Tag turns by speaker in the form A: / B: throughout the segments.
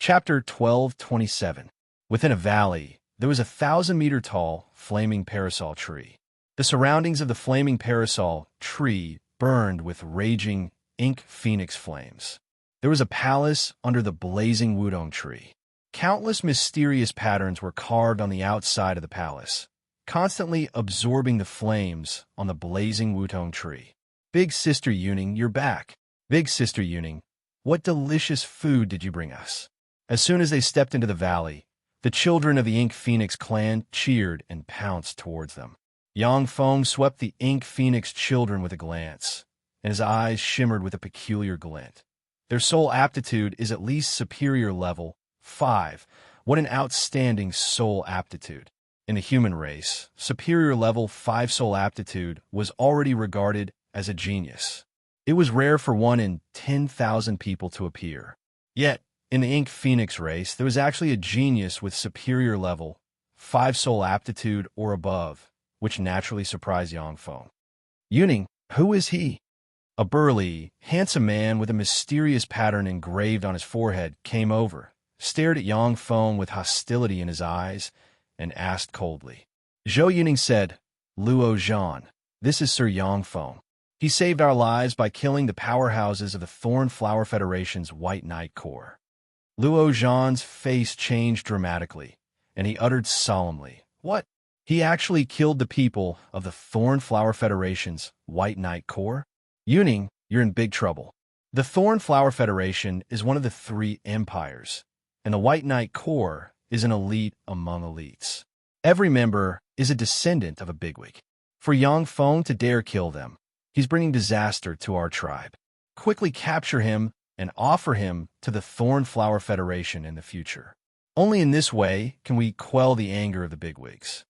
A: Chapter 1227. Within a valley, there was a 1,000-meter-tall, flaming parasol tree. The surroundings of the flaming parasol tree burned with raging ink phoenix flames. There was a palace under the blazing wudong tree. Countless mysterious patterns were carved on the outside of the palace, constantly absorbing the flames on the blazing wudong tree. Big Sister Yuning, you're back. Big Sister Yuning, what delicious food did you bring us? As soon as they stepped into the valley, the children of the Ink Phoenix clan cheered and pounced towards them. Yang Feng swept the Ink Phoenix children with a glance, and his eyes shimmered with a peculiar glint. Their soul aptitude is at least superior level 5. What an outstanding soul aptitude. In the human race, superior level 5 soul aptitude was already regarded as a genius. It was rare for 1 in 10,000 people to appear. Yet, in the Ink Phoenix race, there was actually a genius with superior level 5 soul aptitude or above, which naturally surprised Yang Feng. Yuning, who is he? A burly, handsome man with a mysterious pattern engraved on his forehead came over, stared at Yang Feng with hostility in his eyes, and asked coldly. Zhou Yuning said, Luo Zhan, this is Sir Yang Feng. He saved our lives by killing the powerhouses of the Thorn Flower Federation's White Knight Corps. Luo Zhan's face changed dramatically, and he uttered solemnly, What? He actually killed the people of the Thorn Flower Federation's White Knight Corps? Yuning, you're in big trouble. The Thorn Flower Federation is one of the 3 empires, and the White Knight Corps is an elite among elites. Every member is a descendant of a bigwig. For Yang Feng to dare kill them, he's bringing disaster to our tribe. Quickly capture him and offer him to the Thorn Flower Federation in the future. Only in this way can we quell the anger of the bigwigs.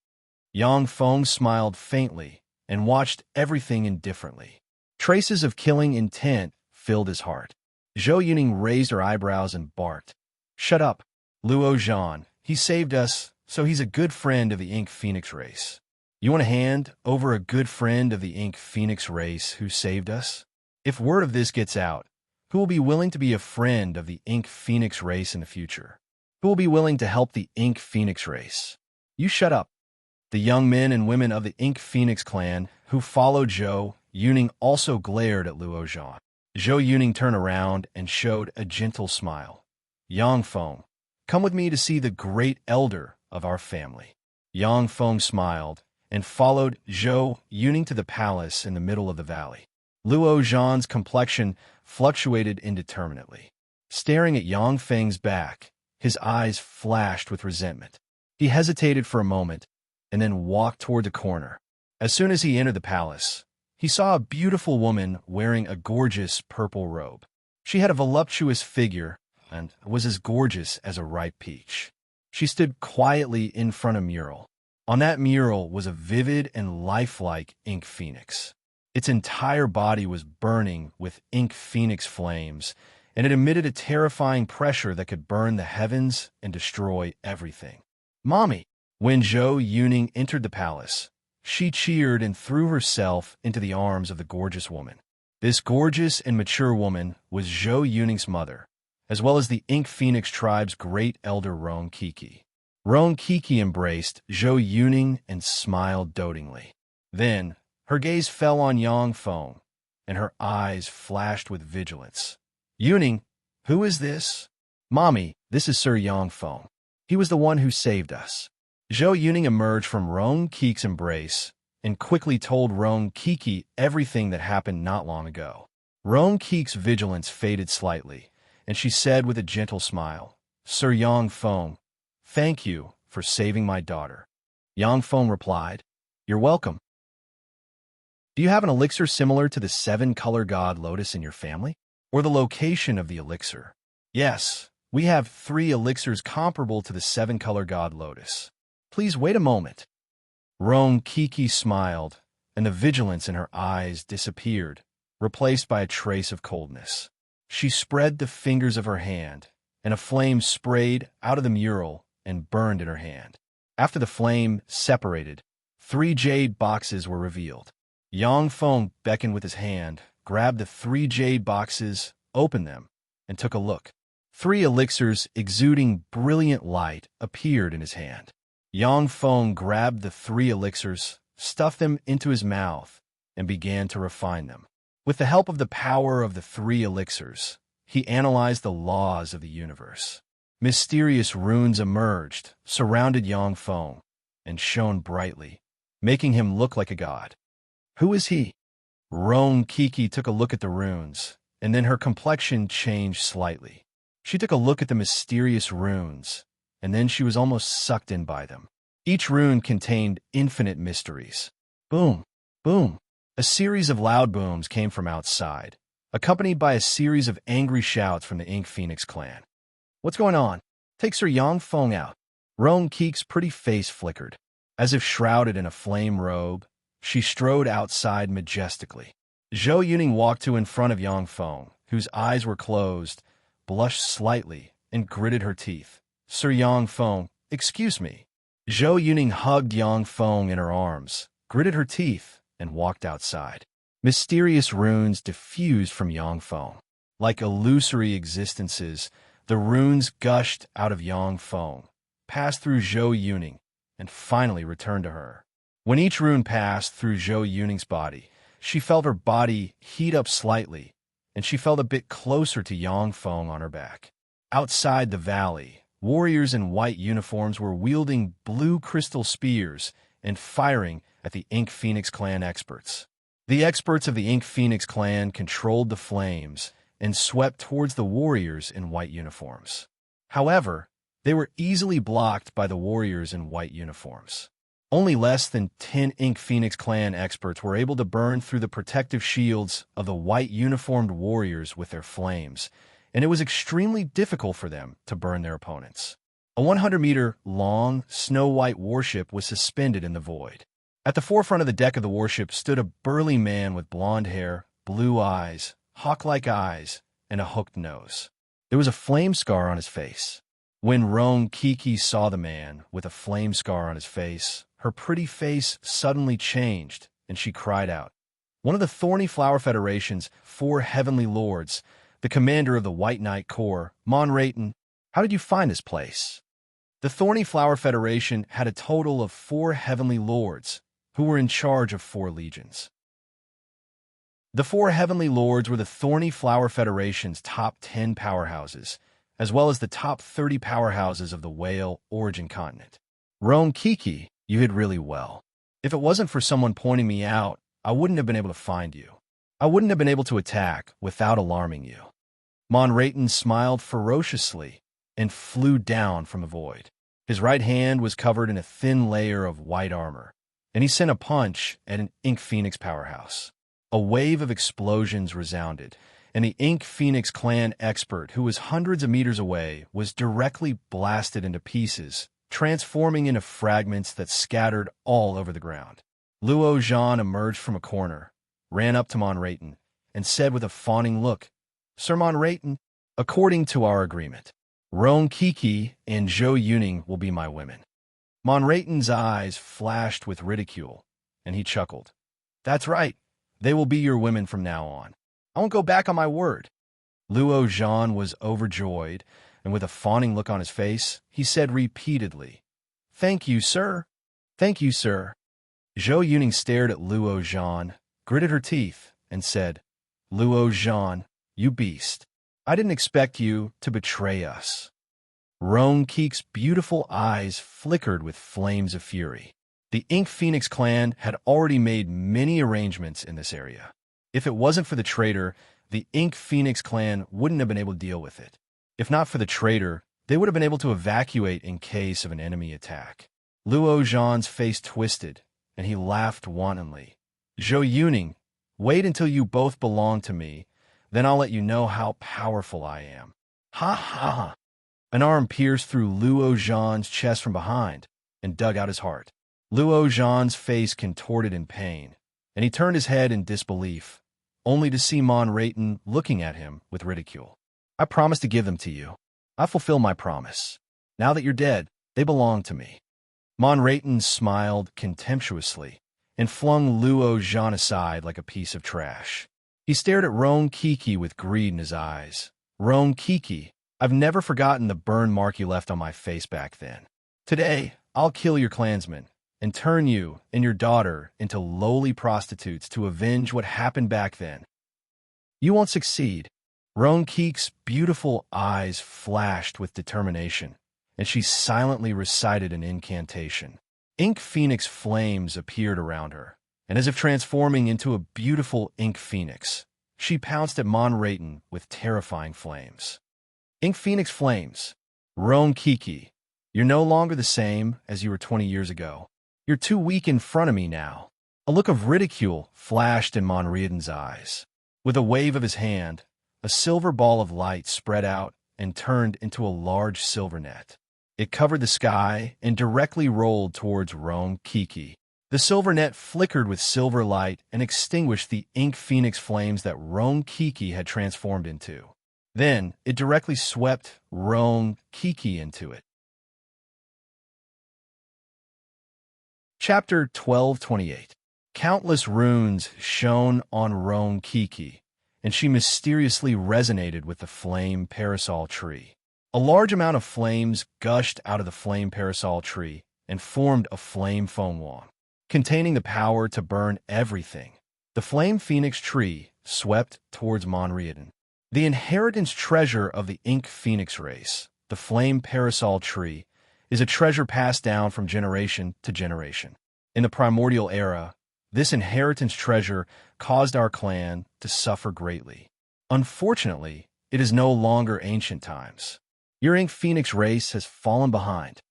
A: Yang Feng smiled faintly and watched everything indifferently. Traces of killing intent filled his heart. Zhou Yuning raised her eyebrows and barked. Shut up, Luo Zhan. He saved us, so he's a good friend of the Ink Phoenix race. You want to hand over a good friend of the Ink Phoenix race who saved us? If word of this gets out, who will be willing to be a friend of the Ink Phoenix race in the future? Who will be willing to help the Ink Phoenix race? You shut up. The young men and women of the Ink Phoenix clan who followed Zhou Yuning also glared at Luo Zhan. Zhou Yuning turned around and showed a gentle smile. Yang Feng, come with me to see the great elder of our family. Yang Feng smiled and followed Zhou Yuning to the palace in the middle of the valley. Luo Zhan's complexion fluctuated indeterminately. Staring at Yang Feng's back, his eyes flashed with resentment. He hesitated for a moment and then walked toward the corner. As soon as he entered the palace, he saw a beautiful woman wearing a gorgeous purple robe. She had a voluptuous figure and was as gorgeous as a ripe peach. She stood quietly in front of a mural. On that mural was a vivid and lifelike Ink Phoenix. Its entire body was burning with Ink Phoenix flames, and it emitted a terrifying pressure that could burn the heavens and destroy everything. Mommy! When Zhou Yuning entered the palace, she cheered and threw herself into the arms of the gorgeous woman. This gorgeous and mature woman was Zhou Yuning's mother, as well as the Ink Phoenix tribe's great elder Rong Kiki. Rong Kiki embraced Zhou Yuning and smiled dotingly. Then, her gaze fell on Yang Feng, and her eyes flashed with vigilance. Yuning, who is this? Mommy, this is Sir Yang Feng. He was the one who saved us. Zhou Yuning emerged from Rong Kiki's embrace and quickly told Rong Kiki everything that happened not long ago. Rong Kiki's vigilance faded slightly, and she said with a gentle smile, Sir Yang Feng, thank you for saving my daughter. Yang Feng replied, You're welcome. Do you have an elixir similar to the 7-color god lotus in your family? Or the location of the elixir? Yes, we have 3 elixirs comparable to the 7-color god lotus. Please wait a moment. Rong Kiki smiled, and the vigilance in her eyes disappeared, replaced by a trace of coldness. She spread the fingers of her hand, and a flame sprayed out of the mural and burned in her hand. After the flame separated, 3 jade boxes were revealed. Yang Feng beckoned with his hand, grabbed the 3 jade boxes, opened them, and took a look. 3 elixirs exuding brilliant light appeared in his hand. Yang Feng grabbed the 3 elixirs, stuffed them into his mouth, and began to refine them. With the help of the power of the 3 elixirs, he analyzed the laws of the universe. Mysterious runes emerged, surrounded Yang Feng, and shone brightly, making him look like a god. Who is he? Roan Kiki took a look at the runes, and then her complexion changed slightly. She took a look at the mysterious runes, and then she was almost sucked in by them. Each rune contained infinite mysteries. Boom! Boom! A series of loud booms came from outside, accompanied by a series of angry shouts from the Ink Phoenix clan. What's going on? Take Sir Yang Feng out. Roan Keek's pretty face flickered. As if shrouded in a flame robe, she strode outside majestically. Zhou Yuning walked to in front of Yang Feng, whose eyes were closed, blushed slightly, and gritted her teeth. Sir Yang Feng, excuse me. Zhou Yuning hugged Yang Feng in her arms, gritted her teeth, and walked outside. Mysterious runes diffused from Yang Feng. Like illusory existences, the runes gushed out of Yang Feng, passed through Zhou Yuning, and finally returned to her. When each rune passed through Zhou Yuning's body, she felt her body heat up slightly, and she felt a bit closer to Yang Feng on her back. Outside the valley, warriors in white uniforms were wielding blue crystal spears and firing at the Ink Phoenix clan experts. The experts of the Ink Phoenix clan controlled the flames and swept towards the warriors in white uniforms. However, they were easily blocked by the warriors in white uniforms. Only less than 10 Ink Phoenix clan experts were able to burn through the protective shields of the white uniformed warriors with their flames, and it was extremely difficult for them to burn their opponents. A 100-meter-long, snow-white warship was suspended in the void. At the forefront of the deck of the warship stood a burly man with blonde hair, blue eyes, hawk-like eyes, and a hooked nose. There was a flame scar on his face. When Roan Kiki saw the man with a flame scar on his face, her pretty face suddenly changed, and she cried out. One of the Thorny Flower Federation's 4 heavenly lords, the commander of the White Knight Corps, Mon Rayton, how did you find this place? The Thorny Flower Federation had a total of 4 heavenly lords, who were in charge of 4 legions. The 4 heavenly lords were the Thorny Flower Federation's top 10 powerhouses, as well as the top 30 powerhouses of the Whale Origin Continent. Roan Kiki, you hid really well. If it wasn't for someone pointing me out, I wouldn't have been able to find you. I wouldn't have been able to attack without alarming you. Mon Rayton smiled ferociously and flew down from the void. His right hand was covered in a thin layer of white armor, and he sent a punch at an Ink Phoenix powerhouse. A wave of explosions resounded, and the Ink Phoenix clan expert, who was hundreds of meters away, was directly blasted into pieces, transforming into fragments that scattered all over the ground. Luo Zhan emerged from a corner, ran up to Mon Rayton, and said with a fawning look, Sir Mon Rayton, according to our agreement, Roan Kiki and Zhou Yuning will be my women. Mon Rayton's eyes flashed with ridicule, and he chuckled. That's right, they will be your women from now on. I won't go back on my word. Luo Zhan was overjoyed, and with a fawning look on his face, he said repeatedly, Thank you, sir. Thank you, sir. Zhou Yuning stared at Luo Zhan, gritted her teeth, and said, Luo Zhan, you beast. I didn't expect you to betray us. Roan Keek's beautiful eyes flickered with flames of fury. The Ink Phoenix clan had already made many arrangements in this area. If it wasn't for the traitor, the Ink Phoenix clan wouldn't have been able to deal with it. If not for the traitor, they would have been able to evacuate in case of an enemy attack. Luo Zhan's face twisted, and he laughed wantonly. Zhou Yuning, wait until you both belong to me, then I'll let you know how powerful I am. Ha ha ha! An arm pierced through Luo Zhan's chest from behind and dug out his heart. Luo Zhan's face contorted in pain, and he turned his head in disbelief, only to see Mon Rayton looking at him with ridicule. I promised to give them to you. I fulfill my promise. Now that you're dead, they belong to me. Mon Rayton smiled contemptuously and flung Luo Zhan aside like a piece of trash. He stared at Roan Kiki with greed in his eyes. Roan Kiki, I've never forgotten the burn mark you left on my face back then. Today, I'll kill your clansmen and turn you and your daughter into lowly prostitutes to avenge what happened back then. You won't succeed. Roan Keek's beautiful eyes flashed with determination, and she silently recited an incantation. Ink phoenix flames appeared around her, and as if transforming into a beautiful ink phoenix, she pounced at Monrayton with terrifying flames. Ink phoenix flames. Roan Kiki, you're no longer the same as you were 20 years ago. You're too weak in front of me now. A look of ridicule flashed in Monrayton's eyes. With a wave of his hand, a silver ball of light spread out and turned into a large silver net. It covered the sky and directly rolled towards Roan Kiki. The silver net flickered with silver light and extinguished the ink phoenix flames that Roan Kiki had transformed into. Then, it directly swept Roan Kiki into it. Chapter 1228. Countless runes shone on Roan Kiki, and she mysteriously resonated with the flame parasol tree. A large amount of flames gushed out of the flame parasol tree and formed a flame foam wand, containing the power to burn everything. The flame phoenix tree swept towards Monrayton. The inheritance treasure of the ink phoenix race, the flame parasol tree, is a treasure passed down from generation to generation. In the primordial era, this inheritance treasure caused our clan to suffer greatly. Unfortunately, it is no longer ancient times. Your ink phoenix race has fallen behind.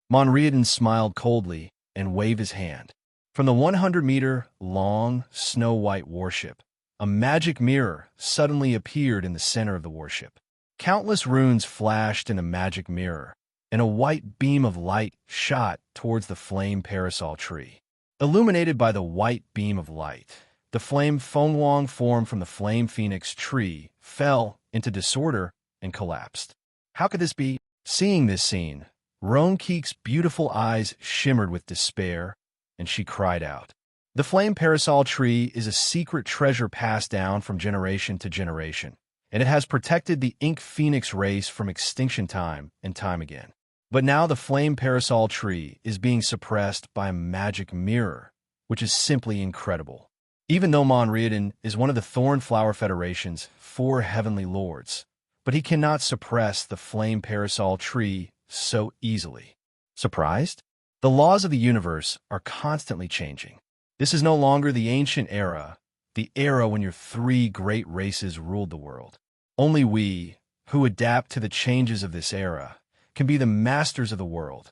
A: Monrayton smiled coldly and waved his hand. From the 100-meter-long snow-white warship, a magic mirror suddenly appeared in the center of the warship. Countless runes flashed in the magic mirror, and a white beam of light shot towards the flame parasol tree. Illuminated by the white beam of light, the flame Fengwang formed from the flame phoenix tree fell into disorder and collapsed. How could this be? Seeing this scene, Roan Keek's beautiful eyes shimmered with despair, and she cried out. The flame parasol tree is a secret treasure passed down from generation to generation, and it has protected the ink phoenix race from extinction time and time again. But now the flame parasol tree is being suppressed by a magic mirror, which is simply incredible. Even though Monrayton is one of the Thorn Flower Federation's 4 heavenly lords, but he cannot suppress the flame parasol tree so easily. Surprised? The laws of the universe are constantly changing. This is no longer the ancient era, the era when your 3 great races ruled the world. Only we, who adapt to the changes of this era, can be the masters of the world.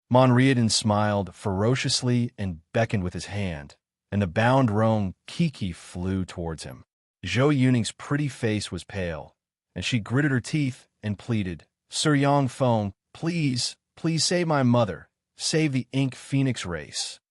A: Monrayton smiled ferociously and beckoned with his hand, and the bound Roan Kiki flew towards him. Zhou Yuning's pretty face was pale, and she gritted her teeth and pleaded, "Sir Yang Feng, please, please save my mother. Save the ink phoenix race."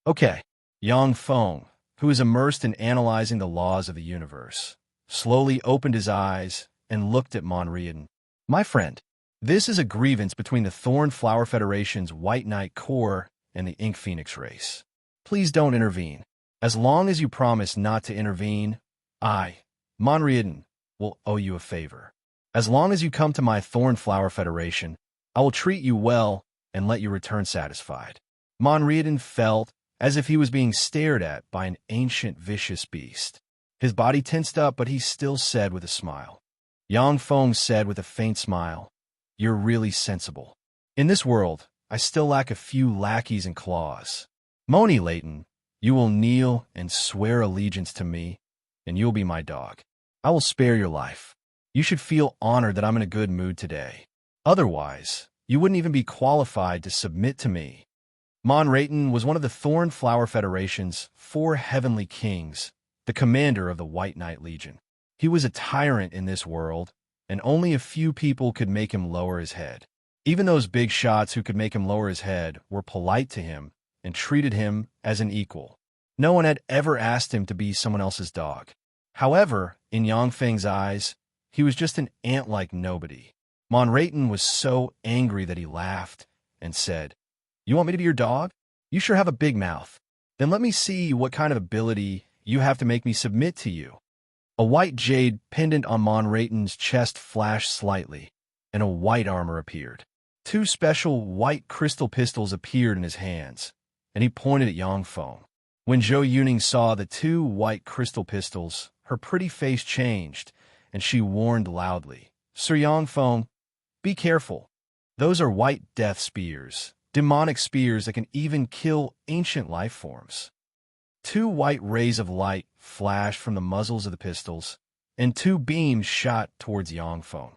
A: Okay. Yang Feng, who is immersed in analyzing the laws of the universe, slowly opened his eyes and looked at Monrayton. "My friend, this is a grievance between the Thorn Flower Federation's White Knight Corps and the Ink Phoenix race. Please don't intervene. As long as you promise not to intervene, I, Monrayton, will owe you a favor. As long as you come to my Thorn Flower Federation, I will treat you well and let you return satisfied." Monrayton felt as if he was being stared at by an ancient vicious beast. His body tensed up, but he still said with a smile. Yang Feng said with a faint smile, "You're really sensible. In this world, I still lack a few lackeys and claws. Moni Layton, you will kneel and swear allegiance to me, and you'll be my dog. I will spare your life. You should feel honored that I'm in a good mood today. Otherwise, you wouldn't even be qualified to submit to me." Monrayton was one of the Thorn Flower Federation's 4 heavenly kings, the commander of the White Knight Legion. He was a tyrant in this world, and only a few people could make him lower his head. Even those big shots who could make him lower his head were polite to him and treated him as an equal. No one had ever asked him to be someone else's dog. However, in Yang Feng's eyes, he was just an ant-like nobody. Monrayton was so angry that he laughed and said, "You want me to be your dog? You sure have a big mouth. Then let me see what kind of ability you have to make me submit to you." A white jade pendant on Monrayton's chest flashed slightly, and a white armor appeared. Two special white crystal pistols appeared in his hands, and he pointed at Yangfeng. When Zhou Yuning saw the two white crystal pistols, her pretty face changed, and she warned loudly, "Sir Yangfeng, be careful. Those are white death spears, demonic spears that can even kill ancient life forms." Two white rays of light flashed from the muzzles of the pistols, and two beams shot towards Yangfeng.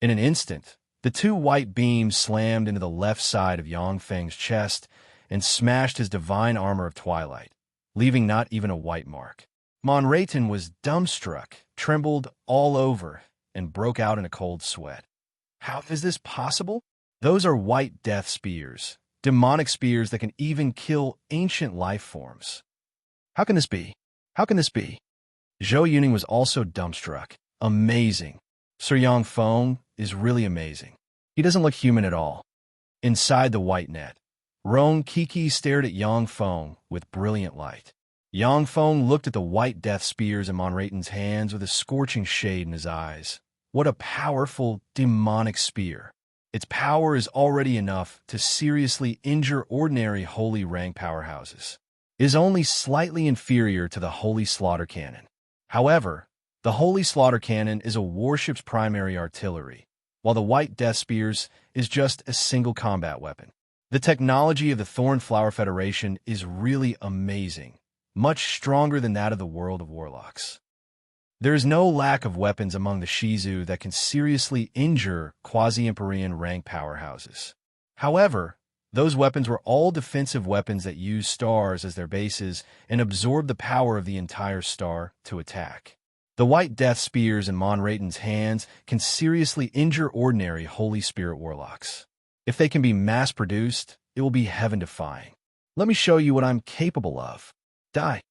A: In an instant, the two white beams slammed into the left side of Yangfeng's chest and smashed his divine armor of twilight, leaving not even a white mark. Monrayton was dumbstruck, trembled all over, and broke out in a cold sweat. How is this possible? Those are white death spears, demonic spears that can even kill ancient life forms. How can this be? How can this be? Zhou Yuning was also dumbstruck. Amazing. Sir Yangfeng is really amazing. He doesn't look human at all. Inside the white net, Rong Kiki stared at Yangfeng with brilliant light. Yangfeng looked at the white death spears in Monrayton's hands with a scorching shade in his eyes. What a powerful, demonic spear. Its power is already enough to seriously injure ordinary holy rank powerhouses. It is only slightly inferior to the Holy Slaughter Cannon. However, the Holy Slaughter Cannon is a warship's primary artillery, while the White Death Spears is just a single combat weapon. The technology of the Thornflower Federation is really amazing, much stronger than that of the world of warlocks. There is no lack of weapons among the Shizu that can seriously injure quasi-Empyrean rank powerhouses. However, those weapons were all defensive weapons that use stars as their bases and absorb the power of the entire star to attack. The White Death Spears in Monrayton's hands can seriously injure ordinary Holy Spirit warlocks. If they can be mass-produced, it will be heaven-defying. Let me show you what I'm capable of. Die.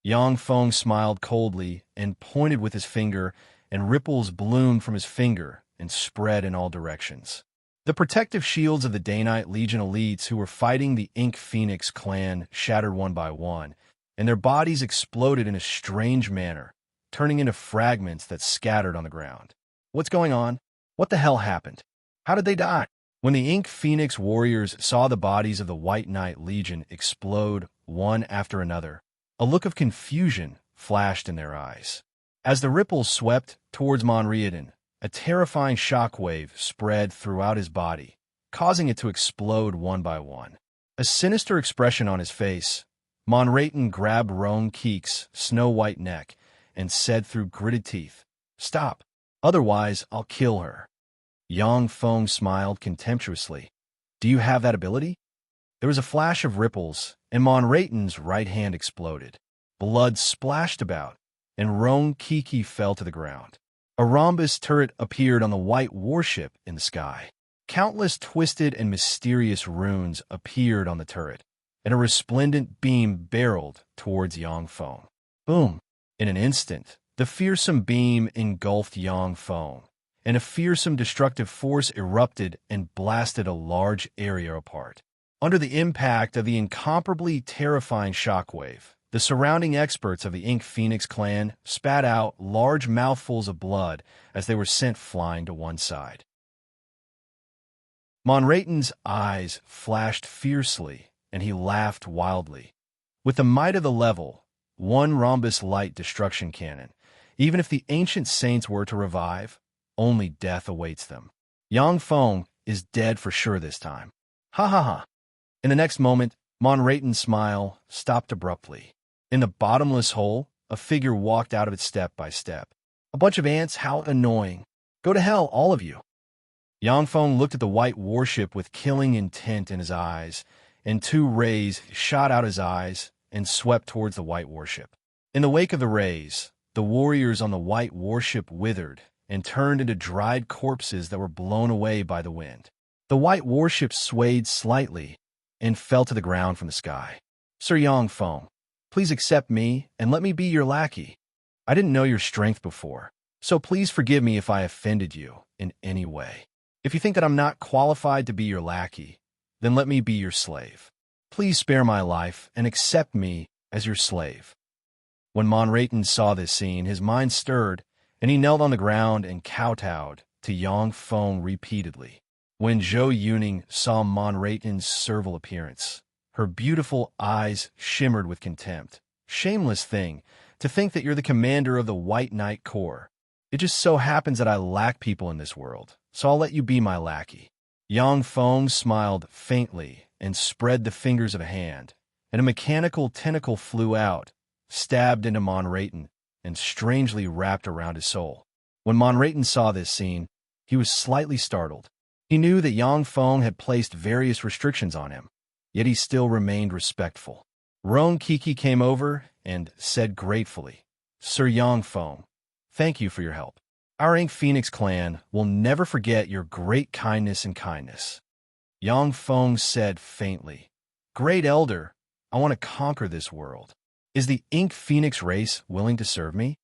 A: Yangfeng smiled coldly and pointed with his finger, and ripples bloomed from his finger and spread in all directions. The protective shields of the Daynite Legion elites who were fighting the Ink Phoenix clan shattered one by one, and their bodies exploded in a strange manner, turning into fragments that scattered on the ground. What's going on? What the hell happened? How did they die? When the Ink Phoenix warriors saw the bodies of the White Knight Legion explode one after another, a look of confusion flashed in their eyes. As the ripples swept towards Monrayton, a terrifying shockwave spread throughout his body, causing it to explode one by one. A sinister expression on his face, Monrayton grabbed Roan Keek's snow-white neck and said through gritted teeth, "Stop, otherwise I'll kill her." Yangfeng smiled contemptuously. "Do you have that ability?" There was a flash of ripples, and Monrayton's right hand exploded. Blood splashed about, and Roan Kiki fell to the ground. A rhombus turret appeared on the white warship in the sky. Countless twisted and mysterious runes appeared on the turret, and a resplendent beam barreled towards Yangfeng. Boom! In an instant, the fearsome beam engulfed Yangfeng, and a fearsome destructive force erupted and blasted a large area apart. Under the impact of the incomparably terrifying shockwave, the surrounding experts of the Ink Phoenix clan spat out large mouthfuls of blood as they were sent flying to one side. Monrayton's eyes flashed fiercely, and he laughed wildly. With the might of the level, one rhombus light destruction cannon, even if the ancient saints were to revive, only death awaits them. Yangfeng is dead for sure this time. Ha ha ha. In the next moment, Monrayton's smile stopped abruptly. In the bottomless hole, a figure walked out of it step by step. A bunch of ants, how annoying. Go to hell, all of you. Yangfeng looked at the white warship with killing intent in his eyes, and two rays shot out his eyes and swept towards the white warship. In the wake of the rays, the warriors on the white warship withered and turned into dried corpses that were blown away by the wind. The white warship swayed slightly and fell to the ground from the sky. "Sir Yangfeng, please accept me and let me be your lackey. I didn't know your strength before, so please forgive me if I offended you in any way. If you think that I'm not qualified to be your lackey, then let me be your slave. Please spare my life and accept me as your slave." When Monrayton saw this scene, his mind stirred, and he knelt on the ground and kowtowed to Yang Feng repeatedly. When Zhou Yuning saw Monraton's servile appearance, her beautiful eyes shimmered with contempt. Shameless thing, to think that you're the commander of the White Knight Corps. It just so happens that I lack people in this world, so I'll let you be my lackey. Yang Feng smiled faintly and spread the fingers of a hand, and a mechanical tentacle flew out, stabbed into Monraton, and strangely wrapped around his soul. When Monraton saw this scene, he was slightly startled. He knew that Yang Feng had placed various restrictions on him, yet he still remained respectful. Roan Kiki came over and said gratefully, "Sir Yang Feng, thank you for your help. Our Ink Phoenix clan will never forget your great kindness and kindness." Yang Feng said faintly, "Great Elder, I want to conquer this world. Is the Ink Phoenix race willing to serve me?"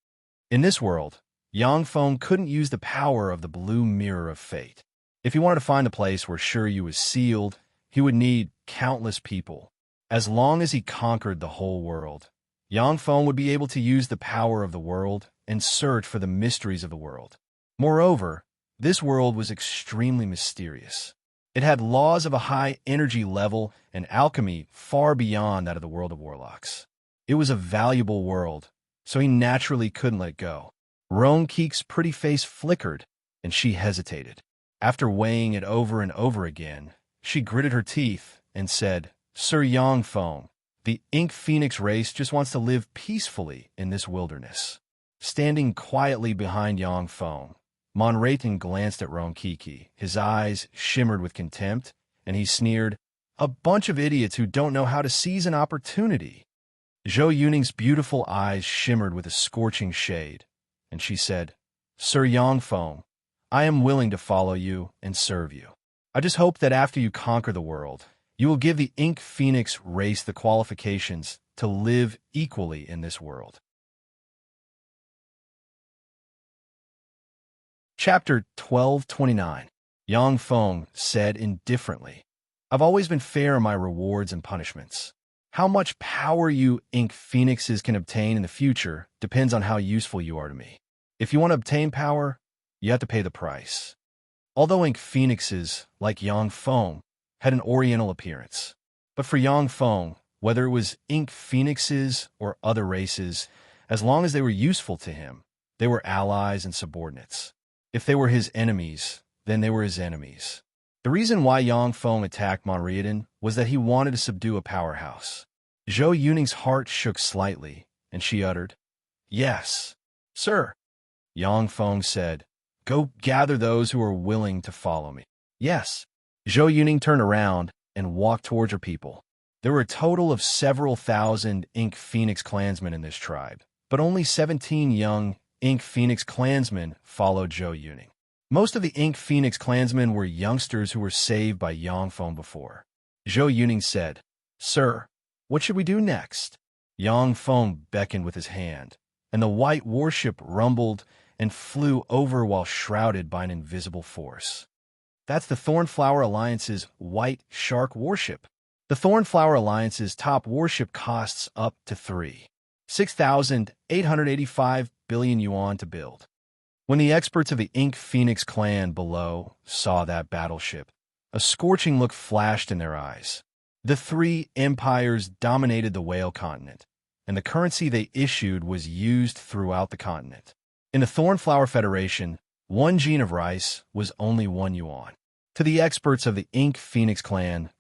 A: In this world, Yang Feng couldn't use the power of the blue mirror of fate. If he wanted to find the place where Shiryu was sealed, he would need countless people. As long as he conquered the whole world, Yang Feng would be able to use the power of the world and search for the mysteries of the world. Moreover, this world was extremely mysterious. It had laws of a high energy level and alchemy far beyond that of the world of warlocks. It was a valuable world, so he naturally couldn't let go. Roan Keek's pretty face flickered, and she hesitated. After weighing it over and over again, she gritted her teeth and said, "Sir Yang Feng, the Ink Phoenix race just wants to live peacefully in this wilderness." Standing quietly behind Yang Feng, Monraton glanced at Roan Kiki. His eyes shimmered with contempt, and he sneered, "A bunch of idiots who don't know how to seize an opportunity." Zhou Yuning's beautiful eyes shimmered with a scorching shade, and she said, "Sir Yang Feng, I am willing to follow you and serve you. I just hope that after you conquer the world, you will give the Ink Phoenix race the qualifications to live equally in this world." Chapter 1229. Yang Feng said indifferently, "I've always been fair in my rewards and punishments. How much power you Ink Phoenixes can obtain in the future depends on how useful you are to me. If you want to obtain power, you have to pay the price." Although Ink Phoenixes, like Yang Feng, had an oriental appearance. But for Yang Feng, whether it was Ink Phoenixes or other races, as long as they were useful to him, they were allies and subordinates. If they were his enemies, then they were his enemies. The reason why Yang Feng attacked Monraton was that he wanted to subdue a powerhouse. Zhou Yuning's heart shook slightly, and she uttered, "Yes, sir." Yang Feng said, "Go gather those who are willing to follow me." "Yes." Zhou Yuning turned around and walked towards her people. There were a total of several thousand Ink Phoenix clansmen in this tribe, but only 17 young Ink Phoenix clansmen followed Zhou Yuning. Most of the Ink Phoenix clansmen were youngsters who were saved by Yang Feng before. Zhou Yuning said, "Sir, what should we do next?" Yang Feng beckoned with his hand, and the white warship rumbled and flew over while shrouded by an invisible force. "That's the Thornflower Alliance's White Shark warship." The Thornflower Alliance's top warship costs up to 6,885 billion yuan to build. When the experts of the Ink Phoenix clan below saw that battleship, a scorching look flashed in their eyes. The three empires dominated the Whale continent, and the currency they issued was used throughout the continent. In the Thornflower Federation, 1 gene of rice was only 1 yuan. To the experts of the Ink Phoenix clan,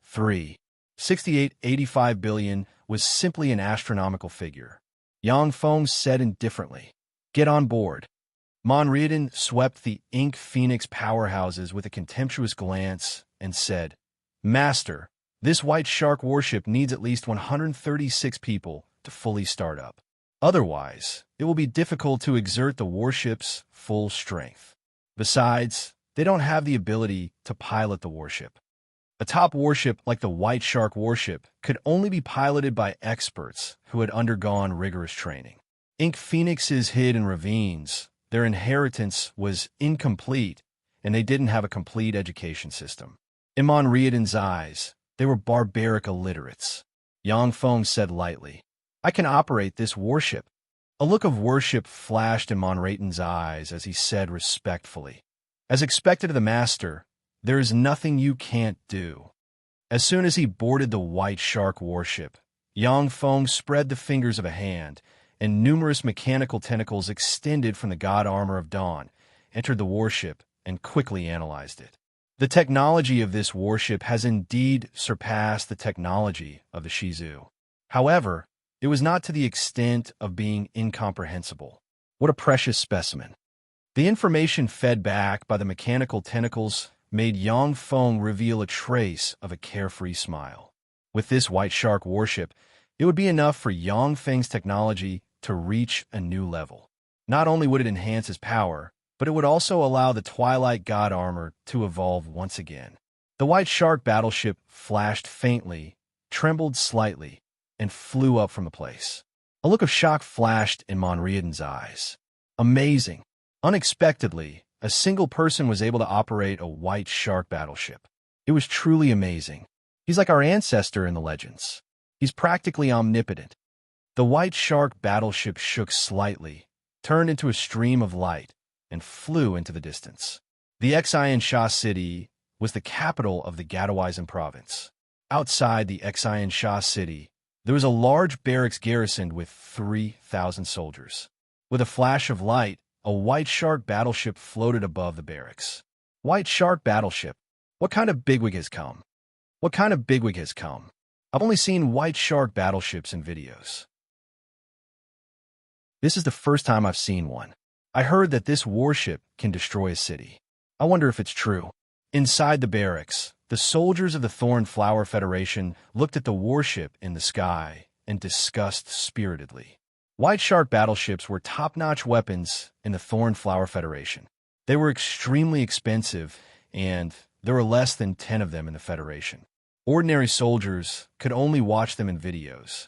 A: 6,885 billion was simply an astronomical figure. Yang Feng said indifferently, "Get on board." Monraton swept the Ink Phoenix powerhouses with a contemptuous glance and said, "Master, this White Shark warship needs at least 136 people to fully start up. Otherwise, it will be difficult to exert the warship's full strength. Besides, they don't have the ability to pilot the warship. A top warship like the White Shark warship could only be piloted by experts who had undergone rigorous training. Ink Phoenixes hid in ravines. Their inheritance was incomplete, and they didn't have a complete education system. In Monraton's eyes, they were barbaric illiterates." Yang Feng said lightly, "I can operate this warship." A look of worship flashed in Monraton's eyes as he said respectfully, As expected of the master, there is nothing you can't do. As soon as he boarded the white shark warship, Yang Feng spread the fingers of a hand, and numerous mechanical tentacles extended from the god armor of dawn, entered the warship, and quickly analyzed it. The technology of this warship has indeed surpassed the technology of the Shizu. However, it was not to the extent of being incomprehensible. What a precious specimen. The information fed back by the mechanical tentacles made Yang Feng reveal a trace of a carefree smile. With this white shark warship, it would be enough for Yang Feng's technology to reach a new level. Not only would it enhance his power, but it would also allow the Twilight God armor to evolve once again. The white shark battleship flashed faintly, trembled slightly, and flew up from the place. A look of shock flashed in Monriadan's eyes. Amazing! Unexpectedly, a single person was able to operate a white shark battleship. It was truly amazing. He's like our ancestor in the legends. He's practically omnipotent. The white shark battleship shook slightly, turned into a stream of light, and flew into the distance. The Xian Sha city was the capital of the Gadawaisen province. Outside the Xian Sha city, there was a large barracks garrisoned with 3,000 soldiers. With a flash of light, a white shark battleship floated above the barracks. White shark battleship. What kind of bigwig has come? What kind of bigwig has come? I've only seen white shark battleships in videos. This is the first time I've seen one. I heard that this warship can destroy a city. I wonder if it's true. Inside the barracks, the soldiers of the Thorn Flower Federation looked at the warship in the sky and discussed spiritedly. White shark battleships were top-notch weapons in the Thorn Flower Federation. They were extremely expensive, and there were less than 10 of them in the Federation. Ordinary soldiers could only watch them in videos.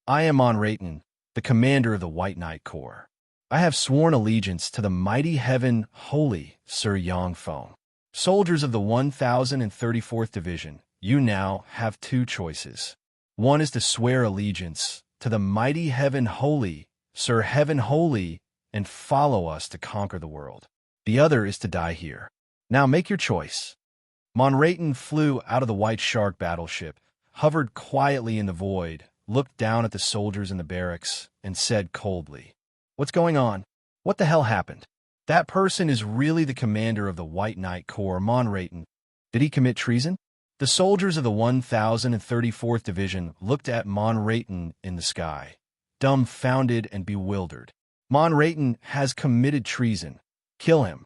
A: I am Monrayton, the commander of the White Knight Corps. I have sworn allegiance to the mighty heaven holy Sir Yang Feng. Soldiers of the 1034th Division, you now have two choices. One is to swear allegiance to the mighty heaven holy Sir Heaven Holy and follow us to conquer the world. The other is to die here. Now make your choice. Monrayton flew out of the white shark battleship, hovered quietly in the void, looked down at the soldiers in the barracks, and said coldly, "What's going on? What the hell happened? That person is really the commander of the White Knight Corps, Monrayton. Did he commit treason?" The soldiers of the 1034th Division looked at Monrayton in the sky, dumbfounded and bewildered. Monrayton has committed treason. Kill him.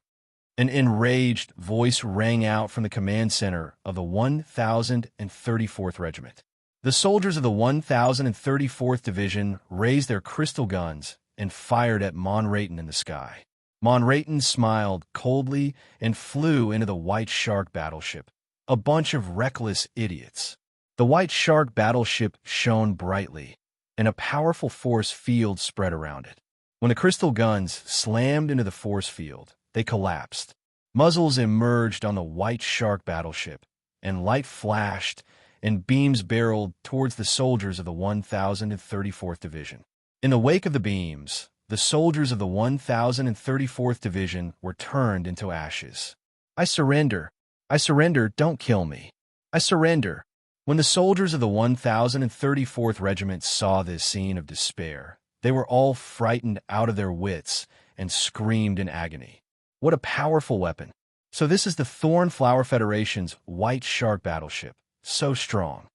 A: An enraged voice rang out from the command center of the 1034th Regiment. The soldiers of the 1034th Division raised their crystal guns and fired at Monrayton in the sky. Monrayton smiled coldly and flew into the white shark battleship. A bunch of reckless idiots. The white shark battleship shone brightly, and a powerful force field spread around it. When the crystal guns slammed into the force field, they collapsed. Muzzles emerged on the white shark battleship, and light flashed, and beams barreled towards the soldiers of the 1034th Division. In the wake of the beams, the soldiers of the 1034th Division were turned into ashes. "I surrender. I surrender, don't kill me. I surrender." When the soldiers of the 1034th Regiment saw this scene of despair, they were all frightened out of their wits and screamed in agony. What a powerful weapon. So this is the Thorn Flower Federation's White Shark battleship. So strong.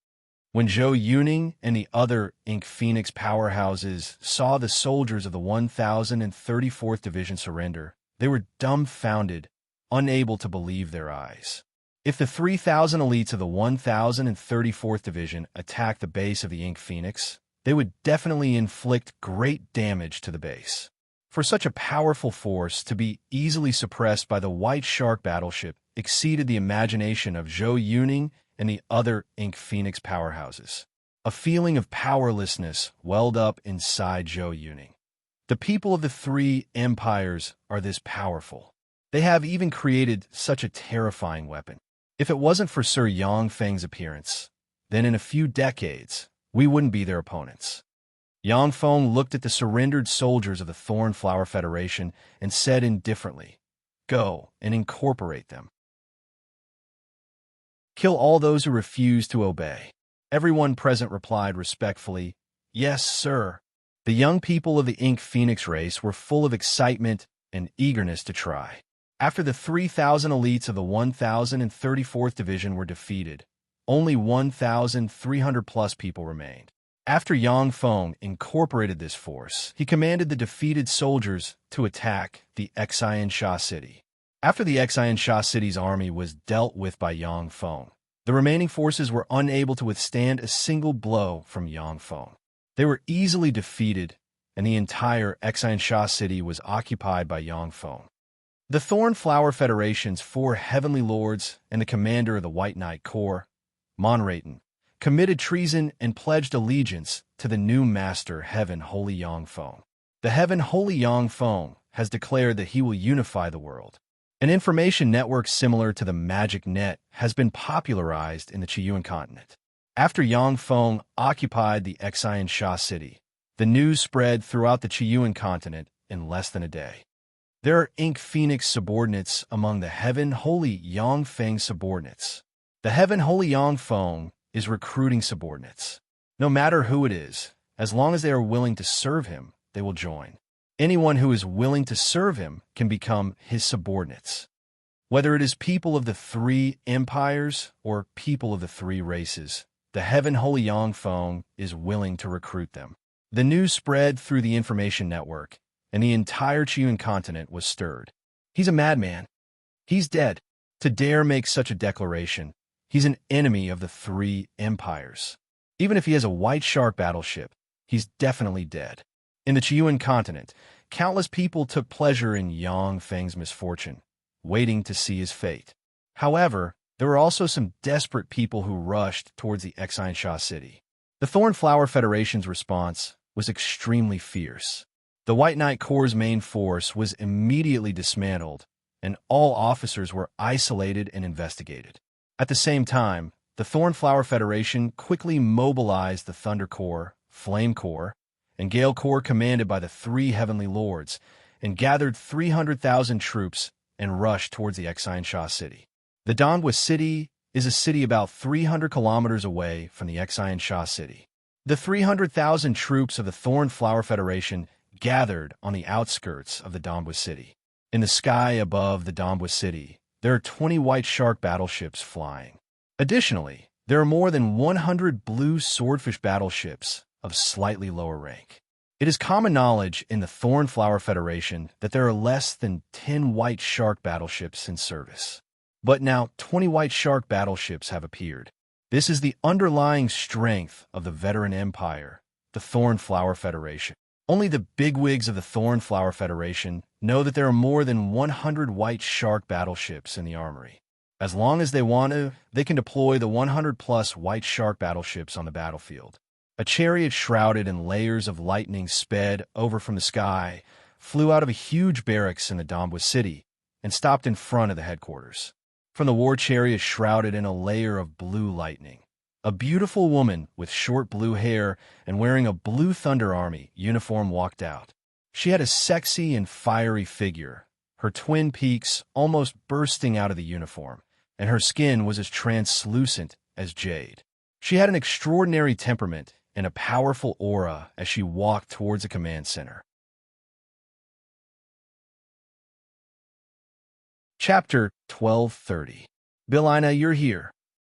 A: When Zhou Yuning and the other Ink Phoenix powerhouses saw the soldiers of the 1034th Division surrender, they were dumbfounded, unable to believe their eyes. If the 3,000 elites of the 1034th Division attacked the base of the Ink Phoenix, they would definitely inflict great damage to the base. For such a powerful force to be easily suppressed by the White Shark battleship exceeded the imagination of Zhou Yuning and the other Ink Phoenix powerhouses. A feeling of powerlessness welled up inside Zhou Yuning. The people of the three empires are this powerful. They have even created such a terrifying weapon. If it wasn't for Sir Yang Feng's appearance, then in a few decades, we wouldn't be their opponents. Yang Feng looked at the surrendered soldiers of the Thorn Flower Federation and said indifferently, Go and incorporate them. Kill all those who refuse to obey. Everyone present replied respectfully, "Yes, sir." The young people of the Ink Phoenix race were full of excitement and eagerness to try. After the 3,000 elites of the 1,034th Division were defeated, only 1,300-plus people remained. After Yang Feng incorporated this force, he commanded the defeated soldiers to attack the Xian Sha city. After the Xian Sha city's army was dealt with by Yang Feng, the remaining forces were unable to withstand a single blow from Yang Feng. They were easily defeated, and the entire Xian Sha city was occupied by Yang Feng. The Thorn Flower Federation's 4 heavenly lords and the commander of the White Knight Corps, Monraten, committed treason and pledged allegiance to the new master, Heaven Holy Yang Feng. The Heaven Holy Yang Feng has declared that he will unify the world. An information network similar to the Magic Net has been popularized in the Qiyuan continent. After Yang Feng occupied the Xian Sha city, the news spread throughout the Qiyuan continent in less than a day. There are Ink Phoenix subordinates among the Heaven Holy Yang Feng subordinates. The Heaven Holy Yang Feng is recruiting subordinates. No matter who it is, as long as they are willing to serve him, they will join. Anyone who is willing to serve him can become his subordinates. Whether it is people of the 3 empires or people of the 3 races, the Heaven Holy Yang Feng is willing to recruit them. The news spread through the information network, and the entire Qiyuan continent was stirred. He's a madman. He's dead. To dare make such a declaration, he's an enemy of the 3 empires. Even if he has a white shark battleship, he's definitely dead. In the Qiyuan continent, countless people took pleasure in Yang Feng's misfortune, waiting to see his fate. However, there were also some desperate people who rushed towards the Xian Sha city. The Thorn Flower Federation's response was extremely fierce. The White Knight Corps' main force was immediately dismantled, and all officers were isolated and investigated. At the same time, the Thorn Flower Federation quickly mobilized the Thunder Corps, Flame Corps, and Gale Corps commanded by the 3 Heavenly Lords, and gathered 300,000 troops and rushed towards the Xian Sha city. The Dongba city is a city about 300 kilometers away from the Xian Sha city. The 300,000 troops of the Thorn Flower Federation gathered on the outskirts of the Dongba city. In the sky above the Dongba city, there are 20 white shark battleships flying. Additionally, there are more than 100 blue swordfish battleships of slightly lower rank. It is common knowledge in the Thorn Flower Federation that there are less than 10 white shark battleships in service. But now 20 white shark battleships have appeared. This is the underlying strength of the veteran empire, the Thorn Flower Federation. Only the bigwigs of the Thorn Flower Federation know that there are more than 100 white shark battleships in the armory. As long as they want to, they can deploy the 100-plus white shark battleships on the battlefield. A chariot shrouded in layers of lightning sped over from the sky, flew out of a huge barracks in the Dongba city, and stopped in front of the headquarters. From the war chariot shrouded in a layer of blue lightning, a beautiful woman with short blue hair and wearing a blue Thunder Army uniform walked out. She had a sexy and fiery figure, her twin peaks almost bursting out of the uniform, and her skin was as translucent as jade. She had an extraordinary temperament and a powerful aura as she walked towards the command center. Chapter 1230. Bilina, you're here.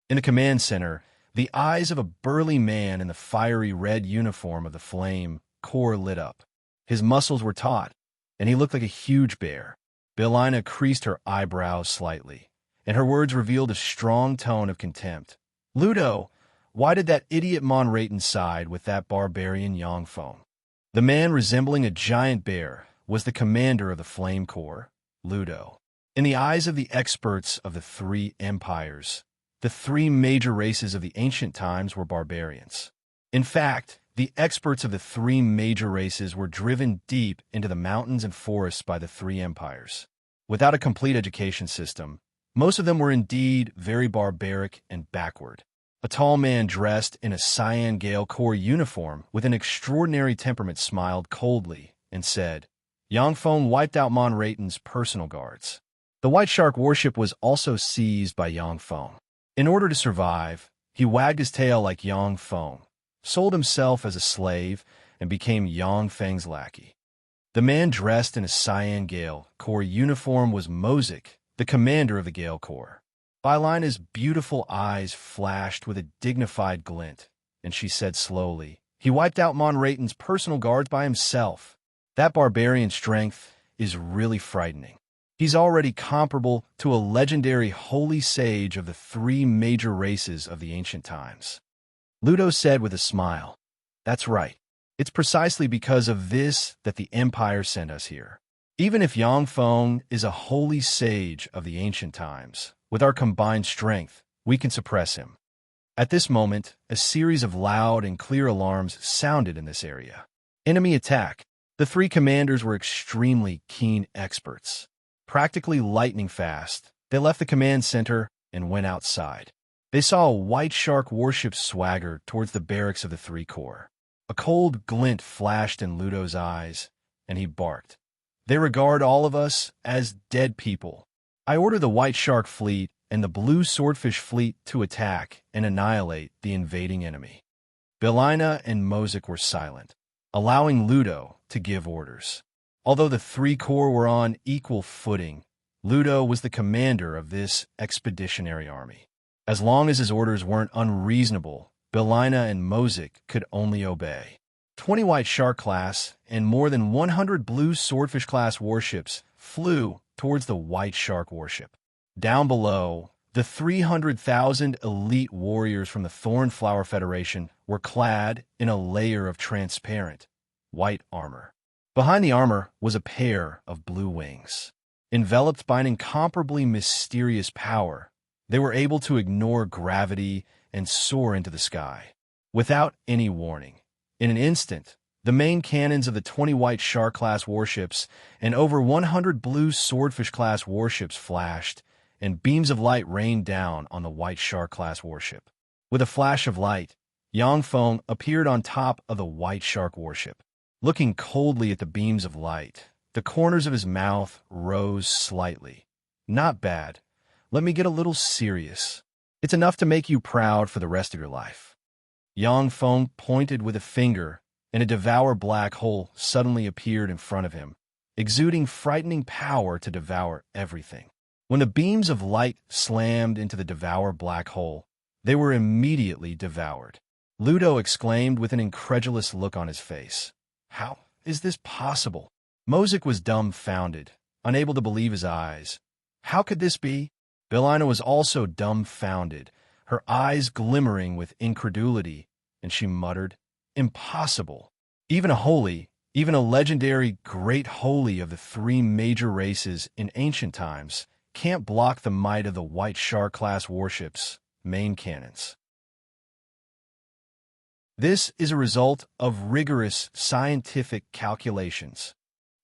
A: In the command center, the eyes of a burly man in the fiery red uniform of the Flame Corps lit up. His muscles were taut, and he looked like a huge bear. Bilina creased her eyebrows slightly, and her words revealed a strong tone of contempt. Ludo, why did that idiot Monraten side with that barbarian Yang Feng? The man resembling a giant bear was the commander of the Flame Corps, Ludo. In the eyes of the experts of the 3 empires, the 3 major races of the ancient times were barbarians. In fact, the experts of the 3 major races were driven deep into the mountains and forests by the 3 empires. Without a complete education system, most of them were indeed very barbaric and backward. A tall man dressed in a Cyan Gale Corps uniform with an extraordinary temperament smiled coldly and said, Yang Feng wiped out Monraten's personal guards. The White Shark warship was also seized by Yang Feng. In order to survive, he wagged his tail like Yang Feng, sold himself as a slave, and became Yang Feng's lackey. The man dressed in a cyan Gale Corps uniform was Mosik, the commander of the Gale Corps. Bylina's beautiful eyes flashed with a dignified glint, and she said slowly, "He wiped out Monraten's personal guards by himself. That barbarian strength is really frightening. He's already comparable to a legendary holy sage of the three major races of the ancient times." Ludo said with a smile, "That's right. It's precisely because of this that the Empire sent us here. Even if Yang Feng is a holy sage of the ancient times, with our combined strength, we can suppress him." At this moment, a series of loud and clear alarms sounded in this area. Enemy attack. The three commanders were extremely keen experts. Practically lightning fast, they left the command center and went outside. They saw a White Shark warship swagger towards the barracks of the three corps. A cold glint flashed in Ludo's eyes, and he barked. "They regard all of us as dead people. I order the White Shark fleet and the Blue Swordfish fleet to attack and annihilate the invading enemy." Bylina and Mosik were silent, allowing Ludo to give orders. Although the three corps were on equal footing, Ludo was the commander of this expeditionary army. As long as his orders weren't unreasonable, Bylina and Mosik could only obey. 20 White Shark class and more than 100 Blue Swordfish class warships flew towards the White Shark warship. Down below, the 300,000 elite warriors from the Thornflower Federation were clad in a layer of transparent, white armor. Behind the armor was a pair of blue wings. Enveloped by an incomparably mysterious power, they were able to ignore gravity and soar into the sky. Without any warning, in an instant, the main cannons of the 20 White Shark-class warships and over 100 Blue Swordfish-class warships flashed, and beams of light rained down on the White Shark-class warship. With a flash of light, Yang Feng appeared on top of the White Shark warship. Looking coldly at the beams of light, the corners of his mouth rose slightly. "Not bad. Let me get a little serious. It's enough to make you proud for the rest of your life." Yang Feng pointed with a finger, and a devour black hole suddenly appeared in front of him, exuding frightening power to devour everything. When the beams of light slammed into the devour black hole, they were immediately devoured. Ludo exclaimed with an incredulous look on his face, "How is this possible?" Mosik was dumbfounded, unable to believe his eyes. How could this be? Bylina was also dumbfounded, her eyes glimmering with incredulity, and she muttered, "Impossible. Even a legendary great holy of the three major races in ancient times can't block the might of the White Shark-class warships' main cannons." This is a result of rigorous scientific calculations.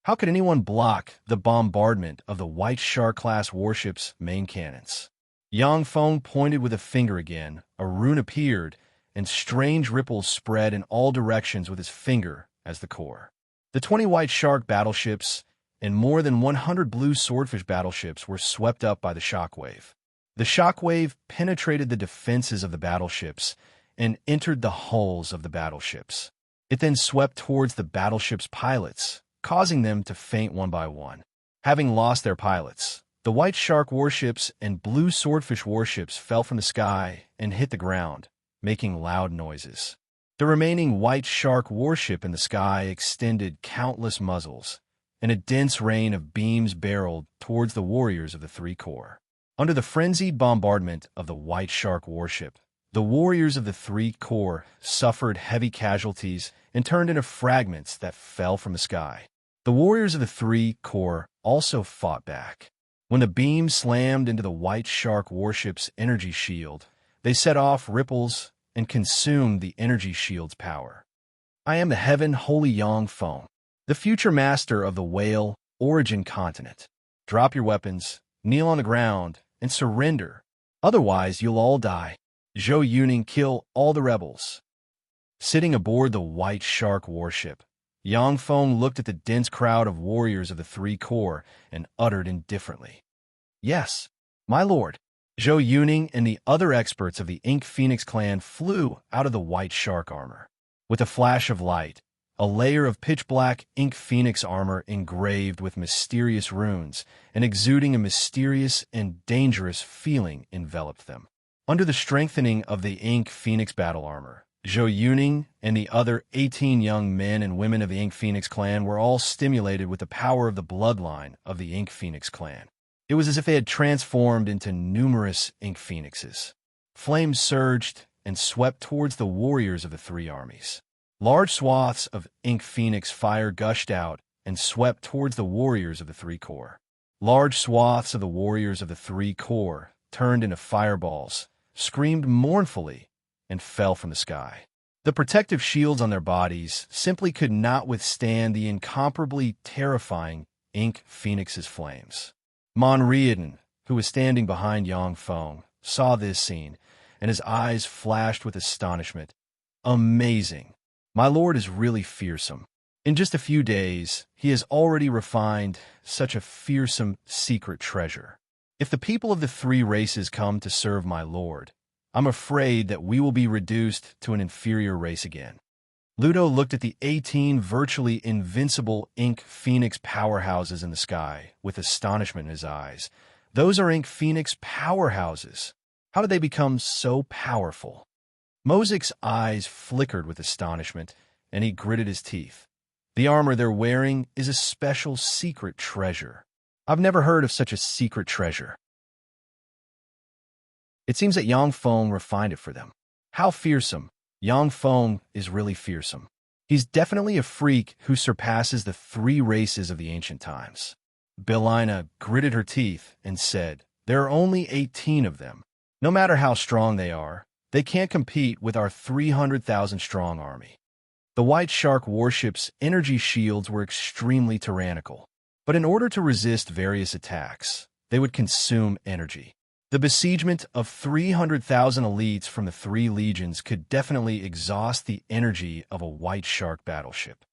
A: How could anyone block the bombardment of the White Shark-class warship's main cannons? Yang Feng pointed with a finger again, a rune appeared, and strange ripples spread in all directions with his finger as the core. The 20 White Shark battleships and more than 100 Blue Swordfish battleships were swept up by the shockwave. The shockwave penetrated the defenses of the battleships and entered the hulls of the battleships. It then swept towards the battleship's pilots, causing them to faint one by one. Having lost their pilots, the White Shark warships and Blue Swordfish warships fell from the sky and hit the ground, making loud noises. The remaining White Shark warship in the sky extended countless muzzles, and a dense rain of beams barreled towards the warriors of the three corps. Under the frenzied bombardment of the White Shark warship, the warriors of the three corps suffered heavy casualties and turned into fragments that fell from the sky. The warriors of the three corps also fought back. When the beam slammed into the White Shark warship's energy shield, they set off ripples and consumed the energy shield's power. "I am the Heaven Holy Yang Feng, the future master of the Whale Origin continent. Drop your weapons, kneel on the ground, and surrender. Otherwise, you'll all die. Zhou Yuning, kill all the rebels." Sitting aboard the White Shark warship, Yang Feng looked at the dense crowd of warriors of the three corps and uttered indifferently, Yes, my lord. Zhou Yuning and the other experts of the Ink Phoenix clan flew out of the white shark armor. With a flash of light, a layer of pitch-black Ink Phoenix armor engraved with mysterious runes and exuding a mysterious and dangerous feeling enveloped them. Under the strengthening of the Ink Phoenix battle armor, Zhou Yuning and the other 18 young men and women of the Ink Phoenix clan were all stimulated with the power of the bloodline of the Ink Phoenix clan. It was as if they had transformed into numerous Ink Phoenixes. Flames surged and swept towards the warriors of the three armies. Large swaths of Ink Phoenix fire gushed out and swept towards the warriors of the three corps. Large swaths of the warriors of the three corps turned into fireballs, screamed mournfully, and fell from the sky. The protective shields on their bodies simply could not withstand the incomparably terrifying Ink Phoenix's flames. Mon Riordan, who was standing behind Yang Feng, saw this scene, and his eyes flashed with astonishment. Amazing! My lord is really fearsome. In just a few days, he has already refined such a fearsome secret treasure. If the people of the three races come to serve my lord, I'm afraid that we will be reduced to an inferior race again. Ludo looked at the 18 virtually invincible Ink Phoenix powerhouses in the sky with astonishment in his eyes. Those are Ink Phoenix powerhouses. How did they become so powerful? Mozik's eyes flickered with astonishment, and he gritted his teeth. The armor they're wearing is a special secret treasure. I've never heard of such a secret treasure. It seems that Yang Feng refined it for them. How fearsome! Yang Feng is really fearsome. He's definitely a freak who surpasses the three races of the ancient times. Belina gritted her teeth and said, "There are only 18 of them. No matter how strong they are, they can't compete with our 300,000-strong army." The White Shark warship's energy shields were extremely tyrannical, but in order to resist various attacks, they would consume energy. The besiegement of 300,000 elites from the three legions could definitely exhaust the energy of a White Shark battleship.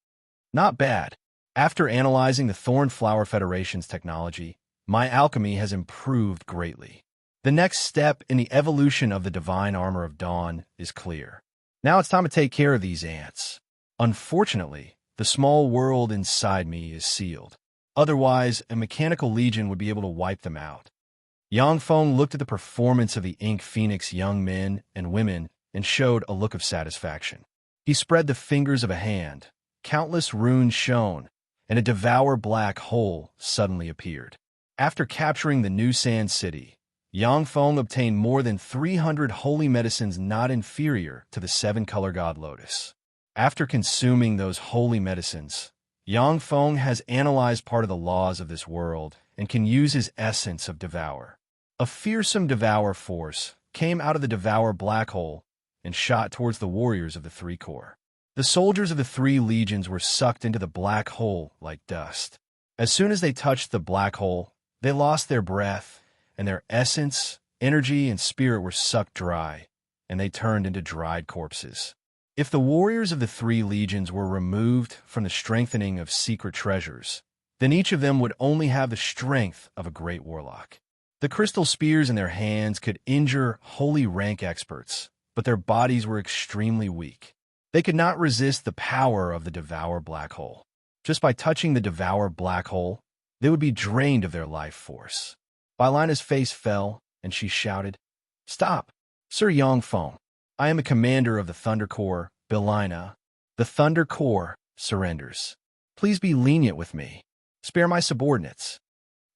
A: Not bad. After analyzing the Thornflower Federation's technology, my alchemy has improved greatly. The next step in the evolution of the divine armor of Dawn is clear. Now it's time to take care of these ants. Unfortunately, the small world inside me is sealed. Otherwise, a mechanical legion would be able to wipe them out. Yang Feng looked at the performance of the Ink Phoenix young men and women and showed a look of satisfaction. He spread the fingers of a hand. Countless runes shone, and a devour black hole suddenly appeared. After capturing the New Sand City, Yang Feng obtained more than 300 holy medicines not inferior to the seven-color god Lotus. After consuming those holy medicines, Yang Feng has analyzed part of the laws of this world and can use his essence of Devour. A fearsome Devour force came out of the Devour black hole and shot towards the warriors of the three corps. The soldiers of the three legions were sucked into the black hole like dust. As soon as they touched the black hole, they lost their breath, and their essence, energy, and spirit were sucked dry, and they turned into dried corpses. If the warriors of the three legions were removed from the strengthening of secret treasures, then each of them would only have the strength of a great warlock. The crystal spears in their hands could injure holy rank experts, but their bodies were extremely weak. They could not resist the power of the Devour black hole. Just by touching the Devour black hole, they would be drained of their life force. Bailina's face fell, and she shouted, "Stop! Sir Yang Feng, I am a commander of the Thunder Corps, Bailina. The Thunder Corps surrenders. Please be lenient with me. Spare my subordinates."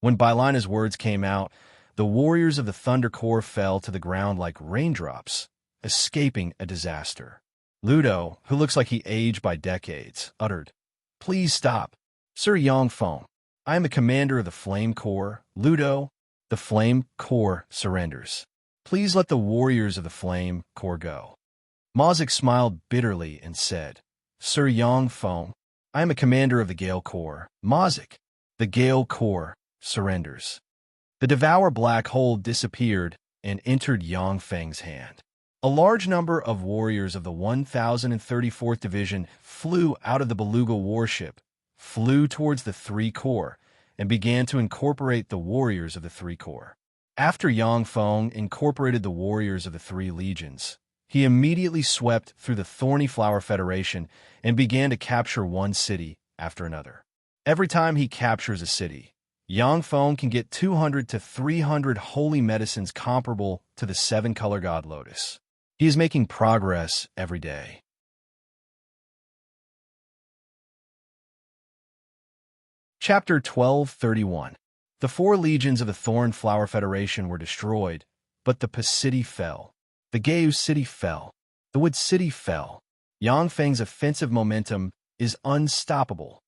A: When Bailina's words came out, the warriors of the Thunder Corps fell to the ground like raindrops, escaping a disaster. Ludo, who looks like he aged by decades, uttered, "Please stop. Sir Yang Feng, I am the commander of the Flame Corps. Ludo, the Flame Corps surrenders. Please let the warriors of the Flame Corps go." Mozik smiled bitterly and said, "Sir Yang Feng, I am a commander of the Gale Corps. Mozik, the Gale Corps surrenders." The Devour black hole disappeared and entered Yang Feng's hand. A large number of warriors of the 1034th Division flew out of the Beluga warship, flew towards the three corps, and began to incorporate the warriors of the three corps. After Yang Feng incorporated the warriors of the three legions, he immediately swept through the Thorny Flower Federation and began to capture one city after another. Every time he captures a city, Yang Feng can get 200 to 300 holy medicines comparable to the seven-color god lotus. He is making progress every day. Chapter 12:31. The four legions of the Thorn Flower Federation were destroyed, but the city fell. The Gaiu city fell. The Wood city fell. Yang Feng's offensive momentum is unstoppable.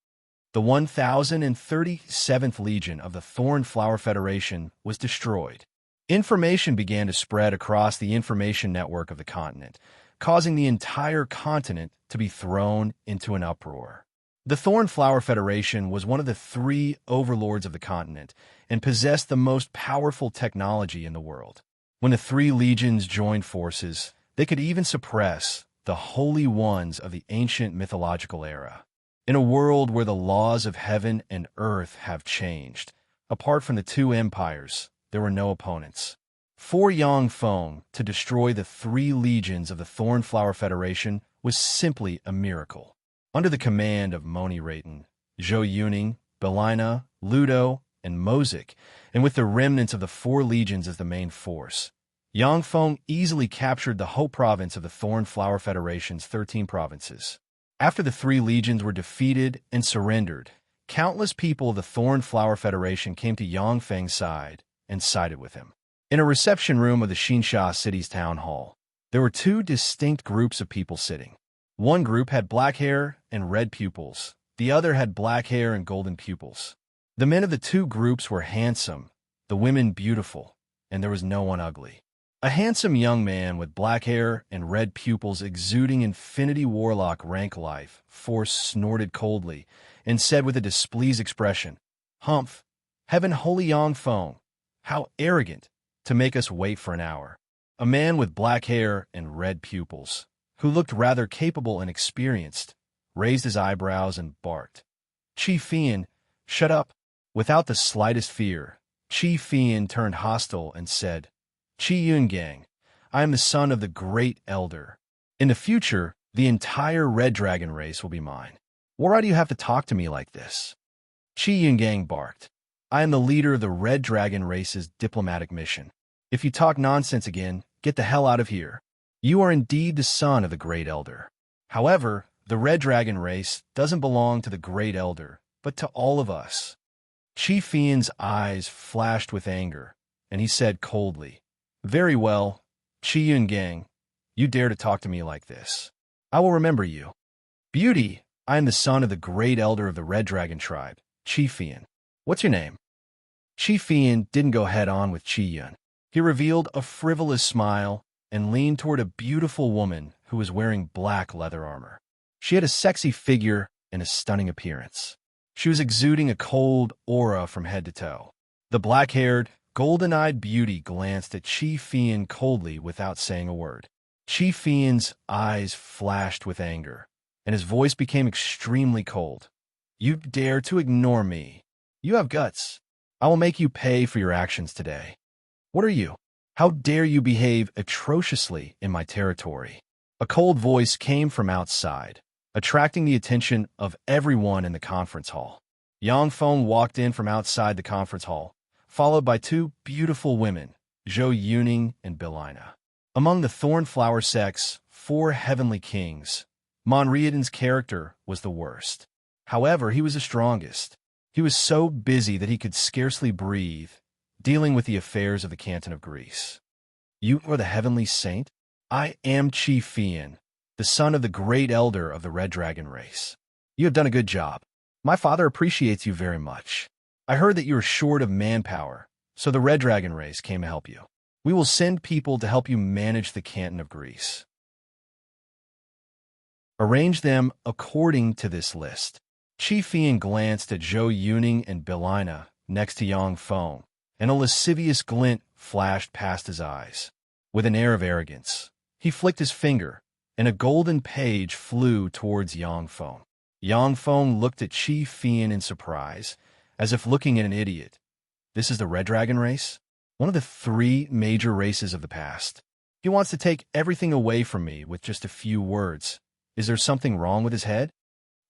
A: The 1037th Legion of the Thorn Flower Federation was destroyed. Information began to spread across the information network of the continent, causing the entire continent to be thrown into an uproar. The Thorn Flower Federation was one of the three overlords of the continent and possessed the most powerful technology in the world. When the three legions joined forces, they could even suppress the holy ones of the ancient mythological era. In a world where the laws of heaven and earth have changed, apart from the two empires, there were no opponents. For Yang Feng to destroy the three legions of the Thorn Flower Federation was simply a miracle. Under the command of Moni Rayton, Zhou Yuning, Belina, Ludo, and Mozik, and with the remnants of the four legions as the main force, Yang Feng easily captured the whole province of the Thorn Flower Federation's 13 provinces. After the three legions were defeated and surrendered, countless people of the Thorn Flower Federation came to Yang Feng's side and sided with him. In a reception room of the Xinsha City's town hall, there were two distinct groups of people sitting. One group had black hair and red pupils. The other had black hair and golden pupils. The men of the two groups were handsome, the women beautiful, and there was no one ugly. A handsome young man with black hair and red pupils exuding infinity warlock rank life force snorted coldly and said with a displeased expression, "Humph, heaven holy Yang Feng, how arrogant to make us wait for an hour." A man with black hair and red pupils, who looked rather capable and experienced, raised his eyebrows and barked, "Qi Fian, shut up." Without the slightest fear, Qi Fian turned hostile and said, "Qi Yungang, I am the son of the Great Elder. In the future, the entire Red Dragon race will be mine. Why do you have to talk to me like this?" Qi Yungang barked, "I am the leader of the Red Dragon race's diplomatic mission. If you talk nonsense again, get the hell out of here. You are indeed the son of the Great Elder. However, the Red Dragon race doesn't belong to the Great Elder, but to all of us." Qi Fian's eyes flashed with anger, and he said coldly, "Very well, Qi Yungang, you dare to talk to me like this. I will remember you. Beauty, I am the son of the Great Elder of the Red Dragon tribe, Qi Fian. What's your name?" Qi Fian didn't go head-on with Qi Yun. He revealed a frivolous smile and leaned toward a beautiful woman who was wearing black leather armor. She had a sexy figure and a stunning appearance. She was exuding a cold aura from head to toe. The black-haired, golden-eyed beauty glanced at Qi Fian coldly without saying a word. Qi Fian's eyes flashed with anger, and his voice became extremely cold. "You dare to ignore me. You have guts. I will make you pay for your actions today. What are you? How dare you behave atrociously in my territory?" A cold voice came from outside, attracting the attention of everyone in the conference hall. Yang Feng walked in from outside the conference hall, followed by two beautiful women, Zhou Yuning and Belina. Among the Thornflower sect's four heavenly kings, Monriadan's character was the worst. However, he was the strongest. He was so busy that he could scarcely breathe, dealing with the affairs of the Canton of Greece. "You are the heavenly saint? I am Qi Fian, the son of the Great Elder of the Red Dragon race. You have done a good job. My father appreciates you very much. I heard that you are short of manpower, so the Red Dragon race came to help you. We will send people to help you manage the Canton of Greece. Arrange them according to this list." Qi Fian glanced at Zhou Yuning and Belina next to Yang Feng, and a lascivious glint flashed past his eyes. With an air of arrogance, he flicked his finger, and a golden page flew towards Yang Feng. Yang Feng looked at Qi Fian in surprise, as if looking at an idiot. This is the Red Dragon race? One of the three major races of the past. He wants to take everything away from me with just a few words. Is there something wrong with his head?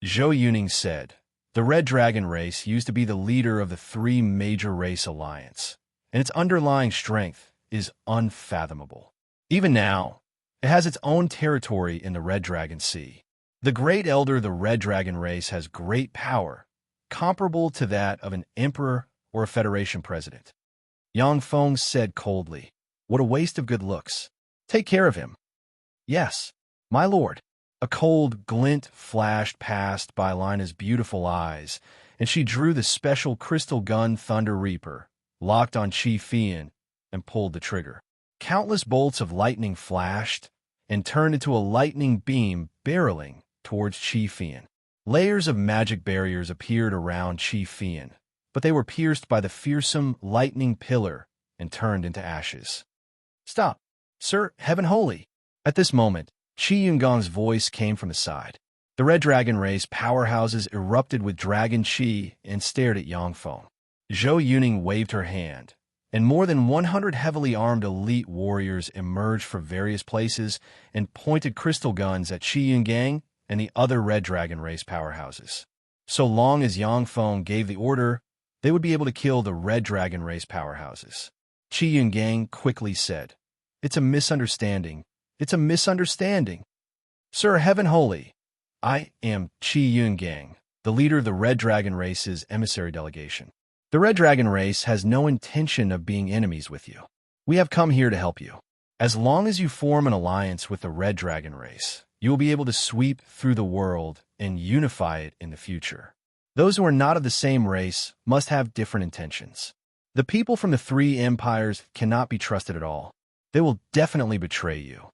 A: Zhou Yuning said, the Red Dragon race used to be the leader of the three major race alliance, and its underlying strength is unfathomable. Even now, it has its own territory in the Red Dragon Sea. The Great Elder of the Red Dragon race has great power, comparable to that of an emperor or a Federation president. Yang Feng said coldly, what a waste of good looks. Take care of him. Yes, my lord. A cold glint flashed past Bai Lina's beautiful eyes, and she drew the special crystal gun Thunder Reaper, locked on Qi Fian, and pulled the trigger. Countless bolts of lightning flashed and turned into a lightning beam barreling towards Qi Fian. Layers of magic barriers appeared around Qi Fian, but they were pierced by the fearsome lightning pillar and turned into ashes. Stop, Sir Heaven Holy! At this moment, Qi Yunggong's voice came from the side. The Red Dragon race powerhouses erupted with dragon qi and stared at Yang Feng. Zhou Yuning waved her hand, and more than 100 heavily armed elite warriors emerged from various places and pointed crystal guns at Qi Yungang and the other Red Dragon race powerhouses. So long as Yang Feng gave the order, they would be able to kill the Red Dragon race powerhouses. Qi Yungang quickly said, It's a misunderstanding. It's a misunderstanding. Sir Heaven Holy, I am Qi Yungang, the leader of the Red Dragon race's emissary delegation. The Red Dragon race has no intention of being enemies with you. We have come here to help you. As long as you form an alliance with the Red Dragon race, you will be able to sweep through the world and unify it in the future. Those who are not of the same race must have different intentions. The people from the three empires cannot be trusted at all. They will definitely betray you.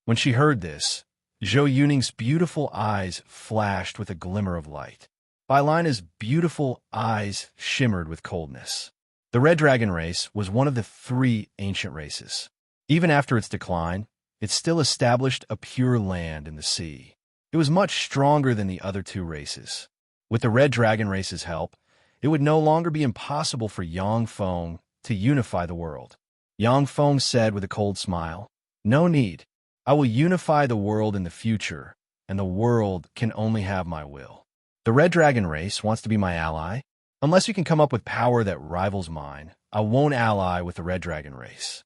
A: When she heard this, Zhou Yuning's beautiful eyes flashed with a glimmer of light. Bai Lina's beautiful eyes shimmered with coldness. The Red Dragon race was one of the three ancient races. Even after its decline, it still established a pure land in the sea. It was much stronger than the other two races. With the Red Dragon race's help, it would no longer be impossible for Yang Feng to unify the world. Yang Feng said with a cold smile, No need. I will unify the world in the future, and the world can only have my will. The Red Dragon race wants to be my ally. Unless you can come up with power that rivals mine, I won't ally with the Red Dragon race.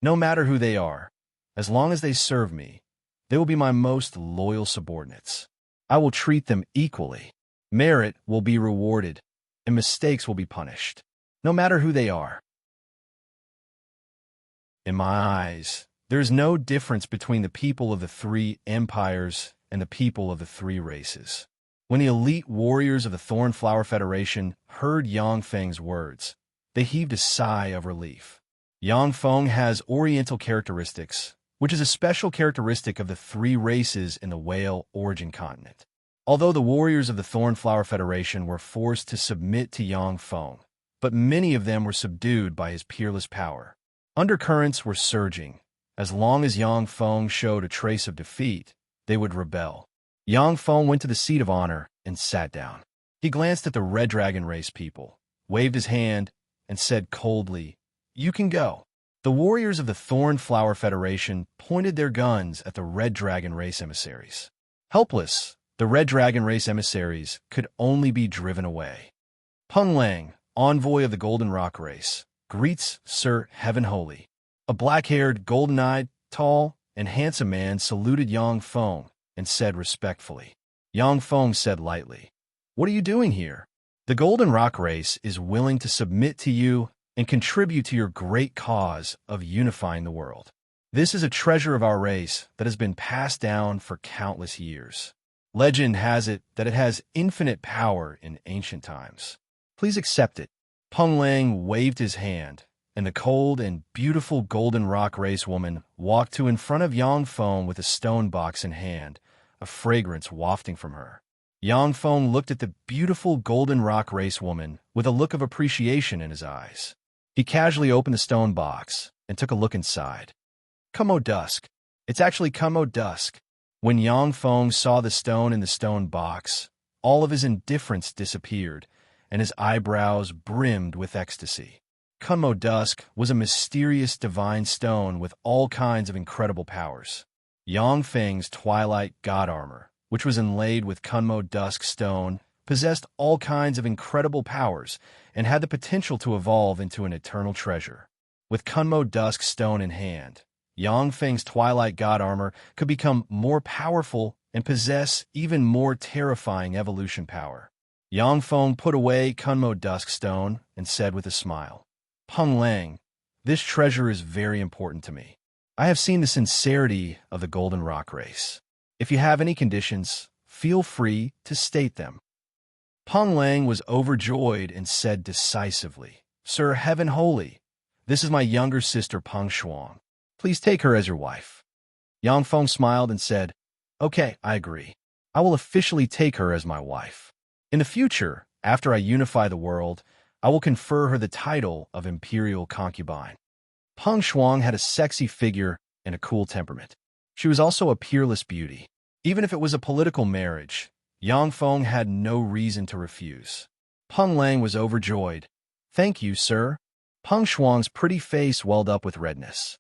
A: No matter who they are, as long as they serve me, they will be my most loyal subordinates. I will treat them equally. Merit will be rewarded, and mistakes will be punished, no matter who they are. In my eyes, there is no difference between the people of the three empires and the people of the three races. When the elite warriors of the Thornflower Federation heard Yang Feng's words, they heaved a sigh of relief. Yang Feng has Oriental characteristics, which is a special characteristic of the three races in the whale origin continent. Although the warriors of the Thornflower Federation were forced to submit to Yang Feng, but many of them were subdued by his peerless power. Undercurrents were surging. As long as Yang Feng showed a trace of defeat, they would rebel. Yang Feng went to the seat of honor and sat down. He glanced at the Red Dragon race people, waved his hand, and said coldly, You can go. The warriors of the Thornflower Federation pointed their guns at the Red Dragon race emissaries. Helpless, the Red Dragon race emissaries could only be driven away. Peng Lang, envoy of the Golden Rock race, greets Sir Heaven Holy. A black-haired, golden-eyed, tall, and handsome man saluted Yang Feng and said respectfully. Yang Feng said lightly, What are you doing here? The Golden Rock race is willing to submit to you and contribute to your great cause of unifying the world. This is a treasure of our race that has been passed down for countless years. Legend has it that it has infinite power in ancient times. Please accept it. Peng Lang waved his hand, and the cold and beautiful Golden Rock race woman walked to in front of Yang Feng with a stone box in hand, a fragrance wafting from her. Yang Feng looked at the beautiful Golden Rock race woman with a look of appreciation in his eyes. He casually opened the stone box and took a look inside. Come O Dusk. It's actually Come O Dusk. When Yang Feng saw the stone in the stone box, all of his indifference disappeared, and his eyebrows brimmed with ecstasy. Kunmo Dusk was a mysterious divine stone with all kinds of incredible powers. Yangfeng's Twilight God Armor, which was inlaid with Kunmo Dusk stone, possessed all kinds of incredible powers and had the potential to evolve into an eternal treasure. With Kunmo Dusk stone in hand, Yangfeng's Twilight God Armor could become more powerful and possess even more terrifying evolution power. Yangfeng put away Kunmo Dusk stone and said with a smile, "Peng Lang, this treasure is very important to me. I have seen the sincerity of the Golden Rock race. If you have any conditions, feel free to state them." Peng Lang was overjoyed and said decisively, "Sir Heaven Holy, this is my younger sister Peng Shuang. Please take her as your wife." Yangfeng smiled and said, "Okay, I agree. I will officially take her as my wife. In the future, after I unify the world, I will confer her the title of imperial concubine." Peng Shuang had a sexy figure and a cool temperament. She was also a peerless beauty. Even if it was a political marriage, Yangfeng had no reason to refuse. Peng Lang was overjoyed. "Thank you, sir." Peng Shuang's pretty face welled up with redness.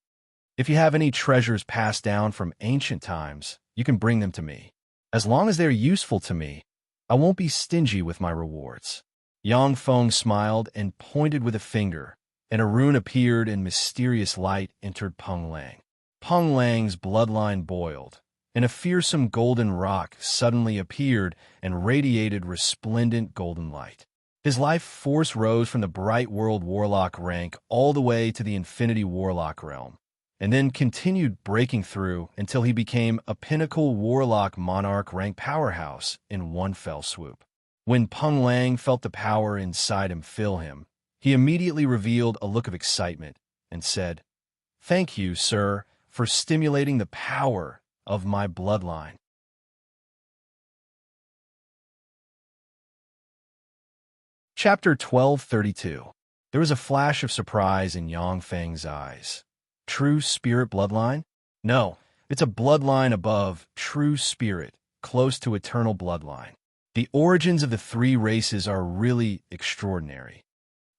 A: "If you have any treasures passed down from ancient times, you can bring them to me. As long as they are useful to me, I won't be stingy with my rewards." Yangfeng smiled and pointed with a finger, and a rune appeared and mysterious light entered Peng Lang. Peng Lang's bloodline boiled, and a fearsome golden rock suddenly appeared and radiated resplendent golden light. His life force rose from the Bright World Warlock rank all the way to the Infinity Warlock realm, and then continued breaking through until he became a Pinnacle Warlock Monarch rank powerhouse in one fell swoop. When Peng Lang felt the power inside him fill him, he immediately revealed a look of excitement and said, "Thank you, sir, for stimulating the power of my bloodline." Chapter 1232. There was a flash of surprise in Yangfeng's eyes. True spirit bloodline? No, it's a bloodline above true spirit, close to eternal bloodline. The origins of the three races are really extraordinary.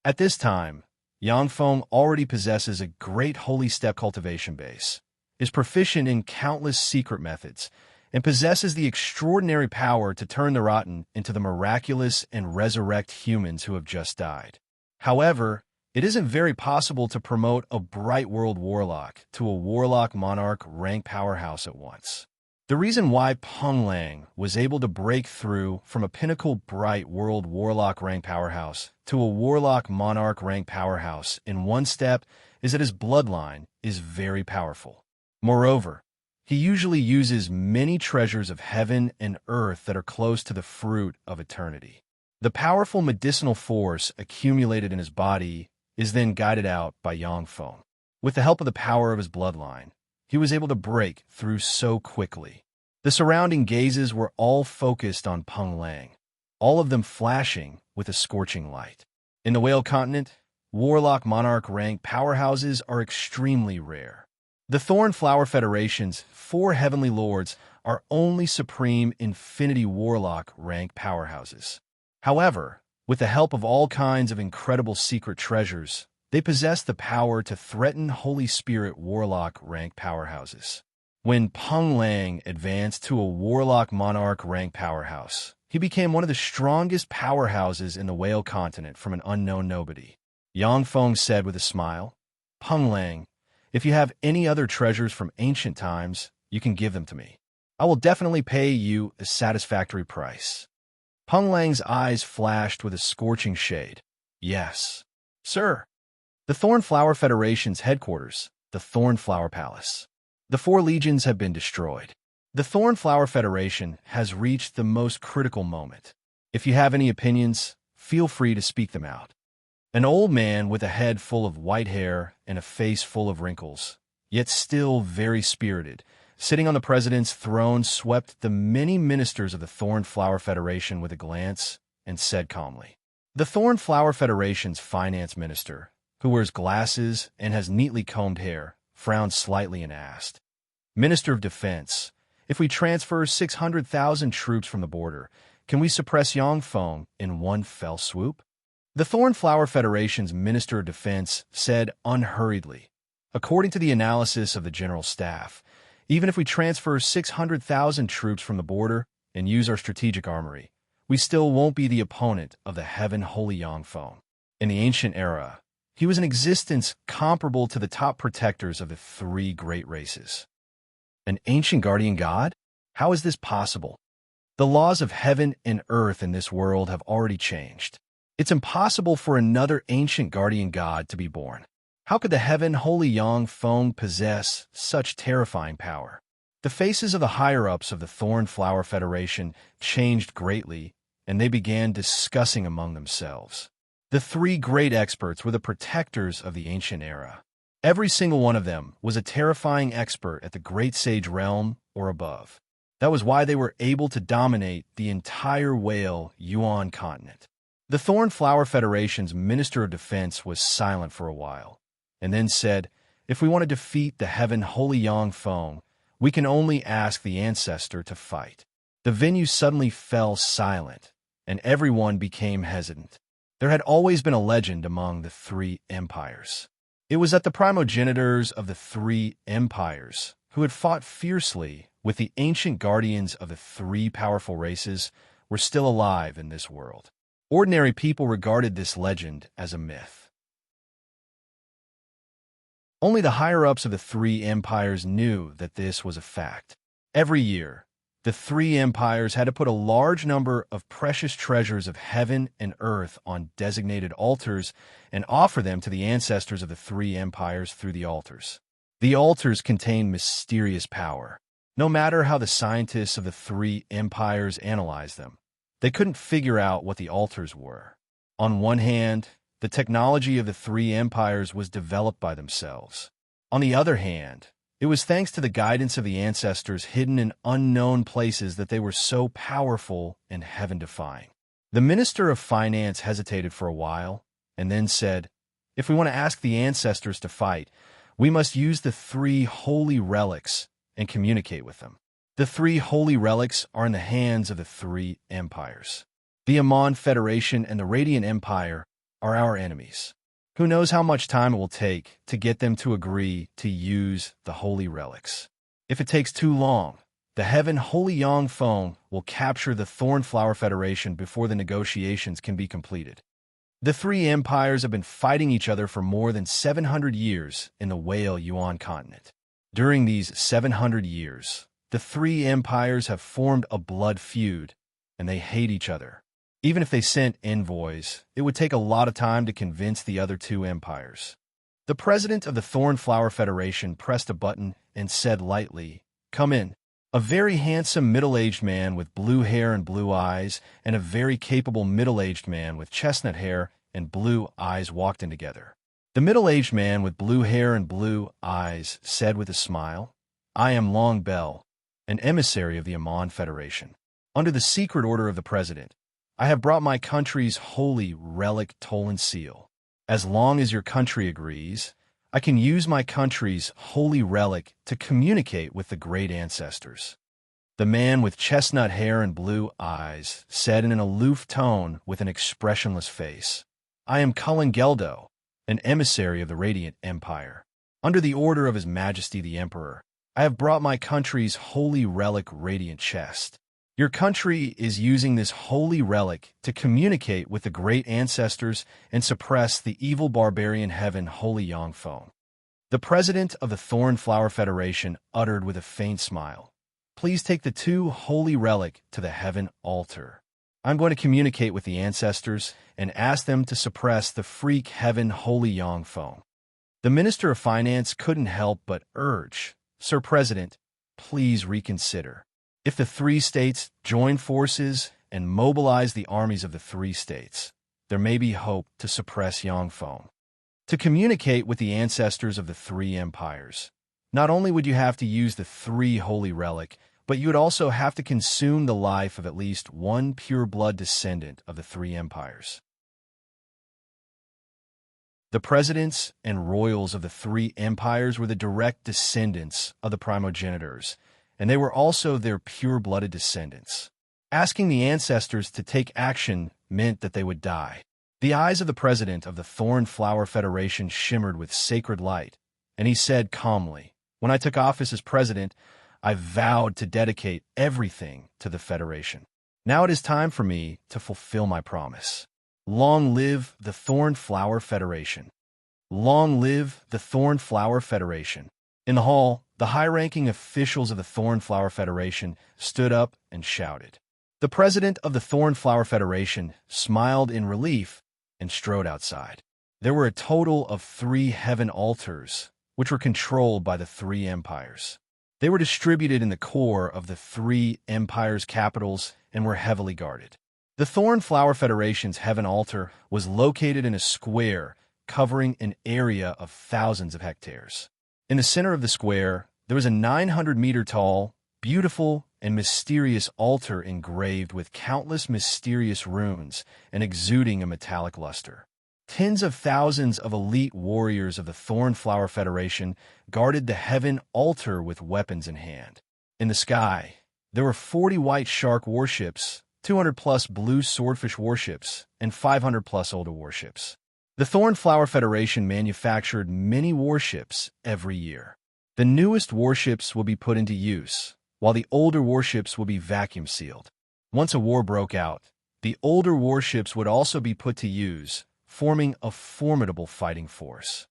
A: At this time, Yangfeng already possesses a great holy step cultivation base, is proficient in countless secret methods, and possesses the extraordinary power to turn the rotten into the miraculous and resurrect humans who have just died. However, it isn't very possible to promote a Bright World Warlock to a Warlock Monarch rank powerhouse at once. The reason why Peng Lang was able to break through from a Pinnacle Bright World Warlock rank powerhouse to a Warlock Monarch rank powerhouse in one step is that his bloodline is very powerful. Moreover, he usually uses many treasures of heaven and earth that are close to the fruit of eternity. The powerful medicinal force accumulated in his body is then guided out by Yangfeng. With the help of the power of his bloodline, he was able to break through so quickly. The surrounding gazes were all focused on Peng Lang, all of them flashing with a scorching light. In the Whale Continent, Warlock Monarch rank powerhouses are extremely rare. The Thorn Flower Federation's 4 Heavenly Lords are only supreme Infinity Warlock rank powerhouses. However, with the help of all kinds of incredible secret treasures, they possess the power to threaten Holy Spirit Warlock rank powerhouses. When Peng Lang advanced to a Warlock Monarch rank powerhouse, he became one of the strongest powerhouses in the Whale Continent from an unknown nobody. Yangfeng said with a smile, "Peng Lang, if you have any other treasures from ancient times, you can give them to me. I will definitely pay you a satisfactory price." Peng Lang's eyes flashed with a scorching shade. "Yes, sir." The Thornflower Federation's headquarters, the Thornflower Palace. The 4 legions have been destroyed. The Thornflower Federation has reached the most critical moment. If you have any opinions, feel free to speak them out. An old man with a head full of white hair and a face full of wrinkles, yet still very spirited, sitting on the president's throne, swept the many ministers of the Thornflower Federation with a glance and said calmly. The Thornflower Federation's finance minister, who wears glasses and has neatly combed hair, frowned slightly and asked, "Minister of Defense, if we transfer 600,000 troops from the border, Can we suppress Yangfeng in one fell swoop? The Thornflower Federation's Minister of Defense said unhurriedly, according to the analysis of the General Staff, even if we transfer 600,000 troops from the border and use our strategic armory, we still won't be the opponent of the heaven-holy Yangfeng. In the ancient era, he was in existence comparable to the top protectors of the three great races. An ancient guardian god? How is this possible? The laws of heaven and earth in this world have already changed. It's impossible for another ancient guardian god to be born. How could the heaven-holy Yangfeng possess such terrifying power? The faces of the higher-ups of the Thornflower Federation changed greatly, and they began discussing among themselves. The three great experts were the protectors of the ancient era. Every single one of them was a terrifying expert at the Great Sage Realm or above. That was why they were able to dominate the entire Whale Yuan continent. The Thornflower Federation's Minister of Defense was silent for a while, and then said, "If we want to defeat the heaven-holy Yangfeng, we can only ask the ancestor to fight." The venue suddenly fell silent, and everyone became hesitant. There had always been a legend among the three empires. It was that the primogenitors of the three empires, who had fought fiercely with the ancient guardians of the three powerful races, were still alive in this world. Ordinary people regarded this legend as a myth. Only the higher-ups of the three empires knew that this was a fact. Every year, the three empires had to put a large number of precious treasures of heaven and earth on designated altars and offer them to the ancestors of the three empires through the altars. The altars contained mysterious power. No matter how the scientists of the three empires analyzed them, they couldn't figure out what the altars were. On one hand, the technology of the three empires was developed by themselves. On the other hand, it was thanks to the guidance of the ancestors hidden in unknown places that they were so powerful and heaven-defying. The Minister of Finance hesitated for a while and then said, "If we want to ask the ancestors to fight, we must use the three holy relics and communicate with them. The three holy relics are in the hands of the three empires. The Amon Federation and the Radiant Empire are our enemies. Who knows how much time it will take to get them to agree to use the holy relics. If it takes too long, the heaven-holy Yangfeng will capture the Thornflower Federation before the negotiations can be completed." The three empires have been fighting each other for more than 700 years in the Whale Yuan continent. During these 700 years, the three empires have formed a blood feud, and they hate each other. Even if they sent envoys, it would take a lot of time to convince the other two empires. The president of the Thornflower Federation pressed a button and said lightly, "Come in." A very handsome middle-aged man with blue hair and blue eyes and a very capable middle-aged man with chestnut hair and blue eyes walked in together. The middle-aged man with blue hair and blue eyes said with a smile, "I am Long Bell, an emissary of the Amon Federation. Under the secret order of the president, I have brought my country's holy relic Tolan seal. As long as your country agrees, I can use my country's holy relic to communicate with the great ancestors." The man with chestnut hair and blue eyes said in an aloof tone with an expressionless face, "I am Cullen Geldo, an emissary of the Radiant Empire. Under the order of His Majesty the Emperor, I have brought my country's holy relic Radiant Chest. Your country is using this holy relic to communicate with the great ancestors and suppress the evil barbarian heaven-holy Yangfeng." The president of the Thornflower Federation uttered with a faint smile, "Please take the two holy relic to the heaven altar. I'm going to communicate with the ancestors and ask them to suppress the freak heaven-holy Yangfeng." The Minister of Finance couldn't help but urge, "Sir President, please reconsider. If the three states join forces and mobilize the armies of the three states, there may be hope to suppress Yangfeng. To communicate with the ancestors of the three empires, not only would you have to use the three holy relic, but you would also have to consume the life of at least one pure-blood descendant of the three empires." The presidents and royals of the three empires were the direct descendants of the primogenitors, and they were also their pure-blooded descendants. Asking the ancestors to take action meant that they would die. The eyes of the president of the Thorn Flower Federation shimmered with sacred light, and he said calmly, "When I took office as president, I vowed to dedicate everything to the Federation. Now it is time for me to fulfill my promise. Long live the Thorn Flower Federation. Long live the Thorn Flower Federation." In the hall, the high-ranking officials of the Thorn Flower Federation stood up and shouted. The president of the Thorn Flower Federation smiled in relief and strode outside. There were a total of 3 heaven altars, which were controlled by the 3 empires. They were distributed in the core of the 3 empires' capitals and were heavily guarded. The Thorn Flower Federation's heaven altar was located in a square covering an area of thousands of hectares. In the center of the square, there was a 900-meter-tall, beautiful, and mysterious altar engraved with countless mysterious runes and exuding a metallic luster. Tens of thousands of elite warriors of the Thorn Flower Federation guarded the heaven altar with weapons in hand. In the sky, there were 40 white shark warships, 200-plus blue swordfish warships, and 500-plus older warships. The Thorn Flower Federation manufactured many warships every year. The newest warships will be put into use, while the older warships will be vacuum-sealed. Once a war broke out, the older warships would also be put to use, forming a formidable fighting force.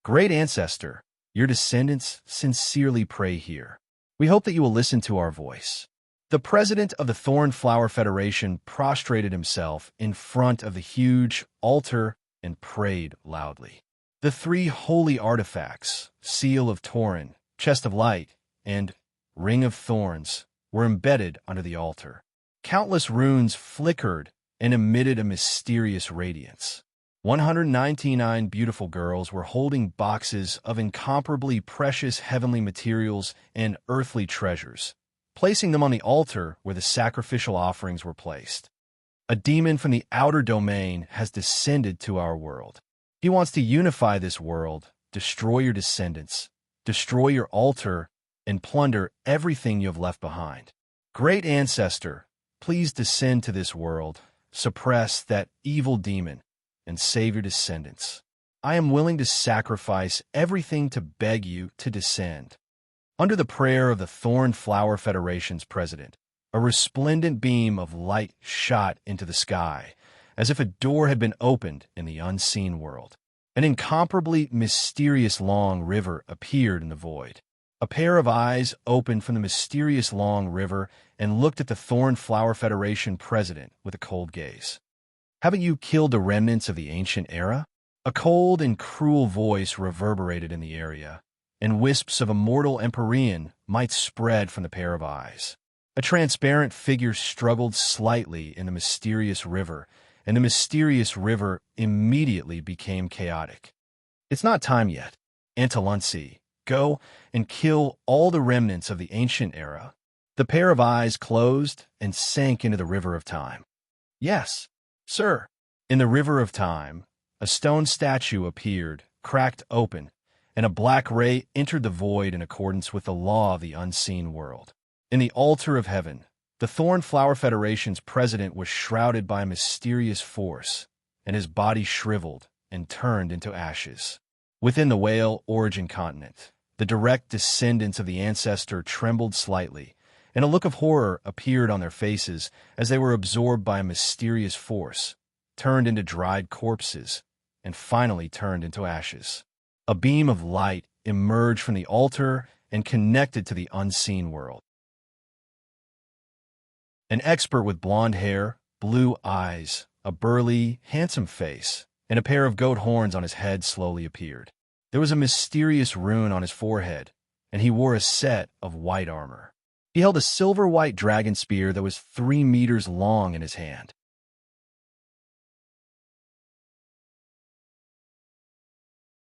A: Great Ancestor, your descendants sincerely pray here. We hope that you will listen to our voice. The president of the Thorn Flower Federation prostrated himself in front of the huge altar and prayed loudly. The 3 holy artifacts, Seal of Tauren, Chest of Light, and Ring of Thorns, were embedded under the altar. Countless runes flickered and emitted a mysterious radiance. 199 beautiful girls were holding boxes of incomparably precious heavenly materials and earthly treasures, placing them on the altar where the sacrificial offerings were placed. A demon from the outer domain has descended to our world. He wants to unify this world, destroy your descendants, destroy your altar, and plunder everything you have left behind. Great Ancestor, please descend to this world, suppress that evil demon, and save your descendants. I am willing to sacrifice everything to beg you to descend. Under the prayer of the Thorn Flower Federation's president, a resplendent beam of light shot into the sky, as if a door had been opened in the unseen world. An incomparably mysterious long river appeared in the void. A pair of eyes opened from the mysterious long river and looked at the Thorn Flower Federation president with a cold gaze. Haven't you killed the remnants of the ancient era? A cold and cruel voice reverberated in the area, and wisps of immortal Empyrean might spread from the pair of eyes. A transparent figure struggled slightly in the mysterious river, and the mysterious river immediately became chaotic. It's not time yet. Antalunsi, go and kill all the remnants of the ancient era. The pair of eyes closed and sank into the river of time. Yes, sir. In the river of time, a stone statue appeared, cracked open, and a black ray entered the void in accordance with the law of the unseen world. In the altar of heaven, the Thorn Flower Federation's president was shrouded by a mysterious force, and his body shriveled and turned into ashes. Within the whale origin continent, the direct descendants of the ancestor trembled slightly, and a look of horror appeared on their faces as they were absorbed by a mysterious force, turned into dried corpses, and finally turned into ashes. A beam of light emerged from the altar and connected to the unseen world. An expert with blonde hair, blue eyes, a burly, handsome face, and a pair of goat horns on his head slowly appeared. There was a mysterious rune on his forehead, and he wore a set of white armor. He held a silver-white dragon spear that was 3 meters long in his hand.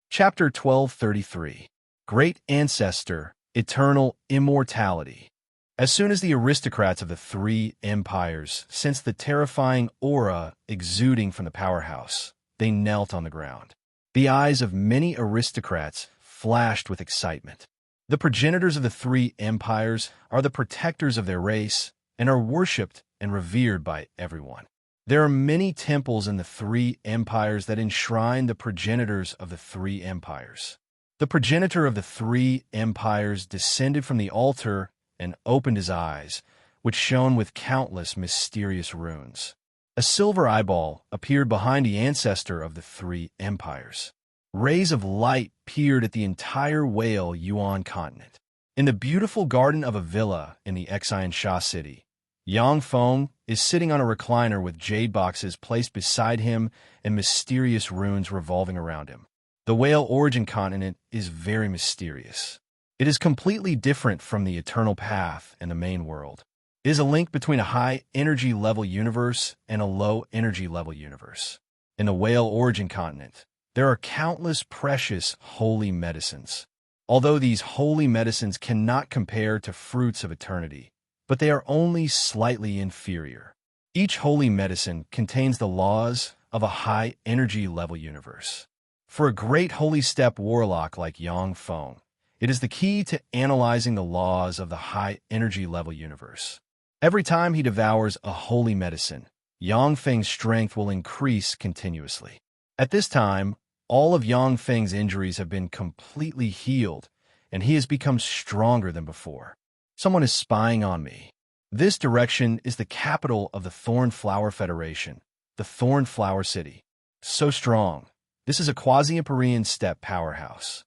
A: Chapter 1233. Great Ancestor, Eternal Immortality. As soon as the aristocrats of the 3 empires sensed the terrifying aura exuding from the powerhouse, they knelt on the ground. The eyes of many aristocrats flashed with excitement. The progenitors of the 3 empires are the protectors of their race and are worshipped and revered by everyone. There are many temples in the three empires that enshrine the progenitors of the three empires. The progenitor of the three empires descended from the altar and opened his eyes, which shone with countless mysterious runes. A silver eyeball appeared behind the ancestor of the three empires. Rays of light peered at the entire Whale Yuan continent. In the beautiful garden of a villa in the Xian Sha city, Yang Feng is sitting on a recliner with jade boxes placed beside him and mysterious runes revolving around him. The Whale origin continent is very mysterious. It is completely different from the eternal path and the main world. It is a link between a high energy level universe and a low energy level universe. In the Whale origin continent, there are countless precious holy medicines. Although these holy medicines cannot compare to fruits of eternity, but they are only slightly inferior. Each holy medicine contains the laws of a high energy level universe. For a great holy step warlock like Yang Feng, it is the key to analyzing the laws of the high energy level universe. Every time he devours a holy medicine, Yang Feng's strength will increase continuously. At this time, all of Yang Feng's injuries have been completely healed, and he has become stronger than before. Someone is spying on me. This direction is the capital of the Thorn Flower Federation, the Thorn Flower City. So strong. This is a quasi-Empyrean steppe powerhouse.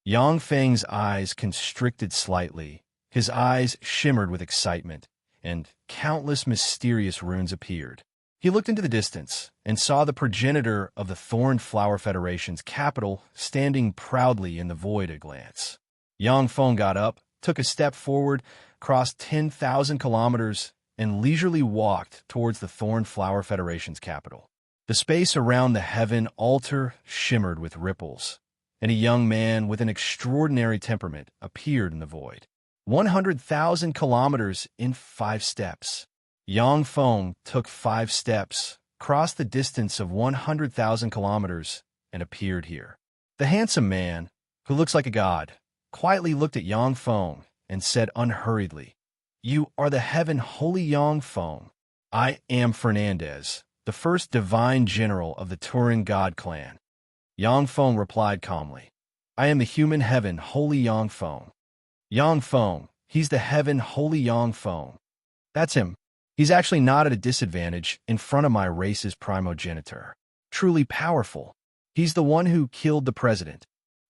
A: Yang Feng's eyes constricted slightly. His eyes shimmered with excitement, and countless mysterious runes appeared. He looked into the distance and saw the progenitor of the Thorn Flower Federation's capital standing proudly in the void at a glance. Yang Feng got up, took a step forward, crossed 10,000 kilometers, and leisurely walked towards the Thorn Flower Federation's capital. The space around the heaven altar shimmered with ripples, and a young man with an extraordinary temperament appeared in the void. 100,000 kilometers in 5 steps. Yang Feng took 5 steps, crossed the distance of 100,000 kilometers, and appeared here. The handsome man, who looks like a god, quietly looked at Yang Feng and said unhurriedly, "You are the heaven holy Yang Feng. I am Fernandez, the first divine general of the Turin god clan." Yang Feng replied calmly, "I am the human heaven holy Yang Feng." Yang Feng, he's the heaven holy Yang Feng. That's him. He's actually not at a disadvantage in front of my race's primogenitor. Truly powerful. He's the one who killed the president.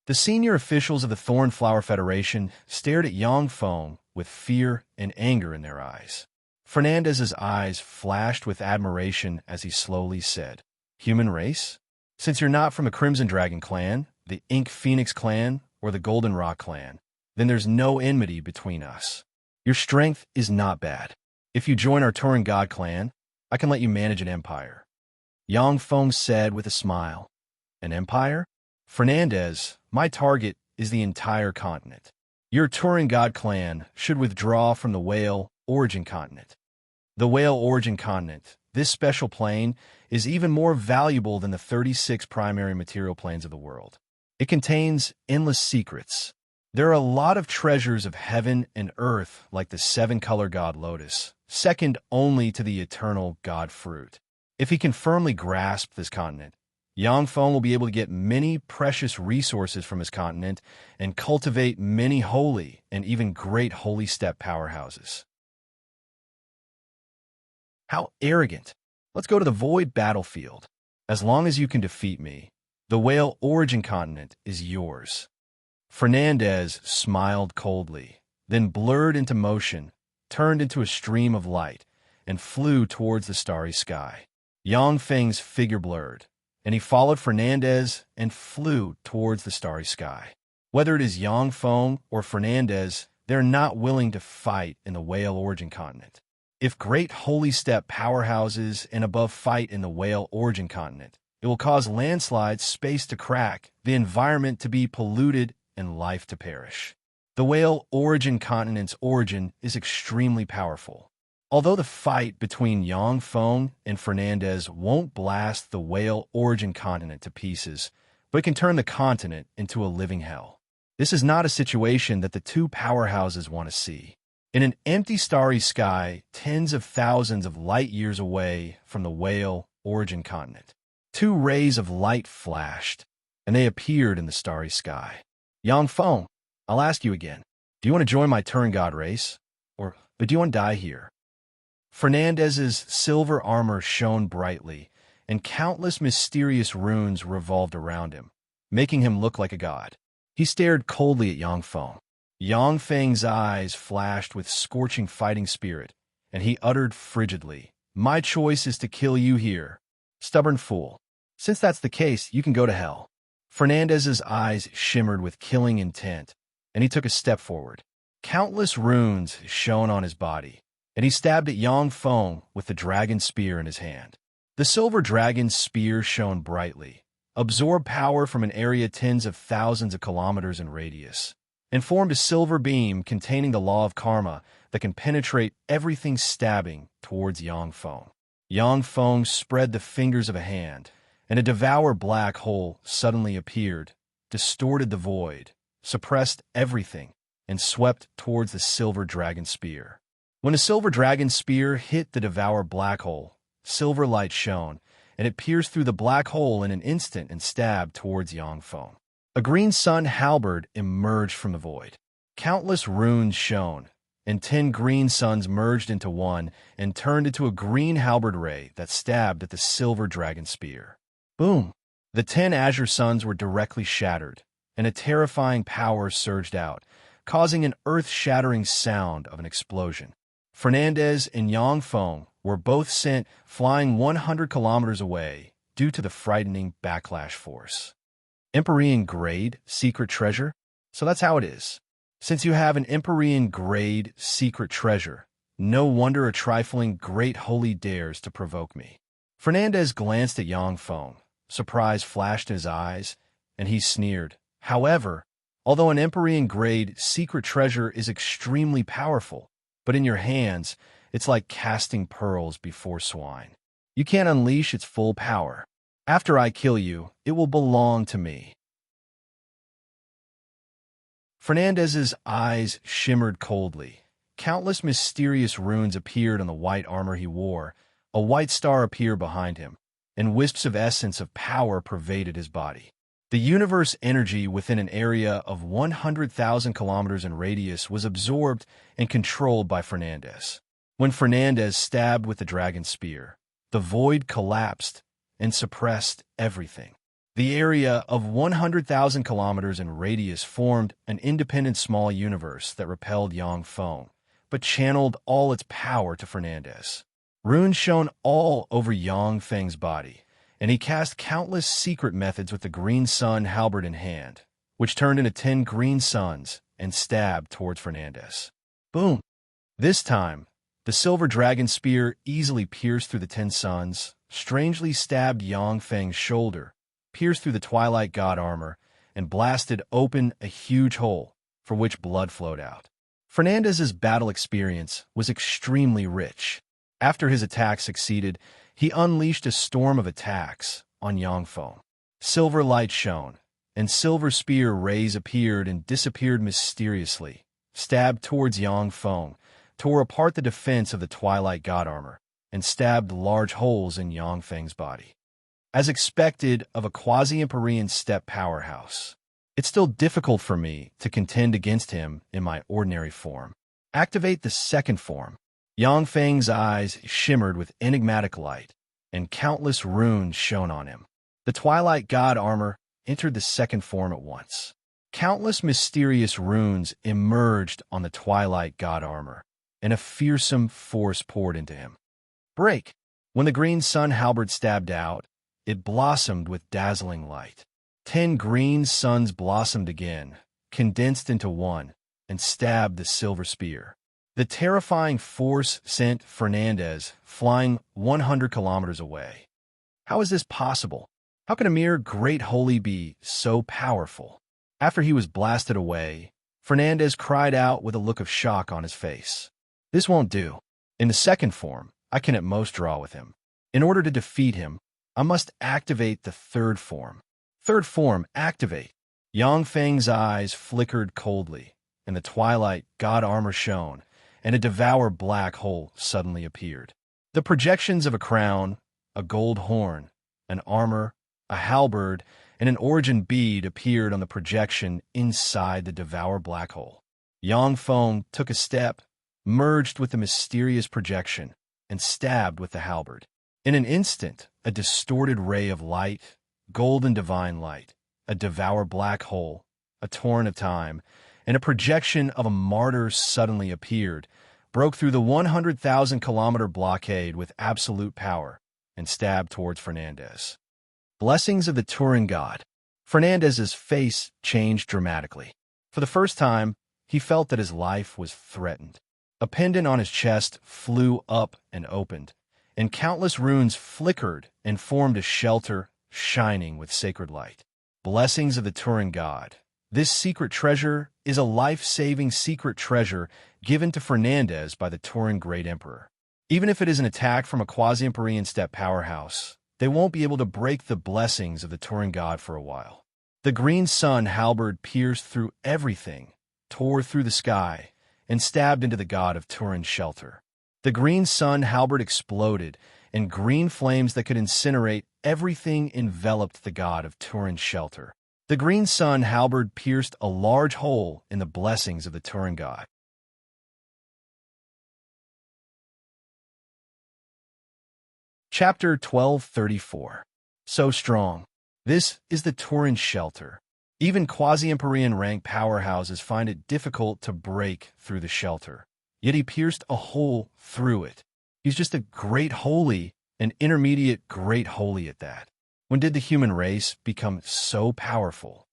A: The senior officials of the Thorn Flower Federation stared at Yang Feng with fear and anger in their eyes. Fernandez's eyes flashed with admiration as he slowly said, "Human race? Since you're not from the Crimson Dragon clan, the Ink Phoenix clan, or the Golden Rock clan, then there's no enmity between us. Your strength is not bad. If you join our Turin God clan, I can let you manage an empire." Yang Feng said with a smile, "An empire? Fernandez, my target is the entire continent. Your Turin God clan should withdraw from the Whale origin continent. The Whale origin continent, this special plane, is even more valuable than the 36 primary material planes of the world. It contains endless secrets. There are a lot of treasures of heaven and earth like the 7-color god lotus, second only to the eternal god fruit. If he can firmly grasp this continent, Yang Feng will be able to get many precious resources from his continent and cultivate many holy and even great holy step powerhouses." How arrogant. Let's go to the void battlefield. As long as you can defeat me, the Whale origin continent is yours. Fernandez smiled coldly, then blurred into motion, turned into a stream of light, and flew towards the starry sky. Yang Feng's figure blurred, and he followed Fernandez and flew towards the starry sky. Whether it is Yang Feng or Fernandez, they're not willing to fight in the Whale origin continent. If great holy step powerhouses and above fight in the Whale origin continent, it will cause landslides, space to crack, the environment to be polluted, and life to perish. The Whale origin continent's origin is extremely powerful. Although the fight between Yang Feng and Fernandez won't blast the Whale origin continent to pieces, but it can turn the continent into a living hell. This is not a situation that the two powerhouses want to see. In an empty starry sky, tens of thousands of light years away from the whale origin continent, two rays of light flashed, and they appeared in the starry sky. Yang Feng, I'll ask you again. Do you want to join my turn god race? But do you want to die here? Fernandez's silver armor shone brightly, and countless mysterious runes revolved around him, making him look like a god. He stared coldly at Yang Feng. Yang Feng's eyes flashed with scorching fighting spirit, and he uttered frigidly, "My choice is to kill you here. Stubborn fool. Since that's the case, you can go to hell." Fernandez's eyes shimmered with killing intent, and he took a step forward. Countless runes shone on his body, and he stabbed at Yang Feng with the dragon spear in his hand. The silver dragon's spear shone brightly, absorbed power from an area tens of thousands of kilometers in radius, and formed a silver beam containing the law of karma that can penetrate everything stabbing towards Yang Feng. Yang Feng spread the fingers of a hand, and a devour black hole suddenly appeared, distorted the void, suppressed everything, and swept towards the silver dragon spear. When the silver dragon spear hit the devour black hole, silver light shone, and it pierced through the black hole in an instant and stabbed towards Yang Feng. A green sun halberd emerged from the void. Countless runes shone, and 10 green suns merged into one and turned into a green halberd ray that stabbed at the silver dragon spear. Boom! The 10 azure suns were directly shattered, and a terrifying power surged out, causing an earth-shattering sound of an explosion. Fernandez and Yang Feng were both sent flying 100 kilometers away due to the frightening backlash force. Empyrean grade secret treasure? So that's how it is. Since you have an Empyrean grade secret treasure, no wonder a trifling great holy dares to provoke me. Fernandez glanced at Yang Feng. Surprise flashed in his eyes, and he sneered. However, although an Empyrean grade secret treasure is extremely powerful, but in your hands, it's like casting pearls before swine. You can't unleash its full power. After I kill you, it will belong to me. Fernandez's eyes shimmered coldly. Countless mysterious runes appeared on the white armor he wore. A white star appeared behind him, and wisps of essence of power pervaded his body. The universe energy within an area of 100,000 kilometers in radius was absorbed and controlled by Fernandez. When Fernandez stabbed with the dragon spear, the void collapsed and suppressed everything. The area of 100,000 kilometers in radius formed an independent small universe that repelled Yang Feng, but channeled all its power to Fernandez. Runes shone all over Yang Feng's body, and he cast countless secret methods with the green sun halberd in hand, which turned into 10 green suns and stabbed towards Fernandez. Boom! This time, the silver dragon spear easily pierced through the 10 suns, strangely stabbed Yang Feng's shoulder, pierced through the twilight god armor, and blasted open a huge hole, for which blood flowed out. Fernandez's battle experience was extremely rich. After his attack succeeded, he unleashed a storm of attacks on Yang Feng. Silver light shone, and silver spear rays appeared and disappeared mysteriously, stabbed towards Yang Feng, tore apart the defense of the twilight god armor, and stabbed large holes in Yang Feng's body. As expected of a quasi-Empyrean steppe powerhouse, it's still difficult for me to contend against him in my ordinary form. Activate the second form. Yang Feng's eyes shimmered with enigmatic light, and countless runes shone on him. The twilight god armor entered the second form at once. Countless mysterious runes emerged on the twilight god armor, and a fearsome force poured into him. Break! When the green sun halberd stabbed out, it blossomed with dazzling light. 10 green suns blossomed again, condensed into one, and stabbed the silver spear. The terrifying force sent Fernandez flying 100 kilometers away. How is this possible? How can a mere great holy be so powerful? After he was blasted away, Fernandez cried out with a look of shock on his face. This won't do. In the second form, I can at most draw with him. In order to defeat him, I must activate the third form. Third form, activate. Yang Feng's eyes flickered coldly, and the twilight god armor shone, and a devour black hole suddenly appeared. The projections of a crown, a gold horn, an armor, a halberd, and an origin bead appeared on the projection inside the devour black hole. Yang Feng took a step, merged with the mysterious projection, and stabbed with the halberd. In an instant, a distorted ray of light, golden divine light, a devour black hole, a torrent of time, and a projection of a martyr suddenly appeared, broke through the 100,000-kilometer blockade with absolute power, and stabbed towards Fernandez. Blessings of the Turin God. Fernandez's face changed dramatically. For the first time, he felt that his life was threatened. A pendant on his chest flew up and opened, and countless runes flickered and formed a shelter shining with sacred light. Blessings of the Turin God. This secret treasure is a life-saving secret treasure given to Fernandez by the Turin Great Emperor. Even if it is an attack from a quasi-Empyrean step powerhouse, they won't be able to break the blessings of the Turin God for a while. The green sun halberd pierced through everything, tore through the sky, and stabbed into the god of Turin's shelter. The green sun halberd exploded, and green flames that could incinerate everything enveloped the god of Turin's shelter. The green sun halberd pierced a large hole in the blessings of the Turin god. Chapter 1234. So strong. This is the Turin shelter. Even quasi-Empyrean rank powerhouses find it difficult to break through the shelter. Yet he pierced a hole through it. He's just a great holy, an intermediate great holy at that. When did the human race become so powerful?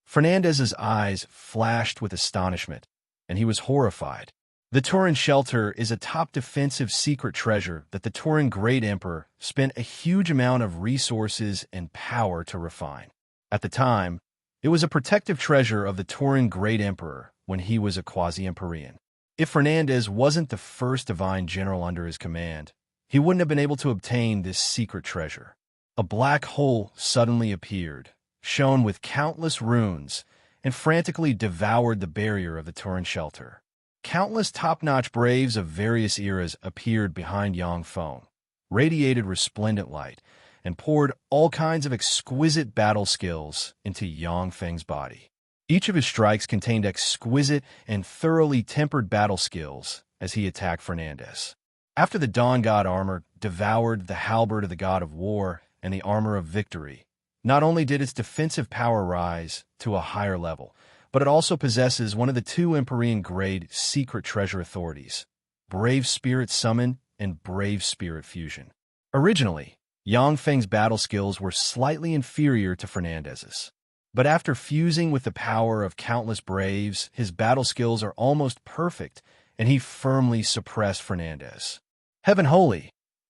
A: Fernandez's eyes flashed with astonishment, and he was horrified. The Turin shelter is a top defensive secret treasure that the Turin Great Emperor spent a huge amount of resources and power to refine. At the time, it was a protective treasure of the Turin Great Emperor when he was a quasi-Empyrean. If Fernandez wasn't the first divine general under his command, he wouldn't have been able to obtain this secret treasure. A black hole suddenly appeared, shone with countless runes, and frantically devoured the barrier of the Turin shelter. Countless top-notch braves of various eras appeared behind Yang Feng, radiated resplendent light, and poured all kinds of exquisite battle skills into Yang Feng's body. Each of his strikes contained exquisite and thoroughly tempered battle skills as he attacked Fernandez. After the Dawn God armor devoured the halberd of the God of War and the armor of Victory, not only did its defensive power rise to a higher level, but it also possesses one of the two Empyrean-grade secret treasure authorities, Brave Spirit Summon and Brave Spirit Fusion. Originally, Yang Feng's battle skills were slightly inferior to Fernandez's. But after fusing with the power of countless braves, his battle skills are almost perfect, and he firmly suppressed Fernandez. Heaven Holy,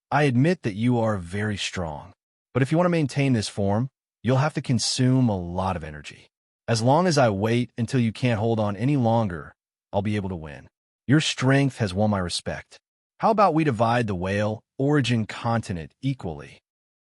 A: I admit that you are very strong, but if you want to maintain this form, you'll have to consume a lot of energy. As long as I wait until you can't hold on any longer, I'll be able to win. Your strength has won my respect. How about we divide the whale origin continent equally?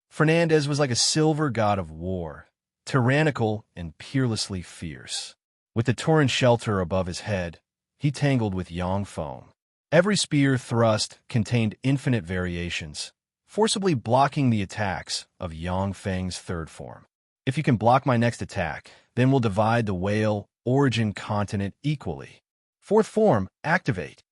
A: Fernandez was like a silver god of war, tyrannical and peerlessly fierce. With the Turin shelter above his head, he tangled with Yang Feng. Every spear thrust contained infinite variations, forcibly blocking the attacks of Yang Feng's third form. If you can block my next attack, then we'll divide the whale origin continent equally. Fourth form, activate.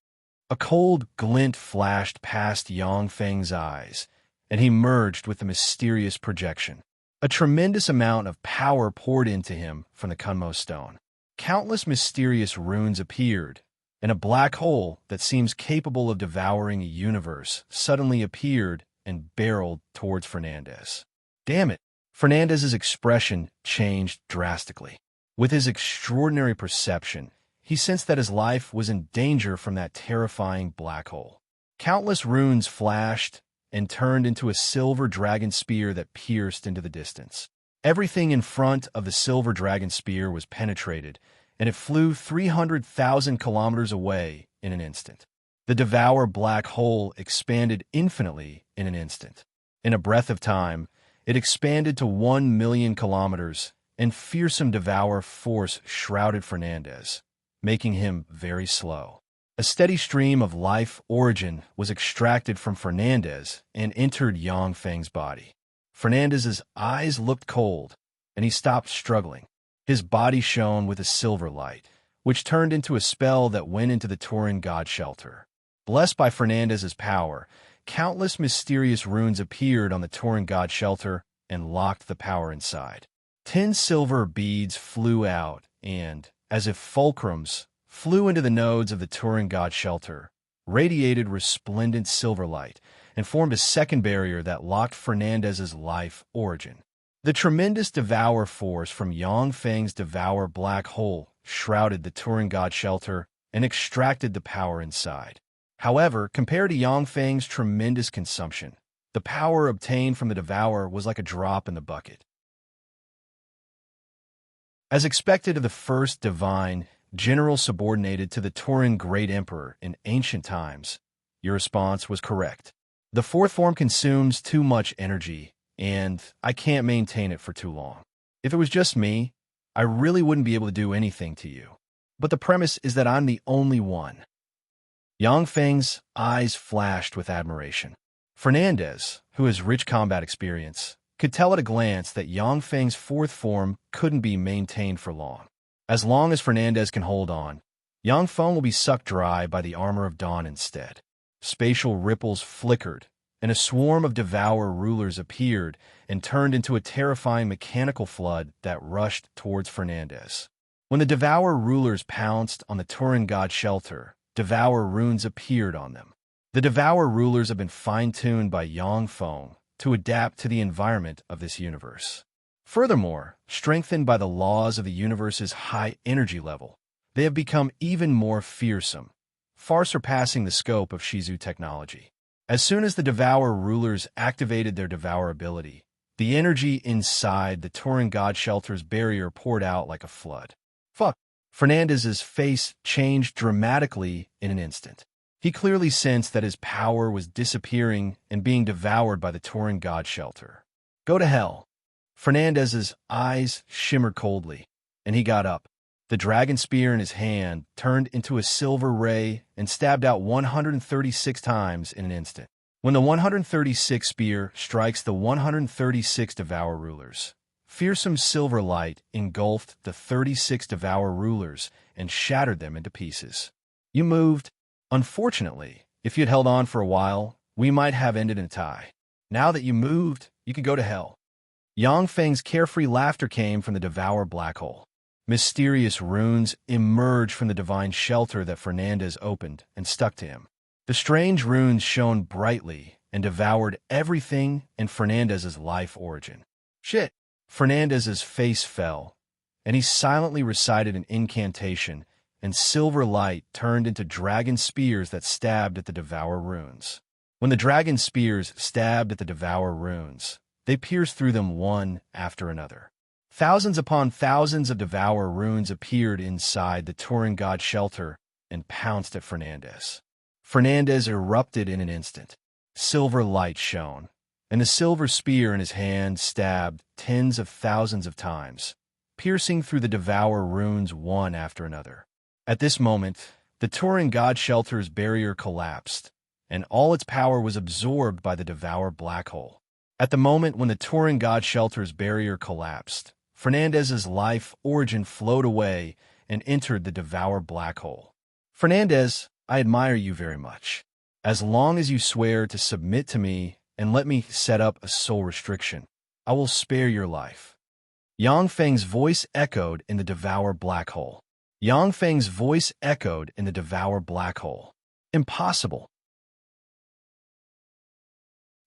A: A cold glint flashed past Yang Feng's eyes, and he merged with the mysterious projection. A tremendous amount of power poured into him from the Kunmo stone. Countless mysterious runes appeared, and a black hole that seems capable of devouring a universe suddenly appeared and barreled towards Fernandez. Damn it! Fernandez's expression changed drastically. With his extraordinary perception, he sensed that his life was in danger from that terrifying black hole. Countless runes flashed and turned into a silver dragon spear that pierced into the distance. Everything in front of the silver dragon spear was penetrated, and it flew 300,000 kilometers away in an instant. The devour black hole expanded infinitely in an instant. In a breath of time, it expanded to 1 million kilometers, and fearsome devour force shrouded Fernandez, making him very slow. A steady stream of life origin was extracted from Fernandez and entered Yang Feng's body. Fernandez's eyes looked cold, and he stopped struggling. His body shone with a silver light, which turned into a spell that went into the Turin god shelter. Blessed by Fernandez's power, countless mysterious runes appeared on the Turin god shelter and locked the power inside. 10 silver beads flew out and, as if fulcrums, flew into the nodes of the Turin god shelter, radiated resplendent silver light, and formed a second barrier that locked Fernandez's life origin. The tremendous devour force from Yang Feng's devour black hole shrouded the Turin god shelter and extracted the power inside. However, compared to Yang Feng's tremendous consumption, the power obtained from the devour was like a drop in the bucket. As expected of the first divine general subordinated to the Turin Great Emperor in ancient times, your response was correct. The fourth form consumes too much energy, and I can't maintain it for too long. If it was just me, I really wouldn't be able to do anything to you. But the premise is that I'm the only one. Yang Feng's eyes flashed with admiration. Fernandez, who has rich combat experience, could tell at a glance that Yang Feng's fourth form couldn't be maintained for long. As long as Fernandez can hold on, Yang Feng will be sucked dry by the armor of dawn instead. Spatial ripples flickered, and a swarm of devour rulers appeared and turned into a terrifying mechanical flood that rushed towards Fernandez. When the devour rulers pounced on the Turin god shelter, devour runes appeared on them. The devour rulers have been fine-tuned by Yang Feng to adapt to the environment of this universe. Furthermore, strengthened by the laws of the universe's high energy level, they have become even more fearsome, far surpassing the scope of Shizu technology. As soon as the Devour rulers activated their Devour ability, the energy inside the Turin god shelter's barrier poured out like a flood. Fuck! Fernandez's face changed dramatically in an instant. He clearly sensed that his power was disappearing and being devoured by the Turin god shelter. Go to hell. Fernandez's eyes shimmered coldly, and he got up. The dragon spear in his hand turned into a silver ray and stabbed out 136 times in an instant. When the 136th spear strikes the 136 Devour rulers, fearsome silver light engulfed the 36 Devour rulers and shattered them into pieces. You moved. Unfortunately, if you'd held on for a while, we might have ended in a tie. Now that you moved, you can go to hell. Yang Feng's carefree laughter came from the Devour black hole. Mysterious runes emerged from the divine shelter that Fernandez opened and stuck to him. The strange runes shone brightly and devoured everything in Fernandez's life origin. Shit! Fernandez's face fell, and he silently recited an incantation, and silver light turned into dragon spears that stabbed at the Devour runes. When the dragon spears stabbed at the Devour runes, they pierced through them one after another. Thousands upon thousands of Devour runes appeared inside the Turin god shelter and pounced at Fernandez. Fernandez erupted in an instant. Silver light shone, and the silver spear in his hand stabbed tens of thousands of times, piercing through the Devour runes one after another. At this moment, the Turin god shelter's barrier collapsed, and all its power was absorbed by the Devour black hole. At the moment when the Turin god shelter's barrier collapsed, Fernandez's life origin flowed away and entered the Devour black hole. Fernandez, I admire you very much. As long as you swear to submit to me and let me set up a soul restriction, I will spare your life. Yang Feng's voice echoed in the Devour black hole. Yang Feng's voice echoed in the Devour black hole. Impossible.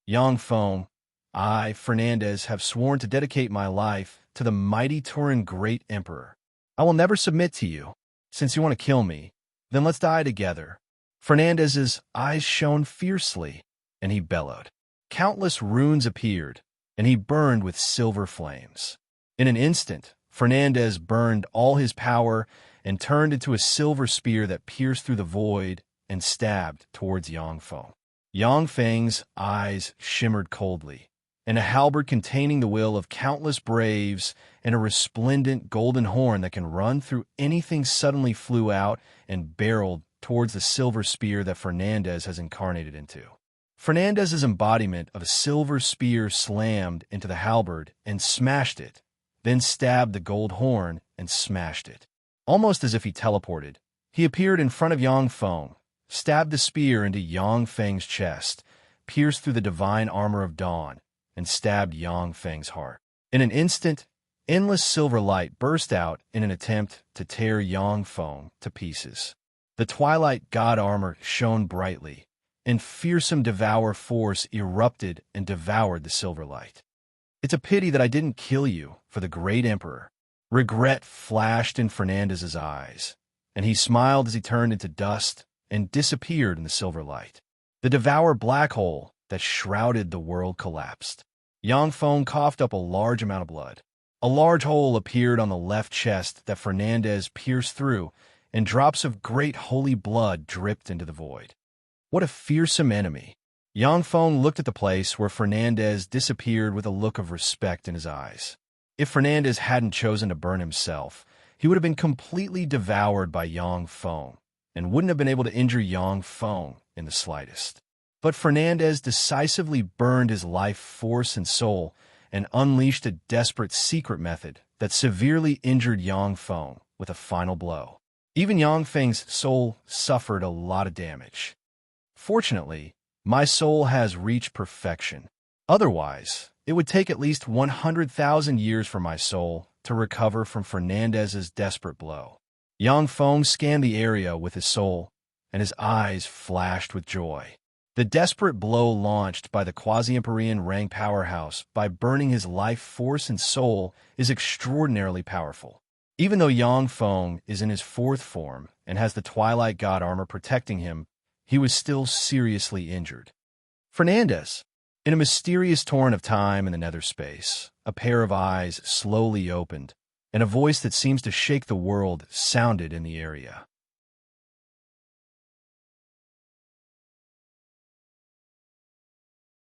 A: Yang Feng, I, Fernandez, have sworn to dedicate my life to the mighty Turin Great Emperor. I will never submit to you. Since you want to kill me, then let's die together. Fernandez's eyes shone fiercely, and he bellowed. Countless runes appeared, and he burned with silver flames. In an instant, Fernandez burned all his power and turned into a silver spear that pierced through the void and stabbed towards Yang Feng. Yang Feng's eyes shimmered coldly, and a halberd containing the will of countless braves and a resplendent golden horn that can run through anything suddenly flew out and barreled towards the silver spear that Fernandez has incarnated into. Fernandez's embodiment of a silver spear slammed into the halberd and smashed it, then stabbed the gold horn and smashed it. Almost as if he teleported, he appeared in front of Yang Feng, stabbed the spear into Yang Feng's chest, pierced through the divine armor of dawn, and stabbed Yang Feng's heart. In an instant, endless silver light burst out in an attempt to tear Yang Feng to pieces. The twilight god armor shone brightly, and fearsome devour force erupted and devoured the silver light. It's a pity that I didn't kill you for the great emperor. Regret flashed in Fernandez's eyes, and he smiled as he turned into dust and disappeared in the silver light. The devour black hole that shrouded the world collapsed. Yang Feng coughed up a large amount of blood. A large hole appeared on the left chest that Fernandez pierced through, and drops of great holy blood dripped into the void. What a fearsome enemy! Yang Feng looked at the place where Fernandez disappeared with a look of respect in his eyes. If Fernandez hadn't chosen to burn himself, he would have been completely devoured by Yang Feng, and wouldn't have been able to injure Yang Feng in the slightest. But Fernandez decisively burned his life force and soul, and unleashed a desperate secret method that severely injured Yang Feng with a final blow. Even Yang Feng's soul suffered a lot of damage. Fortunately, my soul has reached perfection. Otherwise, it would take at least 100,000 years for my soul to recover from Fernandez's desperate blow. Yang Feng scanned the area with his soul, and his eyes flashed with joy. The desperate blow launched by the quasi-Empyrean Rang powerhouse by burning his life force and soul is extraordinarily powerful. Even though Yang Feng is in his fourth form and has the Twilight God armor protecting him, he was still seriously injured. Fernandez. In a mysterious torrent of time in the nether space, a pair of eyes slowly opened, and a voice that seems to shake the world sounded in the area.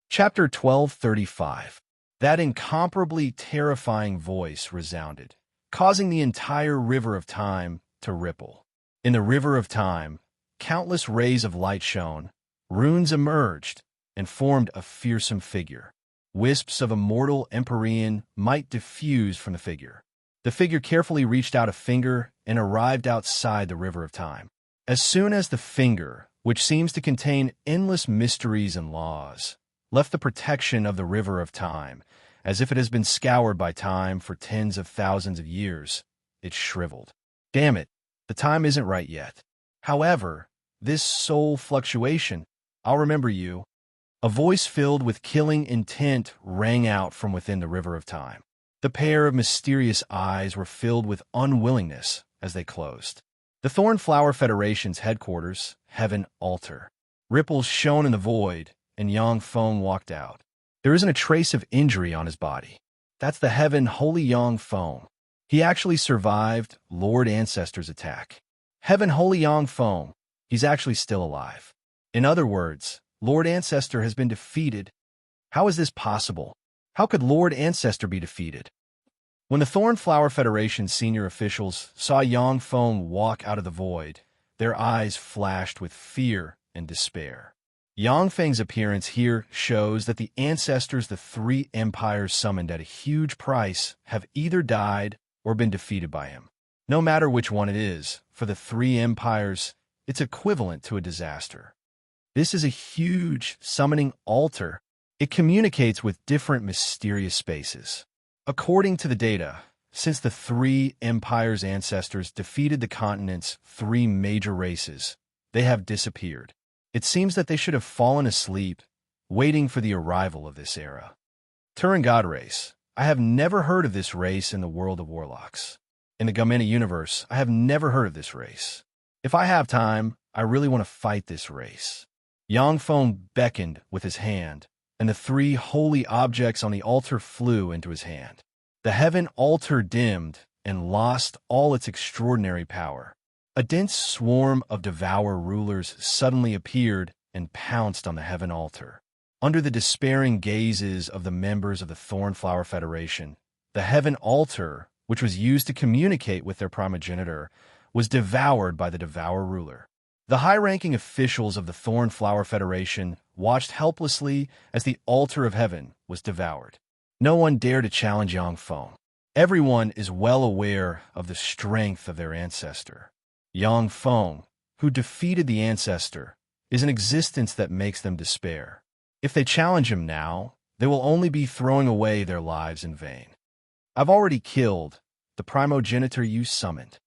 A: Chapter 1235. That incomparably terrifying voice resounded, causing the entire river of time to ripple. In the river of time, countless rays of light shone, runes emerged, and formed a fearsome figure. Wisps of immortal Empyrean might diffused from the figure. The figure carefully reached out a finger and arrived outside the river of time. As soon as the finger, which seems to contain endless mysteries and laws, left the protection of the river of time, as if it has been scoured by time for tens of thousands of years, it shriveled. Damn it, the time isn't right yet. However, this soul fluctuation, I'll remember you. A voice filled with killing intent rang out from within the river of time. The pair of mysterious eyes were filled with unwillingness as they closed. The Thornflower Federation's headquarters, Heaven Altar. Ripples shone in the void, and Yang Feng walked out. There isn't a trace of injury on his body. That's the Heaven Holy Yang Feng. He actually survived Lord Ancestor's attack. Heaven Holy Yang Feng. He's actually still alive. In other words, Lord Ancestor has been defeated. How is this possible? How could Lord Ancestor be defeated? When the Thornflower Federation's senior officials saw Yang Feng walk out of the void, their eyes flashed with fear and despair. Yang Feng's appearance here shows that the ancestors the three empires summoned at a huge price have either died or been defeated by him. No matter which one it is, for the three empires, it's equivalent to a disaster. This is a huge summoning altar. It communicates with different mysterious spaces. According to the data, since the three empires' ancestors defeated the continent's three major races, they have disappeared. It seems that they should have fallen asleep, waiting for the arrival of this era. Turin God race. I have never heard of this race in the world of warlocks. In the Gamena universe, I have never heard of this race. If I have time, I really want to fight this race. Yang Feng beckoned with his hand, and the three holy objects on the altar flew into his hand. The heaven altar dimmed and lost all its extraordinary power. A dense swarm of devour rulers suddenly appeared and pounced on the heaven altar. Under the despairing gazes of the members of the Thornflower Federation, the heaven altar, which was used to communicate with their primogenitor, was devoured by the devour ruler. The high-ranking officials of the Thornflower Federation watched helplessly as the altar of heaven was devoured. No one dared to challenge Yangfeng. Everyone is well aware of the strength of their ancestor. Yangfeng, who defeated the ancestor, is an existence that makes them despair. If they challenge him now, they will only be throwing away their lives in vain. I've already killed the primogenitor you summoned.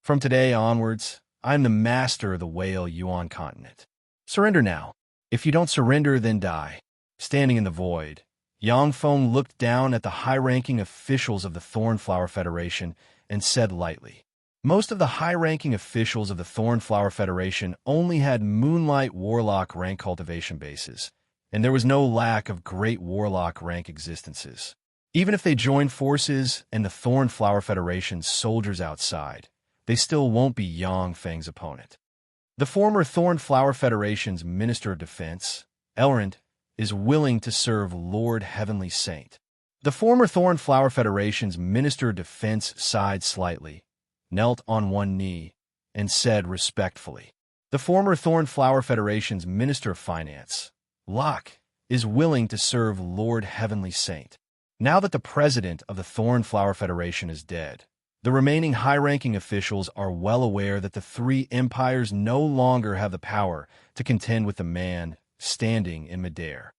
A: From today onwards, I am the master of the Whale Yuan continent. Surrender now. If you don't surrender, then die. Standing in the void, Yangfeng looked down at the high-ranking officials of the Thornflower Federation and said lightly, most of the high-ranking officials of the Thornflower Federation only had Moonlight Warlock rank cultivation bases, and there was no lack of Great Warlock rank existences. Even if they join forces and the Thornflower Federation's soldiers outside, they still won't be Yangfeng's opponent. The former Thornflower Federation's Minister of Defense, Elrond, is willing to serve Lord Heavenly Saint. The former Thornflower Federation's Minister of Defense sighed slightly, knelt on one knee, and said respectfully, the former Thornflower Federation's Minister of Finance, Locke, is willing to serve Lord Heavenly Saint. Now that the president of the Thornflower Federation is dead, the remaining high-ranking officials are well aware that the three empires no longer have the power to contend with the man standing in midair.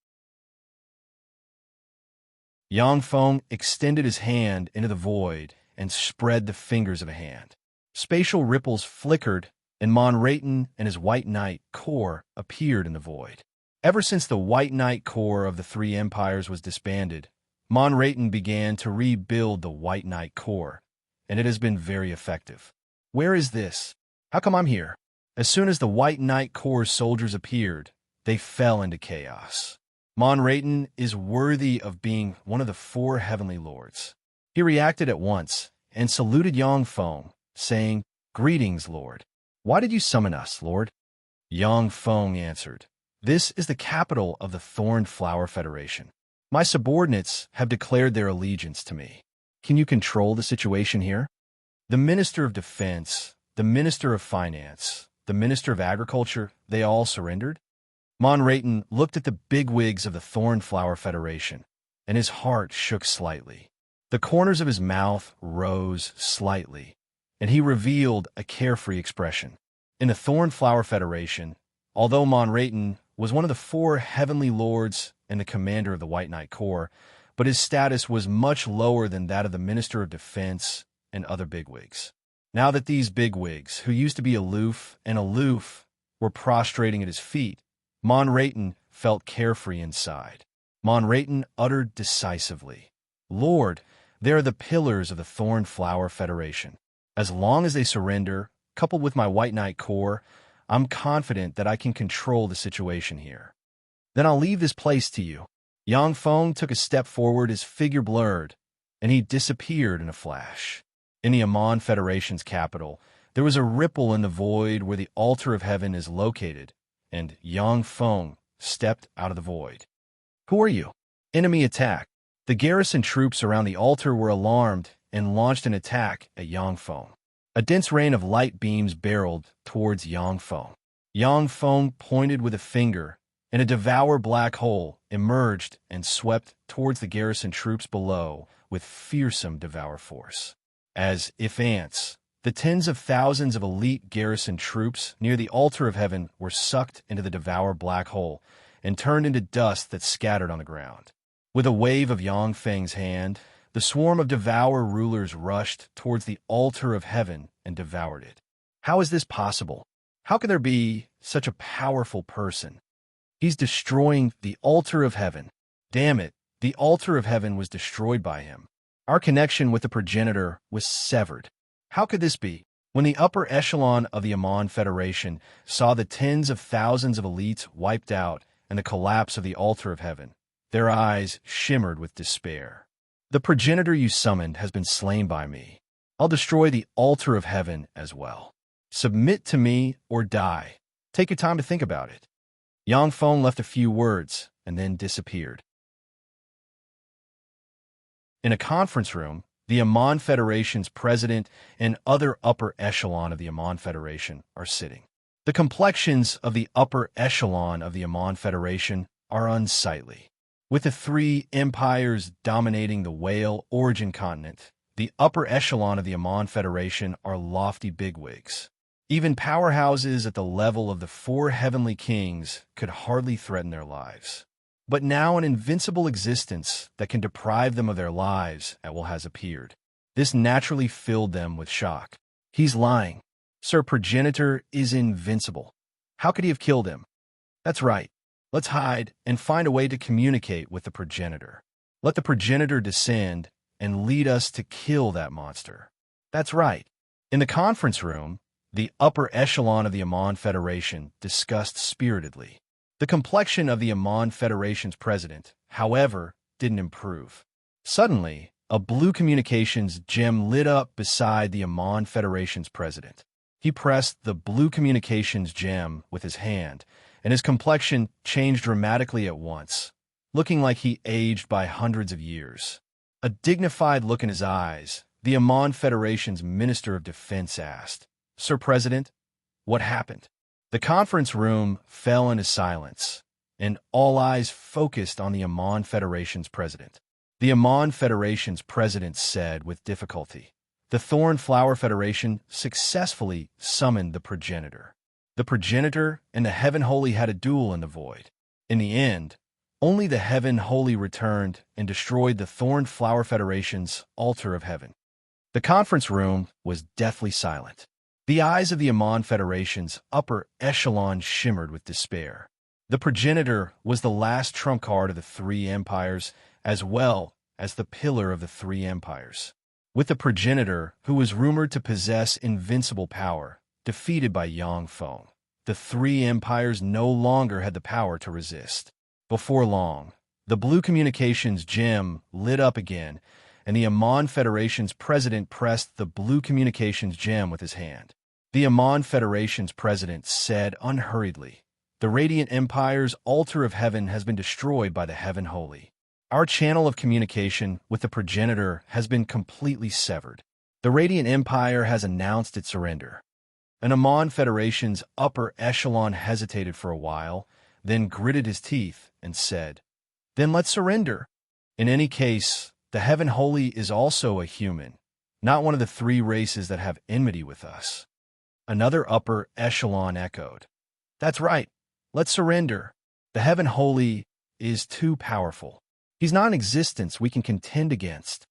A: Yangfeng extended his hand into the void and spread the fingers of a hand. Spatial ripples flickered, and Monraten and his White Knight Corps appeared in the void. Ever since the White Knight Corps of the three empires was disbanded, Monraten began to rebuild the White Knight Corps, and it has been very effective. Where is this? How come I'm here? As soon as the White Knight Corps soldiers appeared, they fell into chaos. Monraten is worthy of being one of the four heavenly lords. He reacted at once and saluted Yangfeng, saying, Greetings, Lord. Why did you summon us, Lord? Yangfeng answered, This is the capital of the Thornflower Federation. My subordinates have declared their allegiance to me. Can you control the situation here? The Minister of Defense, the Minister of Finance, the Minister of Agriculture, they all surrendered? Monraten looked at the bigwigs of the Thornflower Federation, and his heart shook slightly. The corners of his mouth rose slightly, and he revealed a carefree expression. In the Thornflower Federation, although Monraten was one of the four heavenly lords and the commander of the White Knight Corps, but his status was much lower than that of the Minister of Defense and other bigwigs. Now that these bigwigs, who used to be aloof, were prostrating at his feet, Monraten felt carefree inside. Monraten uttered decisively, Lord, they are the pillars of the Thornflower Federation. As long as they surrender, coupled with my White Knight Corps, I'm confident that I can control the situation here. Then I'll leave this place to you. Yangfeng took a step forward, his figure blurred, and he disappeared in a flash. In the Amon Federation's capital, there was a ripple in the void where the altar of heaven is located, and Yangfeng stepped out of the void. Who are you? Enemy attack. The garrison troops around the altar were alarmed and launched an attack at Yangfeng. A dense rain of light beams barreled towards Yangfeng. Yangfeng pointed with a finger, and a devour black hole emerged and swept towards the garrison troops below with fearsome devour force. As if ants, the tens of thousands of elite garrison troops near the altar of heaven were sucked into the devour black hole and turned into dust that scattered on the ground. With a wave of Yangfeng's hand, the swarm of devour rulers rushed towards the altar of heaven and devoured it. How is this possible? How can there be such a powerful person? He's destroying the altar of heaven. Damn it, the altar of heaven was destroyed by him. Our connection with the progenitor was severed. How could this be? When the upper echelon of the Amon Federation saw the tens of thousands of elites wiped out and the collapse of the altar of heaven, their eyes shimmered with despair. The progenitor you summoned has been slain by me. I'll destroy the altar of heaven as well. Submit to me or die. Take your time to think about it. Yangfeng left a few words and then disappeared. In a conference room, the Amon Federation's president and other upper echelon of the Amon Federation are sitting. The complexions of the upper echelon of the Amon Federation are unsightly. With the three empires dominating the whale origin continent, the upper echelon of the Amon Federation are lofty bigwigs. Even powerhouses at the level of the four heavenly kings could hardly threaten their lives. But now an invincible existence that can deprive them of their lives has appeared. This naturally filled them with shock. He's lying. Sir Progenitor is invincible. How could he have killed him? That's right. Let's hide and find a way to communicate with the Progenitor. Let the Progenitor descend and lead us to kill that monster. That's right. In the conference room, the upper echelon of the Amon Federation discussed spiritedly. The complexion of the Amon Federation's president, however, didn't improve. Suddenly, a blue communications gem lit up beside the Amon Federation's president. He pressed the blue communications gem with his hand, and his complexion changed dramatically at once, looking like he aged by hundreds of years. A dignified look in his eyes, the Amon Federation's Minister of Defense asked, "Sir President, what happened?" The conference room fell into silence, and all eyes focused on the Amon Federation's president. The Amon Federation's president said with difficulty, "The Thorn Flower Federation successfully summoned the Progenitor. The Progenitor and the Heaven Holy had a duel in the void. In the end, only the Heaven Holy returned and destroyed the Thorn Flower Federation's altar of heaven." The conference room was deathly silent. The eyes of the Amon Federation's upper echelon shimmered with despair. The Progenitor was the last trump card of the three empires, as well as the pillar of the three empires. With the Progenitor, who was rumored to possess invincible power, defeated by Yang Feng, the three empires no longer had the power to resist. Before long, the blue communications gem lit up again, and the Amon Federation's president pressed the blue communications gem with his hand. The Amon Federation's president said unhurriedly, "The Radiant Empire's altar of heaven has been destroyed by the Heaven Holy. Our channel of communication with the Progenitor has been completely severed. The Radiant Empire has announced its surrender." An Amon Federation's upper echelon hesitated for a while, then gritted his teeth and said, "Then let's surrender. In any case, the Heaven Holy is also a human, not one of the three races that have enmity with us." Another upper echelon echoed, "That's right. Let's surrender. The Heaven Holy is too powerful. He's not an existence we can contend against."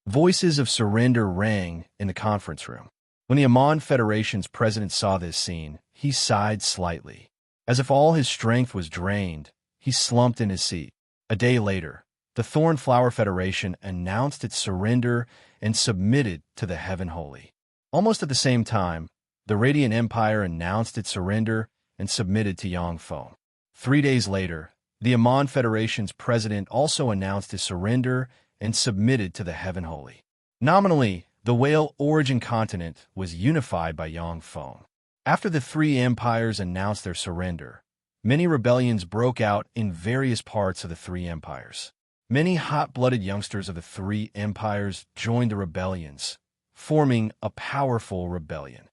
A: Voices of surrender rang in the conference room. When the Amon Federation's president saw this scene, he sighed slightly. As if all his strength was drained, he slumped in his seat. A day later, the Thorn Flower Federation announced its surrender and submitted to the Heaven Holy. Almost at the same time, the Radiant Empire announced its surrender and submitted to Yang Feng. 3 days later, the Amon Federation's president also announced his surrender and submitted to the Heaven Holy. Nominally, the Whale Origin continent was unified by Yang Feng. After the three empires announced their surrender, many rebellions broke out in various parts of the three empires. Many hot-blooded youngsters of the three empires joined the rebellions, forming a powerful rebellion.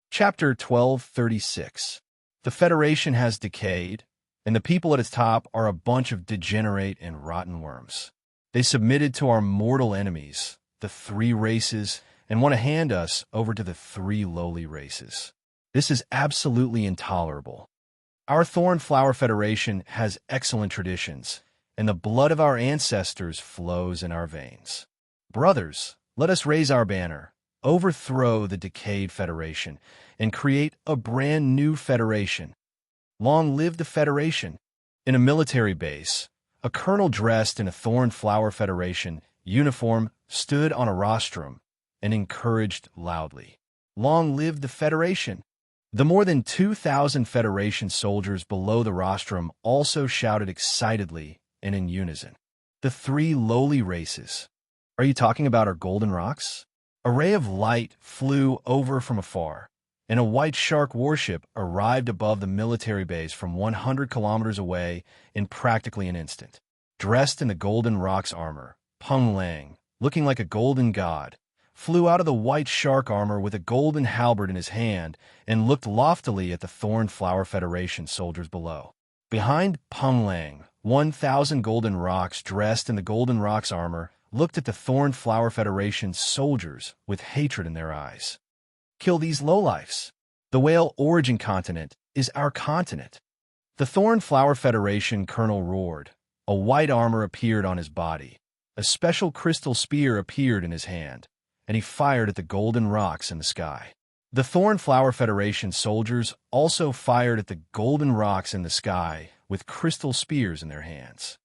A: Chapter 1236. The Federation has decayed, and the people at its top are a bunch of degenerate and rotten worms. They submitted to our mortal enemies, the three races, and want to hand us over to the three lowly races. This is absolutely intolerable. Our Thorn Flower Federation has excellent traditions, and the blood of our ancestors flows in our veins. Brothers, let us raise our banner, overthrow the decayed Federation, and create a brand new Federation. Long live the Federation! In a military base, a colonel dressed in a Thorn Flower Federation uniform stood on a rostrum and encouraged loudly, "Long live the Federation!" The more than 2,000 Federation soldiers below the rostrum also shouted excitedly and in unison. The three lowly races. Are you talking about our golden rocks? A ray of light flew over from afar, and a white shark warship arrived above the military base from 100 kilometers away in practically an instant. Dressed in the Golden Rocks armor, Peng Lang, looking like a golden god, flew out of the white shark armor with a golden halberd in his hand and looked loftily at the Thorn Flower Federation soldiers below. Behind Peng Lang, 1,000 golden rocks dressed in the golden rocks armor looked at the Thorn Flower Federation soldiers with hatred in their eyes. Kill these lowlifes. The whale origin continent is our continent. The Thorn Flower Federation colonel roared. A white armor appeared on his body. A special crystal spear appeared in his hand, and he fired at the golden rocks in the sky. The Thorn Flower Federation soldiers also fired at the golden rocks in the sky with crystal spears in their hands.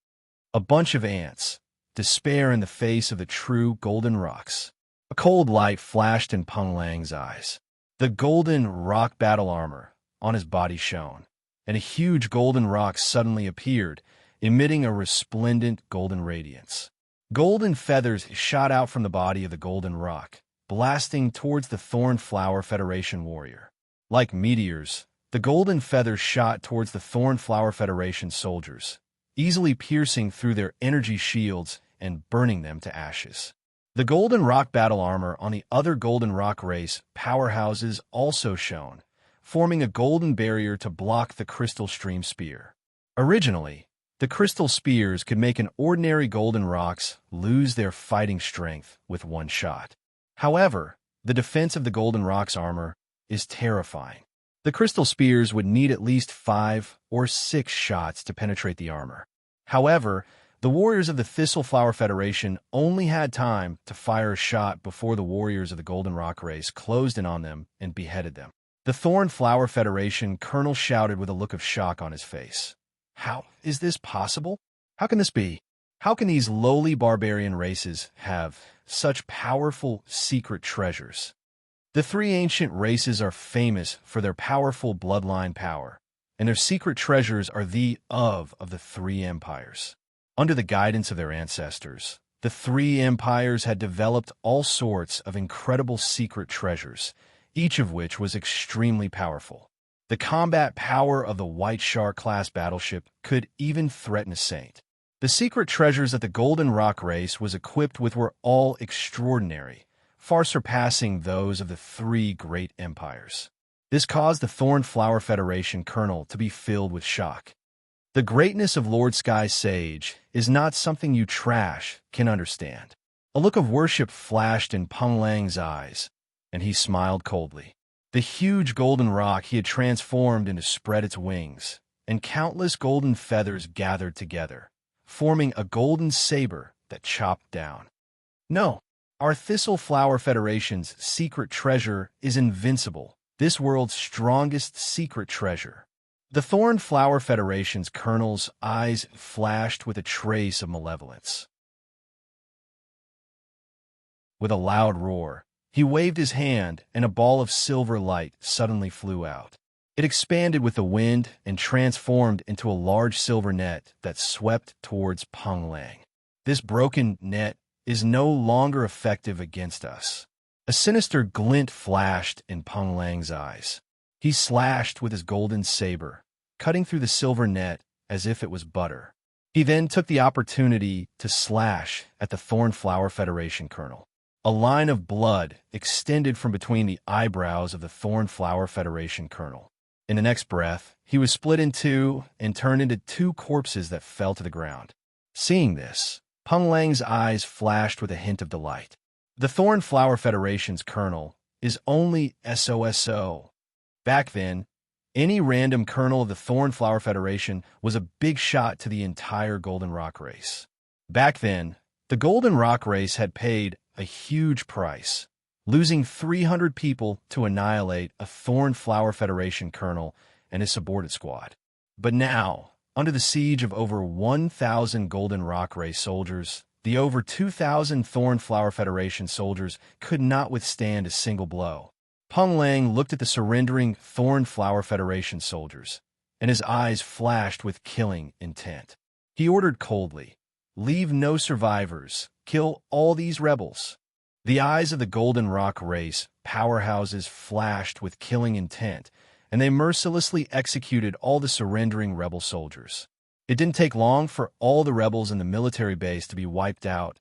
A: A bunch of ants, despair in the face of the true golden rocks. A cold light flashed in Peng Lang's eyes. The golden rock battle armor on his body shone, and a huge golden rock suddenly appeared, emitting a resplendent golden radiance. Golden feathers shot out from the body of the golden rock, blasting towards the Thorn Flower Federation warrior. Like meteors, the golden feathers shot towards the Thorn Flower Federation soldiers, easily piercing through their energy shields and burning them to ashes. The golden rock battle armor on the other golden rock race powerhouses also shone, forming a golden barrier to block the crystal stream spear. Originally, the crystal spears could make an ordinary golden rocks lose their fighting strength with one shot. However, the defense of the golden rocks armor is terrifying. The crystal spears would need at least 5 or 6 shots to penetrate the armor. However, the warriors of the Thistle Flower Federation only had time to fire a shot before the warriors of the Golden Rock race closed in on them and beheaded them. The Thorn Flower Federation colonel shouted with a look of shock on his face. How is this possible? How can this be? How can these lowly barbarian races have such powerful secret treasures? The 3 ancient races are famous for their powerful bloodline power, and their secret treasures are of the 3 empires. Under the guidance of their ancestors, the 3 empires had developed all sorts of incredible secret treasures, each of which was extremely powerful. The combat power of the White Shark-class battleship could even threaten a saint. The secret treasures that the Golden Rock race was equipped with were all extraordinary, far surpassing those of the 3 great empires. This caused the Thorn Flower Federation colonel to be filled with shock. The greatness of Lord Sky Sage is not something you trash can understand. A look of worship flashed in Peng Lang's eyes, and he smiled coldly. The huge golden rock he had transformed into spread its wings, and countless golden feathers gathered together, forming a golden saber that chopped down. No, our Thistle Flower Federation's secret treasure is invincible, this world's strongest secret treasure. The Thorn Flower Federation's colonel's eyes flashed with a trace of malevolence. With a loud roar, he waved his hand, and a ball of silver light suddenly flew out. It expanded with the wind and transformed into a large silver net that swept towards Peng Lang. This broken net is no longer effective against us. A sinister glint flashed in Peng Lang's eyes. He slashed with his golden saber, cutting through the silver net as if it was butter. He then took the opportunity to slash at the Thorn Flower Federation colonel. A line of blood extended from between the eyebrows of the Thorn Flower Federation colonel. In the next breath, he was split in 2 and turned into 2 corpses that fell to the ground. Seeing this, Peng Lang's eyes flashed with a hint of delight. The Thorn Flower Federation's colonel is only SOSO. Back then, any random colonel of the Thorn Flower Federation was a big shot to the entire Golden Rock race. Back then, the Golden Rock race had paid a huge price, losing 300 people to annihilate a Thorn Flower Federation colonel and his subordinate squad. But now, under the siege of over 1,000 Golden Rock race soldiers, the over 2,000 Thorn Flower Federation soldiers could not withstand a single blow. Peng Lang looked at the surrendering Thorn Flower Federation soldiers, and his eyes flashed with killing intent. He ordered coldly, "Leave no survivors. Kill all these rebels." The eyes of the Golden Rock race powerhouses flashed with killing intent, and they mercilessly executed all the surrendering rebel soldiers. It didn't take long for all the rebels in the military base to be wiped out,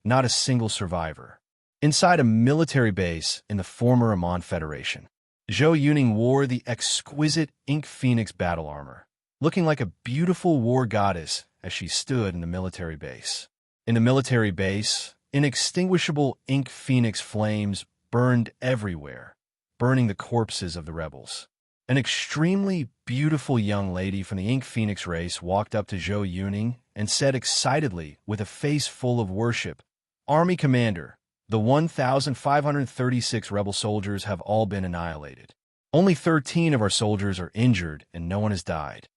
A: not a single survivor. Inside a military base in the former Amon Federation, Zhou Yuning wore the exquisite Ink Phoenix battle armor, looking like a beautiful war goddess as she stood in the military base. In the military base, inextinguishable Ink Phoenix flames burned everywhere, burning the corpses of the rebels. An extremely beautiful young lady from the Ink Phoenix race walked up to Zhou Yuning and said excitedly, with a face full of worship, "Army Commander, the 1,536 rebel soldiers have all been annihilated. Only 13 of our soldiers are injured and no one has died."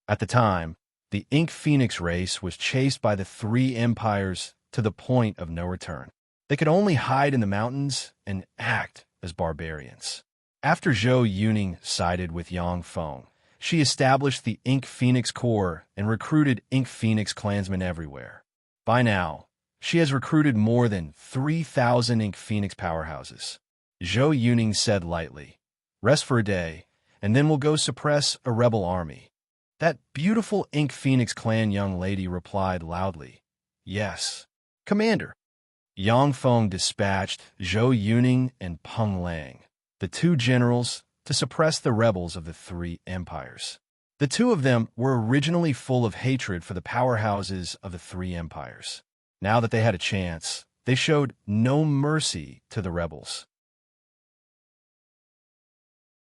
A: At the time, the Ink Phoenix race was chased by the three empires to the point of no return. They could only hide in the mountains and act as barbarians. After Zhou Yuning sided with Yang Feng, she established the Ink Phoenix Corps and recruited Ink Phoenix clansmen everywhere. By now, she has recruited more than 3,000 Ink Phoenix powerhouses. Zhou Yuning said lightly, "Rest for a day, and then we'll go suppress a rebel army." That beautiful Ink Phoenix clan young lady replied loudly, "Yes, Commander." Yang Feng dispatched Zhou Yuning and Peng Lang, the two generals, to suppress the rebels of the three empires. The two of them were originally full of hatred for the powerhouses of the three empires. Now that they had a chance, they showed no mercy to the rebels.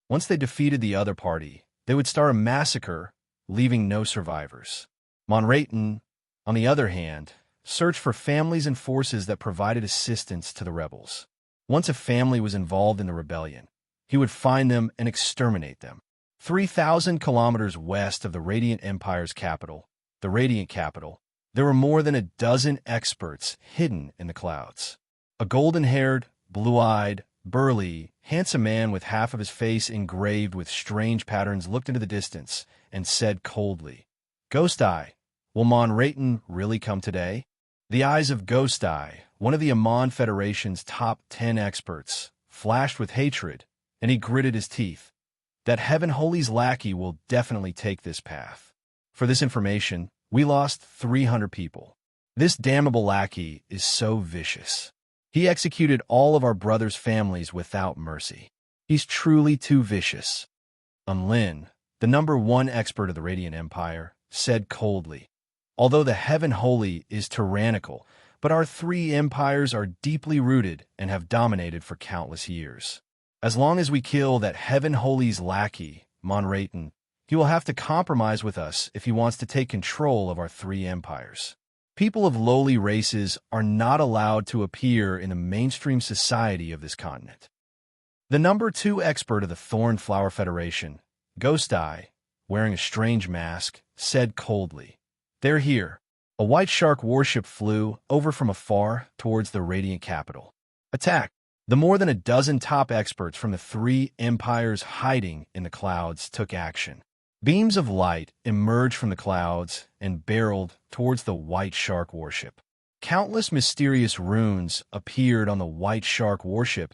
A: Once they defeated the other party, they would start a massacre, leaving no survivors. Monrayton, on the other hand, searched for families and forces that provided assistance to the rebels. Once a family was involved in the rebellion, he would find them and exterminate them. 3,000 kilometers west of the Radiant Empire's capital, the Radiant Capital, there were more than a dozen experts hidden in the clouds. A golden-haired, blue-eyed, burly, handsome man with half of his face engraved with strange patterns looked into the distance and said coldly, "Ghost Eye, will Monrayton really come today?" The eyes of Ghost Eye, one of the Amon Federation's top 10 experts, flashed with hatred, and he gritted his teeth. That Heaven Holy's lackey will definitely take this path. For this information, we lost 300 people. This damnable lackey is so vicious. He executed all of our brothers' families without mercy. He's truly too vicious. Lin, the #1 expert of the Radiant Empire, said coldly, "Although the Heaven Holy is tyrannical, but our three empires are deeply rooted and have dominated for countless years. As long as we kill that Heaven Holy's lackey, Monrayton, he will have to compromise with us if he wants to take control of our three empires. People of lowly races are not allowed to appear in the mainstream society of this continent." The #2 expert of the Thorn Flower Federation, Ghost Eye, wearing a strange mask, said coldly, "They're here." A white shark warship flew over from afar towards the Radiant Capital. "Attack!" The more than a dozen top experts from the three empires hiding in the clouds took action. Beams of light emerged from the clouds and barreled towards the White Shark warship. Countless mysterious runes appeared on the White Shark warship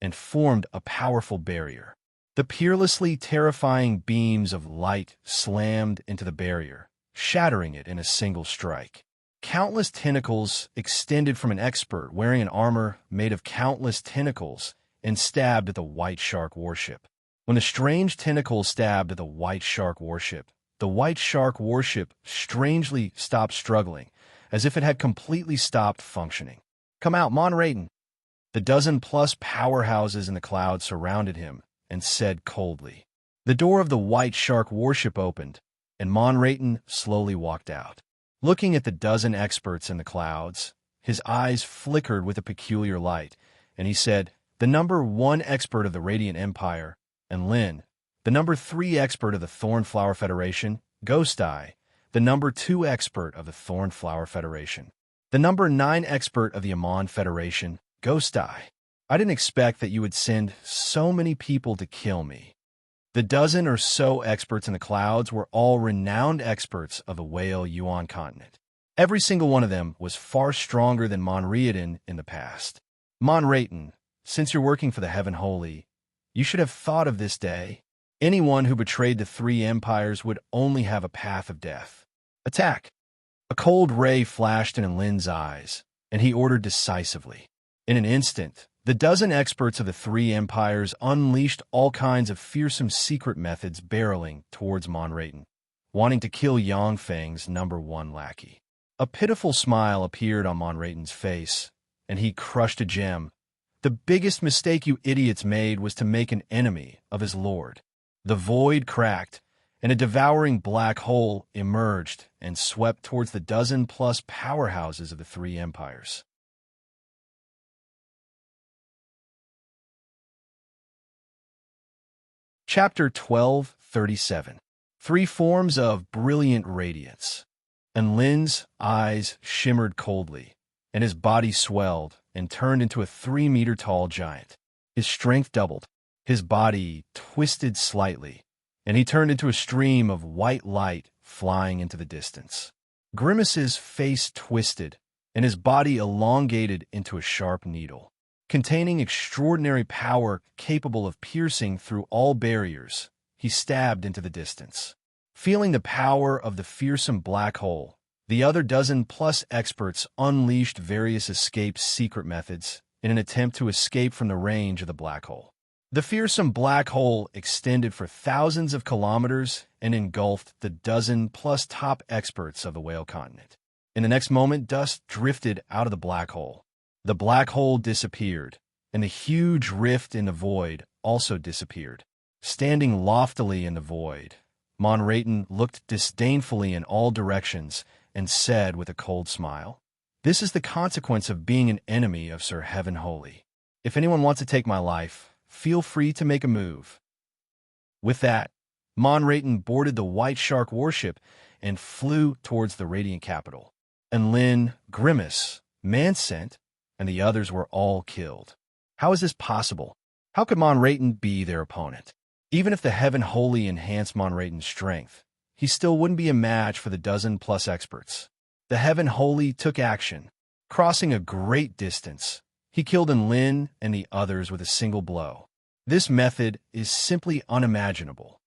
A: and formed a powerful barrier. The peerlessly terrifying beams of light slammed into the barrier, shattering it in a single strike. Countless tentacles extended from an expert wearing an armor made of countless tentacles and stabbed at the White Shark warship. When the strange tentacles stabbed at the White Shark warship strangely stopped struggling, as if it had completely stopped functioning. "Come out, Monrayton!" The dozen-plus powerhouses in the clouds surrounded him and said coldly. The door of the White Shark warship opened, and Monrayton slowly walked out. Looking at the dozen experts in the clouds, his eyes flickered with a peculiar light, and he said, "The #1 expert of the Radiant Empire, and Lin, the #3 expert of the Thorn Flower Federation, Ghost Eye, the #2 expert of the Thorn Flower Federation, the #9 expert of the Amon Federation, Ghost Eye. I didn't expect that you would send so many people to kill me." The dozen or so experts in the clouds were all renowned experts of the Whale Yuan continent. Every single one of them was far stronger than Monrayton in the past. "Monrayton, since you're working for the Heaven Holy, you should have thought of this day. Anyone who betrayed the three empires would only have a path of death. Attack!" A cold ray flashed in Lin's eyes, and he ordered decisively. In an instant, the dozen experts of the three empires unleashed all kinds of fearsome secret methods barreling towards Monraten, wanting to kill Yangfeng's #1 lackey. A pitiful smile appeared on Monraten's face, and he crushed a gem. The biggest mistake you idiots made was to make an enemy of his lord. The void cracked, and a devouring black hole emerged and swept towards the dozen-plus powerhouses of the three empires. Chapter 12:37. Three forms of brilliant radiance. And Lin's eyes shimmered coldly, and his body swelled and turned into a 3-meter-tall giant. His strength doubled. His body twisted slightly, and he turned into a stream of white light flying into the distance. Grimace's face twisted, and his body elongated into a sharp needle, containing extraordinary power capable of piercing through all barriers. He stabbed into the distance. Feeling the power of the fearsome black hole, the other dozen-plus experts unleashed various escape secret methods in an attempt to escape from the range of the black hole. The fearsome black hole extended for thousands of kilometers and engulfed the dozen-plus top experts of the whale continent. In the next moment, dust drifted out of the black hole. The black hole disappeared, and the huge rift in the void also disappeared. Standing loftily in the void, Monraten looked disdainfully in all directions and said with a cold smile, "This is the consequence of being an enemy of Sir Heaven Holy. If anyone wants to take my life, feel free to make a move." With that, Monraten boarded the White Shark warship and flew towards the Radiant capital. And Lin, Grimace, Mansent, and the others were all killed. How is this possible? How could Monraten be their opponent? Even if the Heaven Holy enhanced Monraten's strength, he still wouldn't be a match for the dozen-plus experts. The Heaven Holy took action. Crossing a great distance, he killed Enlin and the others with a single blow. This method is simply unimaginable.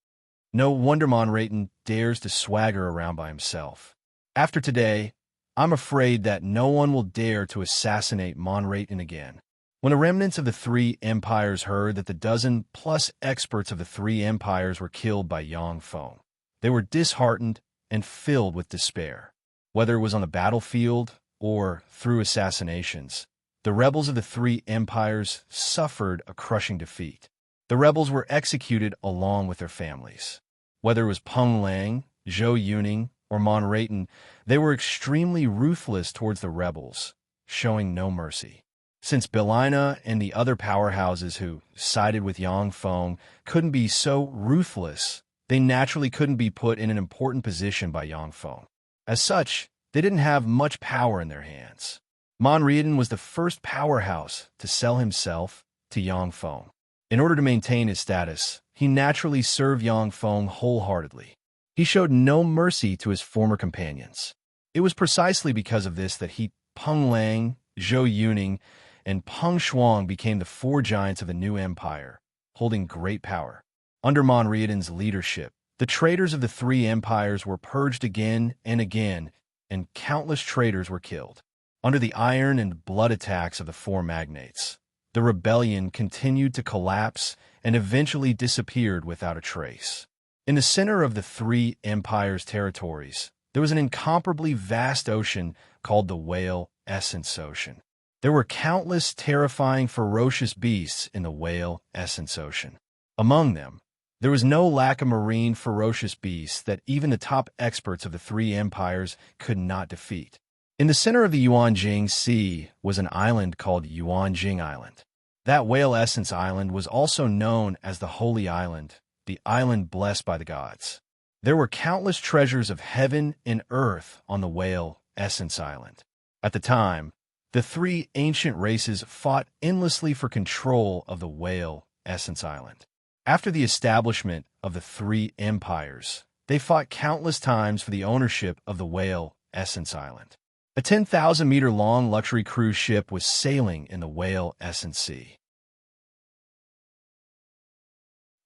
A: No wonder Monraten dares to swagger around by himself. After today, I'm afraid that no one will dare to assassinate Monraten again. When the remnants of the three empires heard that the dozen-plus experts of the three empires were killed by Yangfeng, they were disheartened and filled with despair. Whether it was on the battlefield or through assassinations, the rebels of the three empires suffered a crushing defeat. The rebels were executed along with their families. Whether it was Peng Lang, Zhou Yuning, or Monraten, they were extremely ruthless towards the rebels, showing no mercy. Since Belina and the other powerhouses who sided with Yangfeng couldn't be so ruthless, they naturally couldn't be put in an important position by Yangfeng. As such, they didn't have much power in their hands. Monraten was the first powerhouse to sell himself to Yangfeng. In order to maintain his status, he naturally served Yangfeng wholeheartedly. He showed no mercy to his former companions. It was precisely because of this that Peng Lang, Zhou Yuning, and Peng Shuang became the four giants of the new empire, holding great power. Under Monraten's leadership, the traitors of the three empires were purged again, and countless traitors were killed. Under the iron and blood attacks of the four magnates, the rebellion continued to collapse and eventually disappeared without a trace. In the center of the three empires' territories, there was an incomparably vast ocean called the Whale Essence Ocean. There were countless terrifying, ferocious beasts in the Whale Essence Ocean. Among them, there was no lack of marine ferocious beasts that even the top experts of the three empires could not defeat. In the center of the Yuanjing Sea was an island called Yuanjing Island. That Whale Essence Island was also known as the Holy Island, the island blessed by the gods. There were countless treasures of heaven and earth on the Whale Essence Island. At the time, the three ancient races fought endlessly for control of the Whale Essence Island. After the establishment of the three empires, they fought countless times for the ownership of the Whale Essence Island. A 10,000-meter-long luxury cruise ship was sailing in the Whale Essence Sea.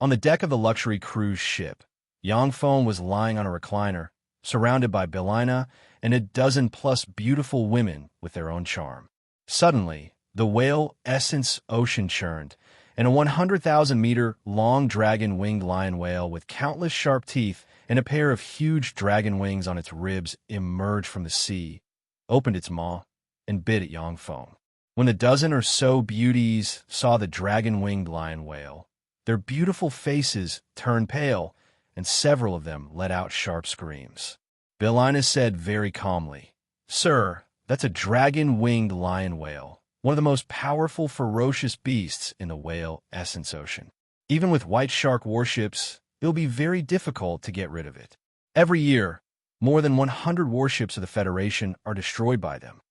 A: On the deck of the luxury cruise ship, Yangfeng was lying on a recliner, surrounded by Belina and a dozen plus beautiful women with their own charm. Suddenly, the whale essence ocean churned, and a 100,000-meter-long dragon-winged lion whale with countless sharp teeth and a pair of huge dragon wings on its ribs emerged from the sea, opened its maw, and bit at Yangfeng. When the dozen or so beauties saw the dragon-winged lion whale, their beautiful faces turned pale, and several of them let out sharp screams. Belina said very calmly, "Sir, that's a dragon-winged lion whale, one of the most powerful, ferocious beasts in the whale essence ocean. Even with white shark warships, it'll be very difficult to get rid of it. Every year, more than 100 warships of the Federation are destroyed by them.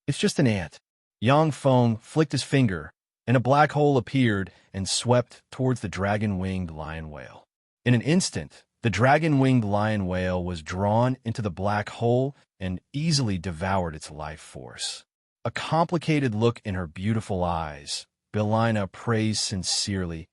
A: It's just an ant." Yangfeng flicked his finger, and a black hole appeared and swept towards the dragon-winged lion whale. In an instant, the dragon-winged lion whale was drawn into the black hole and easily devoured its life force. A complicated look in her beautiful eyes, Belina praised sincerely.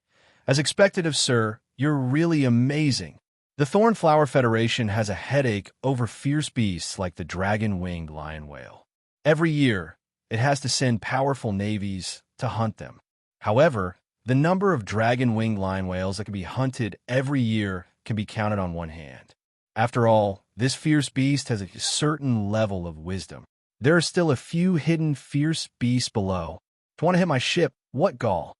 A: "As expected of sir, you're really amazing. The Thornflower Federation has a headache over fierce beasts like the dragon-winged lion whale. Every year, it has to send powerful navies to hunt them. However, the number of dragon-winged lion whales that can be hunted every year can be counted on one hand. After all, this fierce beast has a certain level of wisdom. There are still a few hidden fierce beasts below. If you want to hit my ship, what gall?"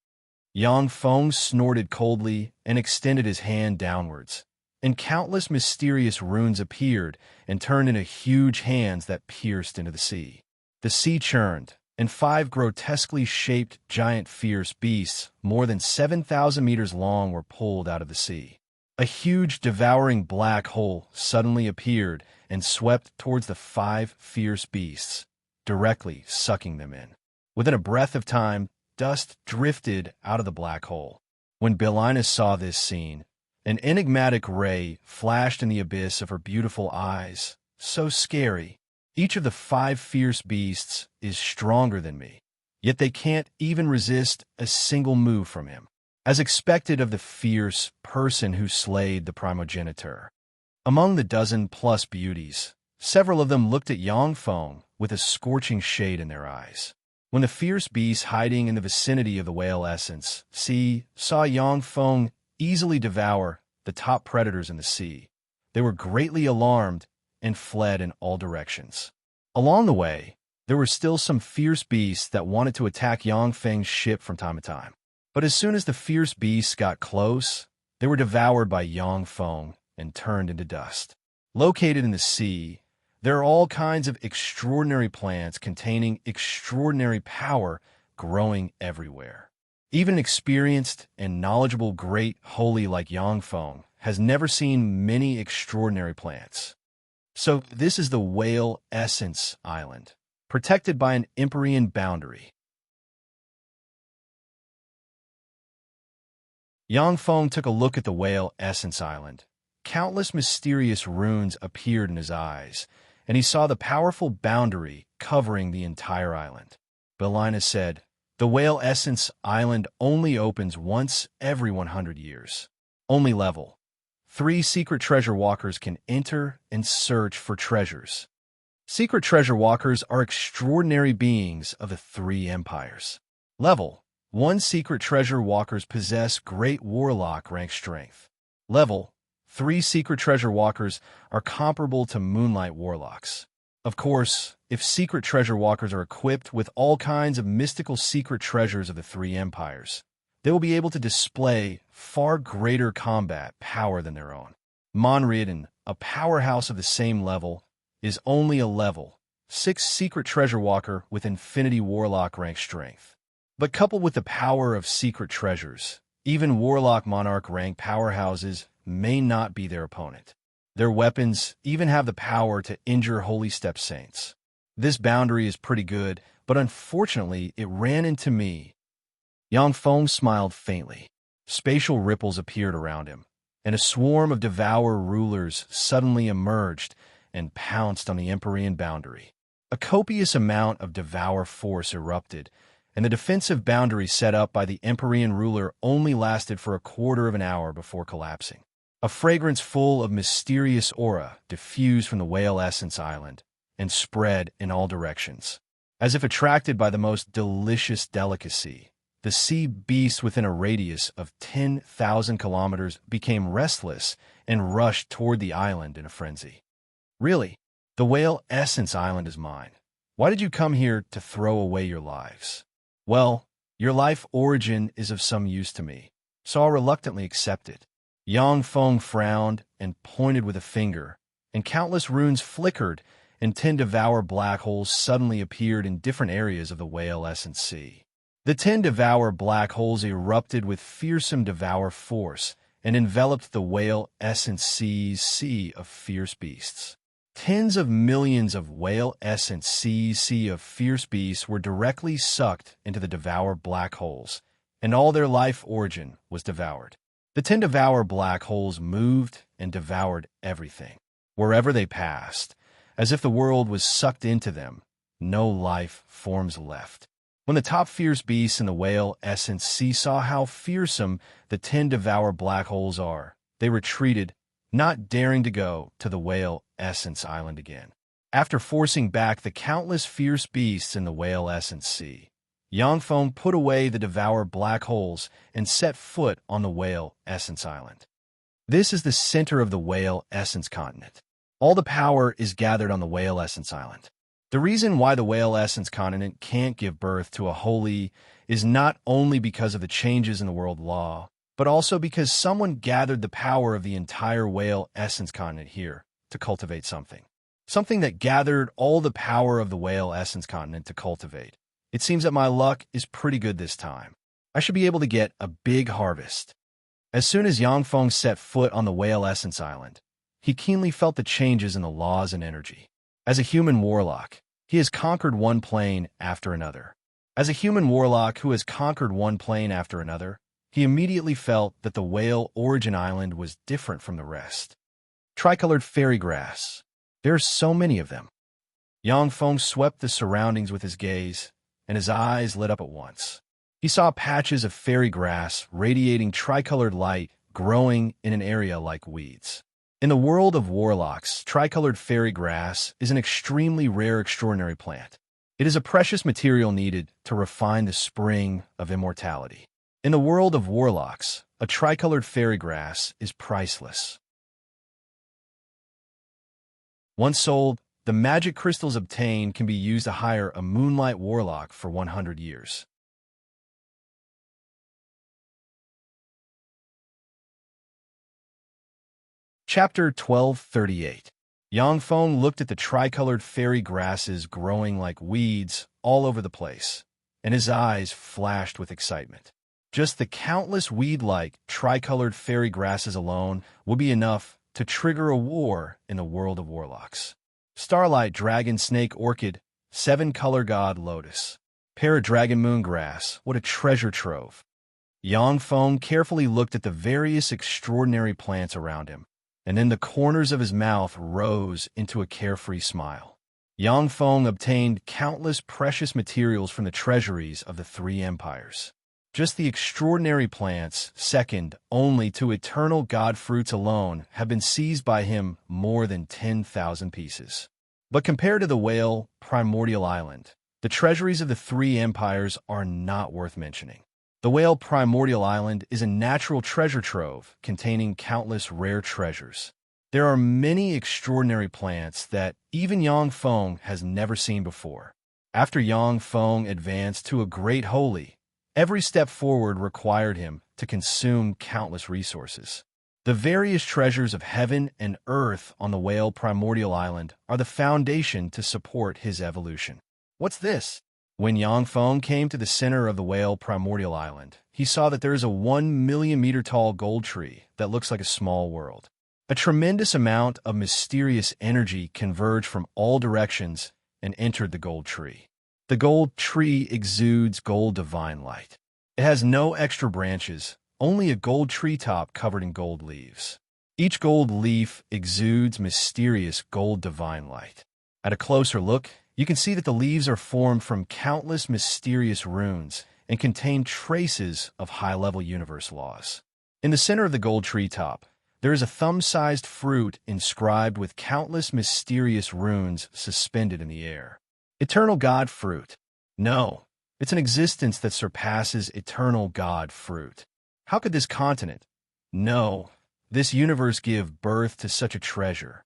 A: Yangfeng snorted coldly and extended his hand downwards, and countless mysterious runes appeared and turned into huge hands that pierced into the sea. The sea churned, and 5 grotesquely shaped giant fierce beasts, more than 7,000 meters long, were pulled out of the sea. A huge devouring black hole suddenly appeared and swept towards the 5 fierce beasts, directly sucking them in. Within a breath of time, dust drifted out of the black hole. When Belina saw this scene, an enigmatic ray flashed in the abyss of her beautiful eyes, so scary. "Each of the 5 fierce beasts is stronger than me, yet they can't even resist a single move from him, as expected of the fierce person who slayed the primogenitor." Among the dozen-plus beauties, several of them looked at Yangfeng with a scorching shade in their eyes. When the fierce beasts hiding in the vicinity of the whale essence saw Yangfeng easily devour the top predators in the sea, they were greatly alarmed and fled in all directions. Along the way, there were still some fierce beasts that wanted to attack Yangfeng's ship from time to time. But as soon as the fierce beasts got close, they were devoured by Yangfeng and turned into dust. Located in the sea, there are all kinds of extraordinary plants containing extraordinary power growing everywhere. Even an experienced and knowledgeable great holy like Yangfeng has never seen many extraordinary plants. So this is the Whale Essence Island, protected by an Empyrean boundary. Yangfeng took a look at the Whale Essence Island. Countless mysterious runes appeared in his eyes, and he saw the powerful boundary covering the entire island. Belina said, "The Whale Essence Island only opens once every 100 years. Only level. 3 secret treasure walkers can enter and search for treasures. Secret treasure walkers are extraordinary beings of the 3 empires. Level. 1 secret treasure walkers possess great warlock rank strength. Level. 3 secret treasure walkers are comparable to moonlight warlocks. Of course, if secret treasure walkers are equipped with all kinds of mystical secret treasures of the 3 empires, they will be able to display far greater combat power than their own. Monriadan, a powerhouse of the same level, is only a level 6 secret treasure walker with infinity warlock rank strength. But coupled with the power of secret treasures, even warlock monarch rank powerhouses may not be their opponent. Their weapons even have the power to injure holy step saints. This boundary is pretty good, but unfortunately it ran into me." Yangfeng smiled faintly. Spatial ripples appeared around him, and a swarm of Devour rulers suddenly emerged and pounced on the Empyrean boundary. A copious amount of Devour force erupted, and the defensive boundary set up by the Empyrean ruler only lasted for a quarter of an hour before collapsing. A fragrance full of mysterious aura diffused from the whale essence island and spread in all directions. As if attracted by the most delicious delicacy, the sea beasts within a radius of 10,000 kilometers became restless and rushed toward the island in a frenzy. Really, the whale essence island is mine. Why did you come here to throw away your lives? Well, your life origin is of some use to me, so I'll reluctantly accept it. Yang Feng frowned and pointed with a finger, and countless runes flickered, and 10 devour black holes suddenly appeared in different areas of the whale essence sea. The 10 devour black holes erupted with fearsome devour force and enveloped the whale essence sea's sea of fierce beasts. Tens of millions of whale essence sea's sea of fierce beasts were directly sucked into the devour black holes, and all their life origin was devoured. The 10 devour black holes moved and devoured everything, wherever they passed, as if the world was sucked into them. No life forms left. When the top fierce beasts in the whale essence sea saw how fearsome the 10 devour black holes are, they retreated, not daring to go to the whale essence island again. After forcing back the countless fierce beasts in the whale essence sea, Yang Feng put away the devour black holes and set foot on the whale essence island. This is the center of the whale essence continent. All the power is gathered on the whale essence island. The reason why the whale essence continent can't give birth to a holy is not only because of the changes in the world law, but also because someone gathered the power of the entire whale essence continent here to cultivate something. Something that gathered all the power of the whale essence continent to cultivate. It seems that my luck is pretty good this time. I should be able to get a big harvest. As soon as Yang Feng set foot on the whale essence island, he keenly felt the changes in the laws and energy. As a human warlock, he has conquered one plane after another. As a human warlock who has conquered one plane after another, he immediately felt that the whale origin island was different from the rest. Tricolored fairy grass. There are so many of them. Yang Feng swept the surroundings with his gaze, and his eyes lit up at once. He saw patches of fairy grass radiating tricolored light growing in an area like weeds. In the world of warlocks, tricolored fairy grass is an extremely rare extraordinary plant. It is a precious material needed to refine the spring of immortality. In the world of warlocks, a tricolored fairy grass is priceless. Once sold, the magic crystals obtained can be used to hire a moonlight warlock for 100 years. Chapter 1238. Yang Feng looked at the tricolored fairy grasses growing like weeds all over the place, and his eyes flashed with excitement. Just the countless weed-like tricolored fairy grasses alone would be enough to trigger a war in the world of warlocks. Starlight Dragon Snake Orchid, 7-color God Lotus, Paradragon Moongrass, what a treasure trove. Yang Feng carefully looked at the various extraordinary plants around him, and then the corners of his mouth rose into a carefree smile. Yang Feng obtained countless precious materials from the treasuries of the 3 empires. Just the extraordinary plants, second only to eternal god fruits alone, have been seized by him more than 10,000 pieces. But compared to the whale primordial island, the treasuries of the 3 empires are not worth mentioning. The whale primordial island is a natural treasure trove containing countless rare treasures. There are many extraordinary plants that even Yang Feng has never seen before. After Yang Feng advanced to a great holy, every step forward required him to consume countless resources. The various treasures of heaven and earth on the whale primordial island are the foundation to support his evolution. What's this? When Yang Feng came to the center of the whale primordial island, he saw that there is a 1,000,000-meter tall gold tree that looks like a small world. A tremendous amount of mysterious energy converged from all directions and entered the gold tree. The gold tree exudes gold divine light. It has no extra branches, only a gold treetop covered in gold leaves. Each gold leaf exudes mysterious gold divine light. At a closer look, you can see that the leaves are formed from countless mysterious runes and contain traces of high-level universe laws. In the center of the gold treetop, There is a thumb-sized fruit inscribed with countless mysterious runes suspended in the air. Eternal God Fruit. No, it's an existence that surpasses eternal God Fruit. How could this continent, no, this universe give birth to such a treasure?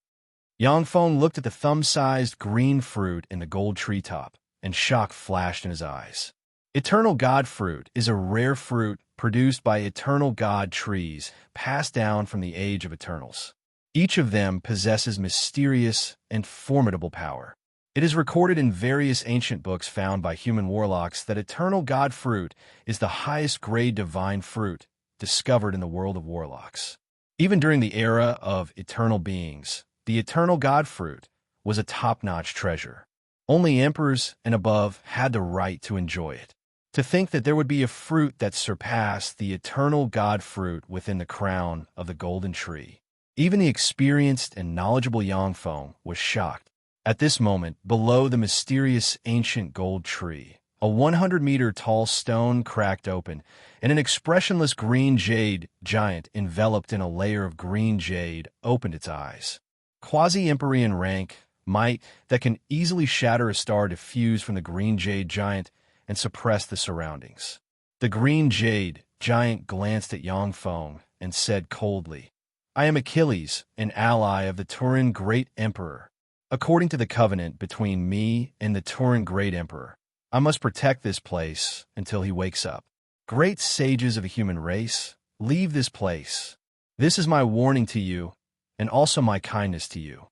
A: Yangfeng looked at the thumb-sized green fruit in the gold treetop, and shock flashed in his eyes. Eternal God Fruit is a rare fruit produced by eternal God trees passed down from the age of eternals. Each of them possesses mysterious and formidable power. It is recorded in various ancient books found by human warlocks that eternal God Fruit is the highest grade divine fruit discovered in the world of warlocks. Even during the era of eternal beings, the eternal God Fruit was a top-notch treasure. Only emperors and above had the right to enjoy it. To think that there would be a fruit that surpassed the eternal God Fruit within the crown of the golden tree. Even the experienced and knowledgeable Yangfeng was shocked. At this moment, below the mysterious ancient gold tree, a 100-meter-tall stone cracked open, and an expressionless green jade giant enveloped in a layer of green jade opened its eyes. Quasi-Empyrean rank, might that can easily shatter a star diffused from the green jade giant and suppress the surroundings. The green jade giant glanced at Yangfeng and said coldly, "I am Achilles, an ally of the Turan Great Emperor. According to the covenant between me and the Turan Great Emperor, I must protect this place until he wakes up. Great sages of the human race, leave this place. This is my warning to you, and also my kindness to you.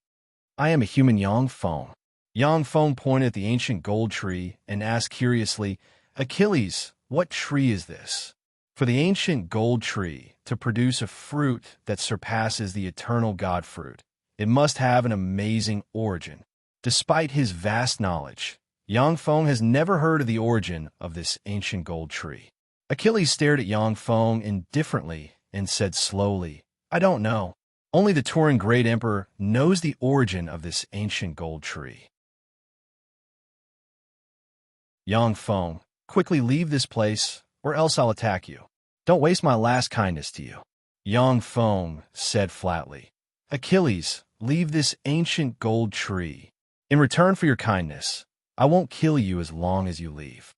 A: I am a human Yangfeng." Yangfeng pointed at the ancient gold tree and asked curiously, "Achilles, what tree is this?" For the ancient gold tree to produce a fruit that surpasses the eternal God Fruit, it must have an amazing origin. Despite his vast knowledge, Yangfeng has never heard of the origin of this ancient gold tree. Achilles stared at Yangfeng indifferently and said slowly, "I don't know. Only the Turan Great Emperor knows the origin of this ancient gold tree." Yangfeng, quickly leave this place, or else I'll attack you. Don't waste my last kindness to you. Yangfeng said flatly, "Achilles, leave this ancient gold tree. In return for your kindness, I won't kill you as long as you leave."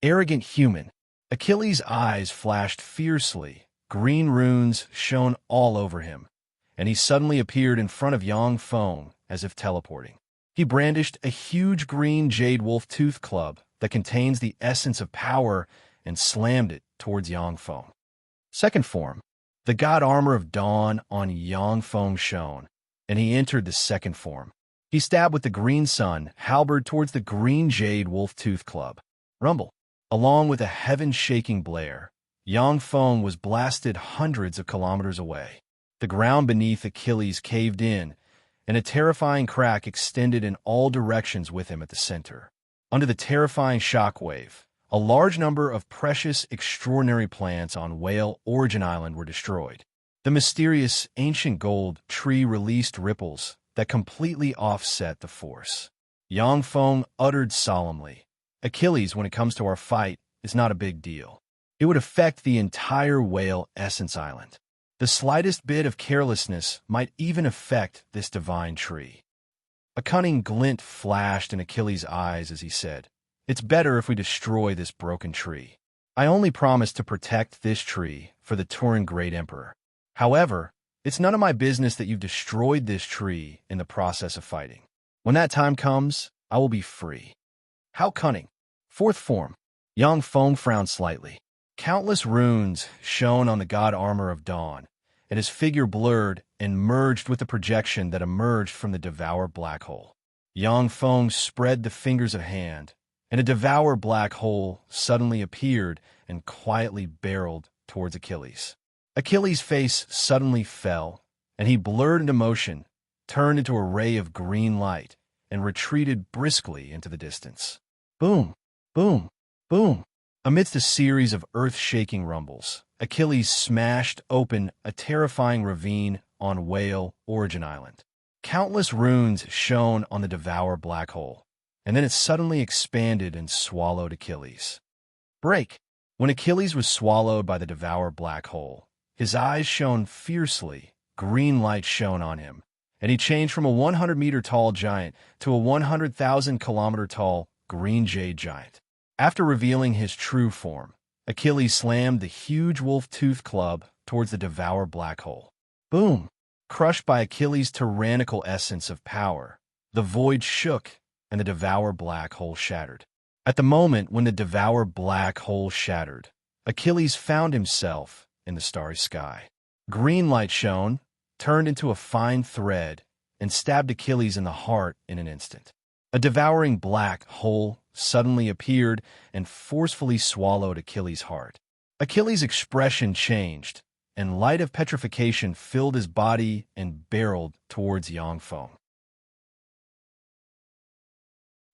A: Arrogant human. Achilles' eyes flashed fiercely, green runes shone all over him, and he suddenly appeared in front of Yangfeng as if teleporting. He brandished a huge green jade wolf tooth club that contains the essence of power and slammed it towards Yangfeng. Second form. The god armor of dawn on Yangfeng shone, and he entered the second form. He stabbed with the green sun halberd towards the green jade wolf tooth club. Rumble. Along with a heaven-shaking blare, Yangfeng was blasted hundreds of kilometers away. The ground beneath Achilles caved in, and a terrifying crack extended in all directions with him at the center. Under the terrifying shockwave, a large number of precious, extraordinary plants on Whale Origin Island were destroyed. The mysterious, ancient gold tree released ripples that completely offset the force. Yangfeng uttered solemnly, "Achilles, when it comes to our fight, is not a big deal. It would affect the entire Whale Essence Island. The slightest bit of carelessness might even affect this divine tree." A cunning glint flashed in Achilles' eyes as he said, "It's better if we destroy this broken tree. I only promise to protect this tree for the Turan Great Emperor. However, it's none of my business that you've destroyed this tree in the process of fighting. When that time comes, I will be free." How cunning. Fourth form. Yangfeng frowned slightly. Countless runes shone on the god armor of dawn, and his figure blurred and merged with the projection that emerged from the Devour black hole. Yangfeng spread the fingers of hand, and a Devour black hole suddenly appeared and quietly barreled towards Achilles. Achilles' face suddenly fell, and he blurred into motion, turned into a ray of green light, and retreated briskly into the distance. Boom, boom, boom. Amidst a series of earth-shaking rumbles, Achilles smashed open a terrifying ravine on Whale Origin Island. Countless runes shone on the Devour black hole, and then it suddenly expanded and swallowed Achilles. Break! When Achilles was swallowed by the Devour black hole, his eyes shone fiercely, green light shone on him, and he changed from a 100-meter-tall giant to a 100,000-kilometer-tall green jade giant. After revealing his true form, Achilles slammed the huge wolf-toothed club towards the Devour black hole. Boom! Crushed by Achilles' tyrannical essence of power, the void shook and the Devour black hole shattered. At the moment when the Devour black hole shattered, Achilles found himself in the starry sky. Green light shone, turned into a fine thread, and stabbed Achilles in the heart in an instant. A devouring black hole suddenly appeared and forcefully swallowed Achilles' heart. Achilles' expression changed, and light of petrification filled his body and barreled towards Yangfeng.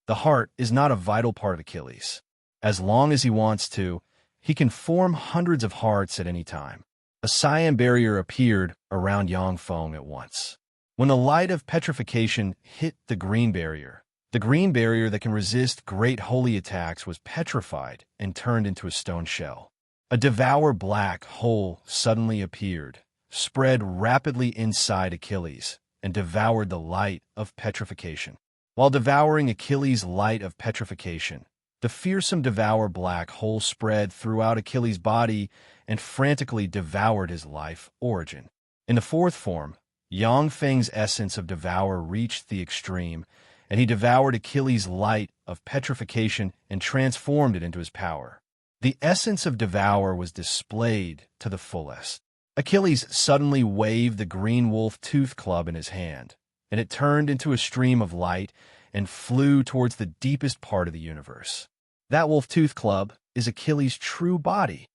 A: The heart is not a vital part of Achilles. As long as he wants to, he can form hundreds of hearts at any time. A cyan barrier appeared around Yangfeng at once. When the light of petrification hit the green barrier that can resist great holy attacks was petrified and turned into a stone shell. A Devour black hole suddenly appeared, spread rapidly inside Achilles, and devoured the light of petrification. While devouring Achilles' light of petrification, the fearsome Devour black hole spread throughout Achilles' body and frantically devoured his life origin. In the fourth form, Yangfeng's essence of Devour reached the extreme, and he devoured Achilles' light of petrification and transformed it into his power. The essence of Devour was displayed to the fullest. Achilles suddenly waved the green wolf-tooth club in his hand, and it turned into a stream of light and flew towards the deepest part of the universe. That wolf-tooth club is Achilles' true body.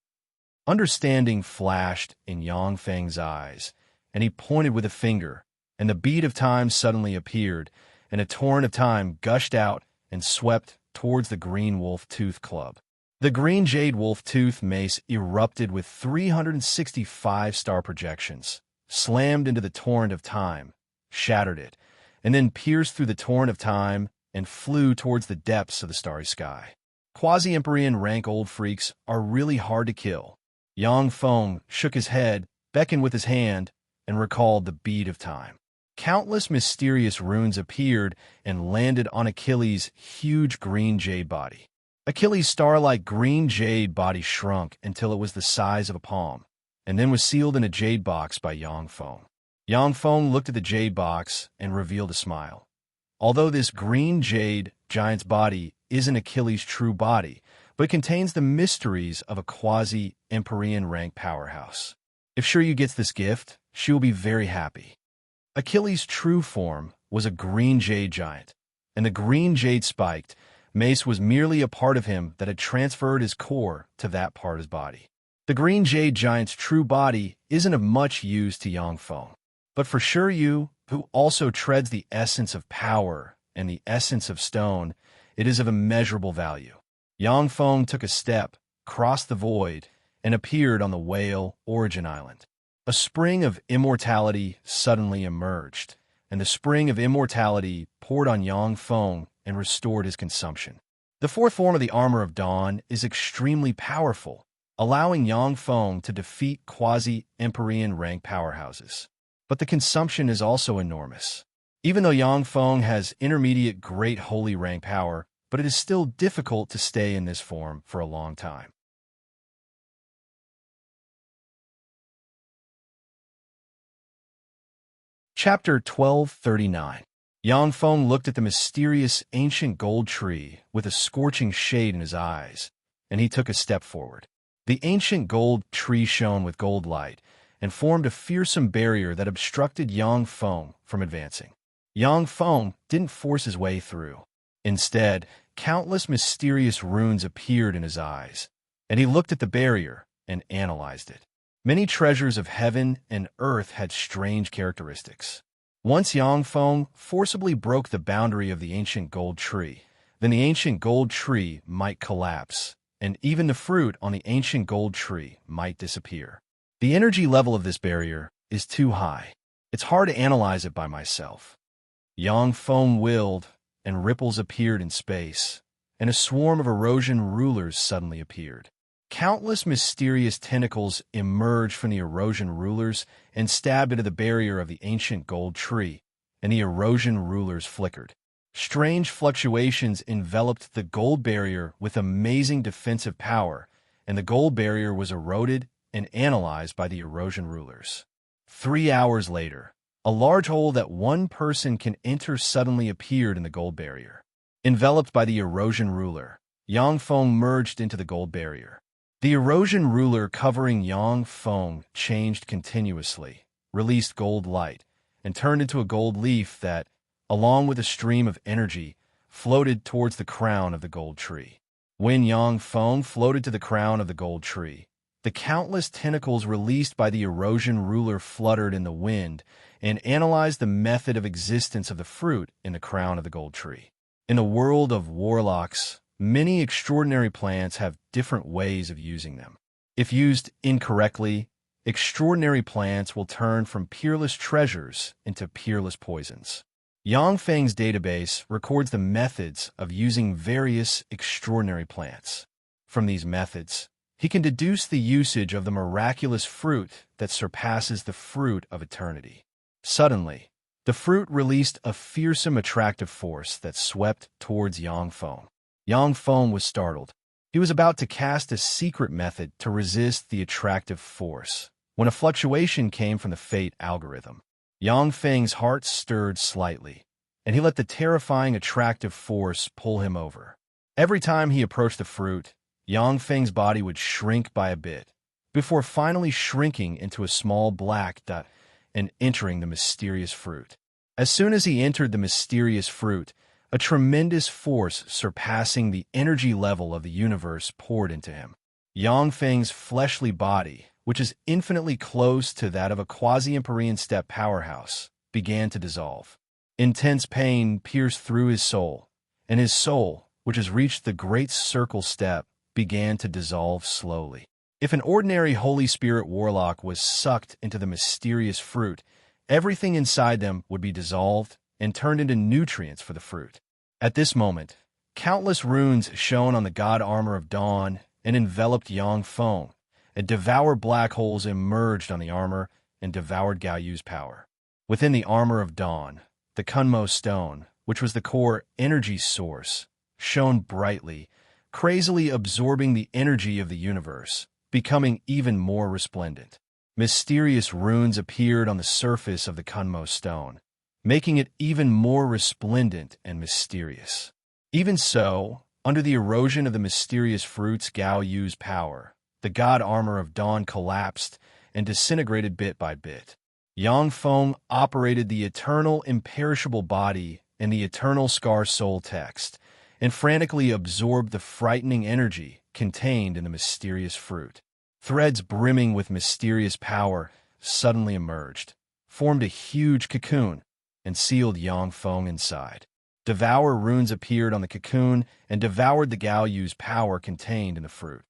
A: Understanding flashed in Yangfeng's eyes, and he pointed with a finger, and the bead of time suddenly appeared, and a torrent of time gushed out and swept towards the green wolf-tooth club. The green jade wolf-tooth mace erupted with 365 star projections, slammed into the torrent of time, shattered it, and then pierced through the torrent of time and flew towards the depths of the starry sky. Quasi-Empyrean rank old freaks are really hard to kill. Yangfeng shook his head, beckoned with his hand, and recalled the bead of time. Countless mysterious runes appeared and landed on Achilles' huge green jade body. Achilles' star-like green jade body shrunk until it was the size of a palm, and then was sealed in a jade box by Yangfeng. Yangfeng looked at the jade box and revealed a smile. Although this green jade giant's body isn't Achilles' true body, but it contains the mysteries of a quasi-Empyrean rank powerhouse. If Shiryu gets this gift, she will be very happy. Achilles' true form was a green jade giant, and the green jade spiked mace was merely a part of him that had transferred his core to that part of his body. The green jade giant's true body isn't of much use to Yangfeng, but for Shiryu, who also treads the essence of power and the essence of stone, it is of immeasurable value. Yangfeng took a step, crossed the void, and appeared on the whale origin island. A spring of immortality suddenly emerged, and the spring of immortality poured on Yangfeng and restored his consumption. The fourth form of the Armor of Dawn is extremely powerful, allowing Yangfeng to defeat quasi-Empyrean rank powerhouses. But the consumption is also enormous. Even though Yangfeng has intermediate great holy rank power, but it is still difficult to stay in this form for a long time. Chapter 1239. Yangfeng looked at the mysterious ancient gold tree with a scorching shade in his eyes, and he took a step forward. The ancient gold tree shone with gold light and formed a fearsome barrier that obstructed Yangfeng from advancing. Yangfeng didn't force his way through. Instead, countless mysterious runes appeared in his eyes, and he looked at the barrier and analyzed it. Many treasures of heaven and earth had strange characteristics. Once Yangfeng forcibly broke the boundary of the ancient gold tree, then the ancient gold tree might collapse, and even the fruit on the ancient gold tree might disappear. The energy level of this barrier is too high. It's hard to analyze it by myself. Yangfeng willed, and ripples appeared in space, and a swarm of erosion rulers suddenly appeared. Countless mysterious tentacles emerged from the erosion rulers and stabbed into the barrier of the ancient gold tree, and the erosion rulers flickered. Strange fluctuations enveloped the gold barrier with amazing defensive power, and the gold barrier was eroded and analyzed by the erosion rulers. 3 hours later, a large hole that one person can enter suddenly appeared in the gold barrier. Enveloped by the erosion ruler, Yang Feng merged into the gold barrier. The erosion ruler covering Yang Feng changed continuously, released gold light, and turned into a gold leaf that, along with a stream of energy, floated towards the crown of the gold tree. When Yang Feng floated to the crown of the gold tree, the countless tentacles released by the erosion ruler fluttered in the wind and analyzed the method of existence of the fruit in the crown of the gold tree. In the world of warlocks, many extraordinary plants have different ways of using them. If used incorrectly, extraordinary plants will turn from peerless treasures into peerless poisons. Yang Feng's database records the methods of using various extraordinary plants. From these methods, he can deduce the usage of the miraculous fruit that surpasses the fruit of eternity. Suddenly, the fruit released a fearsome attractive force that swept towards Yang Feng. Yang Feng was startled. He was about to cast a secret method to resist the attractive force, when a fluctuation came from the fate algorithm. Yang Feng's heart stirred slightly, and he let the terrifying attractive force pull him over. Every time he approached the fruit, Yang Feng's body would shrink by a bit, before finally shrinking into a small black dot and entering the mysterious fruit. As soon as he entered the mysterious fruit, a tremendous force surpassing the energy level of the universe poured into him. Yang Feng's fleshly body, which is infinitely close to that of a quasi-Empyrean steppe powerhouse, began to dissolve. Intense pain pierced through his soul, and his soul, which has reached the great circle steppe, began to dissolve slowly. If an ordinary Holy Spirit warlock was sucked into the mysterious fruit, everything inside them would be dissolved and turned into nutrients for the fruit. At this moment, countless runes shone on the god armor of dawn and enveloped Yang Feng, and devour black holes emerged on the armor and devoured Gao Yu's power. Within the armor of dawn, the Kunmo stone, which was the core energy source, shone brightly, crazily absorbing the energy of the universe, becoming even more resplendent. Mysterious runes appeared on the surface of the Kunmo stone, making it even more resplendent and mysterious. Even so, under the erosion of the mysterious fruit's Gao Yu's power, the god armor of dawn collapsed and disintegrated bit by bit. Yang Feng operated the eternal imperishable body and the eternal scar soul text, and frantically absorbed the frightening energy contained in the mysterious fruit. Threads brimming with mysterious power suddenly emerged, formed a huge cocoon, and sealed Yang Feng inside. Devour runes appeared on the cocoon and devoured the Gao Yu's power contained in the fruit.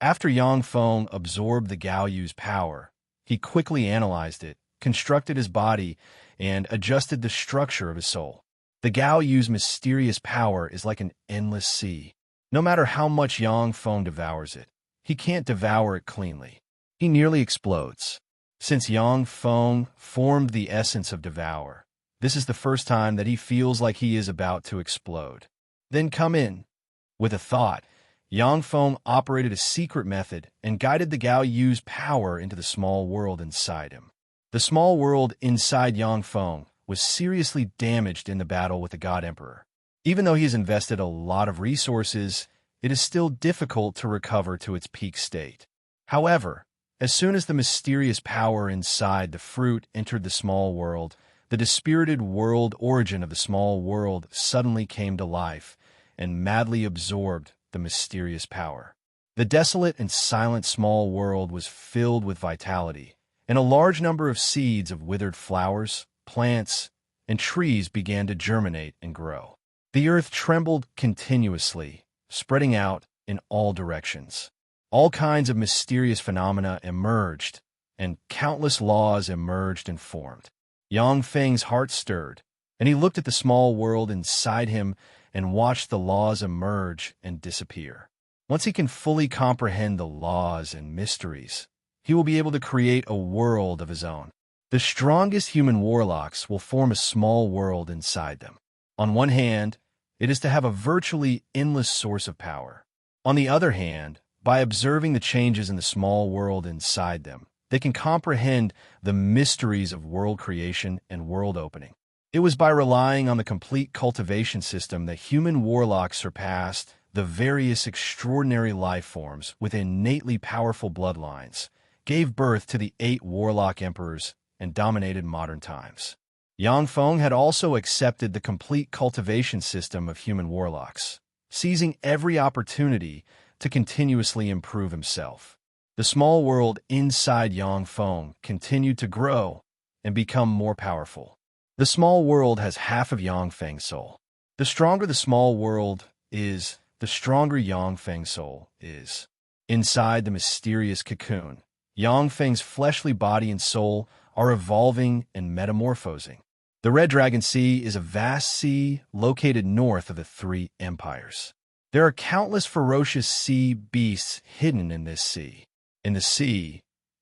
A: After Yang Feng absorbed the Gao Yu's power, he quickly analyzed it, constructed his body, and adjusted the structure of his soul. The Gao Yu's mysterious power is like an endless sea. No matter how much Yang Feng devours it, he can't devour it cleanly. He nearly explodes. Since Yang Feng formed the essence of devour, this is the first time that he feels like he is about to explode. Then come in. With a thought, Yang Feng operated a secret method and guided the Gao Yu's power into the small world inside him. The small world inside Yang Feng was seriously damaged in the battle with the God Emperor. Even though he has invested a lot of resources, it is still difficult to recover to its peak state. However, as soon as the mysterious power inside the fruit entered the small world, the dispirited world origin of the small world suddenly came to life and madly absorbed the mysterious power. The desolate and silent small world was filled with vitality, and a large number of seeds of withered flowers, plants, and trees began to germinate and grow. The earth trembled continuously, spreading out in all directions. All kinds of mysterious phenomena emerged, and countless laws emerged and formed. Yang Feng's heart stirred, and he looked at the small world inside him and watch the laws emerge and disappear. Once he can fully comprehend the laws and mysteries, he will be able to create a world of his own. The strongest human warlocks will form a small world inside them. On one hand, it is to have a virtually endless source of power. On the other hand, by observing the changes in the small world inside them, they can comprehend the mysteries of world creation and world opening. It was by relying on the complete cultivation system that human warlocks surpassed the various extraordinary life forms with innately powerful bloodlines, gave birth to the 8 warlock emperors, and dominated modern times. Yang Feng had also accepted the complete cultivation system of human warlocks, seizing every opportunity to continuously improve himself. The small world inside Yang Feng continued to grow and become more powerful. The small world has half of Yang Feng's soul. The stronger the small world is, the stronger Yang Feng's soul is. Inside the mysterious cocoon, Yang Feng's fleshly body and soul are evolving and metamorphosing. The Red Dragon Sea is a vast sea located north of the 3 empires. There are countless ferocious sea beasts hidden in this sea. In the sea,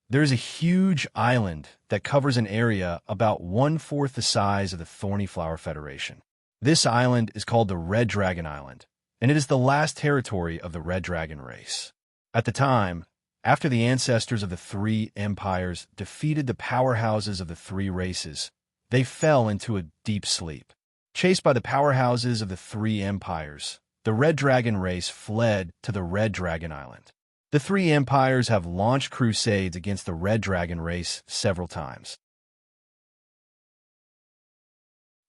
A: there is a huge island that covers an area about 1/4 the size of the Thorny Flower Federation. This island is called the Red Dragon Island, and it is the last territory of the Red Dragon race. At the time, after the ancestors of the 3 empires defeated the powerhouses of the 3 races, they fell into a deep sleep. Chased by the powerhouses of the 3 empires, the Red Dragon race fled to the Red Dragon Island. The 3 empires have launched crusades against the Red Dragon race several times.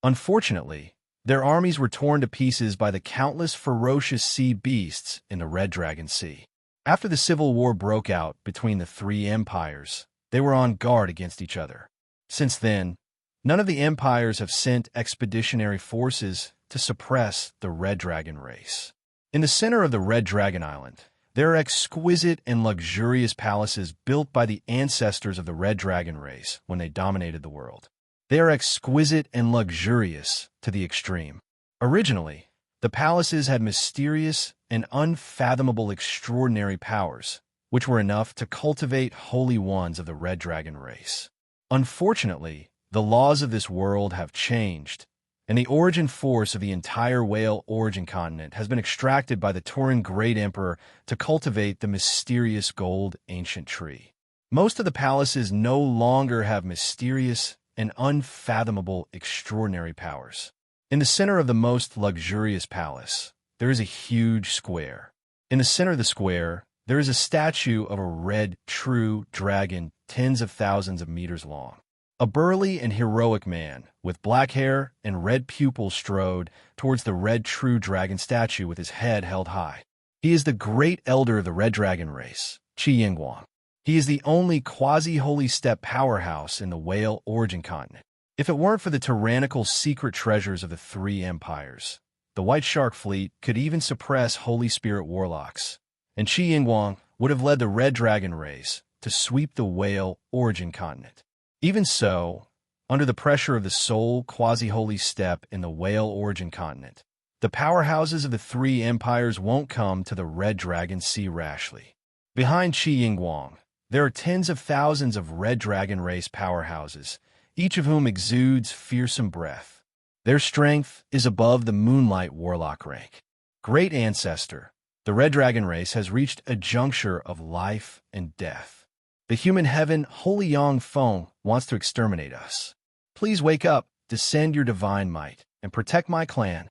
A: Unfortunately, their armies were torn to pieces by the countless ferocious sea beasts in the Red Dragon Sea. After the civil war broke out between the 3 empires, they were on guard against each other. Since then, none of the empires have sent expeditionary forces to suppress the Red Dragon race. In the center of the Red Dragon Island, there are exquisite and luxurious palaces built by the ancestors of the Red Dragon race when they dominated the world. They are exquisite and luxurious to the extreme. Originally, the palaces had mysterious and unfathomable extraordinary powers, which were enough to cultivate holy ones of the Red Dragon race. Unfortunately, the laws of this world have changed, and the origin force of the entire whale origin continent has been extracted by the Tauran Great Emperor to cultivate the mysterious gold ancient tree. Most of the palaces no longer have mysterious and unfathomable extraordinary powers. In the center of the most luxurious palace, there is a huge square. In the center of the square, there is a statue of a red, true dragon tens of thousands of meters long. A burly and heroic man, with black hair and red pupils strode towards the red true dragon statue with his head held high. He is the great elder of the Red Dragon race, Qi Yingguang. He is the only quasi-holy step powerhouse in the whale origin continent. If it weren't for the tyrannical secret treasures of the 3 empires, the White Shark Fleet could even suppress Holy Spirit warlocks, and Qi Yingguang would have led the Red Dragon race to sweep the whale origin continent. Even so, under the pressure of the sole quasi-holy step in the whale origin continent, the powerhouses of the 3 empires won't come to the Red Dragon Sea rashly. Behind Qi Yingguang, there are tens of thousands of Red Dragon race powerhouses, each of whom exudes fearsome breath. Their strength is above the Moonlight Warlock rank. Great Ancestor, the Red Dragon race has reached a juncture of life and death. The human heaven, Holy Yang Feng, wants to exterminate us. Please wake up, descend your divine might, and protect my clan.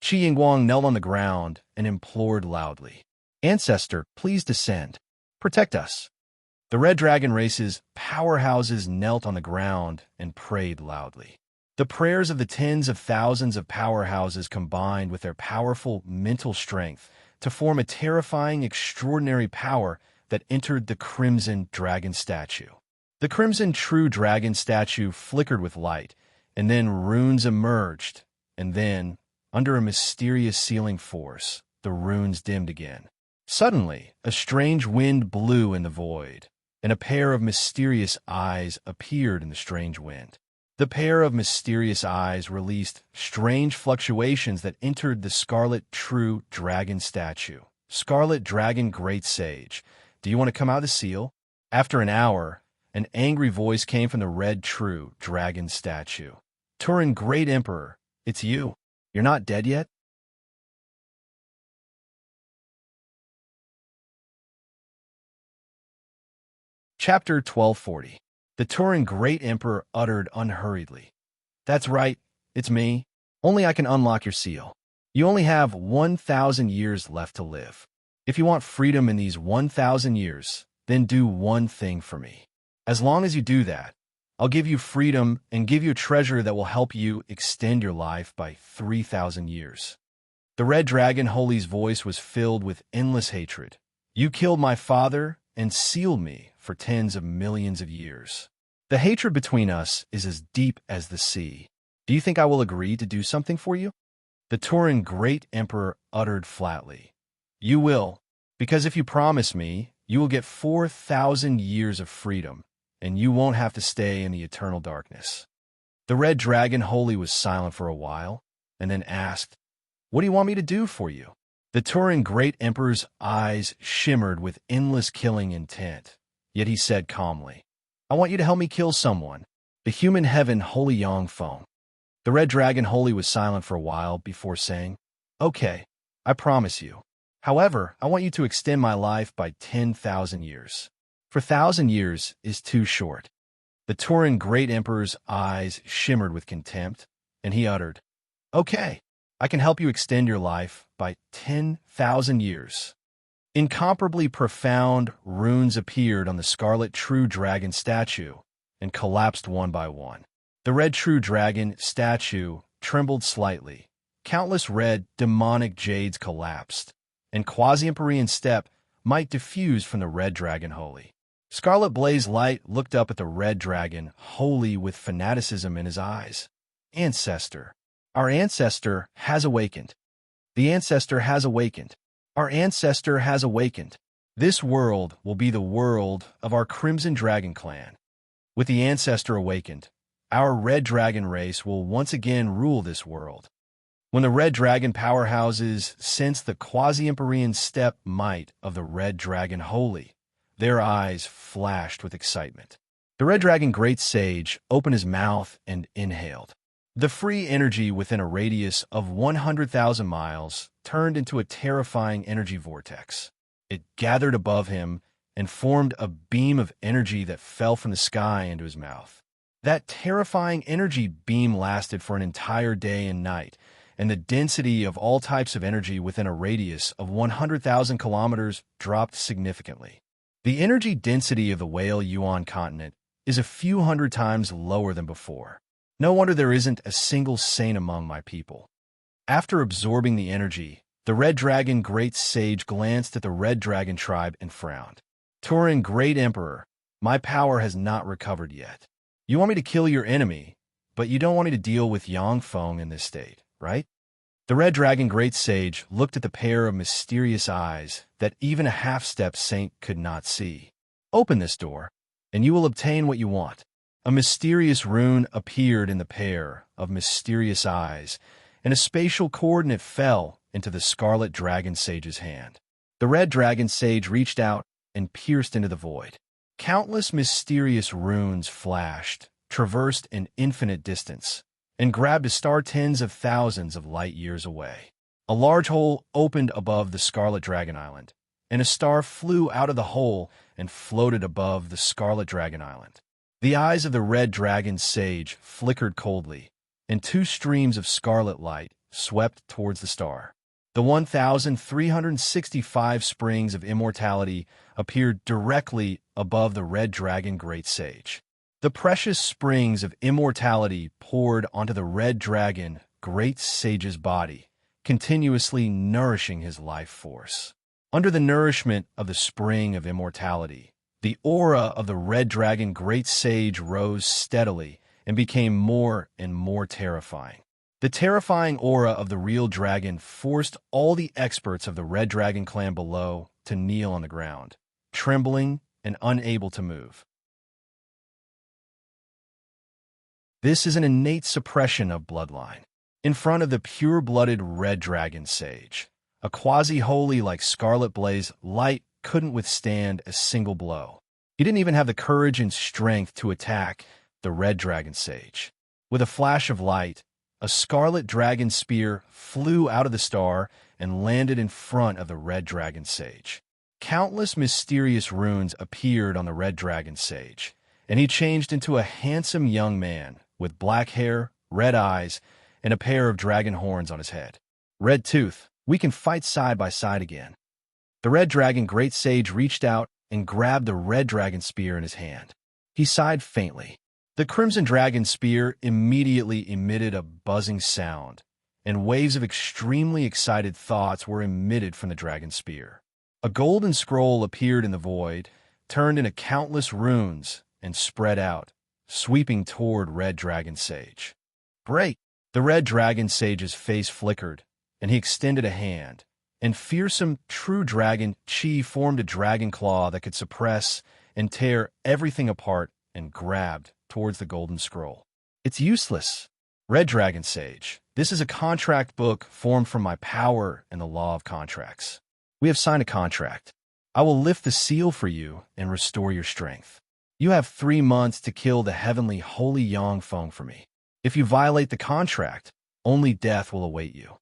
A: Qi Yingguang knelt on the ground and implored loudly. Ancestor, please descend. Protect us. The Red Dragon race's powerhouses knelt on the ground and prayed loudly. The prayers of the tens of thousands of powerhouses combined with their powerful mental strength to form a terrifying, extraordinary power that entered the Crimson Dragon statue. The Crimson True Dragon statue flickered with light, and then runes emerged, and then, under a mysterious sealing force, the runes dimmed again. Suddenly, a strange wind blew in the void, and a pair of mysterious eyes appeared in the strange wind. The pair of mysterious eyes released strange fluctuations that entered the scarlet true dragon statue. Scarlet Dragon Great Sage, do you want to come out of the seal? After an hour, an angry voice came from the red true dragon statue. Turin Great Emperor, it's you. You're not dead yet? Chapter 1240. The Turin Great Emperor uttered unhurriedly. That's right, it's me. Only I can unlock your seal. You only have 1,000 years left to live. If you want freedom in these 1,000 years, then do one thing for me. As long as you do that, I'll give you freedom and give you a treasure that will help you extend your life by 3,000 years. The Red Dragon Holy's voice was filled with endless hatred. You killed my father and sealed me for tens of millions of years. The hatred between us is as deep as the sea. Do you think I will agree to do something for you? The Turin Great Emperor uttered flatly. You will, because if you promise me, you will get 4,000 years of freedom, and you won't have to stay in the eternal darkness. The Red Dragon Holy was silent for a while, and then asked, What do you want me to do for you? The Turin Great Emperor's eyes shimmered with endless killing intent, yet he said calmly, I want you to help me kill someone, the human heaven Holy Yangfeng. The Red Dragon Holy was silent for a while before saying, Okay, I promise you. However, I want you to extend my life by 10,000 years. For 1,000 years is too short. The Turin Great Emperor's eyes shimmered with contempt, and he uttered, Okay, I can help you extend your life by 10,000 years. Incomparably profound runes appeared on the scarlet true dragon statue and collapsed one by one. The red true dragon statue trembled slightly. Countless red demonic jades collapsed, and quasi-empyrean step might diffuse from the red dragon holy. Scarlet Blaze Light looked up at the red dragon, holy with fanaticism in his eyes. Ancestor, our ancestor has awakened. The ancestor has awakened. Our ancestor has awakened. This world will be the world of our Crimson Dragon clan. With the ancestor awakened, our red dragon race will once again rule this world. When the red dragon powerhouses sensed the quasi-empyrean step might of the red dragon holy, their eyes flashed with excitement. The red dragon great sage opened his mouth and inhaled. The free energy within a radius of 100,000 miles turned into a terrifying energy vortex. It gathered above him and formed a beam of energy that fell from the sky into his mouth. That terrifying energy beam lasted for an entire day and night, and the density of all types of energy within a radius of 100,000 kilometers dropped significantly. The energy density of the Whale Yuan continent is a few hundred times lower than before. No wonder there isn't a single saint among my people. After absorbing the energy, the Red Dragon Great Sage glanced at the Red Dragon tribe and frowned. Turin Great Emperor, my power has not recovered yet. You want me to kill your enemy, but you don't want me to deal with Yangfeng in this state, right? The Red Dragon Great Sage looked at the pair of mysterious eyes that even a half-step saint could not see. Open this door, and you will obtain what you want. A mysterious rune appeared in the pair of mysterious eyes, and a spatial coordinate fell into the Scarlet Dragon Sage's hand. The Red Dragon Sage reached out and pierced into the void. Countless mysterious runes flashed, traversed an infinite distance, and grabbed a star tens of thousands of light years away. A large hole opened above the Scarlet Dragon Island, and a star flew out of the hole and floated above the Scarlet Dragon Island. The eyes of the Red Dragon Sage flickered coldly, and two streams of scarlet light swept towards the star. The 1,365 springs of immortality appeared directly above the Red Dragon Great Sage. The precious springs of immortality poured onto the Red Dragon Great Sage's body, continuously nourishing his life force. Under the nourishment of the spring of immortality, the aura of the Red Dragon Great Sage rose steadily and became more and more terrifying. The terrifying aura of the real dragon forced all the experts of the Red Dragon clan below to kneel on the ground, trembling and unable to move. This is an innate suppression of bloodline. In front of the pure-blooded red dragon sage, a quasi-holy like scarlet blaze light couldn't withstand a single blow. He didn't even have the courage and strength to attack the red dragon sage. With a flash of light, a scarlet dragon spear flew out of the star and landed in front of the red dragon sage. Countless mysterious runes appeared on the red dragon sage, and he changed into a handsome young man with black hair, red eyes, and a pair of dragon horns on his head. Red Tooth, we can fight side by side again. The red dragon great sage reached out and grabbed the red dragon spear in his hand. He sighed faintly. The crimson dragon spear immediately emitted a buzzing sound, and waves of extremely excited thoughts were emitted from the dragon spear. A golden scroll appeared in the void, turned into countless runes, and spread out, sweeping toward red dragon sage. Break! The red dragon sage's face flickered, and he extended a hand, and fearsome true dragon chi formed a dragon claw that could suppress and tear everything apart and grabbed towards the golden scroll. It's useless. Red dragon sage, this is a contract book formed from my power and the law of contracts. We have signed a contract. I will lift the seal for you and restore your strength. You have 3 months to kill the heavenly holy Yang Feng for me. If you violate the contract, only death will await you.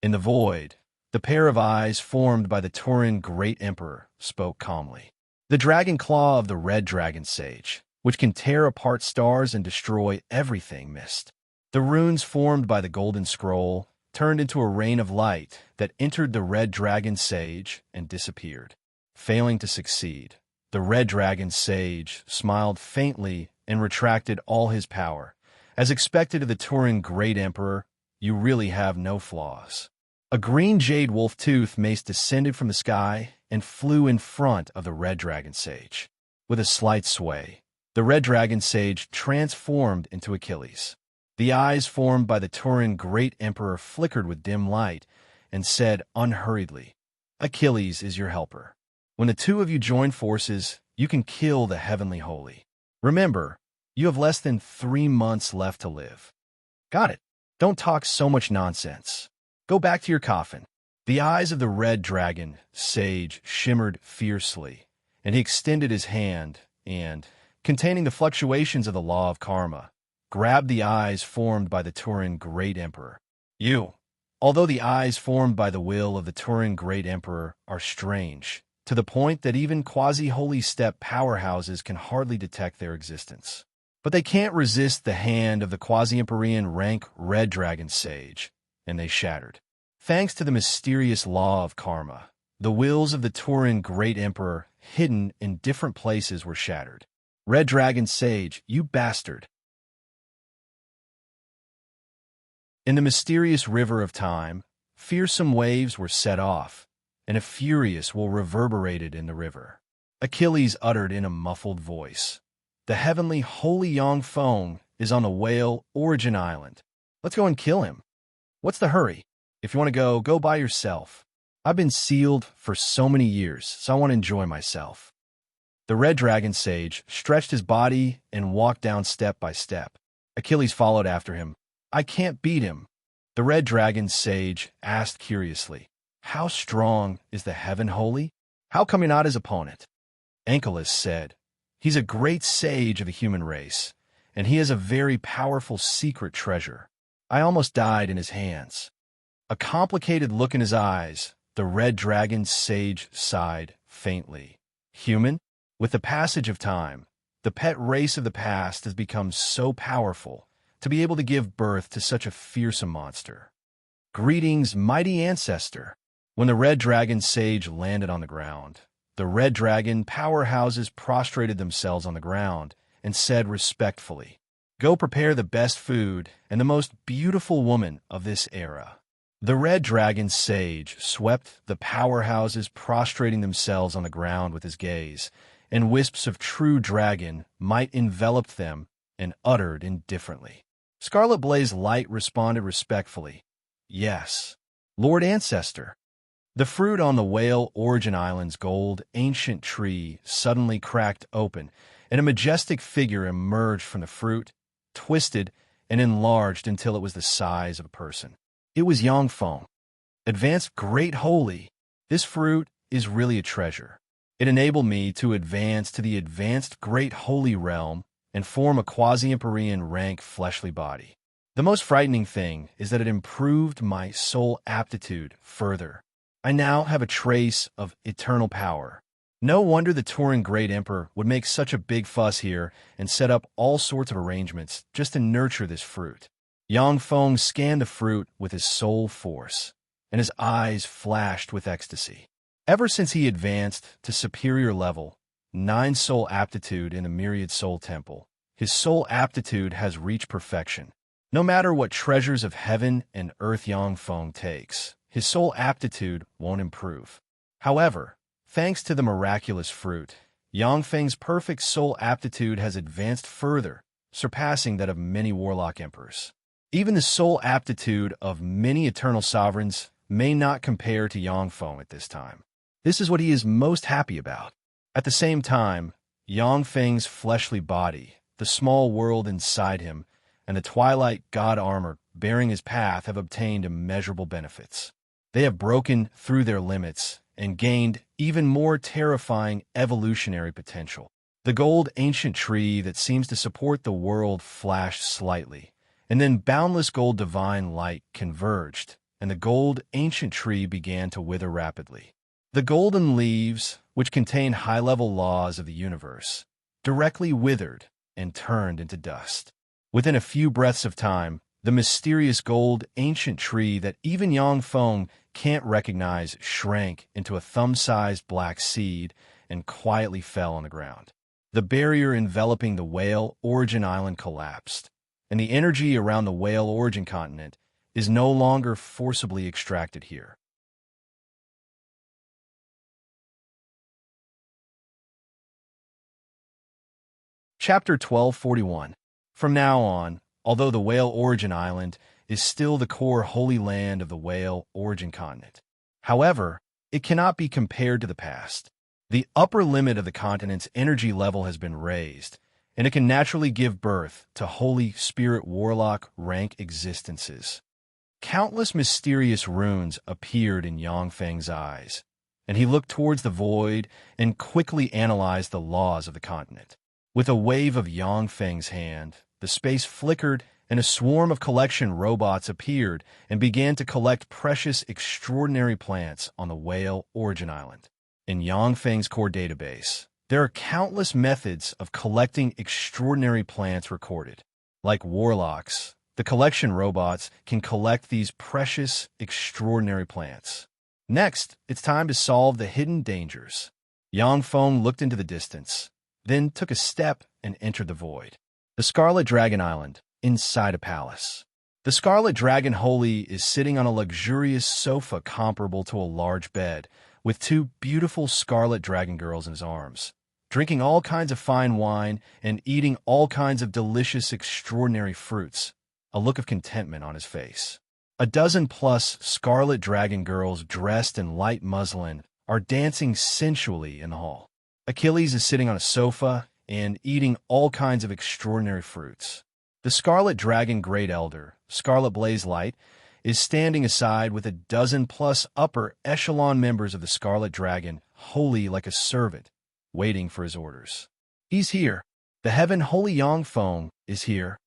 A: In the void, the pair of eyes formed by the Turin Great Emperor spoke calmly. The dragon claw of the red dragon sage, which can tear apart stars and destroy everything, missed. The runes formed by the golden scroll turned into a rain of light that entered the red dragon sage and disappeared. Failing to succeed, the red dragon sage smiled faintly and retracted all his power. As expected of the Turin Great Emperor, you really have no flaws. A green jade wolf tooth mace descended from the sky and flew in front of the red dragon sage. With a slight sway, the red dragon sage transformed into Achilles. The eyes formed by the Turin Great Emperor flickered with dim light and said unhurriedly, Achilles is your helper. When the two of you join forces, you can kill the heavenly holy. Remember, you have less than 3 months left to live. Got it. Don't talk so much nonsense. Go back to your coffin. The eyes of the red dragon sage shimmered fiercely, and he extended his hand and, containing the fluctuations of the law of karma, grabbed the eyes formed by the Turin Great Emperor. Although the eyes formed by the will of the Turin Great Emperor are strange, to the point that even quasi-holy step powerhouses can hardly detect their existence. But they can't resist the hand of the quasi-Empyrean rank red dragon sage, and they shattered. Thanks to the mysterious law of karma, the wills of the Turin Great Emperor, hidden in different places, were shattered. Red dragon sage, you bastard! In the mysterious river of time, fearsome waves were set off, and a furious will reverberated in the river. Achilles uttered in a muffled voice, The heavenly holy Yang Feng is on the whale origin island. Let's go and kill him. What's the hurry? If you want to go by yourself. I've been sealed for so many years, so I want to enjoy myself. The red dragon sage stretched his body and walked down step by step. Achilles followed after him. I can't beat him. The red dragon sage asked curiously, How strong is the heaven holy? How come you're not his opponent? Ankylos said, He's a great sage of the human race, and he has a very powerful secret treasure. I almost died in his hands. A complicated look in his eyes, the red dragon sage sighed faintly. Human? With the passage of time, the pet race of the past has become so powerful to be able to give birth to such a fearsome monster. Greetings, mighty ancestor. When the red dragon sage landed on the ground, the red dragon powerhouses prostrated themselves on the ground and said respectfully, Go prepare the best food and the most beautiful woman of this era. The red dragon sage swept the powerhouses prostrating themselves on the ground with his gaze, and wisps of true dragon might enveloped them and uttered indifferently. Scarlet Blaze Light responded respectfully, Yes, Lord Ancestor. The fruit on the Whale Origin Island's gold ancient tree suddenly cracked open, and a majestic figure emerged from the fruit, twisted, and enlarged until it was the size of a person. It was Yangfeng. Advanced Great Holy. This fruit is really a treasure. It enabled me to advance to the advanced Great Holy realm and form a quasi-empyrean rank fleshly body. The most frightening thing is that it improved my soul aptitude further. I now have a trace of eternal power. No wonder the Turin Great Emperor would make such a big fuss here and set up all sorts of arrangements just to nurture this fruit. Yangfeng scanned the fruit with his soul force, and his eyes flashed with ecstasy. Ever since he advanced to superior level, 9 soul aptitude in the Myriad Soul Temple, his soul aptitude has reached perfection. No matter what treasures of heaven and earth Yangfeng takes, his soul aptitude won't improve. However, thanks to the miraculous fruit, Yangfeng's perfect soul aptitude has advanced further, surpassing that of many warlock emperors. Even the soul aptitude of many eternal sovereigns may not compare to Yangfeng at this time. This is what he is most happy about. At the same time, Yangfeng's fleshly body, the small world inside him, and the twilight god armor bearing his path have obtained immeasurable benefits. They have broken through their limits and gained even more terrifying evolutionary potential. The gold ancient tree that seems to support the world flashed slightly, and then boundless gold divine light converged, and the gold ancient tree began to wither rapidly. The golden leaves, which contain high-level laws of the universe, directly withered and turned into dust. Within a few breaths of time, the mysterious gold ancient tree that even Yangfeng can't recognize shrank into a thumb-sized black seed and quietly fell on the ground. The barrier enveloping the whale origin island collapsed, and the energy around the whale origin continent is no longer forcibly extracted here. Chapter 1241. From now on, although the whale origin island is still the core holy land of the whale origin continent, however, it cannot be compared to the past. The upper limit of the continent's energy level has been raised, and it can naturally give birth to holy spirit warlock rank existences. Countless mysterious runes appeared in Yangfeng's eyes, and he looked towards the void and quickly analyzed the laws of the continent. With a wave of Yangfeng's hand, the space flickered and a swarm of collection robots appeared and began to collect precious, extraordinary plants on the whale origin island. In Yangfeng's core database, there are countless methods of collecting extraordinary plants recorded. Like warlocks, the collection robots can collect these precious, extraordinary plants. Next, it's time to solve the hidden dangers. Yangfeng looked into the distance, then took a step and entered the void. The Scarlet Dragon Island, inside a palace. The Scarlet Dragon Holy is sitting on a luxurious sofa comparable to a large bed, with 2 beautiful scarlet dragon girls in his arms, drinking all kinds of fine wine and eating all kinds of delicious, extraordinary fruits, a look of contentment on his face. A dozen plus scarlet dragon girls dressed in light muslin are dancing sensually in the hall. Achilles is sitting on a sofa and eating all kinds of extraordinary fruits. The Scarlet Dragon Great Elder, Scarlet Blaze Light, is standing aside with a dozen plus upper echelon members of the Scarlet Dragon, holy like a servant, waiting for his orders. He's here. The Heaven Holy Yangfeng is here.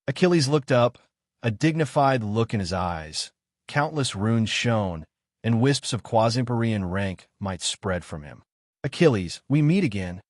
A: Achilles looked up, a dignified look in his eyes. Countless runes shone, and wisps of quasi-empyrean rank might spread from him. Achilles, we meet again.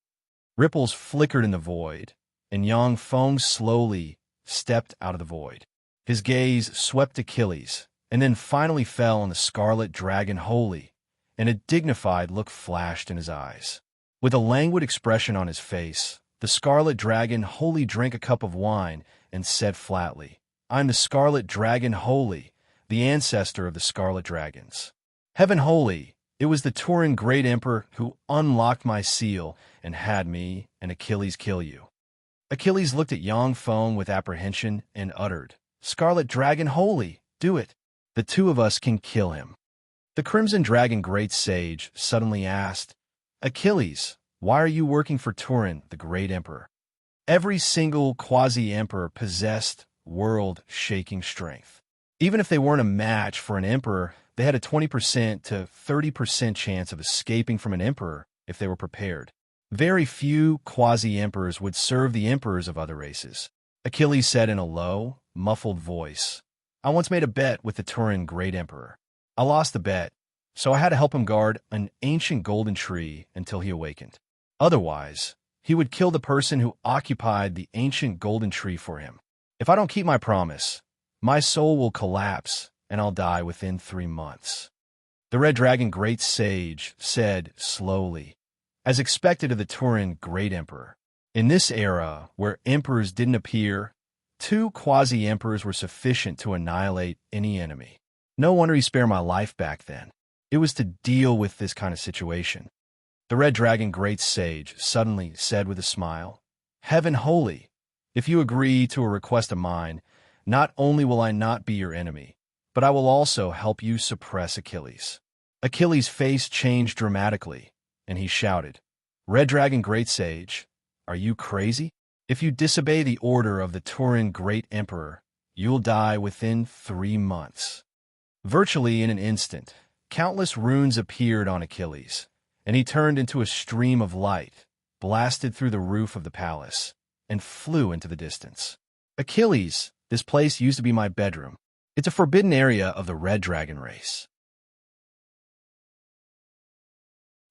A: Ripples flickered in the void, and Yangfeng slowly stepped out of the void. His gaze swept Achilles, and then finally fell on the Scarlet Dragon Holy, and a dignified look flashed in his eyes. With a languid expression on his face, the Scarlet Dragon Holy drank a cup of wine and said flatly, "I'm the Scarlet Dragon Holy, the ancestor of the Scarlet Dragons. Heaven Holy, it was the Turin Great Emperor who unlocked my seal and had me and Achilles kill you." Achilles looked at Yangfeng with apprehension and uttered, "Scarlet Dragon Holy, do it. The 2 of us can kill him." The Crimson Dragon Great Sage suddenly asked, "Achilles, why are you working for Turin, the Great Emperor?" Every single quasi-emperor possessed world-shaking strength. Even if they weren't a match for an emperor, they had a 20% to 30% chance of escaping from an emperor if they were prepared. Very few quasi-emperors would serve the emperors of other races. Achilles said in a low, muffled voice, "I once made a bet with the Turin Great Emperor. I lost the bet, so I had to help him guard an ancient golden tree until he awakened. Otherwise, he would kill the person who occupied the ancient golden tree for him. If I don't keep my promise, my soul will collapse and I'll die within 3 months." The Red Dragon Great Sage said slowly, as expected of the Turin Great Emperor. In this era, where emperors didn't appear, 2 quasi-emperors were sufficient to annihilate any enemy. No wonder he spared my life back then. It was to deal with this kind of situation. The Red Dragon Great Sage suddenly said with a smile, "Heaven holy, if you agree to a request of mine, not only will I not be your enemy, but I will also help you suppress Achilles." Achilles' face changed dramatically, and he shouted, "Red Dragon Great Sage, are you crazy? If you disobey the order of the Turin Great Emperor, you'll die within 3 months." Virtually in an instant, countless runes appeared on Achilles, and he turned into a stream of light, blasted through the roof of the palace, and flew into the distance. "Achilles, this place used to be my bedroom. It's a forbidden area of the Red Dragon race.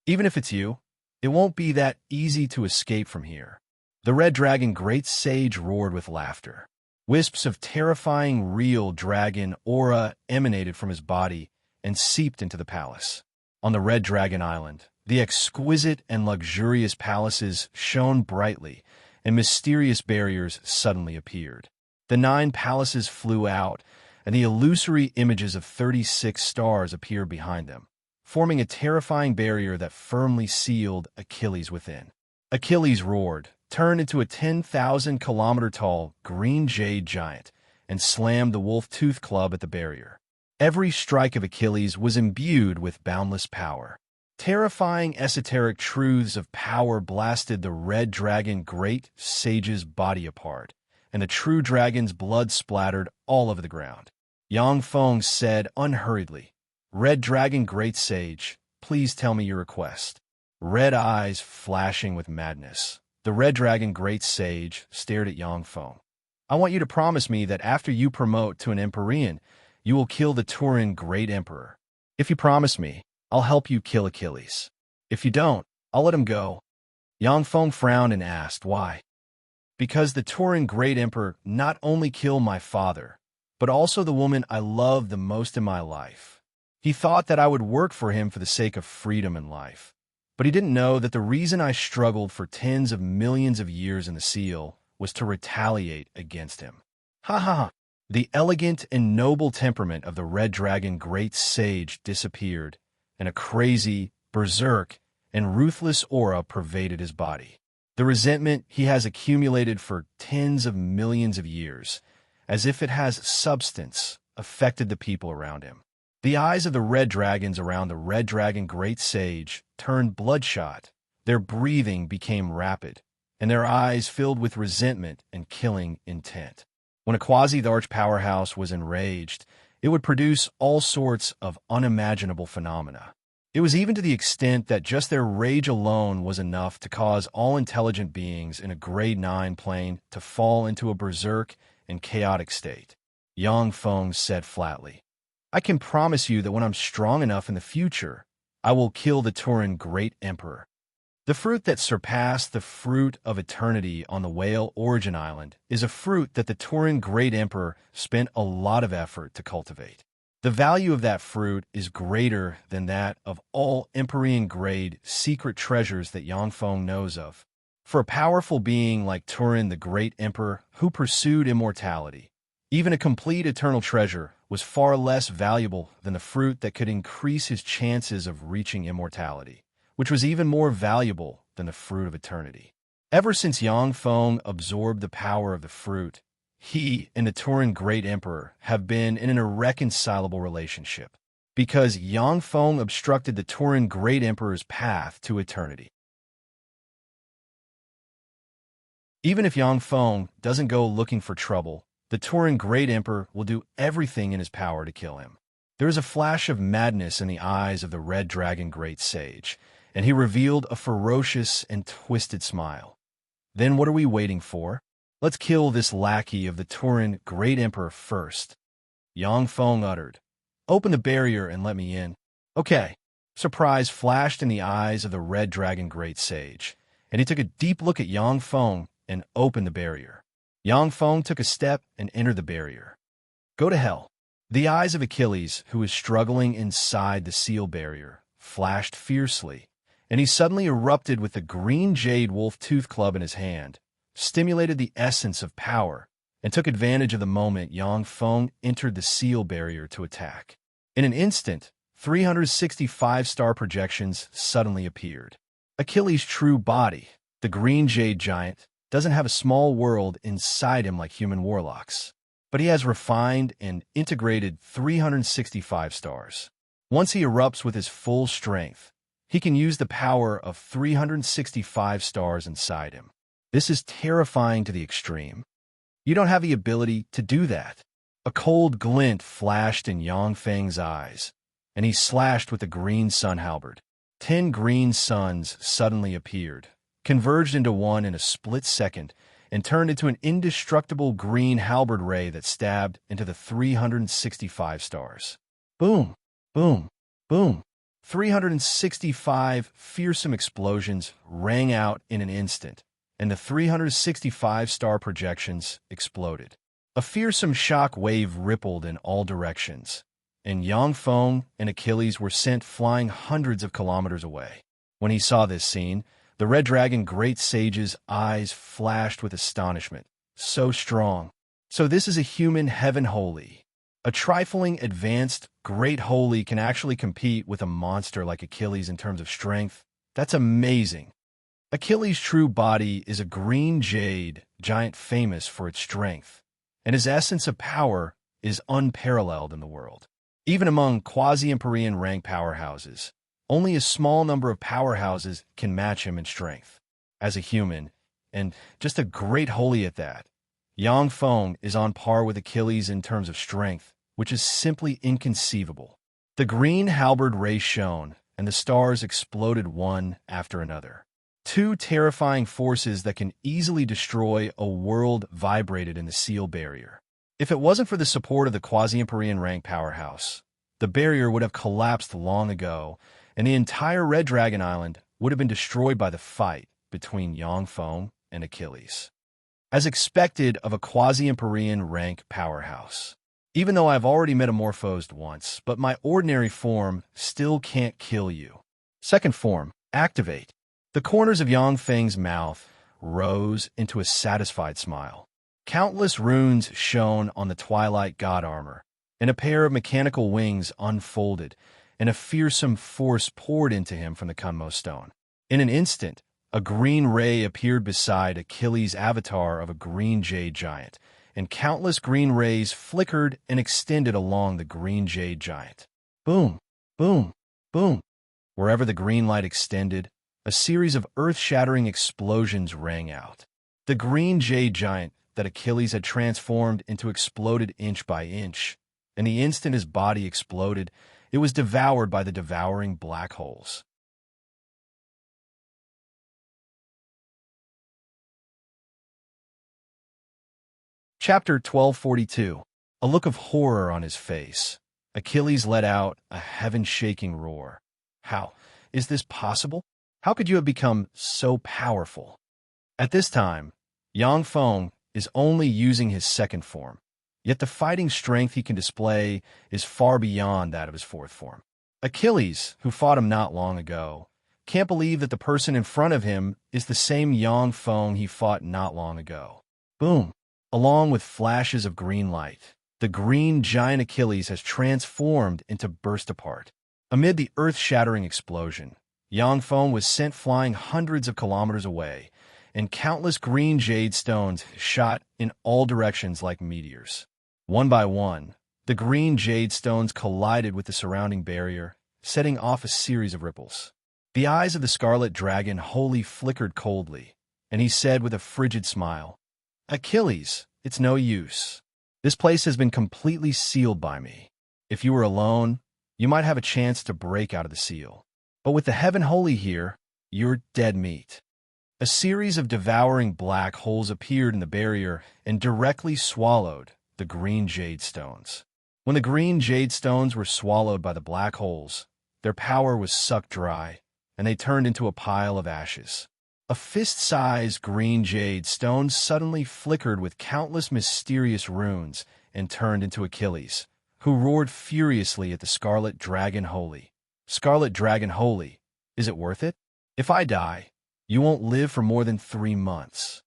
A: Even if it's you, it won't be that easy to escape from here." The Red Dragon Great Sage roared with laughter. Wisps of terrifying real dragon aura emanated from his body and seeped into the palace. On the Red Dragon Island, the exquisite and luxurious palaces shone brightly, and mysterious barriers suddenly appeared. The 9 palaces flew out, and the illusory images of 36 stars appeared behind them, forming a terrifying barrier that firmly sealed Achilles within. Achilles roared, turned into a 10,000-kilometer-tall green jade giant, and slammed the wolf-tooth club at the barrier. Every strike of Achilles was imbued with boundless power. Terrifying esoteric truths of power blasted the Red Dragon Great Sage's body apart, and the true dragon's blood splattered all over the ground. Yang Feng said unhurriedly, "Red Dragon Great Sage, please tell me your request." Red eyes flashing with madness, the Red Dragon Great Sage stared at Yang Feng. "I want you to promise me that after you promote to an Empyrean, you will kill the Turin Great Emperor. If you promise me, I'll help you kill Achilles. If you don't, I'll let him go." Yang Feng frowned and asked, "Why?" "Because the Turin Great Emperor not only killed my father, but also the woman I loved the most in my life. He thought that I would work for him for the sake of freedom and life. But he didn't know that the reason I struggled for tens of millions of years in the seal was to retaliate against him." Ha ha ha! The elegant and noble temperament of the Red Dragon Great Sage disappeared, and a crazy, berserk, and ruthless aura pervaded his body. The resentment he has accumulated for tens of millions of years, as if it has substance, affected the people around him. The eyes of the red dragons around the Red Dragon Great Sage turned bloodshot, their breathing became rapid, and their eyes filled with resentment and killing intent. When a quasi-large powerhouse was enraged, it would produce all sorts of unimaginable phenomena. It was even to the extent that just their rage alone was enough to cause all intelligent beings in a grade 9 plane to fall into a berserk and chaotic state. Yang Feng said flatly, "I can promise you that when I'm strong enough in the future, I will kill the Turin Great Emperor." The fruit that surpassed the fruit of eternity on the Whale Origin Island is a fruit that the Turin Great Emperor spent a lot of effort to cultivate. The value of that fruit is greater than that of all Empyrean-grade secret treasures that Yang Feng knows of. For a powerful being like Turin the Great Emperor who pursued immortality, even a complete eternal treasure was far less valuable than the fruit that could increase his chances of reaching immortality, which was even more valuable than the fruit of eternity. Ever since Yang Feng absorbed the power of the fruit, he and the Turin Great Emperor have been in an irreconcilable relationship, because Yang Feng obstructed the Turin Great Emperor's path to eternity. Even if Yang Feng doesn't go looking for trouble, the Turin Great Emperor will do everything in his power to kill him. There is a flash of madness in the eyes of the Red Dragon Great Sage, and he revealed a ferocious and twisted smile. Then what are we waiting for? Let's kill this lackey of the Turin Great Emperor first. Yang Feng uttered. Open the barrier and let me in. Okay. Surprise flashed in the eyes of the Red Dragon Great Sage, and he took a deep look at Yang Feng and opened the barrier. Yang Feng took a step and entered the barrier. Go to hell. The eyes of Achilles, who was struggling inside the seal barrier, flashed fiercely, and he suddenly erupted with the green jade wolf tooth club in his hand, stimulated the essence of power, and took advantage of the moment Yang Feng entered the seal barrier to attack. In an instant, 365 star projections suddenly appeared. Achilles' true body, the green jade giant, doesn't have a small world inside him like human warlocks, but he has refined and integrated 365 stars. Once he erupts with his full strength, he can use the power of 365 stars inside him. This is terrifying to the extreme. You don't have the ability to do that. A cold glint flashed in Yang Feng's eyes, and he slashed with the green sun halberd. 10 green suns suddenly appeared, converged into one in a split second, and turned into an indestructible green halberd ray that stabbed into the 365 stars. Boom, boom, boom. 365 fearsome explosions rang out in an instant, and the 365 star projections exploded. A fearsome shock wave rippled in all directions, and Yang Feng and Achilles were sent flying hundreds of kilometers away. When he saw this scene, the Red Dragon Great Sage's eyes flashed with astonishment. So strong. So this is a human heaven holy. A trifling advanced great holy can actually compete with a monster like Achilles in terms of strength. That's amazing. Achilles' true body is a green jade giant famous for its strength, and his essence of power is unparalleled in the world. Even among quasi-Empyrean rank powerhouses, only a small number of powerhouses can match him in strength. As a human, and just a great holy at that, Yang Feng is on par with Achilles in terms of strength, which is simply inconceivable. The green halberd ray shone, and the stars exploded one after another. 2 terrifying forces that can easily destroy a world vibrated in the seal barrier. If it wasn't for the support of the quasi-Empyrean rank powerhouse, the barrier would have collapsed long ago, and the entire Red Dragon Island would have been destroyed by the fight between Yang Feng and Achilles. As expected of a quasi-Empyrean rank powerhouse. Even though I've already metamorphosed once, but my ordinary form still can't kill you. Second form, activate. The corners of Yang Feng's mouth rose into a satisfied smile. Countless runes shone on the Twilight God armor, and a pair of mechanical wings unfolded, and a fearsome force poured into him from the Kunmo stone. In an instant, a green ray appeared beside Achilles' avatar of a green jade giant, and countless green rays flickered and extended along the green jade giant. Boom, boom, boom. Wherever the green light extended, a series of earth-shattering explosions rang out. The green jade giant that Achilles had transformed into exploded inch by inch, and the instant his body exploded, it was devoured by the devouring black holes. Chapter 1242. A look of horror on his face. Achilles let out a heaven-shaking roar. How is this possible? How could you have become so powerful? At this time, Yang Feng is only using his second form, yet the fighting strength he can display is far beyond that of his fourth form. Achilles, who fought him not long ago, can't believe that the person in front of him is the same Yang Feng he fought not long ago. Boom! Along with flashes of green light, the green giant Achilles has transformed into burst apart. Amid the earth-shattering explosion, Yang Feng was sent flying hundreds of kilometers away, and countless green jade stones shot in all directions like meteors. One by one, the green jade stones collided with the surrounding barrier, setting off a series of ripples. The eyes of the scarlet dragon wholly flickered coldly, and he said with a frigid smile, "Achilles, it's no use. This place has been completely sealed by me. If you were alone, you might have a chance to break out of the seal. But with the heaven holy here, you're dead meat." A series of devouring black holes appeared in the barrier and directly swallowed the green jade stones. When the green jade stones were swallowed by the black holes, their power was sucked dry, and they turned into a pile of ashes. A fist-sized green jade stone suddenly flickered with countless mysterious runes and turned into Achilles, who roared furiously at the Scarlet Dragon Holy. "Scarlet Dragon Holy, is it worth it? If I die, you won't live for more than 3 months."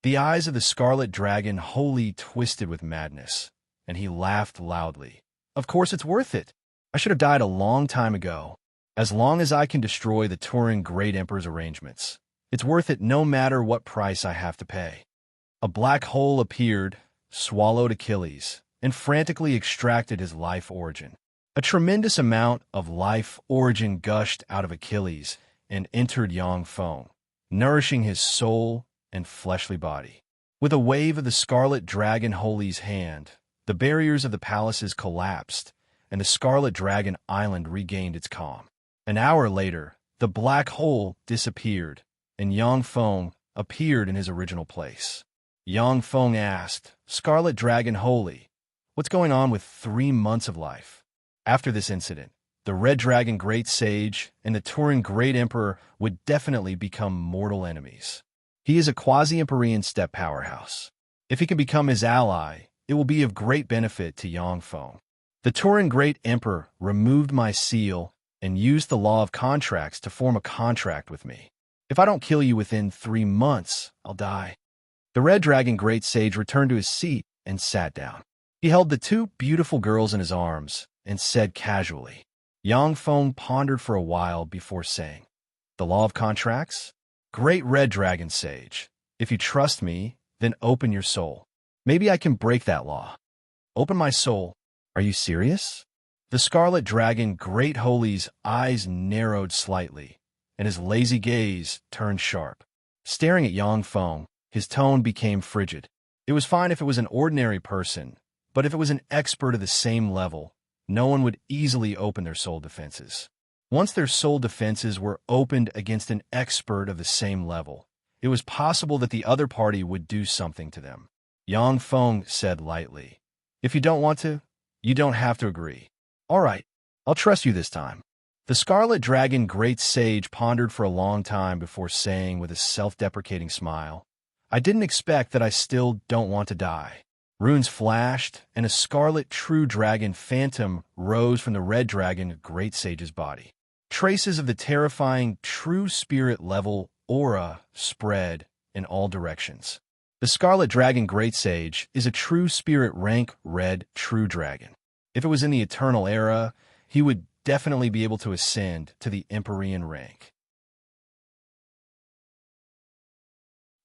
A: The eyes of the Scarlet Dragon Holy twisted with madness, and he laughed loudly. "Of course it's worth it. I should have died a long time ago. As long as I can destroy the Turin Great Emperor's arrangements, it's worth it no matter what price I have to pay." A black hole appeared, swallowed Achilles, and frantically extracted his life origin. A tremendous amount of life origin gushed out of Achilles and entered Yang Feng, nourishing his soul and fleshly body. With a wave of the Scarlet Dragon Holy's hand, the barriers of the palaces collapsed, and the Scarlet Dragon Island regained its calm. An hour later, the black hole disappeared, and Yang Feng appeared in his original place. Yang Feng asked, "Scarlet Dragon Holy, what's going on with 3 months of life?" After this incident, the Red Dragon Great Sage and the Turin Great Emperor would definitely become mortal enemies. He is a quasi-Empyrean step powerhouse. If he can become his ally, it will be of great benefit to Yang Feng. The Turin Great Emperor removed my seal and used the law of contracts to form a contract with me. If I don't kill you within 3 months, I'll die. The Red Dragon Great Sage returned to his seat and sat down. He held the 2 beautiful girls in his arms and said casually. Yang Feng pondered for a while before saying, "The law of contracts? Great Red Dragon Sage, if you trust me, then open your soul. Maybe I can break that law." "Open my soul? Are you serious?" The Scarlet Dragon Great Holy's eyes narrowed slightly, and his lazy gaze turned sharp. Staring at Yang Feng, his tone became frigid. It was fine if it was an ordinary person, but if it was an expert of the same level, no one would easily open their soul defenses. Once their soul defenses were opened against an expert of the same level, it was possible that the other party would do something to them. Yang Feng said lightly, "If you don't want to, you don't have to agree. All right, I'll trust you this time." The Scarlet Dragon Great Sage pondered for a long time before saying with a self-deprecating smile, "I didn't expect that I still don't want to die." Runes flashed, and a scarlet true dragon phantom rose from the Red Dragon Great Sage's body. Traces of the terrifying true spirit level aura spread in all directions. The Scarlet Dragon Great Sage is a true spirit rank red true dragon. If it was in the Eternal Era, he would definitely be able to ascend to the Empyrean rank.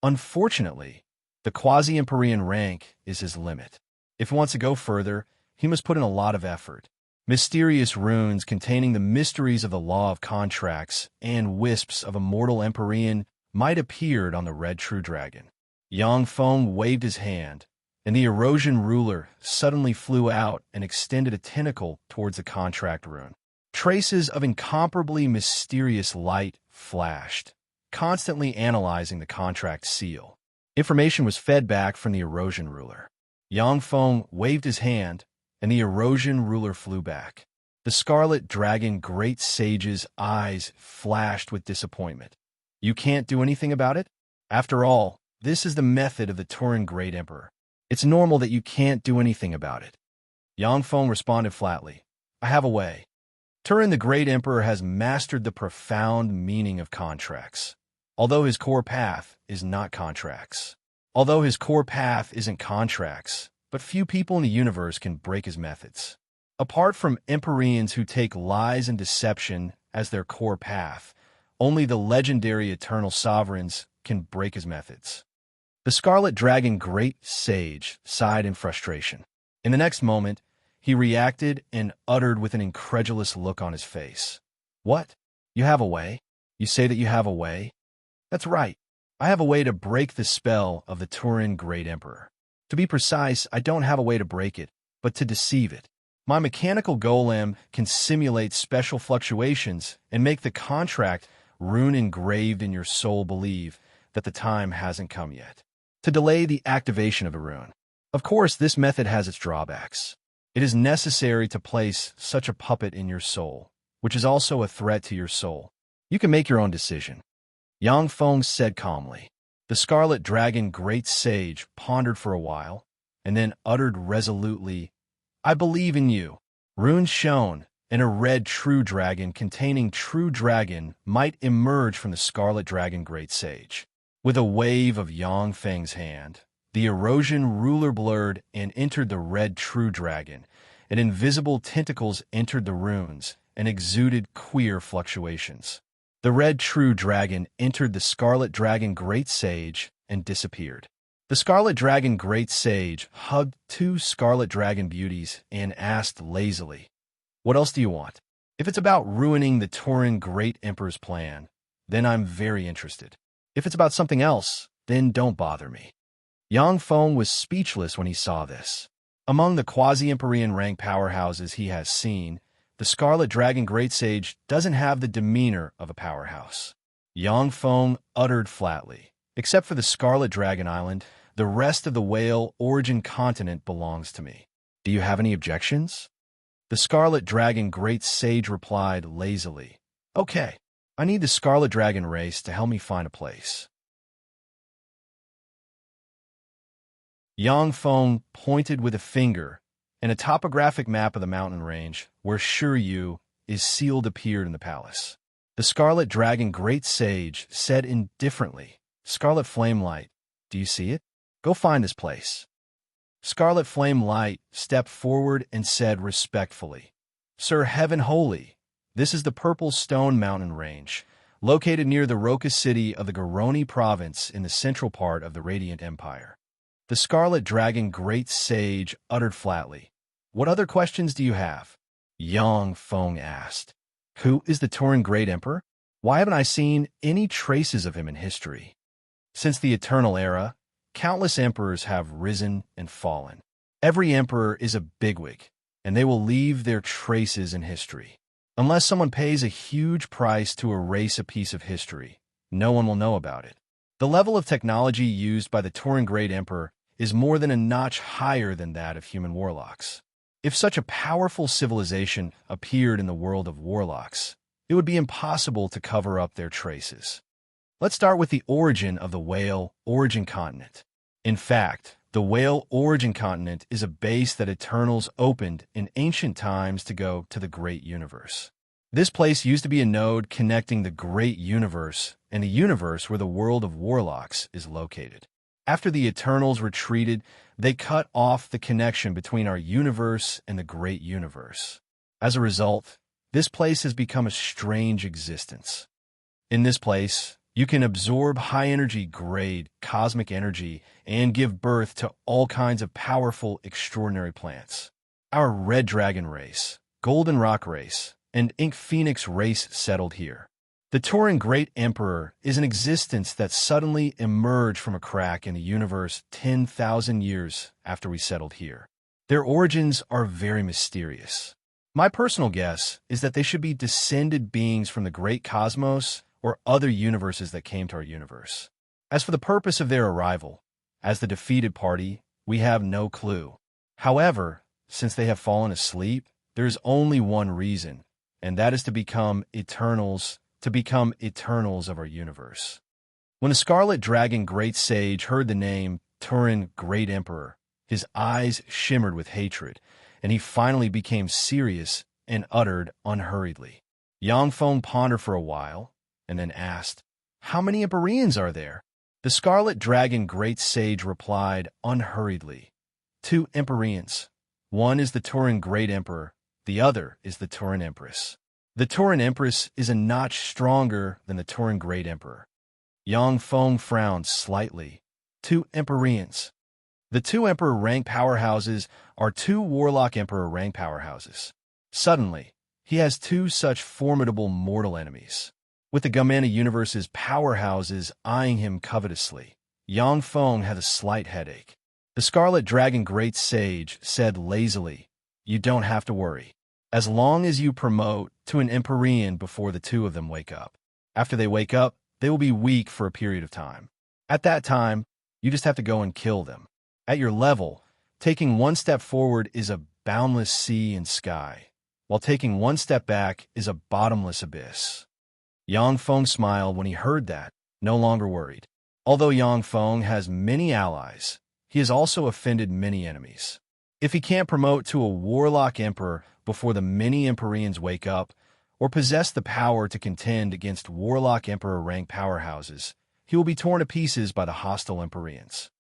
A: Unfortunately, the quasi-Empyrean rank is his limit. If he wants to go further, he must put in a lot of effort. Mysterious runes containing the mysteries of the law of contracts and wisps of a mortal Empyrean might appear on the red true dragon. Yang Feng waved his hand, and the erosion ruler suddenly flew out and extended a tentacle towards the contract rune. Traces of incomparably mysterious light flashed, constantly analyzing the contract seal. Information was fed back from the erosion ruler. Yang Feng waved his hand, and the erosion ruler flew back. The Scarlet Dragon Great Sage's eyes flashed with disappointment. "You can't do anything about it? After all, this is the method of the Turin Great Emperor. It's normal that you can't do anything about it." Yang Feng responded flatly, "I have a way. Turin the Great Emperor has mastered the profound meaning of contracts. Although his core path is not contracts. But few people in the universe can break his methods. Apart from Empyreans who take lies and deception as their core path, only the legendary Eternal Sovereigns can break his methods." The Scarlet Dragon Great Sage sighed in frustration. In the next moment, he reacted and uttered with an incredulous look on his face, "What? You have a way? You say that you have a way?" "That's right. I have a way to break the spell of the Turin Great Emperor. To be precise, I don't have a way to break it, but to deceive it. My mechanical golem can simulate special fluctuations and make the contract rune engraved in your soul believe that the time hasn't come yet. To delay the activation of a rune. Of course, this method has its drawbacks. It is necessary to place such a puppet in your soul, which is also a threat to your soul. You can make your own decision. Yang Feng said calmly. The Scarlet Dragon Great Sage pondered for a while, and then uttered resolutely, I believe in you. Runes shone, and a red true dragon containing true dragon might emerge from the Scarlet Dragon Great Sage. With a wave of Yang Feng's hand, the erosion ruler blurred and entered the red true dragon, and invisible tentacles entered the runes and exuded queer fluctuations. The red true dragon entered the Scarlet Dragon Great Sage and disappeared. The Scarlet Dragon Great Sage hugged two Scarlet Dragon beauties and asked lazily, What else do you want? If it's about ruining the Turin Great Emperor's plan, then I'm very interested. If it's about something else, then don't bother me. Yang Feng was speechless when he saw this. Among the quasi-Empyrean rank powerhouses he has seen, the Scarlet Dragon Great Sage doesn't have the demeanor of a powerhouse. Yang Feng uttered flatly, Except for the Scarlet Dragon Island, the rest of the whale origin continent belongs to me. Do you have any objections? The Scarlet Dragon Great Sage replied lazily, Okay, I need the Scarlet Dragon race to help me find a place. Yang Feng pointed with a finger, and a topographic map of the mountain range, where Shiryu is sealed, appeared in the palace. The Scarlet Dragon Great Sage said indifferently, Scarlet Flame Light, do you see it? Go find this place. Scarlet Flame Light stepped forward and said respectfully, Sir Heaven Holy, this is the Purple Stone Mountain Range, located near the Roka city of the Garoni province in the central part of the Radiant Empire. The Scarlet Dragon Great Sage uttered flatly, What other questions do you have? Yang Feng asked, Who is the Turin Great Emperor? Why haven't I seen any traces of him in history? Since the Eternal Era, countless emperors have risen and fallen. Every emperor is a bigwig, and they will leave their traces in history. Unless someone pays a huge price to erase a piece of history, no one will know about it. The level of technology used by the Turin Great Emperor is more than a notch higher than that of human warlocks. If such a powerful civilization appeared in the world of warlocks, it would be impossible to cover up their traces. Let's start with the origin of the whale origin continent. In fact, the whale origin continent is a base that Eternals opened in ancient times to go to the great universe. This place used to be a node connecting the great universe and the universe where the world of warlocks is located. After the Eternals retreated, they cut off the connection between our universe and the great universe. As a result, this place has become a strange existence. In this place, you can absorb high-energy grade cosmic energy and give birth to all kinds of powerful, extraordinary plants. Our Red Dragon race, Golden Rock race, and Ink Phoenix race settled here. The Turin Great Emperor is an existence that suddenly emerged from a crack in the universe 10,000 years after we settled here. Their origins are very mysterious. My personal guess is that they should be descended beings from the great cosmos or other universes that came to our universe. As for the purpose of their arrival, as the defeated party, we have no clue. However, since they have fallen asleep, there is only one reason, and that is to become Eternals of our universe. When the Scarlet Dragon Great Sage heard the name Turin Great Emperor, his eyes shimmered with hatred, and he finally became serious and uttered unhurriedly. Yang Feng pondered for a while, and then asked, How many Empyreans are there? The Scarlet Dragon Great Sage replied unhurriedly, 2 Empyreans. One is the Turin Great Emperor, the other is the Turin Empress. The Turin Empress is a notch stronger than the Turin Great Emperor. Yang Feng frowned slightly. 2 Empyreans. The 2 Emperor rank powerhouses are 2 Warlock Emperor rank powerhouses. Suddenly, he has 2 such formidable mortal enemies. with the Gamana universe's powerhouses eyeing him covetously. Yang Feng had a slight headache. The Scarlet Dragon Great Sage said lazily, "You don't have to worry. As long as you promote to an Empyrean before the two of them wake up. After they wake up, they will be weak for a period of time. At that time, you just have to go and kill them. At your level, taking one step forward is a boundless sea and sky, while taking one step back is a bottomless abyss." Yang Feng smiled when he heard that, no longer worried. Although Yang Feng has many allies, he has also offended many enemies. If he can't promote to a warlock emperor before the many Empyreans wake up, or possess the power to contend against warlock emperor rank powerhouses, he will be torn to pieces by the hostile Empyreans.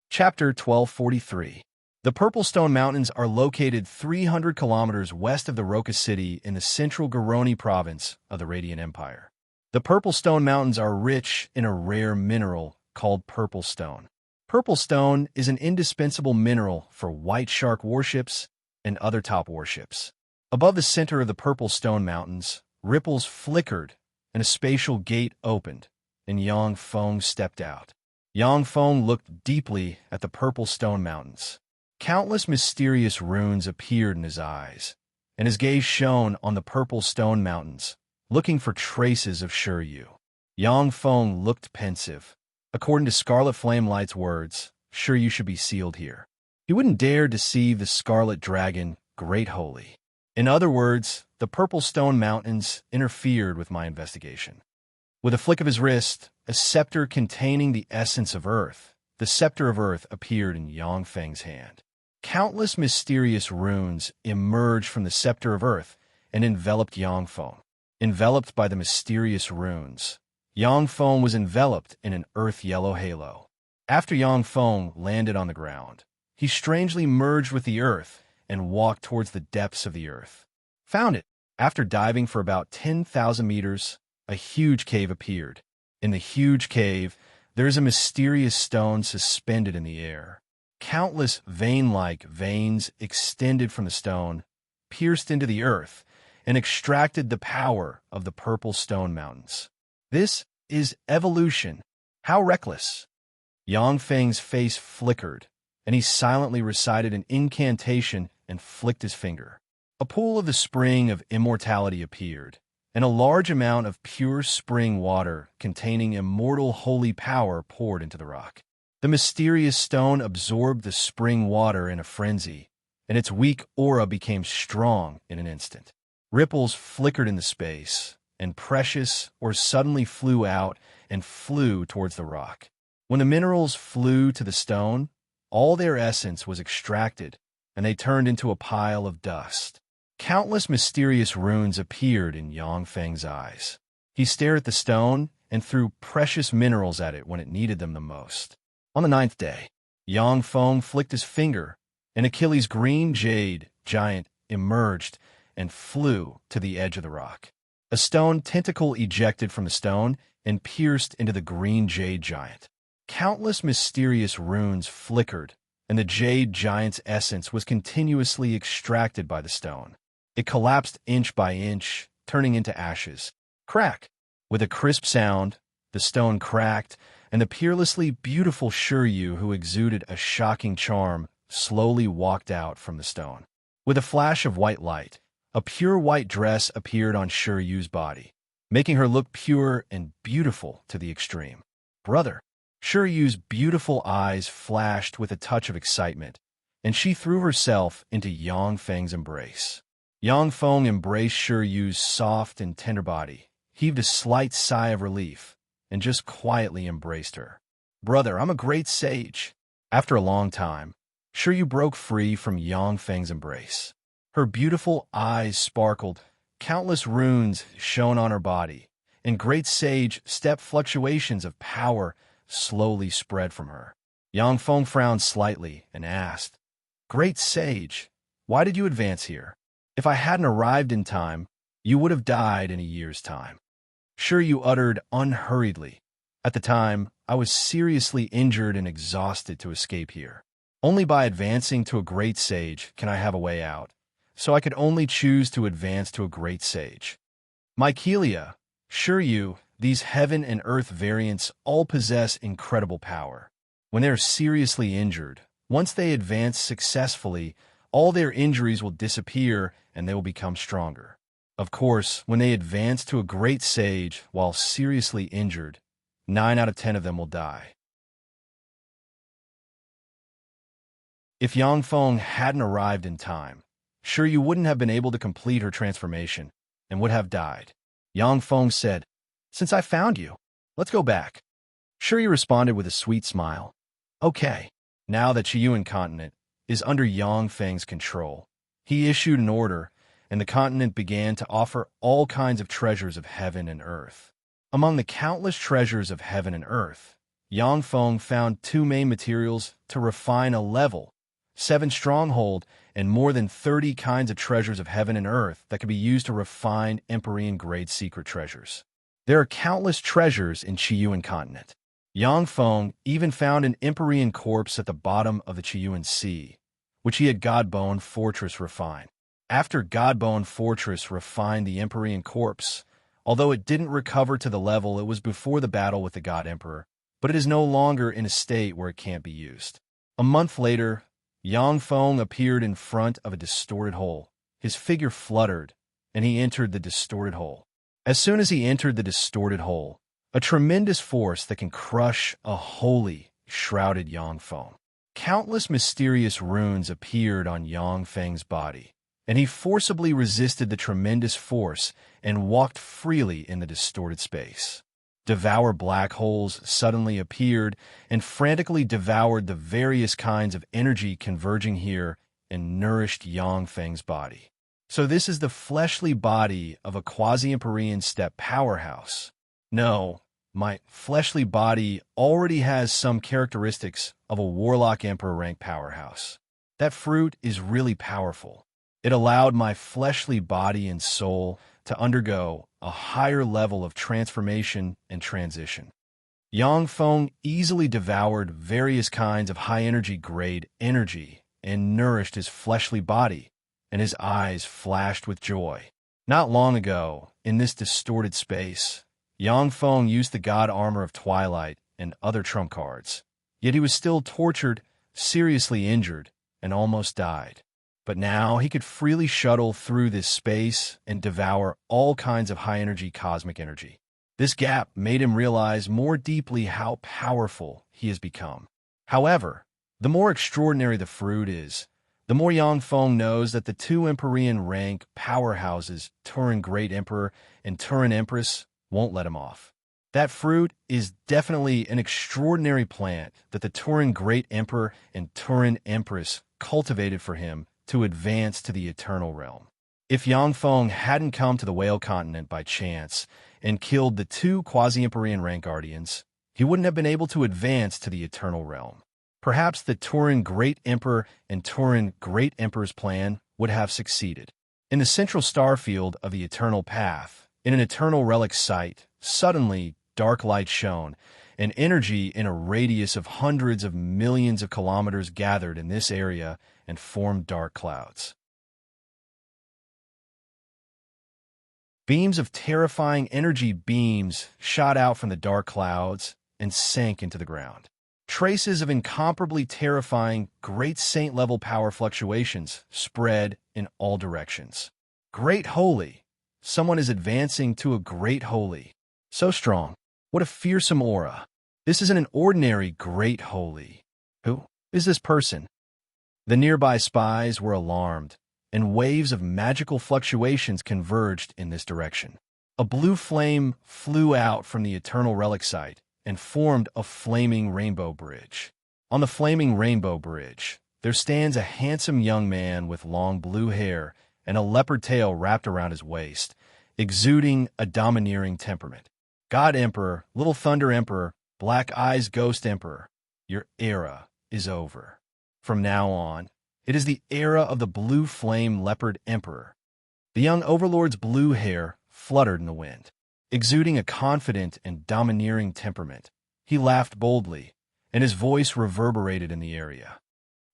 A: Chapter 1243. The Purple Stone Mountains are located 300 kilometers west of the Roca city in the central Garoni province of the Radiant Empire. The Purple Stone Mountains are rich in a rare mineral called purple stone. Purple stone is an indispensable mineral for white shark warships and other top warships. Above the center of the Purple Stone Mountains, ripples flickered and a spatial gate opened, and Yang Feng stepped out. Yang Feng looked deeply at the Purple Stone Mountains. Countless mysterious runes appeared in his eyes, and his gaze shone on the Purple Stone Mountains, looking for traces of Shiryu. Yang Feng looked pensive. According to Scarlet Flamelight's words, Shiryu should be sealed here. He wouldn't dare deceive the Scarlet Dragon, Great Holy. In other words, the Purple Stone Mountains interfered with my investigation. With a flick of his wrist, a scepter containing the essence of Earth, the scepter of Earth appeared in Yang Feng's hand. Countless mysterious runes emerged from the scepter of Earth and enveloped Yang Feng. Enveloped by the mysterious runes, Yang Feng was enveloped in an earth-yellow halo. After Yang Feng landed on the ground, he strangely merged with the earth and walked towards the depths of the earth. Found it. After diving for about 10,000 meters, a huge cave appeared. In the huge cave, there is a mysterious stone suspended in the air. Countless vein-like veins extended from the stone, pierced into the earth, and extracted the power of the Purple Stone Mountains. This is evolution. How reckless! Yang Feng's face flickered, and he silently recited an incantation and flicked his finger. A pool of the spring of immortality appeared, and a large amount of pure spring water containing immortal holy power poured into the rock. The mysterious stone absorbed the spring water in a frenzy, and its weak aura became strong in an instant. Ripples flickered in the space, and precious ore suddenly flew out and flew towards the rock. When the minerals flew to the stone, all their essence was extracted, and they turned into a pile of dust. Countless mysterious runes appeared in Yang Feng's eyes. He stared at the stone and threw precious minerals at it when it needed them the most. On the 9th day, Yang Feng flicked his finger, and Achilles' green jade giant emerged and flew to the edge of the rock. A stone tentacle ejected from the stone and pierced into the green jade giant. Countless mysterious runes flickered, and the jade giant's essence was continuously extracted by the stone. It collapsed inch by inch, turning into ashes. Crack! With a crisp sound, the stone cracked, and the peerlessly beautiful Shiryu, who exuded a shocking charm, slowly walked out from the stone. With a flash of white light, a pure white dress appeared on Shiryu's body, making her look pure and beautiful to the extreme. Brother! Shiryu's beautiful eyes flashed with a touch of excitement, and she threw herself into Yang Feng's embrace. Yang Feng embraced Shiryu's soft and tender body, heaved a slight sigh of relief, and just quietly embraced her. Brother, I'm a great sage. After a long time, Shiryu broke free from Yang Feng's embrace. Her beautiful eyes sparkled, countless runes shone on her body, and great sage step fluctuations of power slowly spread from her. Yang Feng frowned slightly and asked, "Great sage, why did you advance here? If I hadn't arrived in time, you would have died in a year's time." Shiryu uttered unhurriedly, "At the time, I was seriously injured and exhausted to escape here. Only by advancing to a great sage can I have a way out, so I could only choose to advance to a great sage. Mycelia, sure you, these heaven and earth variants all possess incredible power. When they are seriously injured, once they advance successfully, all their injuries will disappear and they will become stronger. Of course, when they advance to a great sage while seriously injured, 9 out of 10 of them will die. If Yang Feng hadn't arrived in time, sure you wouldn't have been able to complete her transformation and would have died. Yang Feng said, "Since I found you, let's go back." Shuri responded with a sweet smile. Okay, now that Chiyuan continent is under Yang Feng's control, he issued an order, and the continent began to offer all kinds of treasures of heaven and earth. Among the countless treasures of heaven and earth, Yang Feng found 2 main materials to refine a level 7 stronghold and more than 30 kinds of treasures of heaven and earth that could be used to refine Empyrean-grade secret treasures. There are countless treasures in Chiyuan continent. Yang Feng even found an Empyrean corpse at the bottom of the Chiyuan Sea, which he had Godbone Fortress refine. After Godbone Fortress refined the Empyrean corpse, although it didn't recover to the level it was before the battle with the God Emperor, but it is no longer in a state where it can't be used. A month later, Yang Feng appeared in front of a distorted hole. His figure fluttered, and he entered the distorted hole. As soon as he entered the distorted hole, a tremendous force that can crush a holy shrouded Yang Feng. Countless mysterious runes appeared on Yang Feng's body, and he forcibly resisted the tremendous force and walked freely in the distorted space. Devour black holes suddenly appeared and frantically devoured the various kinds of energy converging here and nourished Yang Feng's body. So this is the fleshly body of a quasi-Empyrean step powerhouse. No, my fleshly body already has some characteristics of a Warlock Emperor rank powerhouse. That fruit is really powerful. It allowed my fleshly body and soul to undergo a higher level of transformation and transition. Yang Feng easily devoured various kinds of high-energy grade energy and nourished his fleshly body, and his eyes flashed with joy. Not long ago, in this distorted space, Yang Feng used the God Armor of Twilight and other trump cards, yet he was still tortured, seriously injured, and almost died. But now he could freely shuttle through this space and devour all kinds of high-energy cosmic energy. This gap made him realize more deeply how powerful he has become. However, the more extraordinary the fruit is, the more Yang Feng knows that the 2 Empyrean rank powerhouses, Turin Great Emperor and Turin Empress, won't let him off. That fruit is definitely an extraordinary plant that the Turin Great Emperor and Turin Empress cultivated for him to advance to the eternal realm. If Yang Feng hadn't come to the Whale Continent by chance and killed the 2 quasi-Empyrean rank guardians, he wouldn't have been able to advance to the eternal realm. Perhaps the Turin Great Emperor and Turin Great Emperor's plan would have succeeded. In the central star field of the eternal path, in an eternal relic site, suddenly dark light shone, and energy in a radius of hundreds of millions of kilometers gathered in this area and formed dark clouds. Beams of terrifying energy beams shot out from the dark clouds and sank into the ground. Traces of incomparably terrifying, great saint-level power fluctuations spread in all directions. Great Holy! Someone is advancing to a Great Holy. So strong. What a fearsome aura. This isn't an ordinary Great Holy. Who is this person? The nearby spies were alarmed, and waves of magical fluctuations converged in this direction. A blue flame flew out from the eternal relic site and formed a flaming rainbow bridge. On the flaming rainbow bridge, there stands a handsome young man with long blue hair and a leopard tail wrapped around his waist, exuding a domineering temperament. God Emperor, Little Thunder Emperor, Black Eyes Ghost Emperor, your era is over. From now on, it is the era of the Blue Flame Leopard Emperor. The young overlord's blue hair fluttered in the wind. Exuding a confident and domineering temperament, he laughed boldly, and his voice reverberated in the area.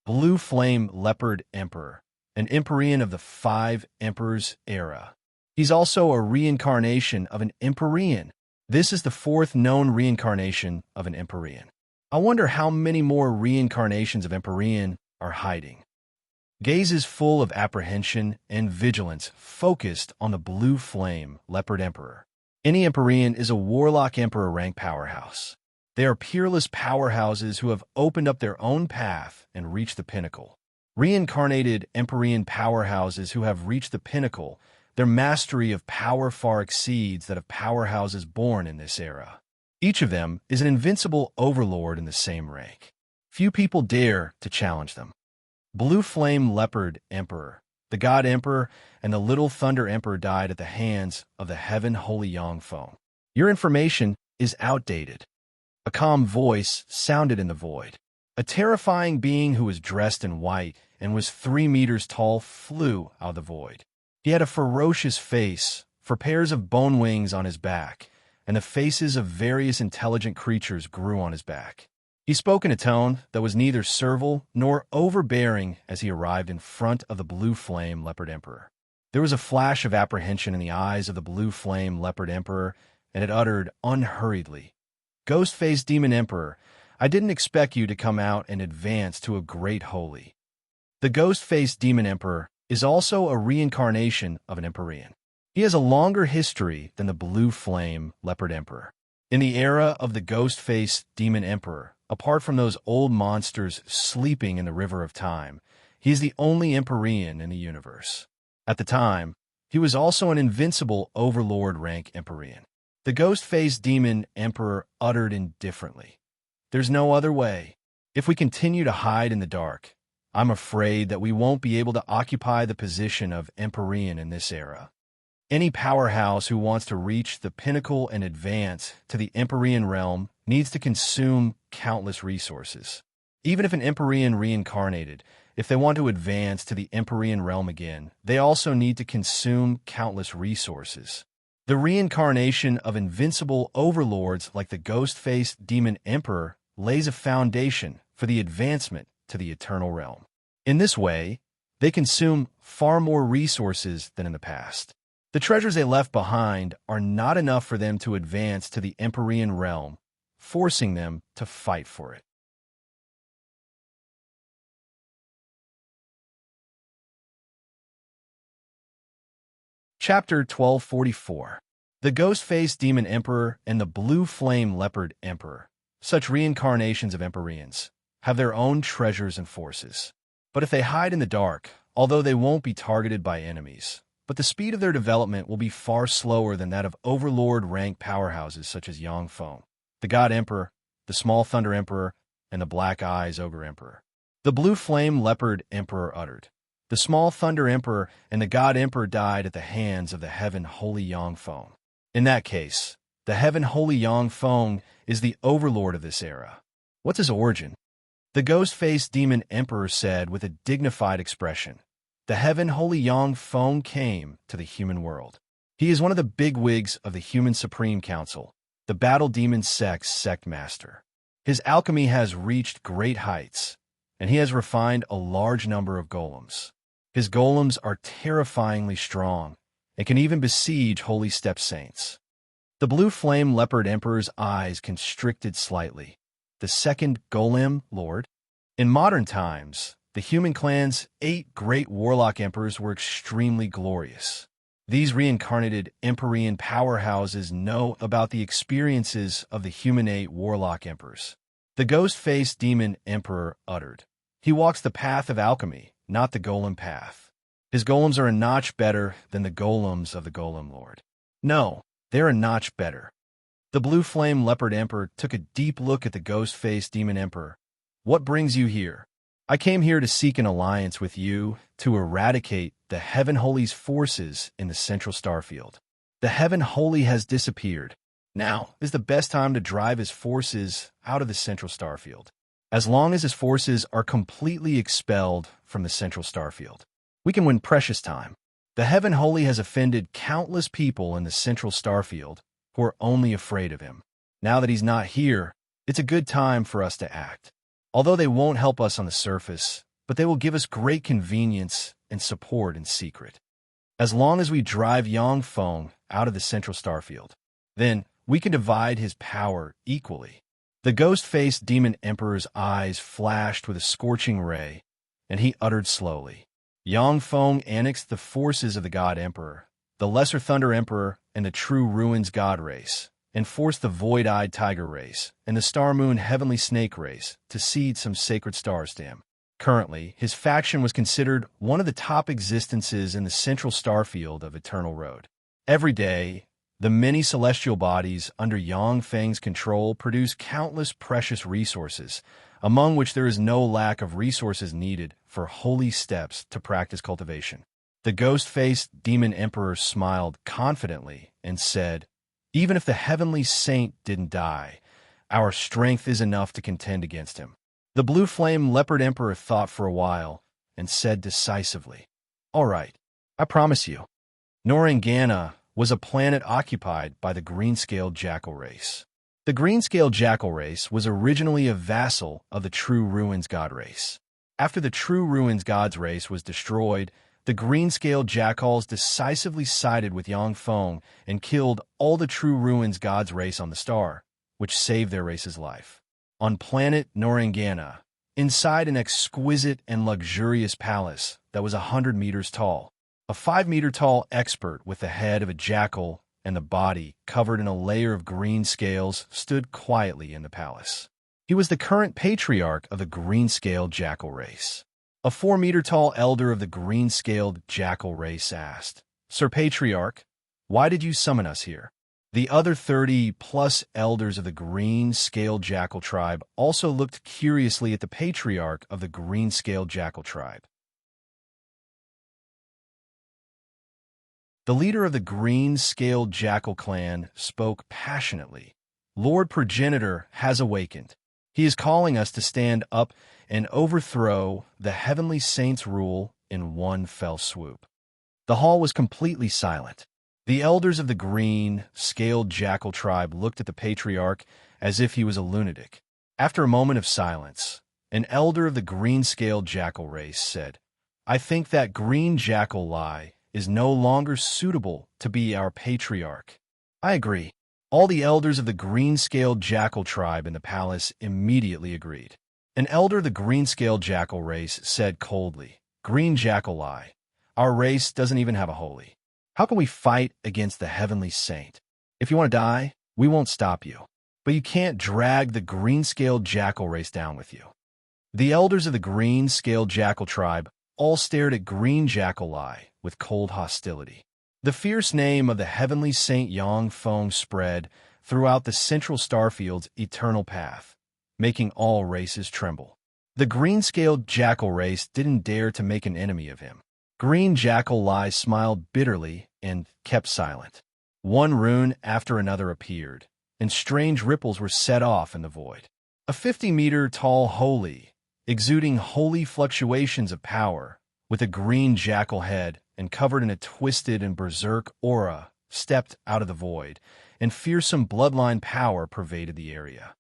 A: Blue Flame Leopard Emperor, an Empyrean of the Five Emperors era. He's also a reincarnation of an Empyrean. This is the fourth known reincarnation of an Empyrean. I wonder how many more reincarnations of Empyrean are hiding. Gazes full of apprehension and vigilance focused on the Blue Flame Leopard Emperor. Any Empyrean is a warlock emperor rank powerhouse. They are peerless powerhouses who have opened up their own path and reached the pinnacle. Reincarnated Empyrean powerhouses who have reached the pinnacle, their mastery of power far exceeds that of powerhouses born in this era. Each of them is an invincible overlord in the same rank. Few people dare to challenge them. Blue Flame Leopard Emperor, the God Emperor, and the Little Thunder Emperor died at the hands of the Heaven Holy Yangfeng. Your information is outdated. A calm voice sounded in the void. A terrifying being who was dressed in white and was 3 meters tall flew out of the void. He had a ferocious face, for pairs of bone wings on his back, and the faces of various intelligent creatures grew on his back. He spoke in a tone that was neither servile nor overbearing as he arrived in front of the Blue Flame Leopard Emperor. There was a flash of apprehension in the eyes of the Blue Flame Leopard Emperor, and it uttered unhurriedly, "Ghost-faced Demon Emperor, I didn't expect you to come out and advance to a great holy." The Ghost-faced Demon Emperor is also a reincarnation of an Empyrean. He has a longer history than the Blue Flame Leopard Emperor. In the era of the Ghost-faced Demon Emperor, apart from those old monsters sleeping in the river of time, he is the only Empyrean in the universe. At the time, he was also an invincible overlord rank Empyrean. The Ghost-faced Demon Emperor uttered indifferently, "There's no other way. If we continue to hide in the dark, I'm afraid that we won't be able to occupy the position of Empyrean in this era. Any powerhouse who wants to reach the pinnacle and advance to the Empyrean realm needs to consume countless resources. Even if an Empyrean reincarnated, if they want to advance to the Empyrean realm again, they also need to consume countless resources. The reincarnation of invincible overlords like the Ghost-faced Demon Emperor lays a foundation for the advancement to the eternal realm. In this way, they consume far more resources than in the past. The treasures they left behind are not enough for them to advance to the Empyrean realm, forcing them to fight for it. Chapter 1244. The Ghost-faced Demon Emperor and the Blue Flame Leopard Emperor. Such reincarnations of Empyreans have their own treasures and forces. But if they hide in the dark, although they won't be targeted by enemies, but the speed of their development will be far slower than that of overlord rank powerhouses such as Yangfeng, the God Emperor, the Small Thunder Emperor, and the Black Eyes Ogre Emperor. The Blue Flame Leopard Emperor uttered, "The Small Thunder Emperor and the God Emperor died at the hands of the Heaven Holy Yangfeng. In that case, the Heaven Holy Yangfeng is the overlord of this era. What's his origin?" The Ghost-faced Demon Emperor said with a dignified expression, "The Heaven Holy Yangfeng came to the human world. He is one of the bigwigs of the Human Supreme Council, the Battle Demon Sect's sect master. His alchemy has reached great heights, and he has refined a large number of golems. His golems are terrifyingly strong and can even besiege holy step saints." The Blue Flame Leopard Emperor's eyes constricted slightly. The second golem lord? In modern times, the human clan's 8 great warlock emperors were extremely glorious. These reincarnated Empyrean powerhouses know about the experiences of the human 8 warlock emperors. The Ghost-faced Demon Emperor uttered, "He walks the path of alchemy, not the golem path. His golems are a notch better than the golems of the Golem Lord. No, they're a notch better." The Blue Flame Leopard Emperor took a deep look at the Ghost-faced Demon Emperor. "What brings you here?" "I came here to seek an alliance with you to eradicate the Heaven Holy's forces in the Central Starfield. The Heaven Holy has disappeared. Now is the best time to drive his forces out of the Central Starfield. As long as his forces are completely expelled from the Central Starfield, we can win precious time. The Heaven Holy has offended countless people in the Central Starfield who are only afraid of him. Now that he's not here, it's a good time for us to act. Although they won't help us on the surface, but they will give us great convenience and support in secret. As long as we drive Yangfeng out of the central starfield, then we can divide his power equally. The ghost-faced demon emperor's eyes flashed with a scorching ray, and he uttered slowly, Yangfeng annexed the forces of the God Emperor, the Lesser Thunder Emperor, and the True Ruins God race, and forced the Void-Eyed Tiger race and the Star Moon Heavenly Snake race to cede some sacred stars to him. Currently, his faction was considered one of the top existences in the central starfield of Eternal Road. Every day, the many celestial bodies under Yangfeng's control produce countless precious resources, among which there is no lack of resources needed for holy steps to practice cultivation. The ghost-faced demon emperor smiled confidently and said, Even if the heavenly saint didn't die, our strength is enough to contend against him. The blue flame leopard emperor thought for a while and said decisively, All right, I promise you. Norangana was a planet occupied by the green-scaled jackal race. The green-scaled jackal race was originally a vassal of the True Ruins God race. After the True Ruins Gods race was destroyed, the green-scaled jackals decisively sided with Yangfeng and killed all the True Ruins Gods race on the star, which saved their race's life. On planet Norangana, inside an exquisite and luxurious palace that was 100 meters tall, a 5-meter-tall expert with the head of a jackal and the body covered in a layer of green scales stood quietly in the palace. He was the current patriarch of the green-scaled jackal race. A 4-meter-tall elder of the green-scaled jackal race asked, Sir Patriarch, why did you summon us here? The other 30-plus elders of the green-scaled jackal tribe also looked curiously at the patriarch of the green-scaled jackal tribe. The leader of the green-scaled jackal clan spoke passionately. Lord Progenitor has awakened. He is calling us to stand up and overthrow the heavenly saint's rule in one fell swoop. The hall was completely silent. The elders of the green-scaled jackal tribe looked at the patriarch as if he was a lunatic. After a moment of silence, an elder of the green-scaled jackal race said, I think that green jackal lie is no longer suitable to be our patriarch. I agree. All the elders of the green-scaled jackal tribe in the palace immediately agreed. An elder of the green-scaled jackal race said coldly, Green jackal lie. Our race doesn't even have a holy. How can we fight against the heavenly saint? If you want to die, we won't stop you. But you can't drag the green-scaled jackal race down with you. The elders of the green-scaled jackal tribe all stared at green jackal lie with cold hostility. The fierce name of the heavenly Saint Yangfeng spread throughout the central starfield's eternal path, making all races tremble. The green-scaled jackal race didn't dare to make an enemy of him. Green jackal lie smiled bitterly and kept silent. One rune after another appeared, and strange ripples were set off in the void. A 50-meter-tall holy, exuding holy fluctuations of power, with a green jackal head and covered in a twisted and berserk aura, stepped out of the void, and fearsome bloodline power pervaded the area.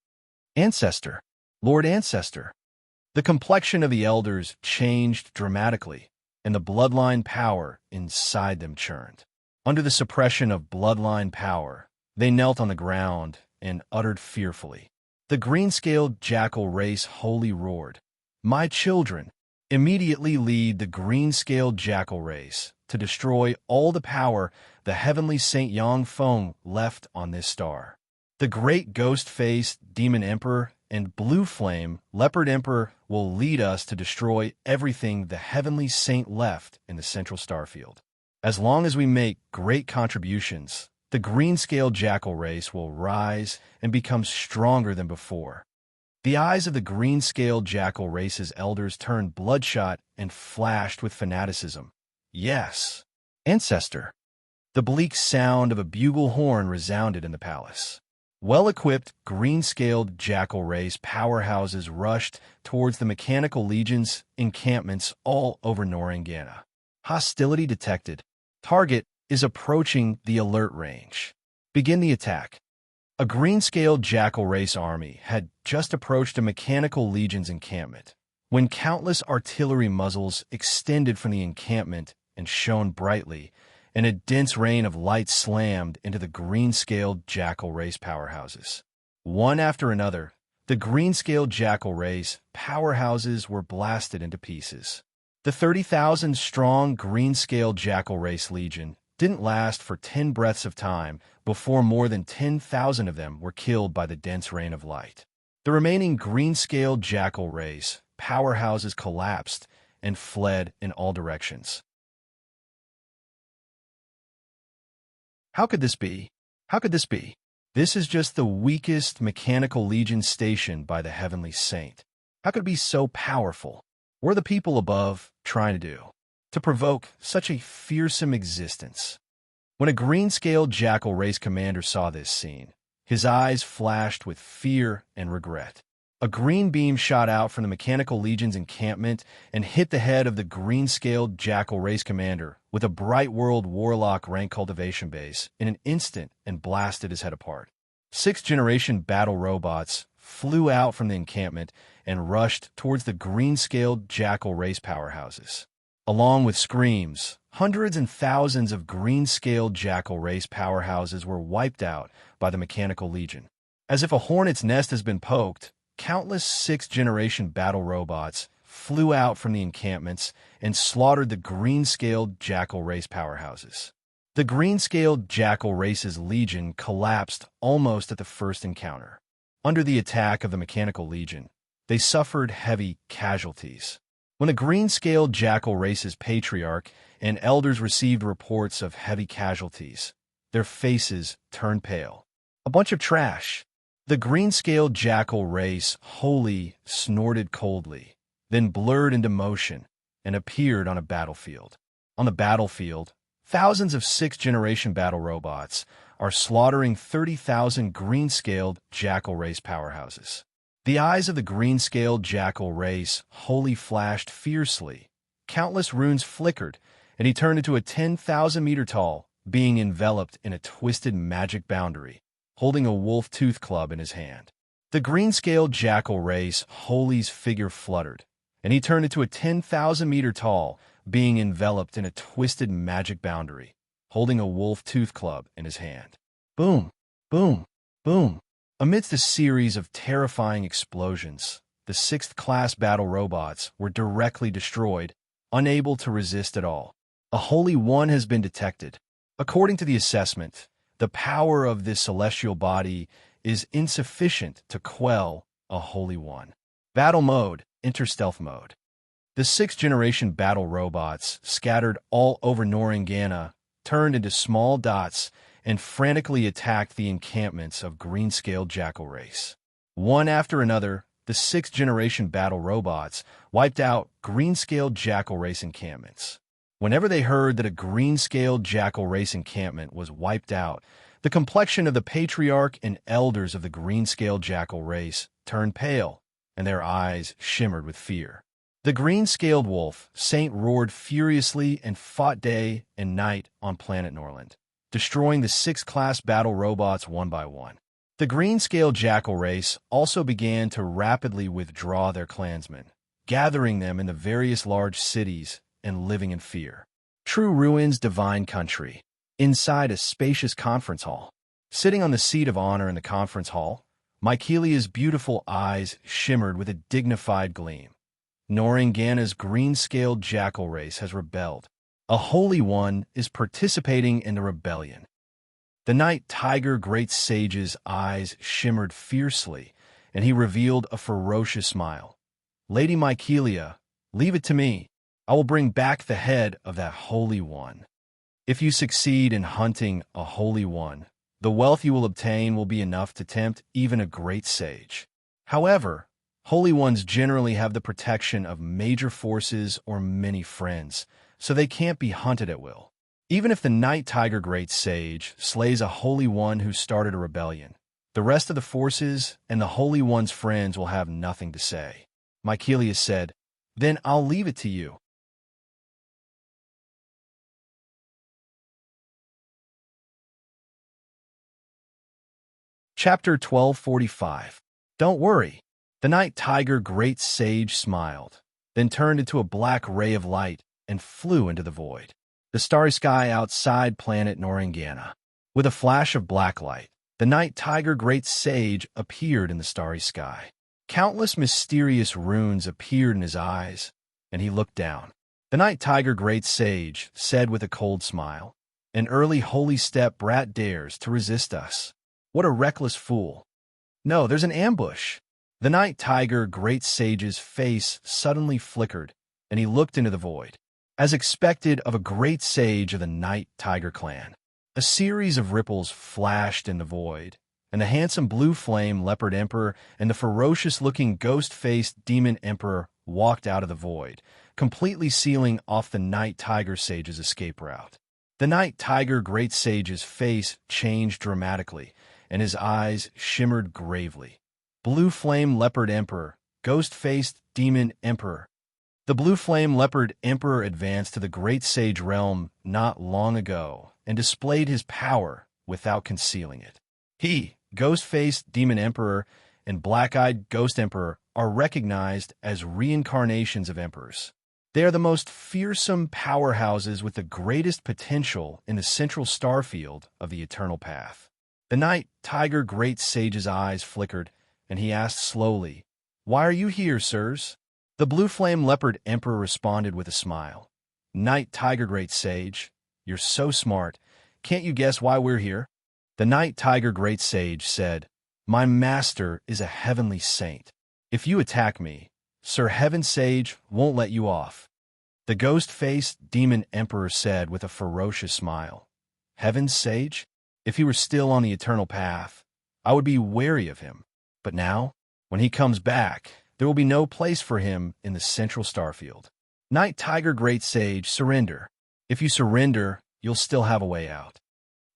A: Ancestor, Lord Ancestor. The complexion of the elders changed dramatically, and the bloodline power inside them churned. Under the suppression of bloodline power, they knelt on the ground and uttered fearfully. The green-scaled jackal race wholly roared, My children! Immediately lead the green-scaled jackal race to destroy all the power the heavenly Saint Yangfeng left on this star. The great ghost-faced demon emperor and blue flame leopard emperor will lead us to destroy everything the heavenly saint left in the central starfield. As long as we make great contributions, the green-scaled jackal race will rise and become stronger than before. The eyes of the green-scaled jackal race's elders turned bloodshot and flashed with fanaticism. Yes, Ancestor. The bleak sound of a bugle horn resounded in the palace. Well-equipped, green-scaled jackal race powerhouses rushed towards the mechanical legion's encampments all over Norangana. Hostility detected. Target is approaching the alert range. Begin the attack. A green-scaled jackal race army had just approached a mechanical legion's encampment, When countless artillery muzzles extended from the encampment and shone brightly, and a dense rain of light slammed into the green-scaled jackal race powerhouses. One after another, the green-scaled jackal race powerhouses were blasted into pieces. The 30,000-strong green-scaled jackal race legion didn't last for 10 breaths of time before more than 10,000 of them were killed by the dense rain of light. The remaining green-scaled jackal race powerhouses collapsed and fled in all directions. How could this be? How could this be? This is just the weakest mechanical legion stationed by the heavenly saint. How could it be so powerful? What are the people above trying to do to provoke such a fearsome existence? When a green-scaled jackal race commander saw this scene, his eyes flashed with fear and regret. A green beam shot out from the Mechanical Legion's encampment and hit the head of the green-scaled jackal race commander with a Bright World Warlock rank cultivation base in an instant and blasted his head apart. 6th-generation battle robots flew out from the encampment and rushed towards the green-scaled jackal race powerhouses. Along with screams, hundreds and thousands of green-scaled jackal race powerhouses were wiped out by the Mechanical Legion. As if a hornet's nest has been poked, countless 6th-generation battle robots flew out from the encampments and slaughtered the green-scaled jackal race powerhouses. The green-scaled jackal race's legion collapsed almost at the first encounter. Under the attack of the Mechanical Legion, they suffered heavy casualties. When the green-scaled jackal race's patriarch and elders received reports of heavy casualties, their faces turned pale. A bunch of trash. The green-scaled jackal race wholly snorted coldly, then blurred into motion and appeared on a battlefield. On the battlefield, thousands of 6th-generation battle robots are slaughtering 30,000 green-scaled jackal race powerhouses. The eyes of the green-scaled jackal race wholly flashed fiercely. Countless runes flickered, and he turned into a 10,000-meter-tall being enveloped in a twisted magic boundary, holding a wolf-tooth club in his hand. The green-scaled jackal race wholly's figure fluttered, and he turned into a 10,000-meter-tall being enveloped in a twisted magic boundary, holding a wolf-tooth club in his hand. Boom, boom, boom. Amidst a series of terrifying explosions, the 6th-class battle robots were directly destroyed, unable to resist at all. A Holy One has been detected. According to the assessment, the power of this celestial body is insufficient to quell a Holy One. Battle mode, enter stealth mode. The 6th-generation battle robots, scattered all over Norangana, turned into small dots and frantically attacked the encampments of green-scaled jackal race. One after another, the 6th-generation battle robots wiped out green-scaled jackal race encampments. Whenever they heard that a green-scaled jackal race encampment was wiped out, the complexion of the patriarch and elders of the green-scaled jackal race turned pale, and their eyes shimmered with fear. The green-scaled wolf saint roared furiously and fought day and night on planet Norland, destroying the 6th-class battle robots one by one. The green-scaled jackal race also began to rapidly withdraw their clansmen, gathering them in the various large cities and living in fear. True Ruin's divine country. Inside a spacious conference hall. Sitting on the seat of honor in the conference hall, Mycelia's beautiful eyes shimmered with a dignified gleam. Norangana's green-scaled jackal race has rebelled. A Holy One is participating in the rebellion. The Night Tiger Great Sage's eyes shimmered fiercely, and he revealed a ferocious smile. Lady Mycelia, leave it to me. I will bring back the head of that Holy One. If you succeed in hunting a Holy One, the wealth you will obtain will be enough to tempt even a great sage. However, Holy Ones generally have the protection of major forces or many friends, so they can't be hunted at will. Even if the Night Tiger Great Sage slays a Holy One who started a rebellion, the rest of the forces and the Holy One's friends will have nothing to say. Mycelia said, "Then I'll leave it to you." Chapter 1245. Don't worry. The night tiger great sage smiled, then turned into a black ray of light and flew into the void. The starry sky outside planet Norangana. With a flash of black light, the night tiger great sage appeared in the starry sky. Countless mysterious runes appeared in his eyes, and he looked down. The night tiger great sage said with a cold smile, "An early holy step brat dares to resist us. What a reckless fool. No, there's an ambush." The night tiger great sage's face suddenly flickered, and he looked into the void. As expected of a great sage of the night tiger clan, a series of ripples flashed in the void, and the handsome blue flame leopard emperor and the ferocious-looking ghost-faced demon emperor walked out of the void, completely sealing off the night tiger sage's escape route. The night tiger great sage's face changed dramatically, and his eyes shimmered gravely. Blue flame leopard emperor, ghost-faced demon emperor. The blue flame leopard emperor advanced to the great sage realm not long ago and displayed his power without concealing it. He, ghost-faced demon emperor, and black-eyed ghost emperor are recognized as reincarnations of emperors. They are the most fearsome powerhouses with the greatest potential in the central star field of the eternal path. The night tiger great sage's eyes flickered, and he asked slowly, "Why are you here, sirs?" The blue flame leopard emperor responded with a smile. "Night tiger great sage, you're so smart. Can't you guess why we're here?" The night tiger great sage said, "My master is a heavenly saint. If you attack me, Sir Heaven Sage won't let you off." The ghost-faced demon emperor said with a ferocious smile, "Heaven's Sage? If he were still on the eternal path, I would be wary of him. But now, when he comes back, there will be no place for him in the central starfield. Night tiger great sage, surrender. If you surrender, you'll still have a way out."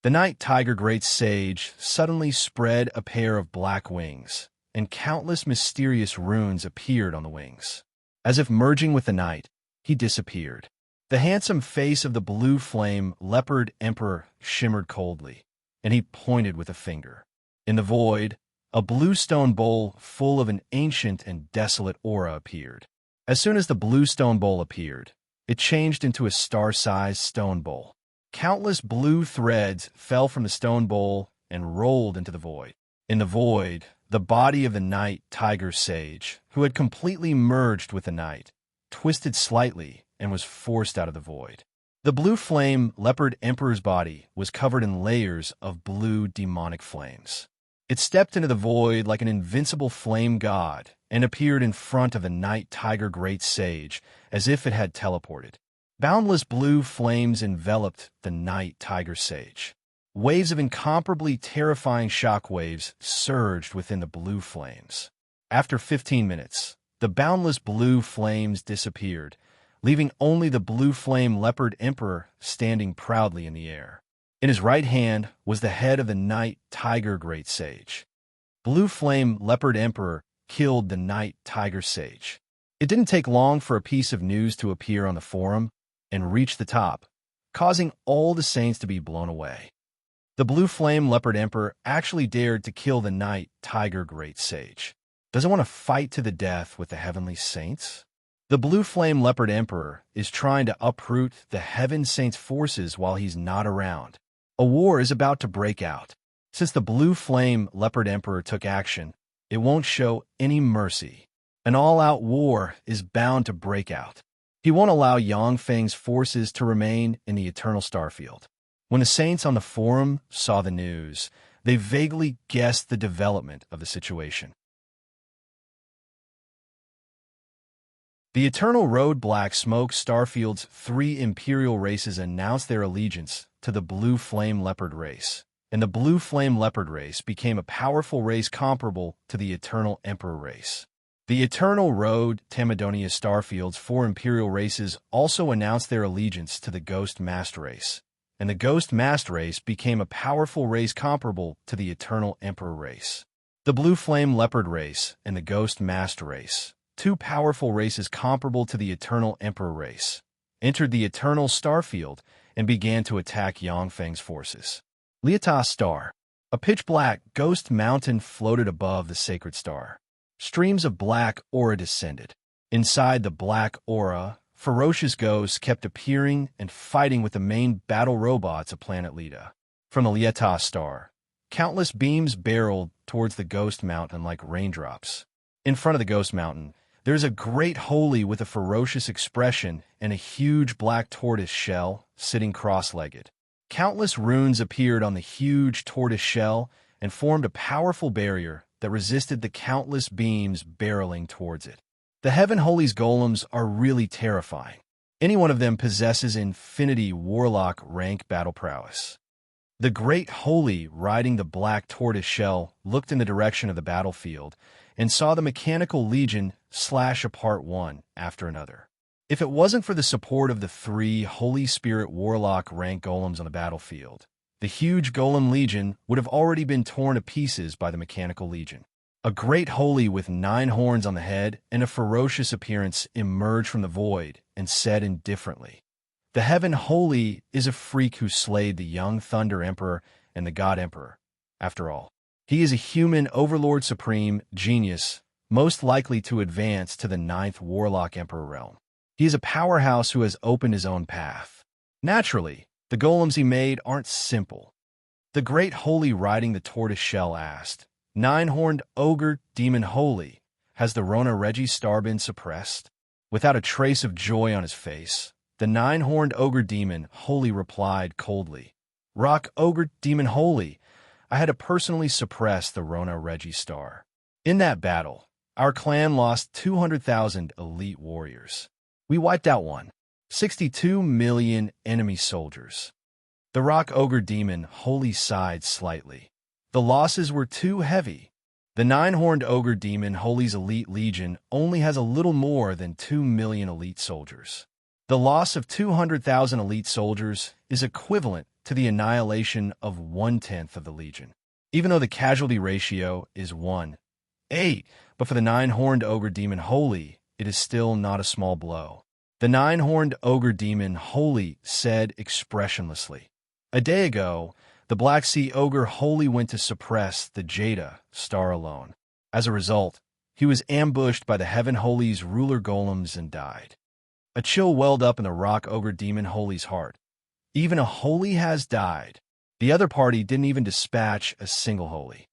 A: The night tiger great sage suddenly spread a pair of black wings, and countless mysterious runes appeared on the wings. As if merging with the night, he disappeared. The handsome face of the blue flame leopard emperor shimmered coldly, and he pointed with a finger. In the void, a blue stone bowl full of an ancient and desolate aura appeared. As soon as the blue stone bowl appeared, it changed into a star-sized stone bowl. Countless blue threads fell from the stone bowl and rolled into the void. In the void, the body of the night tiger sage, who had completely merged with the night, twisted slightly and was forced out of the void. The blue flame leopard emperor's body was covered in layers of blue demonic flames. It stepped into the void like an invincible flame god and appeared in front of the night tiger great sage as if it had teleported. Boundless blue flames enveloped the night tiger sage. Waves of incomparably terrifying shockwaves surged within the blue flames. After 15 minutes, the boundless blue flames disappeared, leaving only the blue flame leopard emperor standing proudly in the air. In his right hand was the head of the night tiger great sage. Blue flame leopard emperor killed the night tiger sage. It didn't take long for a piece of news to appear on the forum and reach the top, causing all the saints to be blown away. The blue flame leopard emperor actually dared to kill the night tiger great sage. Does it want to fight to the death with the heavenly saints? The blue flame leopard emperor is trying to uproot the heaven saints' forces while he's not around. A war is about to break out. Since the blue flame leopard emperor took action, it won't show any mercy. An all-out war is bound to break out. He won't allow Yangfeng's forces to remain in the eternal starfield. When the saints on the forum saw the news, they vaguely guessed the development of the situation. The Eternal Road Black Smoke Starfield's 3 imperial races announced their allegiance to the Blue Flame Leopard race, and the Blue Flame Leopard race became a powerful race comparable to the Eternal Emperor race. The Eternal Road Tamadonia Starfield's 4 imperial races also announced their allegiance to the Ghost Mast race, and the Ghost Mast race became a powerful race comparable to the Eternal Emperor race. The Blue Flame Leopard race and the Ghost Mast race, 2 powerful races comparable to the Eternal Emperor race, entered the Eternal Starfield and began to attack Yangfeng's forces. Liatas Star. A pitch-black ghost mountain floated above the sacred star. Streams of black aura descended. Inside the black aura, ferocious ghosts kept appearing and fighting with the main battle robots of planet Leda. From the Lieta star, countless beams barreled towards the ghost mountain like raindrops. In front of the ghost mountain, there's a great holy with a ferocious expression and a huge black tortoise shell sitting cross-legged. Countless runes appeared on the huge tortoise shell and formed a powerful barrier that resisted the countless beams barreling towards it. The Heaven Holy's golems are really terrifying. Any one of them possesses infinity warlock rank battle prowess. The Great Holy riding the black tortoise shell looked in the direction of the battlefield and saw the mechanical legion slash apart one after another. If it wasn't for the support of the 3 Holy Spirit warlock rank golems on the battlefield, the huge golem legion would have already been torn to pieces by the mechanical legion. A great holy with 9 horns on the head and a ferocious appearance emerged from the void and said indifferently, "The Heaven Holy is a freak who slayed the young Thunder Emperor and the God Emperor. After all, he is a human overlord supreme genius, most likely to advance to the 9th Warlock Emperor realm. He is a powerhouse who has opened his own path. Naturally, the golems he made aren't simple." The Great Holy riding the tortoise shell asked, "Nine-horned ogre demon holy, has the Rona Regi star been suppressed?" Without a trace of joy on his face, the 9-horned ogre demon holy replied coldly, "Rock ogre demon holy, I had to personally suppress the Rona Regi star. In that battle, our clan lost 200,000 elite warriors. We wiped out 62 million enemy soldiers." The rock ogre demon holy sighed slightly. The losses were too heavy. The 9-horned ogre demon holy's elite legion only has a little more than 2 million elite soldiers. The loss of 200,000 elite soldiers is equivalent to the annihilation of 1/10 of the legion. Even though the casualty ratio is 1:8, but for the 9-horned ogre demon holy, it is still not a small blow. The 9-horned ogre demon holy said expressionlessly, "A day ago, the Black Sea ogre holy went to suppress the Jada star alone. As a result, he was ambushed by the Heaven Holy's ruler golems and died." A chill welled up in the rock ogre demon holy's heart. Even a holy has died. The other party didn't even dispatch a single holy.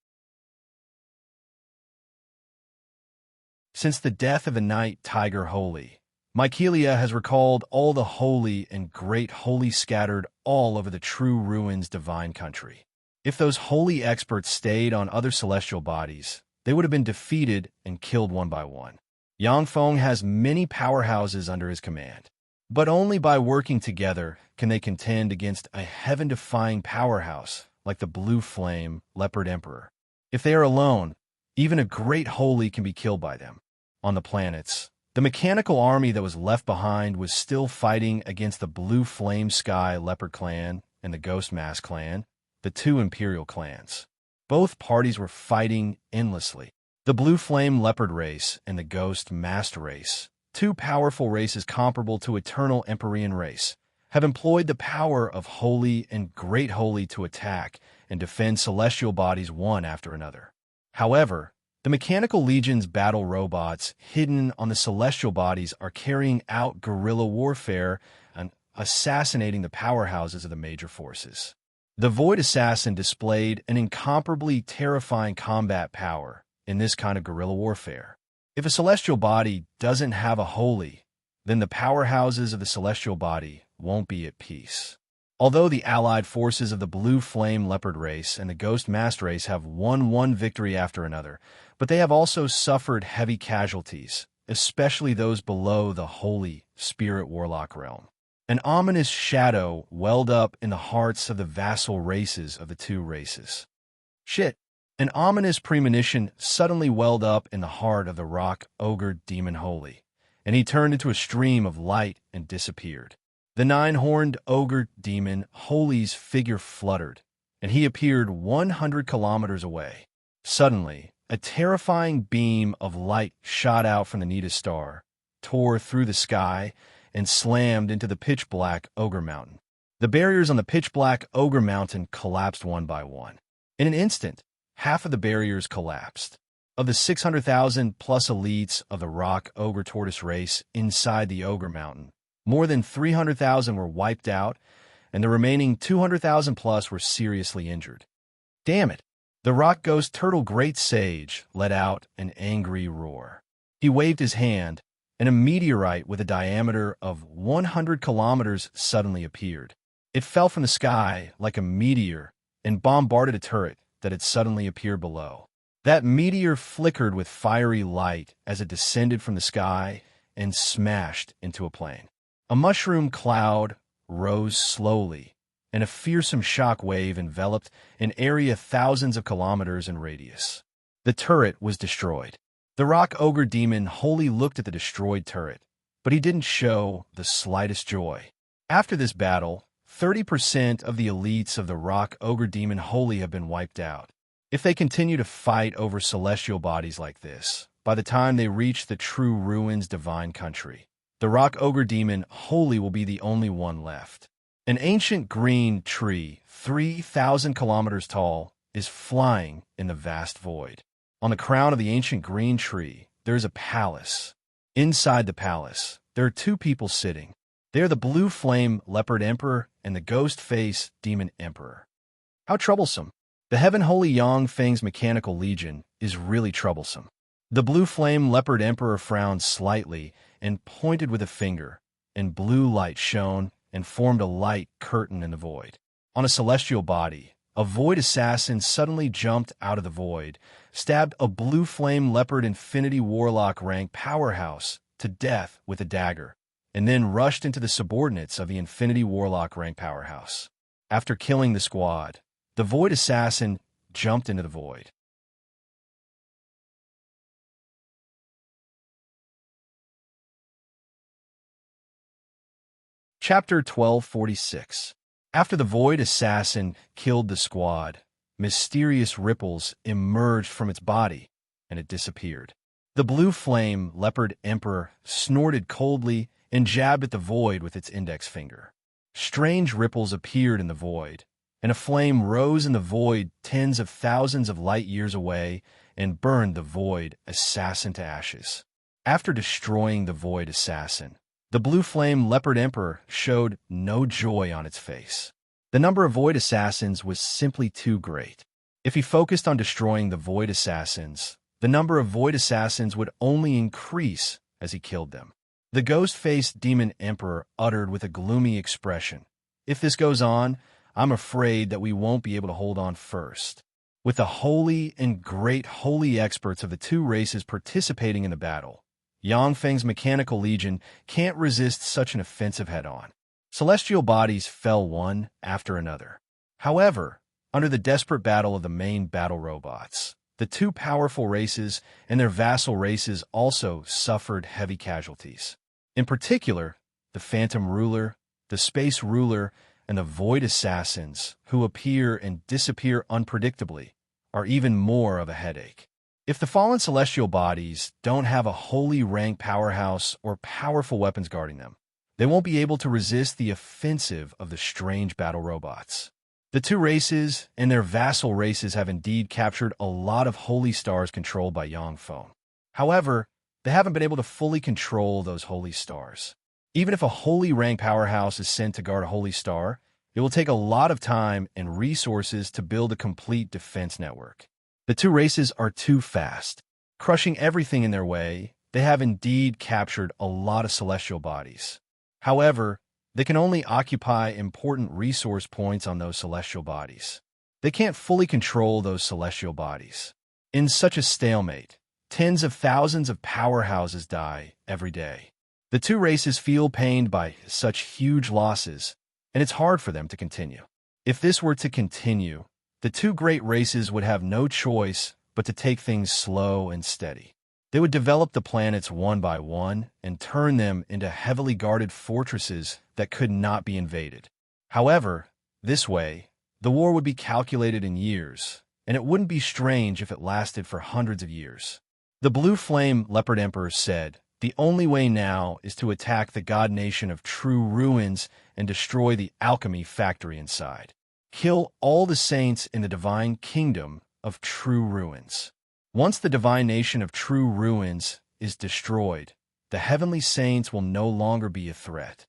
A: Since the death of the Night Tiger Holy, Mykelia has recalled all the holy and great holy scattered all over the true ruins divine country. If those holy experts stayed on other celestial bodies, they would have been defeated and killed one by one. Yangfeng has many powerhouses under his command, but only by working together can they contend against a heaven-defying powerhouse like the Blue Flame Leopard Emperor. If they are alone, even a great holy can be killed by them. On the planets, the mechanical army that was left behind was still fighting against the Blue Flame Sky Leopard Clan and the Ghost Mask Clan, the 2 imperial clans. Both parties were fighting endlessly. The Blue Flame Leopard race and the Ghost Masked race, 2 powerful races comparable to Eternal Empyrean race, have employed the power of Holy and Great Holy to attack and defend celestial bodies one after another. However, the Mechanical Legion's battle robots hidden on the celestial bodies are carrying out guerrilla warfare and assassinating the powerhouses of the major forces. The Void Assassin displayed an incomparably terrifying combat power in this kind of guerrilla warfare. If a celestial body doesn't have a holy, then the powerhouses of the celestial body won't be at peace. Although the allied forces of the Blue Flame Leopard race and the Ghost Masked race have won one victory after another, but they have also suffered heavy casualties, especially those below the Holy Spirit Warlock realm. An ominous shadow welled up in the hearts of the vassal races of the 2 races. Shit. An ominous premonition suddenly welled up in the heart of the rock ogre demon holy, and he turned into a stream of light and disappeared. The 9-horned ogre demon holy's figure fluttered, and he appeared 100 kilometers away. Suddenly, a terrifying beam of light shot out from the Nita star, tore through the sky, and slammed into the pitch-black Ogre Mountain. The barriers on the pitch-black Ogre Mountain collapsed one by one. In an instant, half of the barriers collapsed. Of the 600,000 plus elites of the rock ogre tortoise race inside the ogre mountain, more than 300,000 were wiped out, and the remaining 200,000 plus were seriously injured. Damn it! The rock ghost turtle great sage let out an angry roar. He waved his hand, and a meteorite with a diameter of 100 kilometers suddenly appeared. It fell from the sky like a meteor and bombarded a turret that had suddenly appeared below. That meteor flickered with fiery light as it descended from the sky and smashed into a plane. A mushroom cloud rose slowly, and a fearsome shock wave enveloped an area thousands of kilometers in radius. The turret was destroyed. The rock ogre demon wholly looked at the destroyed turret, but he didn't show the slightest joy. After this battle, 30% of the elites of the rock ogre demon wholly have been wiped out. If they continue to fight over celestial bodies like this, by the time they reach the true ruins divine country, the rock ogre demon wholly will be the only one left. An ancient green tree, 3,000 kilometers tall, is flying in the vast void. On the crown of the ancient green tree, there is a palace. Inside the palace, there are two people sitting. They are the blue flame leopard emperor and the ghost face demon emperor. How troublesome. The heaven holy Yang Feng's mechanical legion is really troublesome. The blue flame leopard emperor frowned slightly and pointed with a finger, and blue light shone and formed a light curtain in the void. On a celestial body, a void assassin suddenly jumped out of the void, stabbed a blue flame leopard infinity warlock rank powerhouse to death with a dagger, and then rushed into the subordinates of the infinity warlock rank powerhouse. After killing the squad, the void assassin jumped into the void. Chapter 1246. After the void assassin killed the squad, mysterious ripples emerged from its body, and it disappeared. The blue flame leopard emperor snorted coldly and jabbed at the void with its index finger. Strange ripples appeared in the void, and a flame rose in the void tens of thousands of light years away and burned the void assassin to ashes. After destroying the void assassin, the blue flame leopard emperor showed no joy on its face. The number of void assassins was simply too great. If he focused on destroying the void assassins, the number of void assassins would only increase as he killed them. The ghost-faced demon emperor uttered with a gloomy expression, "If this goes on, I'm afraid that we won't be able to hold on first." With the holy and great holy experts of the two races participating in the battle, Yang Feng's mechanical legion can't resist such an offensive head-on. Celestial bodies fell one after another. However, under the desperate battle of the main battle robots, the two powerful races and their vassal races also suffered heavy casualties. In particular, the Phantom Ruler, the Space Ruler, and the Void Assassins, who appear and disappear unpredictably, are even more of a headache. If the fallen celestial bodies don't have a holy rank powerhouse or powerful weapons guarding them, they won't be able to resist the offensive of the strange battle robots. The two races and their vassal races have indeed captured a lot of holy stars controlled by Yang Feng. However, they haven't been able to fully control those holy stars. Even if a holy rank powerhouse is sent to guard a holy star, it will take a lot of time and resources to build a complete defense network. The two races are too fast. Crushing everything in their way, they have indeed captured a lot of celestial bodies. However, they can only occupy important resource points on those celestial bodies. They can't fully control those celestial bodies. In such a stalemate, tens of thousands of powerhouses die every day. The two races feel pained by such huge losses, and it's hard for them to continue. If this were to continue, the two great races would have no choice but to take things slow and steady. They would develop the planets one by one and turn them into heavily guarded fortresses that could not be invaded. However, this way, the war would be calculated in years, and it wouldn't be strange if it lasted for hundreds of years. The Blue Flame Leopard Emperor said, "The only way now is to attack the god nation of True Ruins and destroy the alchemy factory inside. Kill all the saints in the divine kingdom of True Ruins. Once the divine nation of true ruins is destroyed, the heavenly saints will no longer be a threat.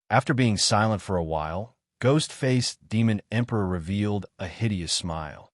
A: After being silent for a while, ghost-faced demon emperor revealed a hideous smile.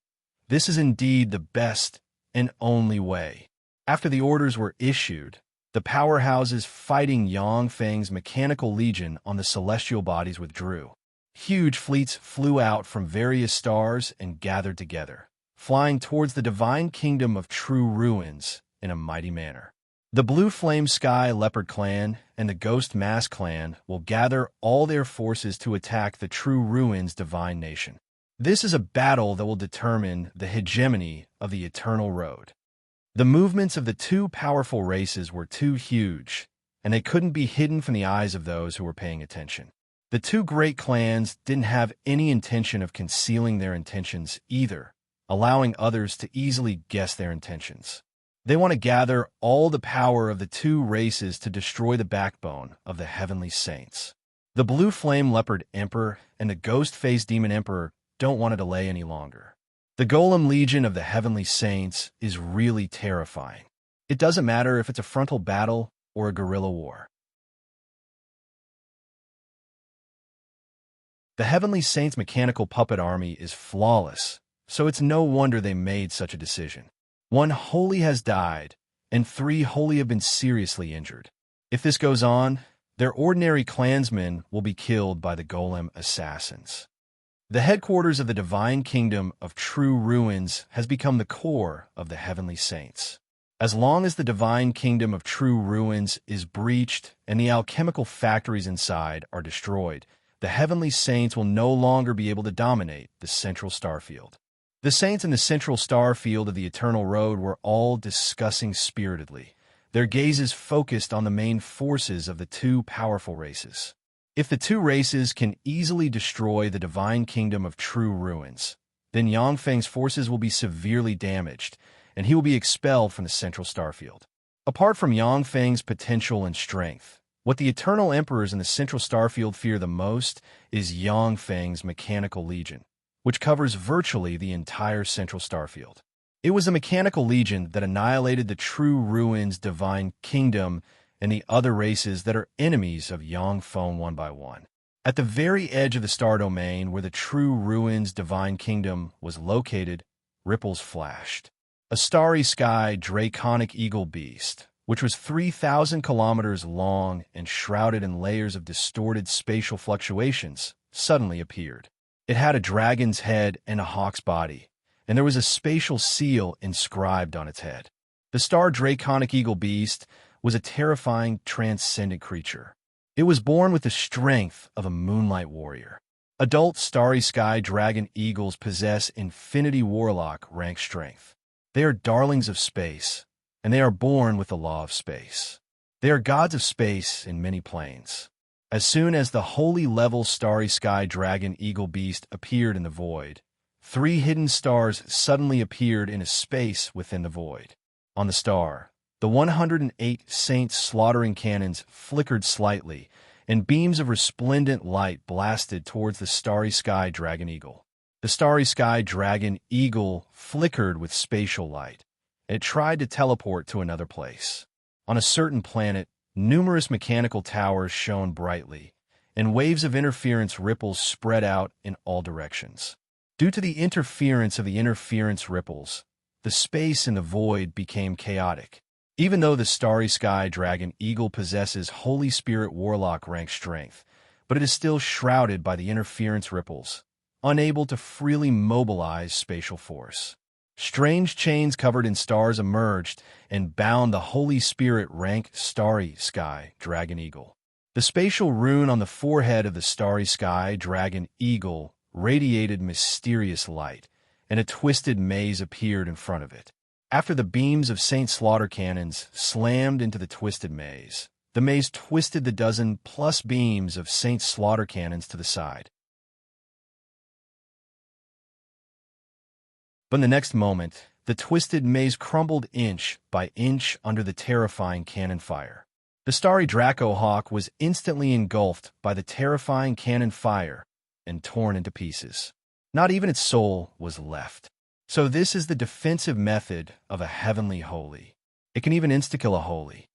A: This is indeed the best and only way. After the orders were issued, the powerhouses fighting Yang Feng's mechanical legion on the celestial bodies withdrew. Huge fleets flew out from various stars and gathered together, flying towards the divine kingdom of true ruins in a mighty manner. The Blue Flame Sky Leopard Clan and the Ghost Mask Clan will gather all their forces to attack the True Ruins divine nation. This is a battle that will determine the hegemony of the Eternal Road. The movements of the two powerful races were too huge, and they couldn't be hidden from the eyes of those who were paying attention. The two great clans didn't have any intention of concealing their intentions either, allowing others to easily guess their intentions. They want to gather all the power of the two races to destroy the backbone of the heavenly saints. The Blue Flame Leopard Emperor and the Ghost-Faced Demon Emperor don't want to delay any longer. The Golem Legion of the heavenly saints is really terrifying. It doesn't matter if it's a frontal battle or a guerrilla war. The heavenly saints' mechanical puppet army is flawless, so it's no wonder they made such a decision. 1 holy has died, and 3 holy have been seriously injured. If this goes on, their ordinary clansmen will be killed by the golem assassins. The headquarters of the divine kingdom of true ruins has become the core of the heavenly saints. As long as the divine kingdom of true ruins is breached and the alchemical factories inside are destroyed, the heavenly saints will no longer be able to dominate the central starfield. The saints in the central star field of the Eternal Road were all discussing spiritedly, their gazes focused on the main forces of the two powerful races. If the two races can easily destroy the divine kingdom of true ruins, then Yang Feng's forces will be severely damaged, and he will be expelled from the central starfield. Apart from Yang Feng's potential and strength, what the Eternal Emperors in the central starfield fear the most is Yang Feng's mechanical legion, which covers virtually the entire central starfield. It was the mechanical legion that annihilated the true ruins divine kingdom and the other races that are enemies of Yang Feng one by one. At the very edge of the star domain where the true ruins divine kingdom was located, ripples flashed. A starry sky draconic eagle beast, which was 3,000 kilometers long and shrouded in layers of distorted spatial fluctuations, suddenly appeared. It had a dragon's head and a hawk's body, and there was a spatial seal inscribed on its head. The star draconic eagle beast was a terrifying, transcendent creature. It was born with the strength of a moonlight warrior. Adult starry sky dragon eagles possess infinity warlock rank strength. They are darlings of space, and they are born with the law of space. They are gods of space in many planes. As soon as the holy level starry sky dragon eagle beast appeared in the void, 3 hidden stars suddenly appeared in a space within the void. On the star, the 108 saints slaughtering cannons flickered slightly, and beams of resplendent light blasted towards the starry sky dragon eagle. The starry sky dragon eagle flickered with spatial light. It tried to teleport to another place. On a certain planet, numerous mechanical towers shone brightly, and waves of interference ripples spread out in all directions. Due to the interference of the interference ripples, the space in the void became chaotic. Even though the starry sky dragon eagle possesses Holy Spirit warlock rank strength, but it is still shrouded by the interference ripples, unable to freely mobilize spatial force. Strange chains covered in stars emerged and bound the Holy Spirit rank starry sky dragon eagle. The spatial rune on the forehead of the starry sky dragon eagle radiated mysterious light, and a twisted maze appeared in front of it. After the beams of Saint Slaughter cannons slammed into the twisted maze, the maze twisted the dozen-plus beams of Saint Slaughter cannons to the side. But in the next moment, the twisted maze crumbled inch by inch under the terrifying cannon fire. The starry Draco Hawk was instantly engulfed by the terrifying cannon fire and torn into pieces. Not even its soul was left. So this is the defensive method of a heavenly holy. It can even insta-kill a holy.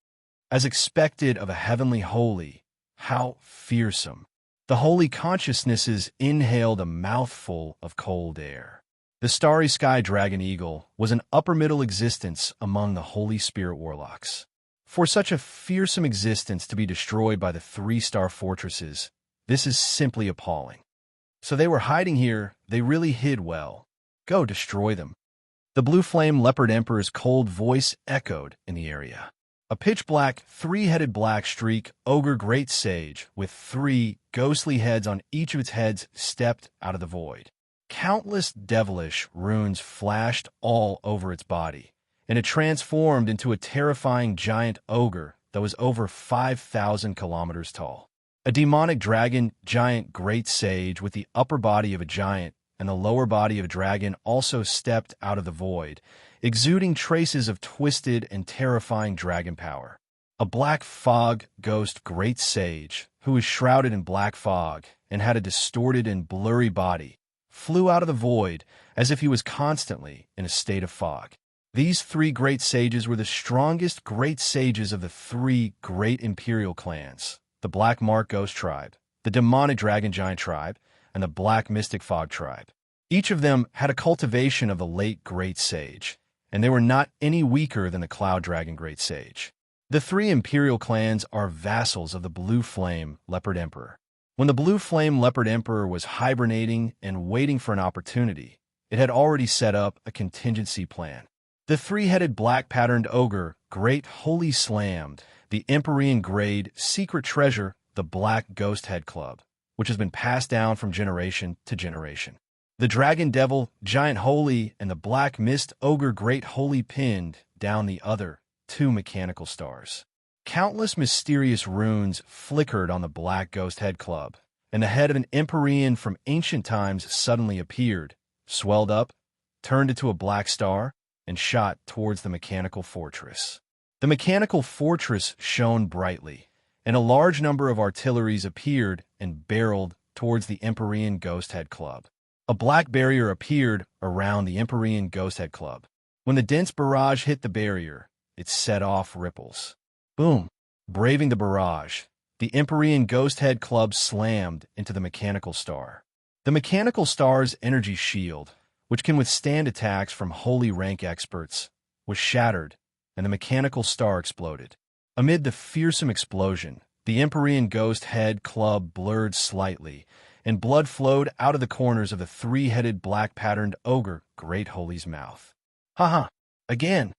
A: As expected of a heavenly holy, how fearsome. The holy consciousnesses inhaled a mouthful of cold air. The starry sky dragon eagle was an upper-middle existence among the Holy Spirit warlocks. For such a fearsome existence to be destroyed by the 3-star fortresses, this is simply appalling. So they were hiding here, they really hid well. Go destroy them. The blue flame leopard emperor's cold voice echoed in the area. A pitch-black, 3-headed black streak ogre great sage with 3 ghostly heads on each of its heads stepped out of the void. Countless devilish runes flashed all over its body, and it transformed into a terrifying giant ogre that was over 5,000 kilometers tall. A demonic dragon giant great sage with the upper body of a giant and the lower body of a dragon also stepped out of the void, exuding traces of twisted and terrifying dragon power. A black fog ghost great sage, who was shrouded in black fog and had a distorted and blurry body, flew out of the void as if he was constantly in a state of fog. These 3 great sages were the strongest great sages of the 3 great imperial clans, the Black Mark Ghost Tribe, the Demonic Dragon Giant Tribe, and the Black Mystic Fog Tribe. Each of them had a cultivation of the late Great Sage, and they were not any weaker than the Cloud Dragon Great Sage. The 3 imperial clans are vassals of the Blue Flame Leopard Emperor. When the Blue Flame Leopard Emperor was hibernating and waiting for an opportunity, it had already set up a contingency plan. The 3-headed black-patterned ogre Great Holy slammed the Empyrean Grade secret treasure, the Black Ghost Head Club, which has been passed down from generation to generation. The Dragon Devil Giant Holy and the Black Mist Ogre Great Holy pinned down the other 2 mechanical stars. Countless mysterious runes flickered on the Black Ghost Head Club, and the head of an Empyrean from ancient times suddenly appeared, swelled up, turned into a black star, and shot towards the mechanical fortress. The mechanical fortress shone brightly, and a large number of artilleries appeared and barreled towards the Empyrean Ghost Head Club. A black barrier appeared around the Empyrean Ghost Head Club. When the dense barrage hit the barrier, it set off ripples. Boom! Braving the barrage, the Empyrean Ghost Head Club slammed into the mechanical star. The mechanical star's energy shield, which can withstand attacks from holy rank experts, was shattered, and the mechanical star exploded. Amid the fearsome explosion, the Empyrean Ghost Head Club blurred slightly, and blood flowed out of the corners of the 3-headed black-patterned ogre Great Holy's mouth. Ha! Again!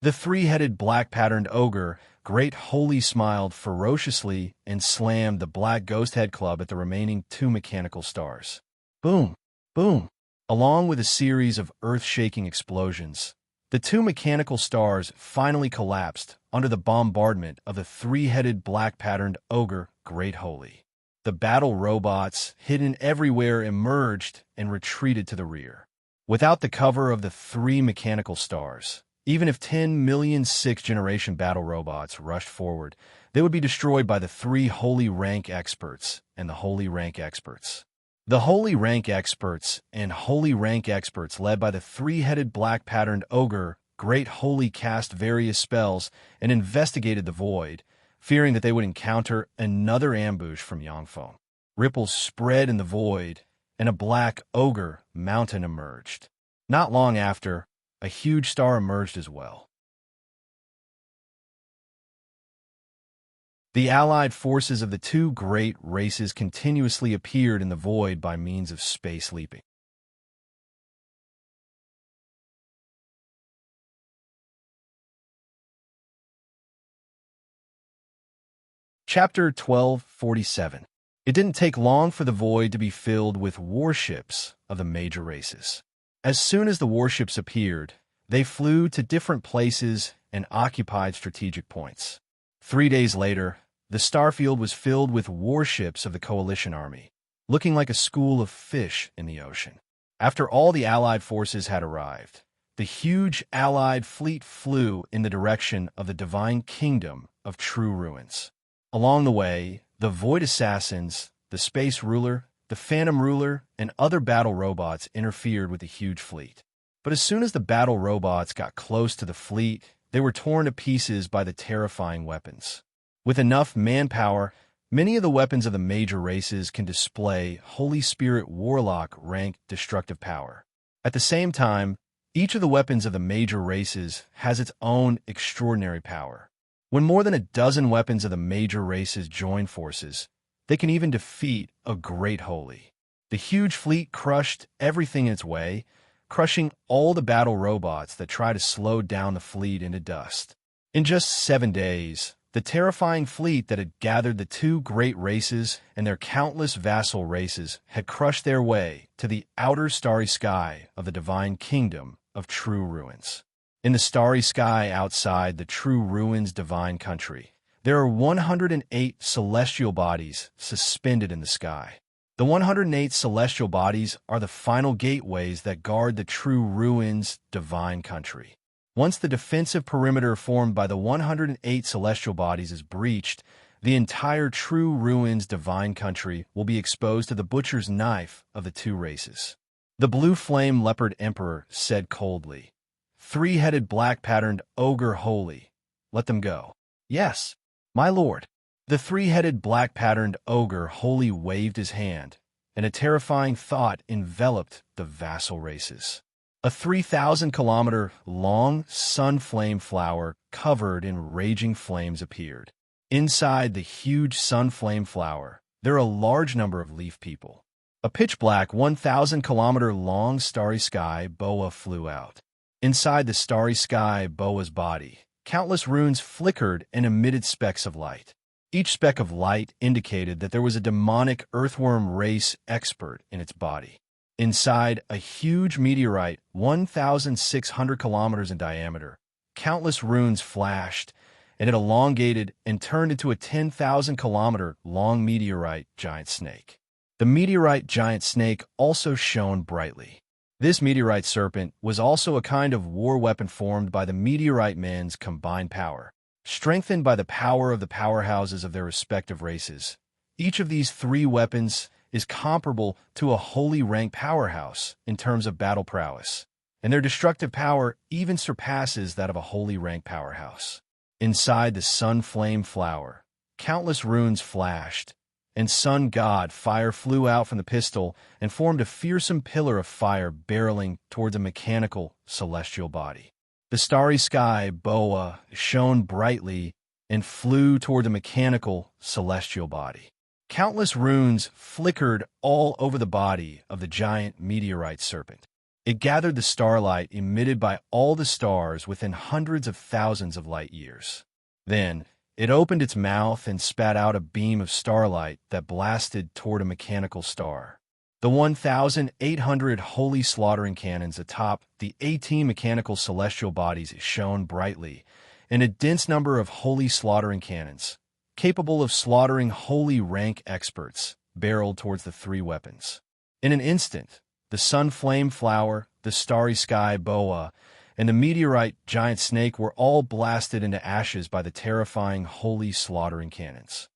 A: The 3-headed black-patterned ogre Great Holy smiled ferociously and slammed the Black Ghost Head Club at the remaining 2 mechanical stars. Boom! Boom! Along with a series of earth-shaking explosions, the 2 mechanical stars finally collapsed under the bombardment of the 3-headed black-patterned ogre Great Holy. The battle robots, hidden everywhere, emerged and retreated to the rear. Without the cover of the 3 mechanical stars, even if 10 million 6th-generation battle robots rushed forward, they would be destroyed by the 3 Holy Rank Experts and the Holy Rank Experts. The Holy Rank Experts and Holy Rank Experts, led by the 3-headed black-patterned ogre Great Holy, cast various spells and investigated the void, fearing that they would encounter another ambush from Yangfeng. Ripples spread in the void, and a black ogre mountain emerged. Not long after, a huge star emerged as well. The allied forces of the 2 great races continuously appeared in the void by means of space leaping. Chapter 1247. It didn't take long for the void to be filled with warships of the major races. As soon as the warships appeared, they flew to different places and occupied strategic points. 3 days later, the starfield was filled with warships of the coalition army, looking like a school of fish in the ocean. After all the allied forces had arrived, the huge allied fleet flew in the direction of the divine kingdom of true ruins. Along the way, the Void Assassins, the Space Ruler, the Phantom Ruler, and other battle robots interfered with the huge fleet. But as soon as the battle robots got close to the fleet, they were torn to pieces by the terrifying weapons. With enough manpower, many of the weapons of the major races can display Holy Spirit Warlock rank destructive power. At the same time, each of the weapons of the major races has its own extraordinary power. When more than a dozen weapons of the major races join forces, they can even defeat a great holy. The huge fleet crushed everything in its way, crushing all the battle robots that try to slow down the fleet into dust. In just 7 days, the terrifying fleet that had gathered the two great races and their countless vassal races had crushed their way to the outer starry sky of the divine kingdom of true ruins. In the starry sky outside the true ruins divine country, there are 108 celestial bodies suspended in the sky. The 108 celestial bodies are the final gateways that guard the true ruins divine country. Once the defensive perimeter formed by the 108 celestial bodies is breached, the entire true ruins divine country will be exposed to the butcher's knife of the two races. The blue flame leopard emperor said coldly, "Three-headed black-patterned ogre holy, let them go." "Yes, my lord." The three-headed black-patterned ogre holy waved his hand, and a terrifying thought enveloped the vassal races. A 3,000-kilometer-long sun-flame flower covered in raging flames appeared. Inside the huge sun-flame flower, there are a large number of leaf people. A pitch-black 1,000-kilometer-long starry sky boa flew out. Inside the starry sky boa's body, countless runes flickered and emitted specks of light. Each speck of light indicated that there was a demonic earthworm race expert in its body. Inside a huge meteorite 1,600 kilometers in diameter, countless runes flashed, and it elongated and turned into a 10,000-kilometer-long meteorite giant snake. The meteorite giant snake also shone brightly. This meteorite serpent was also a kind of war weapon formed by the meteorite men's combined power, strengthened by the power of the powerhouses of their respective races. Each of these three weapons is comparable to a holy rank powerhouse in terms of battle prowess, and their destructive power even surpasses that of a holy rank powerhouse. Inside the sun flame flower, countless runes flashed, and sun god fire flew out from the pistol and formed a fearsome pillar of fire barreling towards a mechanical celestial body. The starry sky boa shone brightly and flew toward the mechanical celestial body. Countless runes flickered all over the body of the giant meteorite serpent. It gathered the starlight emitted by all the stars within hundreds of thousands of light years. Then, it opened its mouth and spat out a beam of starlight that blasted toward a mechanical star. The 1,800 holy slaughtering cannons atop the 18 mechanical celestial bodies shone brightly, and a dense number of holy slaughtering cannons, capable of slaughtering holy rank experts, barreled towards the three weapons. In an instant, the sun flame flower, the starry sky boa, and the meteorite giant snake were all blasted into ashes by the terrifying holy slaughtering cannons.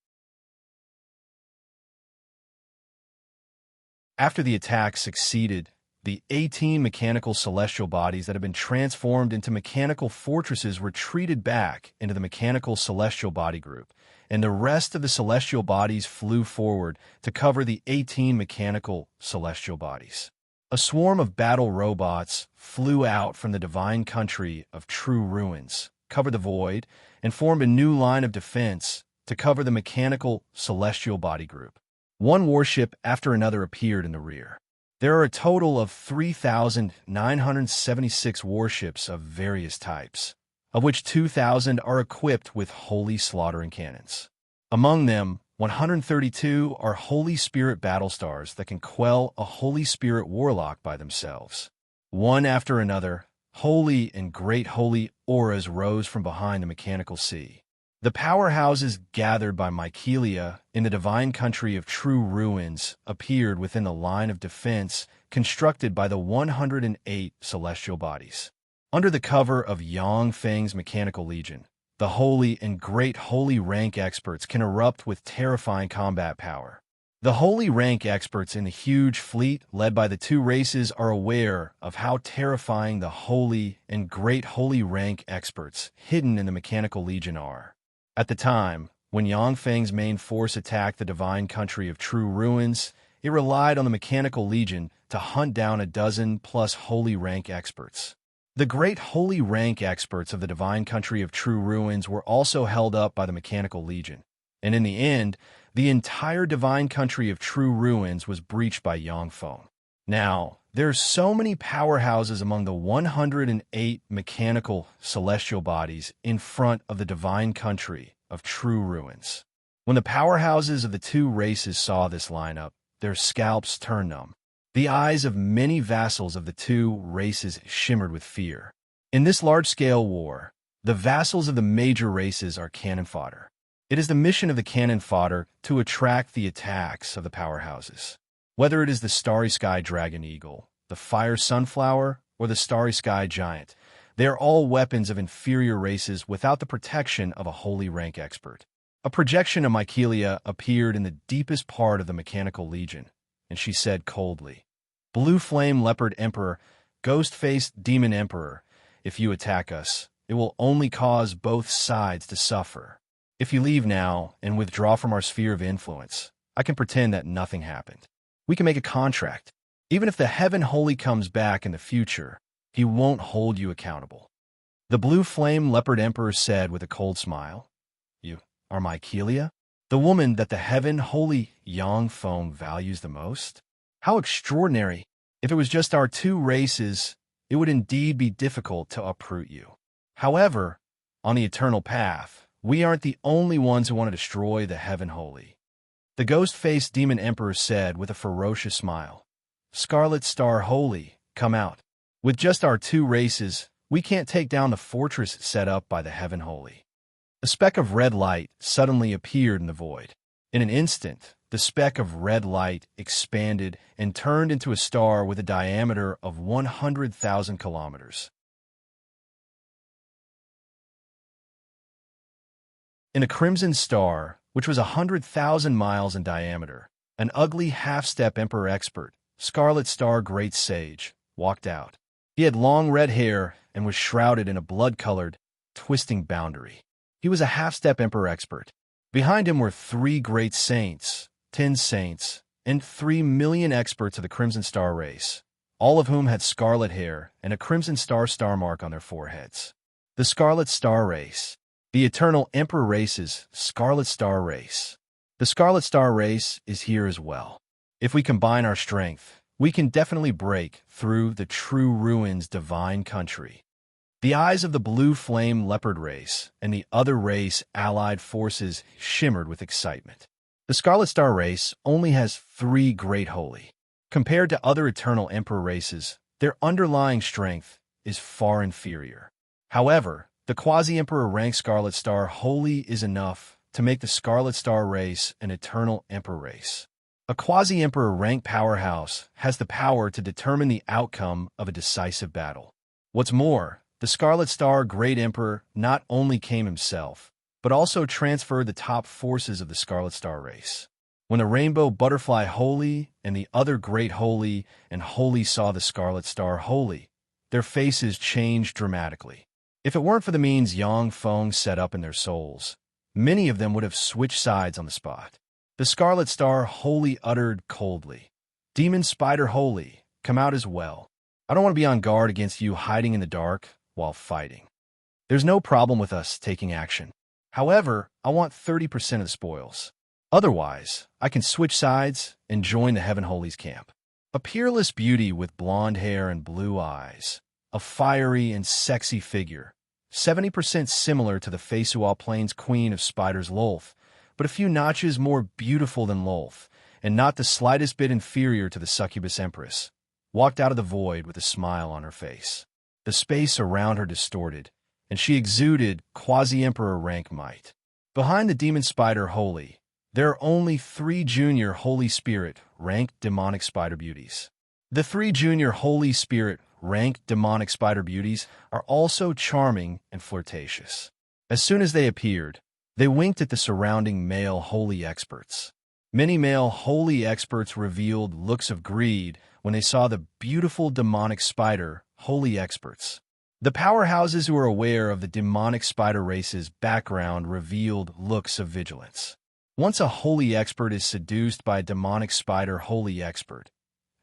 A: After the attack succeeded, the 18 mechanical celestial bodies that had been transformed into mechanical fortresses retreated back into the mechanical celestial body group, and the rest of the celestial bodies flew forward to cover the 18 mechanical celestial bodies. A swarm of battle robots flew out from the divine country of true ruins, covered the void, and formed a new line of defense to cover the mechanical celestial body group. One warship after another appeared in the rear. There are a total of 3,976 warships of various types, of which 2,000 are equipped with holy slaughtering cannons. Among them, 132 are Holy Spirit battlestars that can quell a Holy Spirit warlock by themselves. One after another, holy and great holy auras rose from behind the mechanical sea. The powerhouses gathered by Mycelia in the divine country of true ruins appeared within the line of defense constructed by the 108 celestial bodies. Under the cover of Yang Feng's mechanical legion, the holy and great holy rank experts can erupt with terrifying combat power. The holy rank experts in the huge fleet led by the two races are aware of how terrifying the holy and great holy rank experts hidden in the Mechanical Legion are. At the time, when Yangfeng's main force attacked the divine country of True Ruins, it relied on the Mechanical Legion to hunt down a dozen plus holy rank experts. The great holy rank experts of the divine country of True Ruins were also held up by the Mechanical Legion, and in the end, the entire divine country of True Ruins was breached by Yangfeng. Now, there are so many powerhouses among the 108 mechanical celestial bodies in front of the divine country of True Ruins. When the powerhouses of the two races saw this lineup, their scalps turned numb. The eyes of many vassals of the two races shimmered with fear. In this large-scale war, the vassals of the major races are cannon fodder. It is the mission of the cannon fodder to attract the attacks of the powerhouses. Whether it is the Starry Sky Dragon Eagle, the Fire Sunflower, or the Starry Sky Giant, they are all weapons of inferior races without the protection of a holy rank expert. A projection of Mycelia appeared in the deepest part of the Mechanical Legion, and she said coldly, "Blue Flame Leopard Emperor, Ghost-Faced Demon Emperor, if you attack us, it will only cause both sides to suffer. If you leave now and withdraw from our sphere of influence, I can pretend that nothing happened. We can make a contract. Even if the Heaven Holy comes back in the future, he won't hold you accountable." The Blue Flame Leopard Emperor said with a cold smile, "You are Mycelia, the woman that the Heaven Holy Yangfeng values the most? How extraordinary! If it was just our two races, it would indeed be difficult to uproot you. However, on the eternal path, we aren't the only ones who want to destroy the Heaven Holy." The ghost-faced demon emperor said with a ferocious smile, "Scarlet Star Holy, come out. With just our two races, we can't take down the fortress set up by the Heaven Holy." A speck of red light suddenly appeared in the void. In an instant, the speck of red light expanded and turned into a star with a diameter of 100,000 kilometers. In a crimson star, which was 100,000 miles in diameter, an ugly half-step emperor expert, Scarlet Star Great Sage, walked out. He had long red hair and was shrouded in a blood-colored, twisting boundary. He was a half-step emperor expert. Behind him were 3 great saints, 10 saints, and 3 million experts of the Crimson Star race, all of whom had scarlet hair and a Crimson Star star mark on their foreheads. The Scarlet Star race. The Eternal Emperor race's Scarlet Star race. The Scarlet Star race is here as well. If we combine our strength, we can definitely break through the True Ruins divine country. The eyes of the Blue Flame Leopard race and the other race allied forces shimmered with excitement. The Scarlet Star race only has 3 great holy. Compared to other Eternal Emperor races, their underlying strength is far inferior. However, the Quasi-Emperor rank Scarlet Star Holy is enough to make the Scarlet Star race an Eternal Emperor race. A Quasi-Emperor rank powerhouse has the power to determine the outcome of a decisive battle. What's more, the Scarlet Star Great Emperor not only came himself, but also transferred the top forces of the Scarlet Star race. When the Rainbow Butterfly Holy and the other Great Holy and Holy saw the Scarlet Star Holy, their faces changed dramatically. If it weren't for the means Yangfeng set up in their souls, many of them would have switched sides on the spot. The Scarlet Star Holy uttered coldly, "Demon Spider Holy, come out as well. I don't want to be on guard against you hiding in the dark while fighting. There's no problem with us taking action. However, I want 30% of the spoils. Otherwise, I can switch sides and join the Heaven Holy's camp." A peerless beauty with blonde hair and blue eyes, a fiery and sexy figure, 70% similar to the Feisual Plains Queen of Spiders Lolth, but a few notches more beautiful than Lolth, and not the slightest bit inferior to the Succubus Empress, walked out of the void with a smile on her face. The space around her distorted, and she exuded Quasi-Emperor rank might. Behind the Demon Spider Holy, there are only 3 junior Holy Spirit ranked demonic spider beauties. The 3 junior Holy Spirit ranked demonic spider beauties are also charming and flirtatious. As soon as they appeared, they winked at the surrounding male holy experts. Many male holy experts revealed looks of greed when they saw the beautiful demonic spider, holy experts. The powerhouses who are aware of the demonic spider race's background revealed looks of vigilance. Once a holy expert is seduced by a demonic spider holy expert,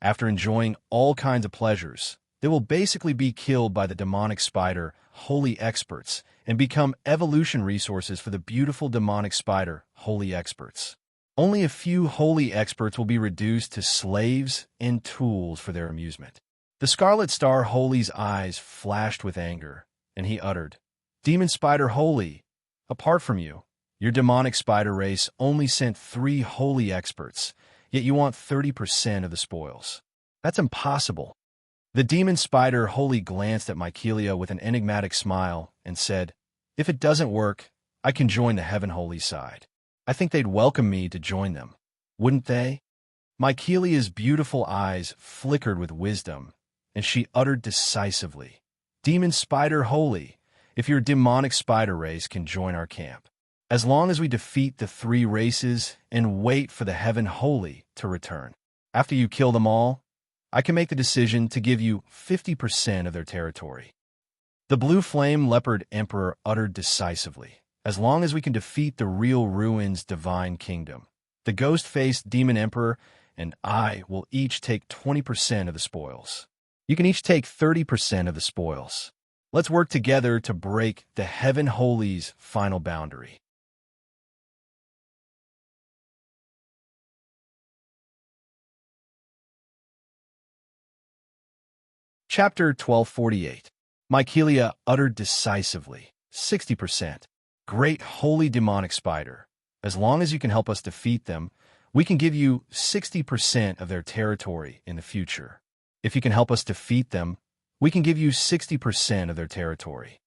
A: after enjoying all kinds of pleasures, they will basically be killed by the demonic spider holy experts and become evolution resources for the beautiful demonic spider holy experts. Only a few holy experts will be reduced to slaves and tools for their amusement. The Scarlet Star Holy's eyes flashed with anger, and he uttered, "Demon Spider Holy, apart from you, your demonic spider race only sent 3 holy experts, yet you want 30% of the spoils. That's impossible." The Demon Spider Holy glanced at Mykelia with an enigmatic smile and said, "If it doesn't work, I can join the Heaven Holy side. I think they'd welcome me to join them, wouldn't they?" Mykelia's beautiful eyes flickered with wisdom, and she uttered decisively, "Demon Spider Holy, if your demonic spider race can join our camp, as long as we defeat the 3 races and wait for the Heaven Holy to return. After you kill them all, I can make the decision to give you 50% of their territory." The Blue Flame Leopard Emperor uttered decisively, "As long as we can defeat the real Ruin's divine kingdom, the ghost-faced Demon Emperor and I will each take 20% of the spoils. You can each take 30% of the spoils. Let's work together to break the Heaven Holy's final boundary." Chapter 1248. Mykelia uttered decisively, 60%. "Great holy demonic spider, as long as you can help us defeat them, we can give you 60% of their territory in the future. If you can help us defeat them, we can give you 60% of their territory."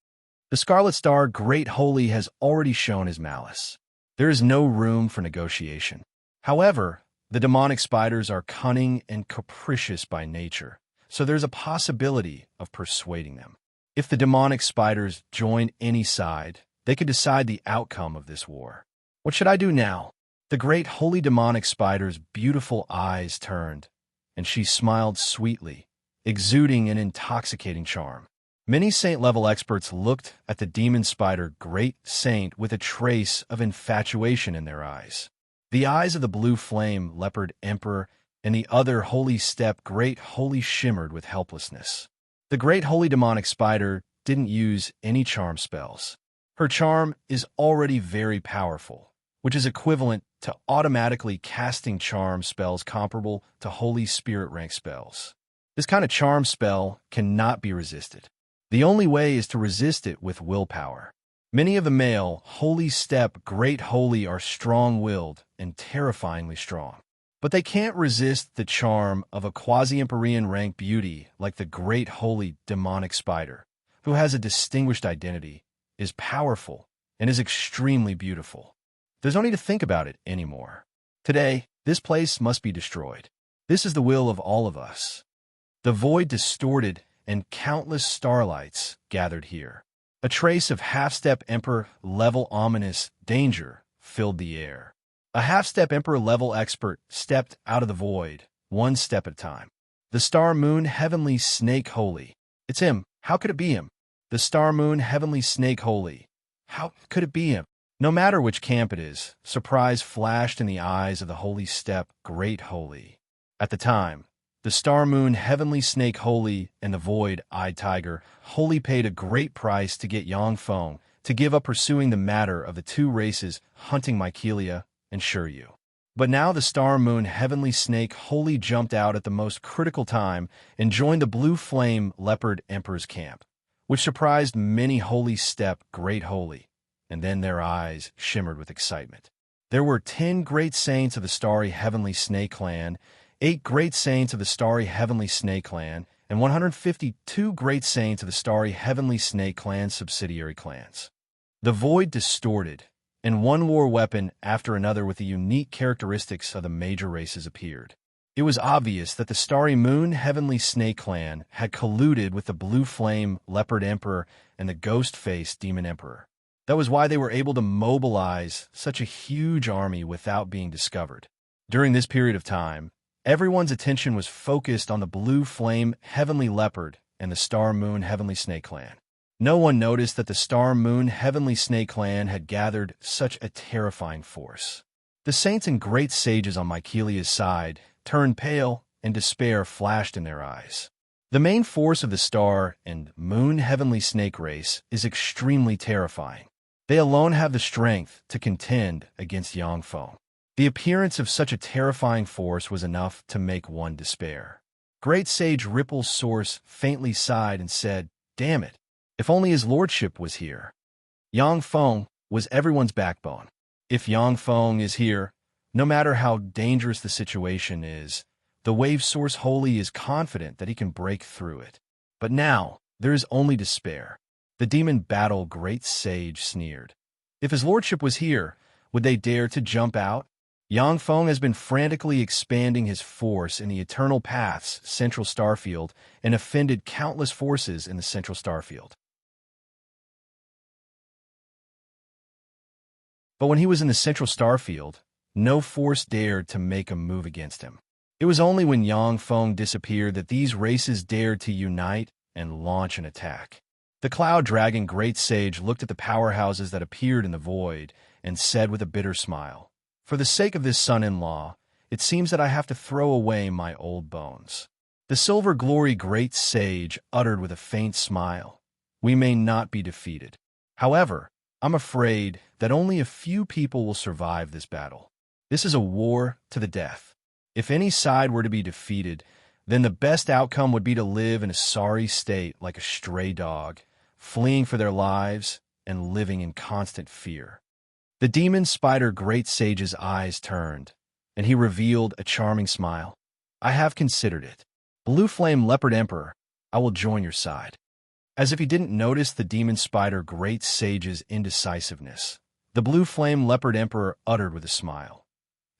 A: The Scarlet Star Great Holy has already shown his malice. There is no room for negotiation. However, the demonic spiders are cunning and capricious by nature, so there's a possibility of persuading them. If the demonic spiders join any side, they could decide the outcome of this war. What should I do now? The great holy demonic spider's beautiful eyes turned, and she smiled sweetly, exuding an intoxicating charm. Many saint-level experts looked at the demon spider great saint with a trace of infatuation in their eyes. The eyes of the Blue Flame Leopard Emperor and the other holy step great holy shimmered with helplessness. The great holy demonic spider didn't use any charm spells. Her charm is already very powerful, which is equivalent to automatically casting charm spells comparable to Holy Spirit rank spells. This kind of charm spell cannot be resisted. The only way is to resist it with willpower. Many of the male Holy Step Great Holy are strong-willed and terrifyingly strong. But they can't resist the charm of a quasi-Empyrean rank beauty like the Great Holy Demonic Spider, who has a distinguished identity, is powerful, and is extremely beautiful. There's no need to think about it anymore. Today, this place must be destroyed. This is the will of all of us. The void distorted, and countless starlights gathered here. A trace of half-step Emperor level ominous danger filled the air. A half-step Emperor level expert stepped out of the void, one step at a time. The Star Moon Heavenly Snake Holy. It's him. How could it be him? The Star Moon Heavenly Snake Holy. How could it be him? No matter which camp it is, surprise flashed in the eyes of the Holy Step Great Holy. At the time, the Star Moon Heavenly Snake Holy and the Void-Eyed Tiger Holy paid a great price to get Yangfeng to give up pursuing the matter of the 2 races hunting Mykelia and Shiryu. But now the Star Moon Heavenly Snake Holy jumped out at the most critical time and joined the Blue Flame Leopard Emperor's camp, which surprised many Holy Step Great Holy, and then their eyes shimmered with excitement. There were 10 great saints of the Starry Heavenly Snake Clan, 8 great saints of the Starry Heavenly Snake Clan, and 152 great saints of the Starry Heavenly Snake Clan subsidiary clans. The void distorted, and one war weapon after another with the unique characteristics of the major races appeared. It was obvious that the Starry Moon Heavenly Snake Clan had colluded with the Blue Flame Leopard Emperor and the Ghost-Faced Demon Emperor. That was why they were able to mobilize such a huge army without being discovered. During this period of time, everyone's attention was focused on the blue flame heavenly leopard and the star moon heavenly snake clan. No one noticed that the star moon heavenly snake clan had gathered such a terrifying force. The saints and great sages on Mycelia's side turned pale, and despair flashed in their eyes. The main force of the star and moon heavenly snake race is extremely terrifying. They alone have the strength to contend against Yangfeng. The appearance of such a terrifying force was enough to make one despair. Great Sage Ripple's source faintly sighed and said, "Damn it, if only his lordship was here." Yangfeng was everyone's backbone. If Yangfeng is here, no matter how dangerous the situation is, the wave source holy is confident that he can break through it. But now, there is only despair. The demon battle Great Sage sneered. If his lordship was here, would they dare to jump out? Yangfeng has been frantically expanding his force in the Eternal Path's central starfield and offended countless forces in the central starfield. But when he was in the central starfield, no force dared to make a move against him. It was only when Yangfeng disappeared that these races dared to unite and launch an attack. The Cloud Dragon Great Sage looked at the powerhouses that appeared in the void and said with a bitter smile, "For the sake of this son-in-law, it seems that I have to throw away my old bones." The Silver Glory Great Sage uttered with a faint smile, "We may not be defeated. However, I'm afraid that only a few people will survive this battle. This is a war to the death. If any side were to be defeated, then the best outcome would be to live in a sorry state like a stray dog, fleeing for their lives and living in constant fear." The demon spider Great Sage's eyes turned, and he revealed a charming smile. "I have considered it. Blue Flame Leopard Emperor, I will join your side." As if he didn't notice the demon spider Great Sage's indecisiveness, the Blue Flame Leopard Emperor uttered with a smile,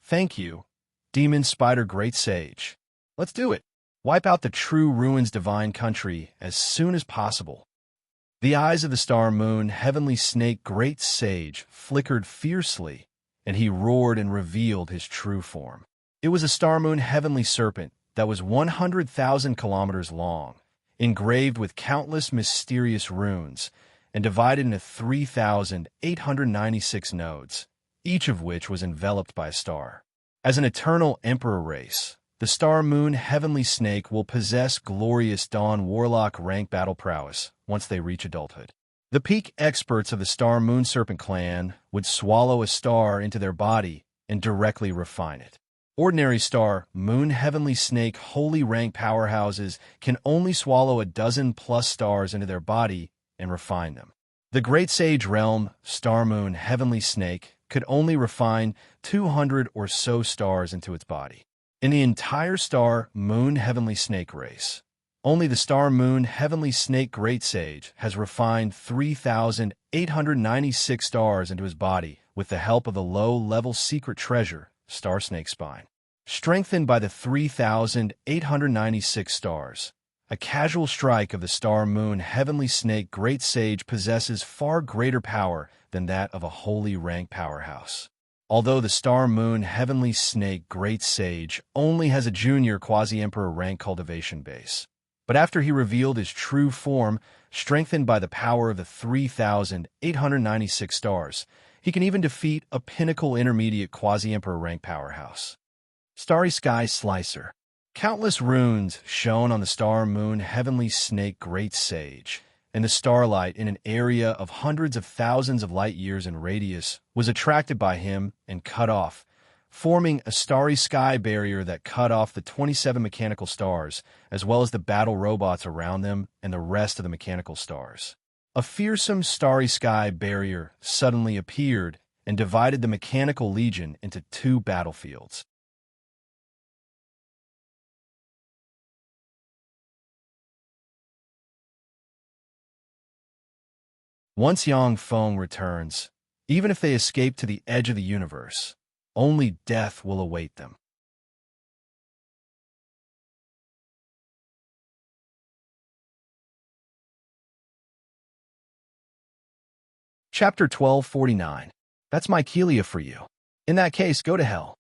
A: "Thank you, Demon Spider Great Sage. Let's do it. Wipe out the true ruins divine country as soon as possible." The eyes of the star moon heavenly snake Great Sage flickered fiercely, and he roared and revealed his true form. It was a star moon heavenly serpent that was 100,000 kilometers long, engraved with countless mysterious runes, and divided into 3,896 nodes, each of which was enveloped by a star. As an eternal emperor race, the star moon heavenly snake will possess glorious dawn warlock rank battle prowess once they reach adulthood. The peak experts of the star moon serpent clan would swallow a star into their body and directly refine it. Ordinary star moon heavenly snake holy rank powerhouses can only swallow a dozen plus stars into their body and refine them. The Great Sage realm star moon heavenly snake could only refine 200 or so stars into its body. In the entire star moon heavenly snake race, only the star moon heavenly snake Great Sage has refined 3,896 stars into his body with the help of the low-level secret treasure, Star Snake Spine. Strengthened by the 3,896 stars, a casual strike of the star moon heavenly snake Great Sage possesses far greater power than that of a holy rank powerhouse. Although the star moon heavenly snake Great Sage only has a junior quasi-emperor rank cultivation base, but after he revealed his true form, strengthened by the power of the 3,896 stars, he can even defeat a pinnacle intermediate quasi-emperor rank powerhouse. Starry Sky Slicer. Countless runes shone on the star moon heavenly snake Great Sage, and the starlight in an area of hundreds of thousands of light years in radius was attracted by him and cut off, forming a starry sky barrier that cut off the 27 mechanical stars, as well as the battle robots around them and the rest of the mechanical stars. A fearsome starry sky barrier suddenly appeared and divided the mechanical legion into two battlefields. Once Yangfeng returns, even if they escape to the edge of the universe, only death will await them. Chapter 1249. That's Mycelia for you. In that case, go to hell.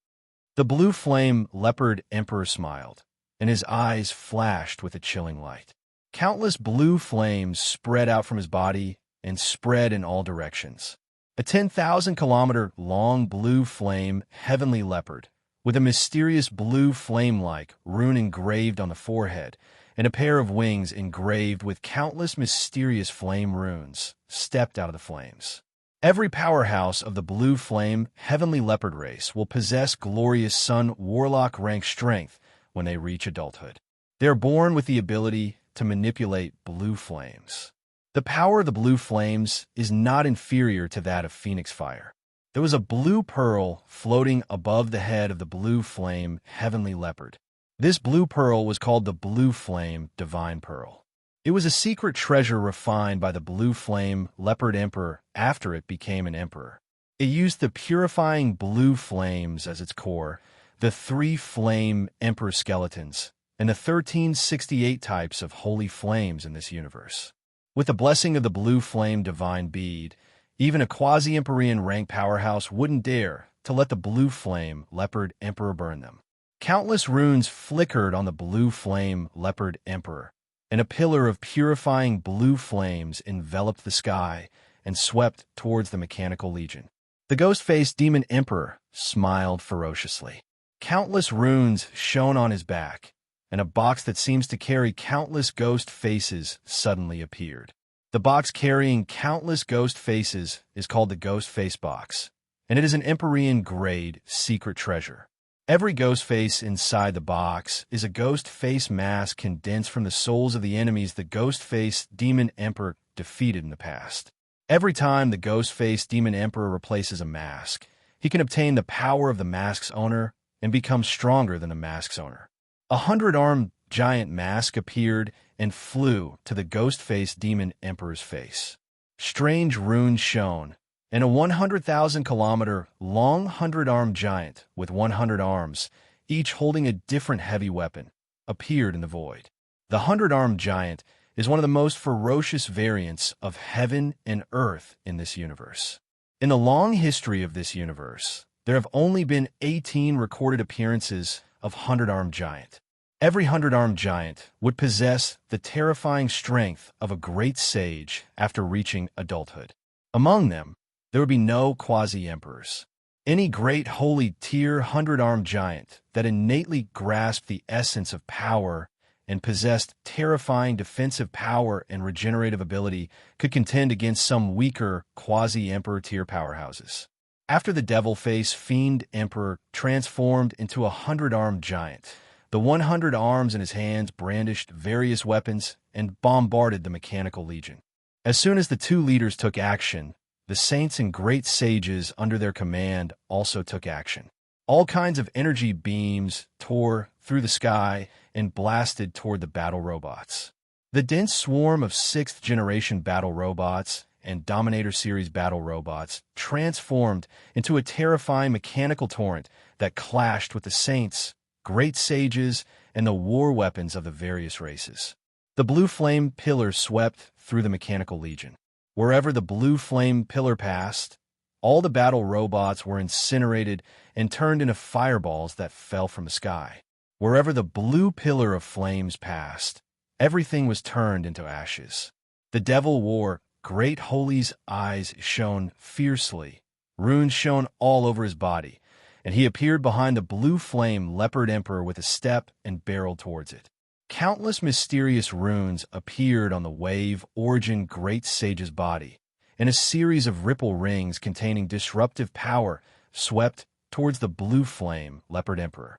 A: The blue flame leopard emperor smiled, and his eyes flashed with a chilling light. Countless blue flames spread out from his body and spread in all directions. A 10,000-kilometer-long blue flame heavenly leopard, with a mysterious blue flame-like rune engraved on the forehead, and a pair of wings engraved with countless mysterious flame runes, stepped out of the flames. Every powerhouse of the blue flame heavenly leopard race will possess glorious sun warlock rank strength when they reach adulthood. They are born with the ability to manipulate blue flames. The power of the blue flames is not inferior to that of phoenix fire. There was a blue pearl floating above the head of the blue flame heavenly leopard. This blue pearl was called the blue flame divine pearl. It was a secret treasure refined by the blue flame leopard emperor after it became an emperor. It used the purifying blue flames as its core, the 3 flame emperor skeletons, and the 1368 types of holy flames in this universe. With the blessing of the blue flame divine bead, even a quasi-Empyrean rank powerhouse wouldn't dare to let the blue flame leopard emperor burn them. Countless runes flickered on the blue flame leopard emperor, and a pillar of purifying blue flames enveloped the sky and swept towards the mechanical legion. The ghost-faced demon emperor smiled ferociously. Countless runes shone on his back, and a box that seems to carry countless ghost faces suddenly appeared. The box carrying countless ghost faces is called the Ghost Face Box, and it is an Empyrean grade secret treasure. Every ghost face inside the box is a ghost face mask condensed from the souls of the enemies the ghost face demon emperor defeated in the past. Every time the ghost face demon emperor replaces a mask, he can obtain the power of the mask's owner and become stronger than the mask's owner. A 100-armed giant mask appeared and flew to the ghost-faced demon emperor's face. Strange runes shone, and a 100,000-kilometer-long 100-armed giant with 100 arms, each holding a different heavy weapon, appeared in the void. The 100-armed giant is one of the most ferocious variants of heaven and earth in this universe. In the long history of this universe, there have only been 18 recorded appearances of 100-armed giant. Every 100-armed giant would possess the terrifying strength of a great sage after reaching adulthood. Among them, there would be no quasi-emperors. Any great holy tier 100-armed giant that innately grasped the essence of power and possessed terrifying defensive power and regenerative ability could contend against some weaker quasi-emperor tier powerhouses. After the devil-face fiend emperor transformed into a 100-armed giant, the 100 arms in his hands brandished various weapons and bombarded the mechanical legion. As soon as the 2 leaders took action, the saints and great sages under their command also took action. All kinds of energy beams tore through the sky and blasted toward the battle robots. The dense swarm of 6th-generation battle robots and Dominator Series battle robots transformed into a terrifying mechanical torrent that clashed with the saints, great sages, and the war weapons of the various races. The blue flame pillar swept through the mechanical legion. Wherever the blue flame pillar passed, all the battle robots were incinerated and turned into fireballs that fell from the sky. Wherever the blue pillar of flames passed, everything was turned into ashes. The devil war great holy's eyes shone fiercely. Runes shone all over his body, and he appeared behind the blue flame leopard emperor with a step and barreled towards it. Countless mysterious runes appeared on the wave origin great sage's body, and a series of ripple rings containing disruptive power swept towards the blue flame leopard emperor.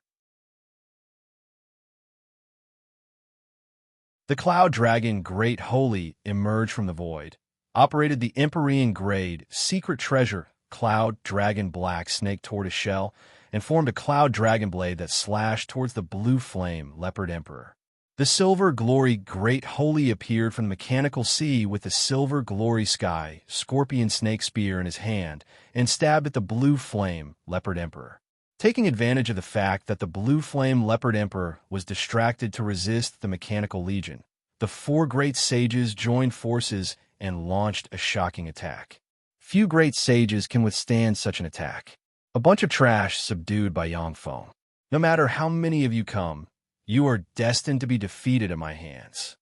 A: The cloud dragon great holy emerged from the void, operated the Empyrean grade secret treasure cloud dragon black snake tortoise shell, and formed a cloud dragon blade that slashed towards the blue flame leopard emperor. The silver glory great holy appeared from the mechanical sea with the silver glory sky scorpion snake spear in his hand and stabbed at the blue flame leopard emperor. Taking advantage of the fact that the blue flame leopard emperor was distracted to resist the mechanical legion, the 4 great sages joined forces and launched a shocking attack. Few great sages can withstand such an attack. A bunch of trash subdued by Yangfeng. No matter how many of you come, you are destined to be defeated at my hands.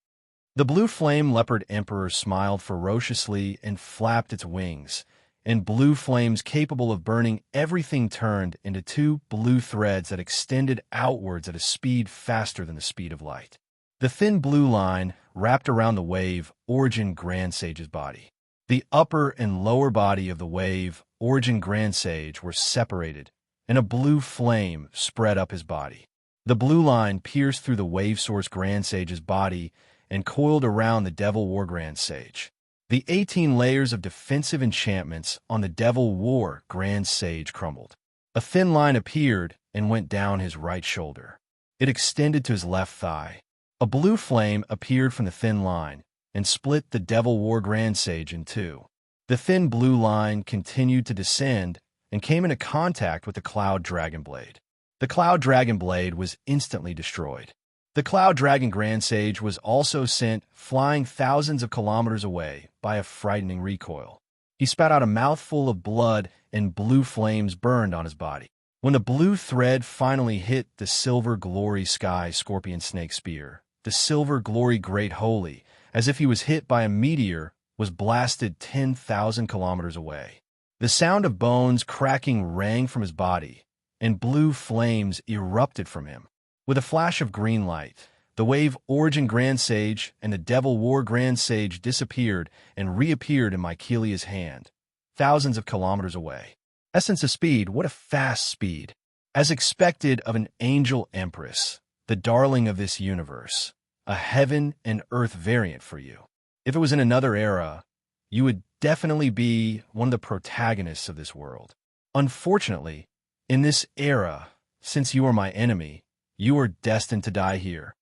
A: The blue flame leopard emperor smiled ferociously and flapped its wings, and blue flames capable of burning everything turned into two blue threads that extended outwards at a speed faster than the speed of light. The thin blue line wrapped around the wave Origin Grand Sage's body. The upper and lower body of the wave Origin Grand Sage were separated, and a blue flame spread up his body. The blue line pierced through the wave source Grand Sage's body and coiled around the Devil War Grand Sage. The 18 layers of defensive enchantments on the Devil War Grand Sage crumbled. A thin line appeared and went down his right shoulder. It extended to his left thigh. A blue flame appeared from the thin line and split the Devil War Grand Sage in two. The thin blue line continued to descend and came into contact with the Cloud Dragon Blade. The Cloud Dragon Blade was instantly destroyed. The Cloud Dragon Grand Sage was also sent flying thousands of kilometers away by a frightening recoil. He spat out a mouthful of blood and blue flames burned on his body. When the blue thread finally hit the Silver Glory Sky Scorpion Snake Spear, the Silver Glory Great Holy, as if he was hit by a meteor, was blasted 10,000 kilometers away. The sound of bones cracking rang from his body, and blue flames erupted from him. With a flash of green light, the wave Origin Grand Sage and the Devil War Grand Sage disappeared and reappeared in Mycelia's hand, thousands of kilometers away. Essence of speed, what a fast speed! As expected of an angel empress, the darling of this universe, a heaven and earth variant for you. If it was in another era, you would definitely be one of the protagonists of this world. Unfortunately, in this era, since you are my enemy, you are destined to die here.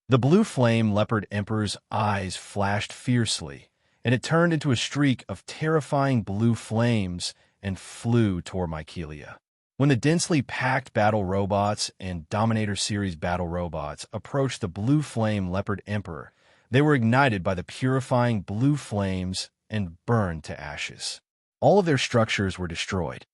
A: The blue flame leopard emperor's eyes flashed fiercely, and it turned into a streak of terrifying blue flames and flew toward Mycelia. When the densely packed battle robots and Dominator Series battle robots approached the blue flame leopard emperor, they were ignited by the purifying blue flames and burned to ashes. All of their structures were destroyed.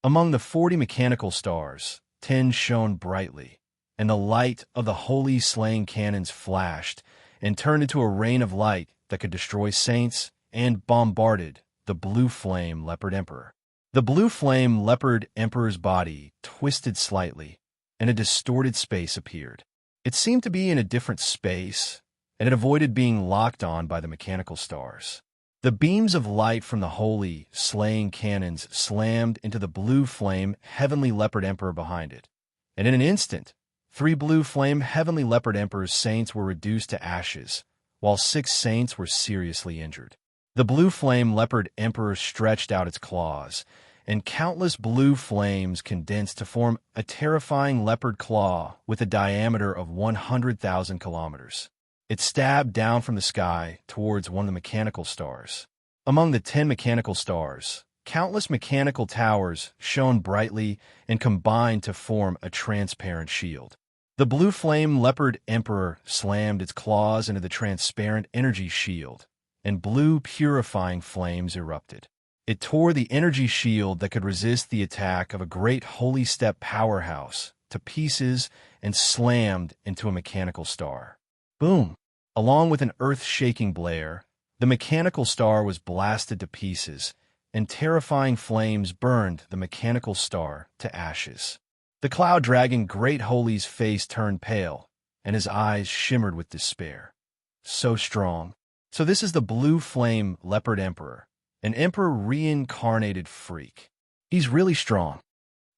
A: Among the 40 mechanical stars, 10 shone brightly, and the light of the holy slaying cannons flashed and turned into a rain of light that could destroy saints and bombarded the blue flame leopard emperor. The blue flame leopard emperor's body twisted slightly, and a distorted space appeared. It seemed to be in a different space, and it avoided being locked on by the mechanical stars. The beams of light from the holy, slaying cannons slammed into the blue flame heavenly leopard emperor behind it, and in an instant, 3 blue flame heavenly leopard emperor's saints were reduced to ashes, while 6 saints were seriously injured. The blue flame leopard emperor stretched out its claws, and countless blue flames condensed to form a terrifying leopard claw with a diameter of 100,000 kilometers. It stabbed down from the sky towards one of the mechanical stars. Among the 10 mechanical stars, countless mechanical towers shone brightly and combined to form a transparent shield. The blue flame leopard emperor slammed its claws into the transparent energy shield, and blue purifying flames erupted. It tore the energy shield that could resist the attack of a great holy step powerhouse to pieces and slammed into a mechanical star. Boom! Along with an earth-shaking blare, the mechanical star was blasted to pieces, and terrifying flames burned the mechanical star to ashes. The Cloud Dragon Great Holy's face turned pale, and his eyes shimmered with despair. So strong. So this is the blue flame leopard emperor, an emperor reincarnated freak. He's really strong.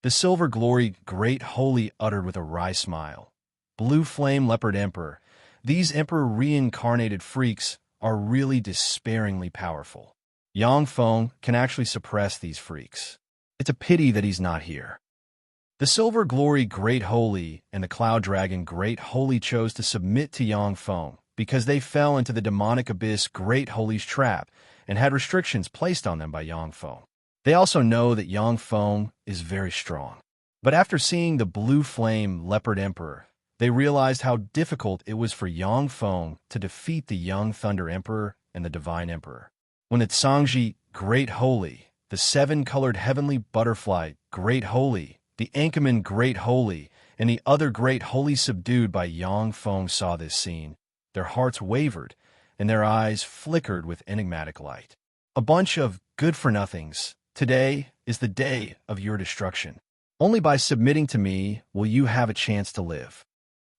A: The Silver Glory Great Holy uttered with a wry smile. Blue flame leopard emperor, these emperor reincarnated freaks are really despairingly powerful. Yangfeng can actually suppress these freaks. It's a pity that he's not here. The Silver Glory Great Holy and the Cloud Dragon Great Holy chose to submit to Yangfeng because they fell into the demonic abyss Great Holy's trap and had restrictions placed on them by Yangfeng. They also know that Yangfeng is very strong. But after seeing the blue flame leopard emperor, they realized how difficult it was for Yangfeng to defeat the young Thunder Emperor and the Divine Emperor. when the Tsangji, Great Holy, the seven-colored heavenly butterfly, Great Holy, the Ankaman, Great Holy, and the other Great Holy subdued by Yang Feng saw this scene, their hearts wavered, and their eyes flickered with enigmatic light. A bunch of good-for-nothings. Today is the day of your destruction. Only by submitting to me will you have a chance to live.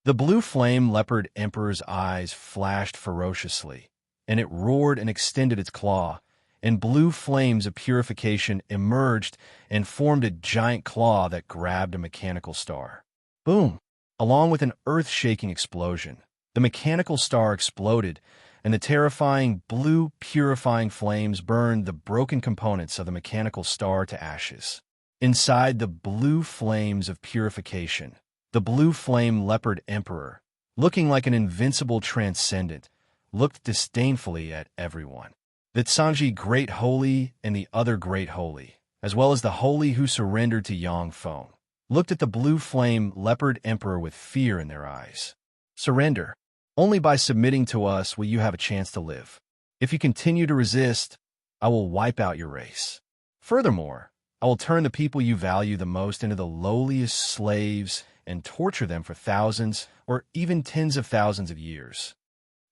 A: The blue flame leopard emperor's eyes flashed ferociously, and it roared and extended its claw, and blue flames of purification emerged and formed a giant claw that grabbed a mechanical star. Boom! Along with an earth-shaking explosion, the mechanical star exploded, and the terrifying blue purifying flames burned the broken components of the mechanical star to ashes. Inside the blue flames of purification, the blue flame leopard emperor, looking like an invincible transcendent, looked disdainfully at everyone. The Tsangji Great Holy and the other Great Holy, as well as the Holy who surrendered to Yang Feng, looked at the blue flame leopard emperor with fear in their eyes. Surrender. Only by submitting to us will you have a chance to live. If you continue to resist, I will wipe out your race. Furthermore, I will turn the people you value the most into the lowliest slaves and torture them for thousands or even tens of thousands of years.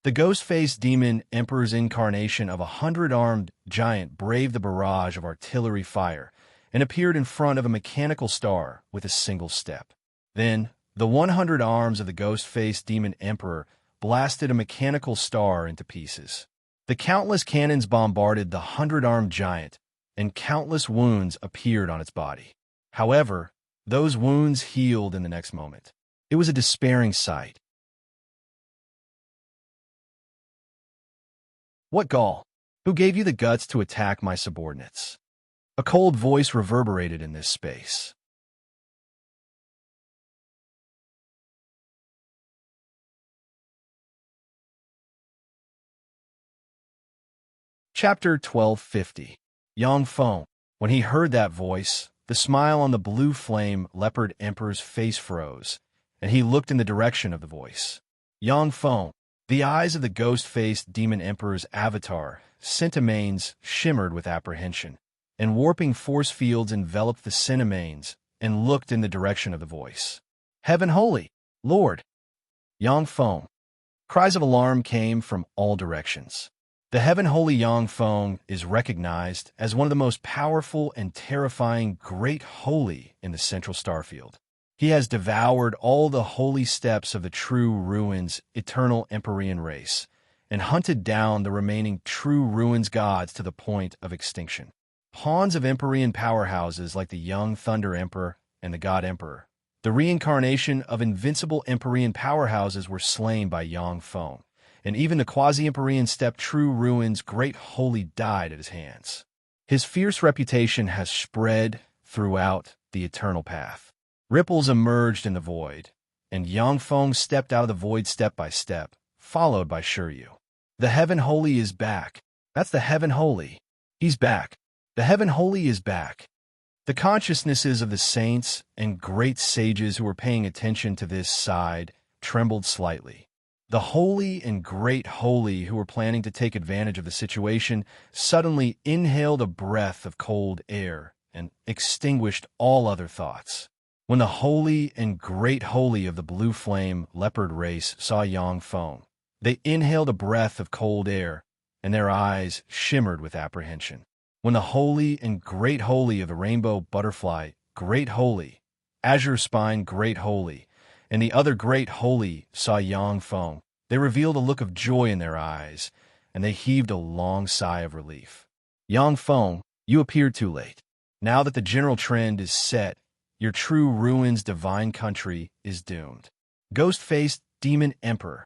A: The ghost-faced demon emperor's incarnation of a 100-armed giant braved the barrage of artillery fire and appeared in front of a mechanical star with a single step. Then, the 100 arms of the ghost-faced demon emperor blasted a mechanical star into pieces. The countless cannons bombarded the 100-armed giant, and countless wounds appeared on its body. However, those wounds healed in the next moment. It was a despairing sight. What gall? Who gave you the guts to attack my subordinates? A cold voice reverberated in this space. Chapter 1250. Yang Feng. When he heard that voice, the smile on the blue flame leopard emperor's face froze, and he looked in the direction of the voice. Yang Feng. The eyes of the ghost-faced demon emperor's avatar, Centimines, shimmered with apprehension, and warping force fields enveloped the Centimines and looked in the direction of the voice. Heaven Holy! Lord! Yang Feng. Cries of alarm came from all directions. The Heaven Holy Yang Feng is recognized as one of the most powerful and terrifying Great Holy in the Central Starfield. He has devoured all the holy steps of the true ruins eternal Empyrean race, and hunted down the remaining true ruins gods to the point of extinction. Pawns of Empyrean powerhouses like the young Thunder Emperor and the God Emperor, the reincarnation of invincible Empyrean powerhouses, were slain by Yang Feng, and even the quasi-Empyrean steppe true ruins Great Holy died at his hands. His fierce reputation has spread throughout the eternal path. Ripples emerged in the void, and Yang Feng stepped out of the void step by step, followed by Shiryu. The Heaven Holy is back. That's the Heaven Holy. He's back. The Heaven Holy is back. The consciousnesses of the saints and great sages who were paying attention to this side trembled slightly. The Holy and Great Holy who were planning to take advantage of the situation suddenly inhaled a breath of cold air and extinguished all other thoughts. When the Holy and Great Holy of the Blue Flame Leopard race saw Yang Feng, they inhaled a breath of cold air, and their eyes shimmered with apprehension. When the Holy and Great Holy of the Rainbow Butterfly Great Holy, Azure Spine Great Holy, and the other Great Holy saw Yang Feng, they revealed a look of joy in their eyes, and they heaved a long sigh of relief. Yang Feng, you appeared too late. Now that the general trend is set, your true ruins divine country is doomed. Ghost-faced demon emperor.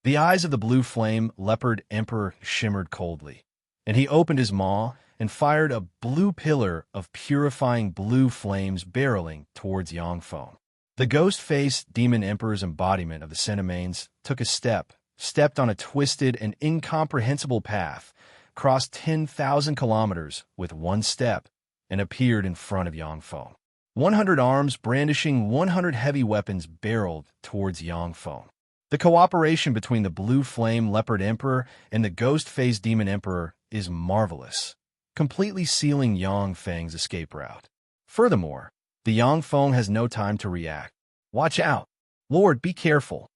A: The eyes of the blue flame leopard emperor shimmered coldly, and he opened his maw and fired a blue pillar of purifying blue flames barreling towards Yang Feng. The ghost-faced demon emperor's embodiment of the Centimines took a step, stepped on a twisted and incomprehensible path, crossed 10,000 kilometers with one step, and appeared in front of Yang Feng. 100 arms brandishing 100 heavy weapons barreled towards Yang Feng. The cooperation between the Blue Flame Leopard Emperor and the Ghost-Faced Demon Emperor is marvelous, completely sealing Yang Feng's escape route. Furthermore, the Yang Feng has no time to react. "Watch out! Lord, be careful!"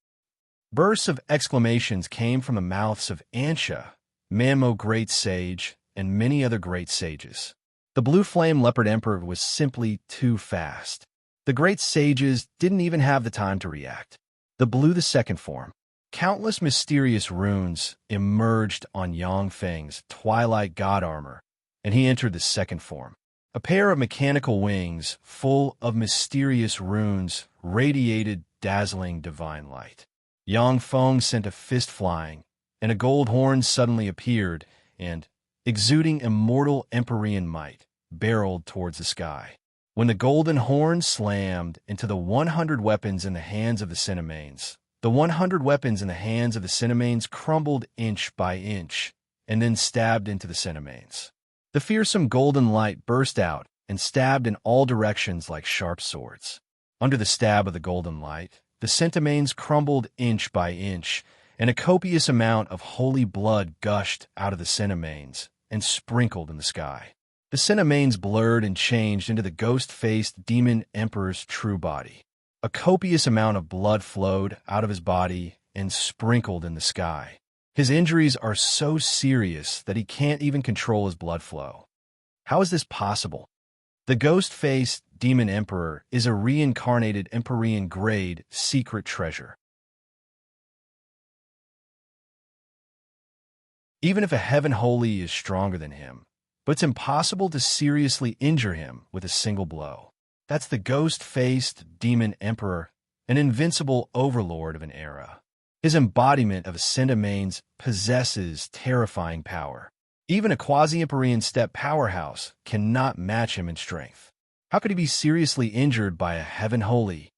A: Bursts of exclamations came from the mouths of Ansha, Manmo Great Sage, and many other great sages. The Blue Flame Leopard Emperor was simply too fast. The great sages didn't even have the time to react. The second form. Countless mysterious runes emerged on Yang Feng's twilight god armor, and he entered the second form. A pair of mechanical wings full of mysterious runes radiated dazzling divine light. Yang Feng sent a fist flying, and a gold horn suddenly appeared and, exuding immortal Empyrean might, barreled towards the sky. When the golden horn slammed into the 100 weapons in the hands of the Cinemanes, the 100 weapons in the hands of the Cinemanes crumbled inch by inch, and then stabbed into the Cinemanes. The fearsome golden light burst out and stabbed in all directions like sharp swords. Under the stab of the golden light, the Cinemanes crumbled inch by inch, and a copious amount of holy blood gushed out of the Cinemanes and sprinkled in the sky. The Cinemanes blurred and changed into the ghost-faced demon emperor's true body. A copious amount of blood flowed out of his body and sprinkled in the sky. His injuries are so serious that he can't even control his blood flow. How is this possible? The ghost-faced demon emperor is a reincarnated Empyrean grade secret treasure. Even if a heaven holy is stronger than him, but it's impossible to seriously injure him with a single blow. That's the ghost-faced demon emperor, an invincible overlord of an era. His embodiment of a Cinemanes possesses terrifying power. Even a quasi-Empyrean step powerhouse cannot match him in strength. How could he be seriously injured by a heaven holy?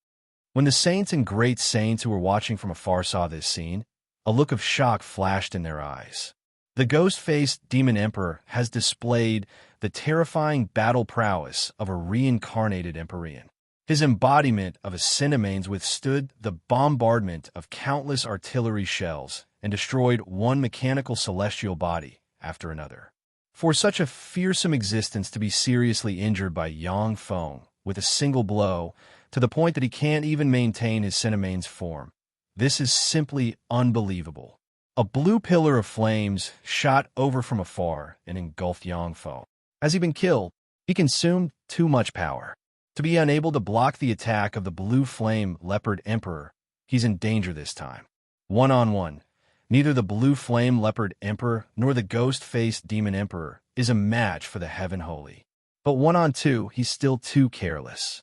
A: When the saints and great saints who were watching from afar saw this scene, a look of shock flashed in their eyes. The ghost-faced demon emperor has displayed the terrifying battle prowess of a reincarnated Empyrean. His embodiment of a Cinemanes withstood the bombardment of countless artillery shells and destroyed one mechanical celestial body after another. For such a fearsome existence to be seriously injured by Yang Feng with a single blow, to the point that he can't even maintain his Cinemanes form, this is simply unbelievable. A blue pillar of flames shot over from afar and engulfed Yang Feng. Has he been killed? He consumed too much power. To be unable to block the attack of the Blue Flame Leopard Emperor, he's in danger this time. One-on-one, neither the Blue Flame Leopard Emperor nor the Ghost-Faced Demon Emperor is a match for the Heaven Holy. But one-on-two, he's still too careless.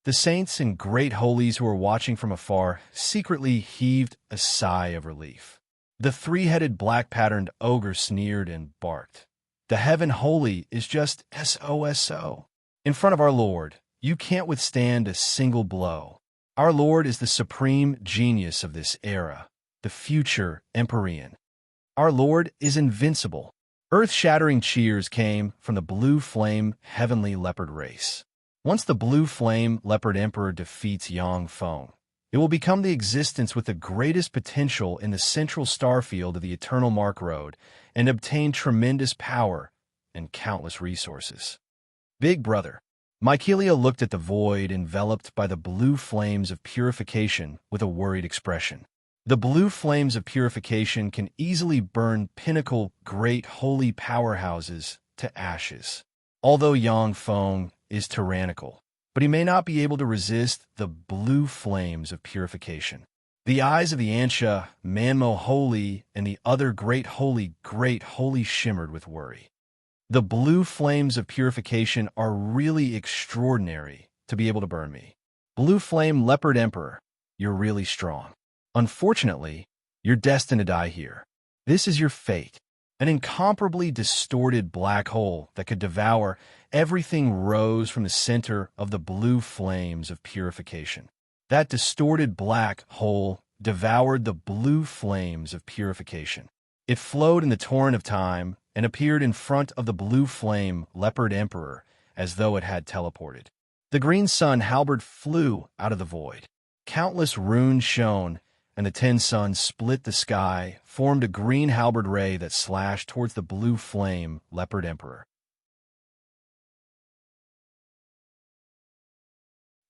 A: The saints and great holies who were watching from afar secretly heaved a sigh of relief. The three-headed black-patterned ogre sneered and barked. The Heaven Holy is just SOSO. In front of our Lord, you can't withstand a single blow. Our Lord is the supreme genius of this era, the future Empyrean. Our Lord is invincible. Earth-shattering cheers came from the Blue Flame Heavenly Leopard race. Once the Blue Flame Leopard Emperor defeats Yang Feng, it will become the existence with the greatest potential in the central star field of the Eternal Mark Road and obtain tremendous power and countless resources. Big Brother, Mykelia looked at the void enveloped by the blue flames of purification with a worried expression. The blue flames of purification can easily burn pinnacle great holy powerhouses to ashes. Although Yang Feng is tyrannical, but he may not be able to resist the blue flames of purification. The eyes of the Ansha, Manmo Holy, and the other great holy shimmered with worry. The blue flames of purification are really extraordinary to be able to burn me. Blue Flame Leopard Emperor, you're really strong. Unfortunately, you're destined to die here. This is your fate. An incomparably distorted black hole that could devour everything rose from the center of the blue flames of purification. That distorted black hole devoured the blue flames of purification. It flowed in the torrent of time and appeared in front of the Blue Flame Leopard Emperor as though it had teleported. The green sun halberd flew out of the void. Countless runes shone and the 10 suns split the sky, formed a green halberd ray that slashed towards the blue flame leopard emperor.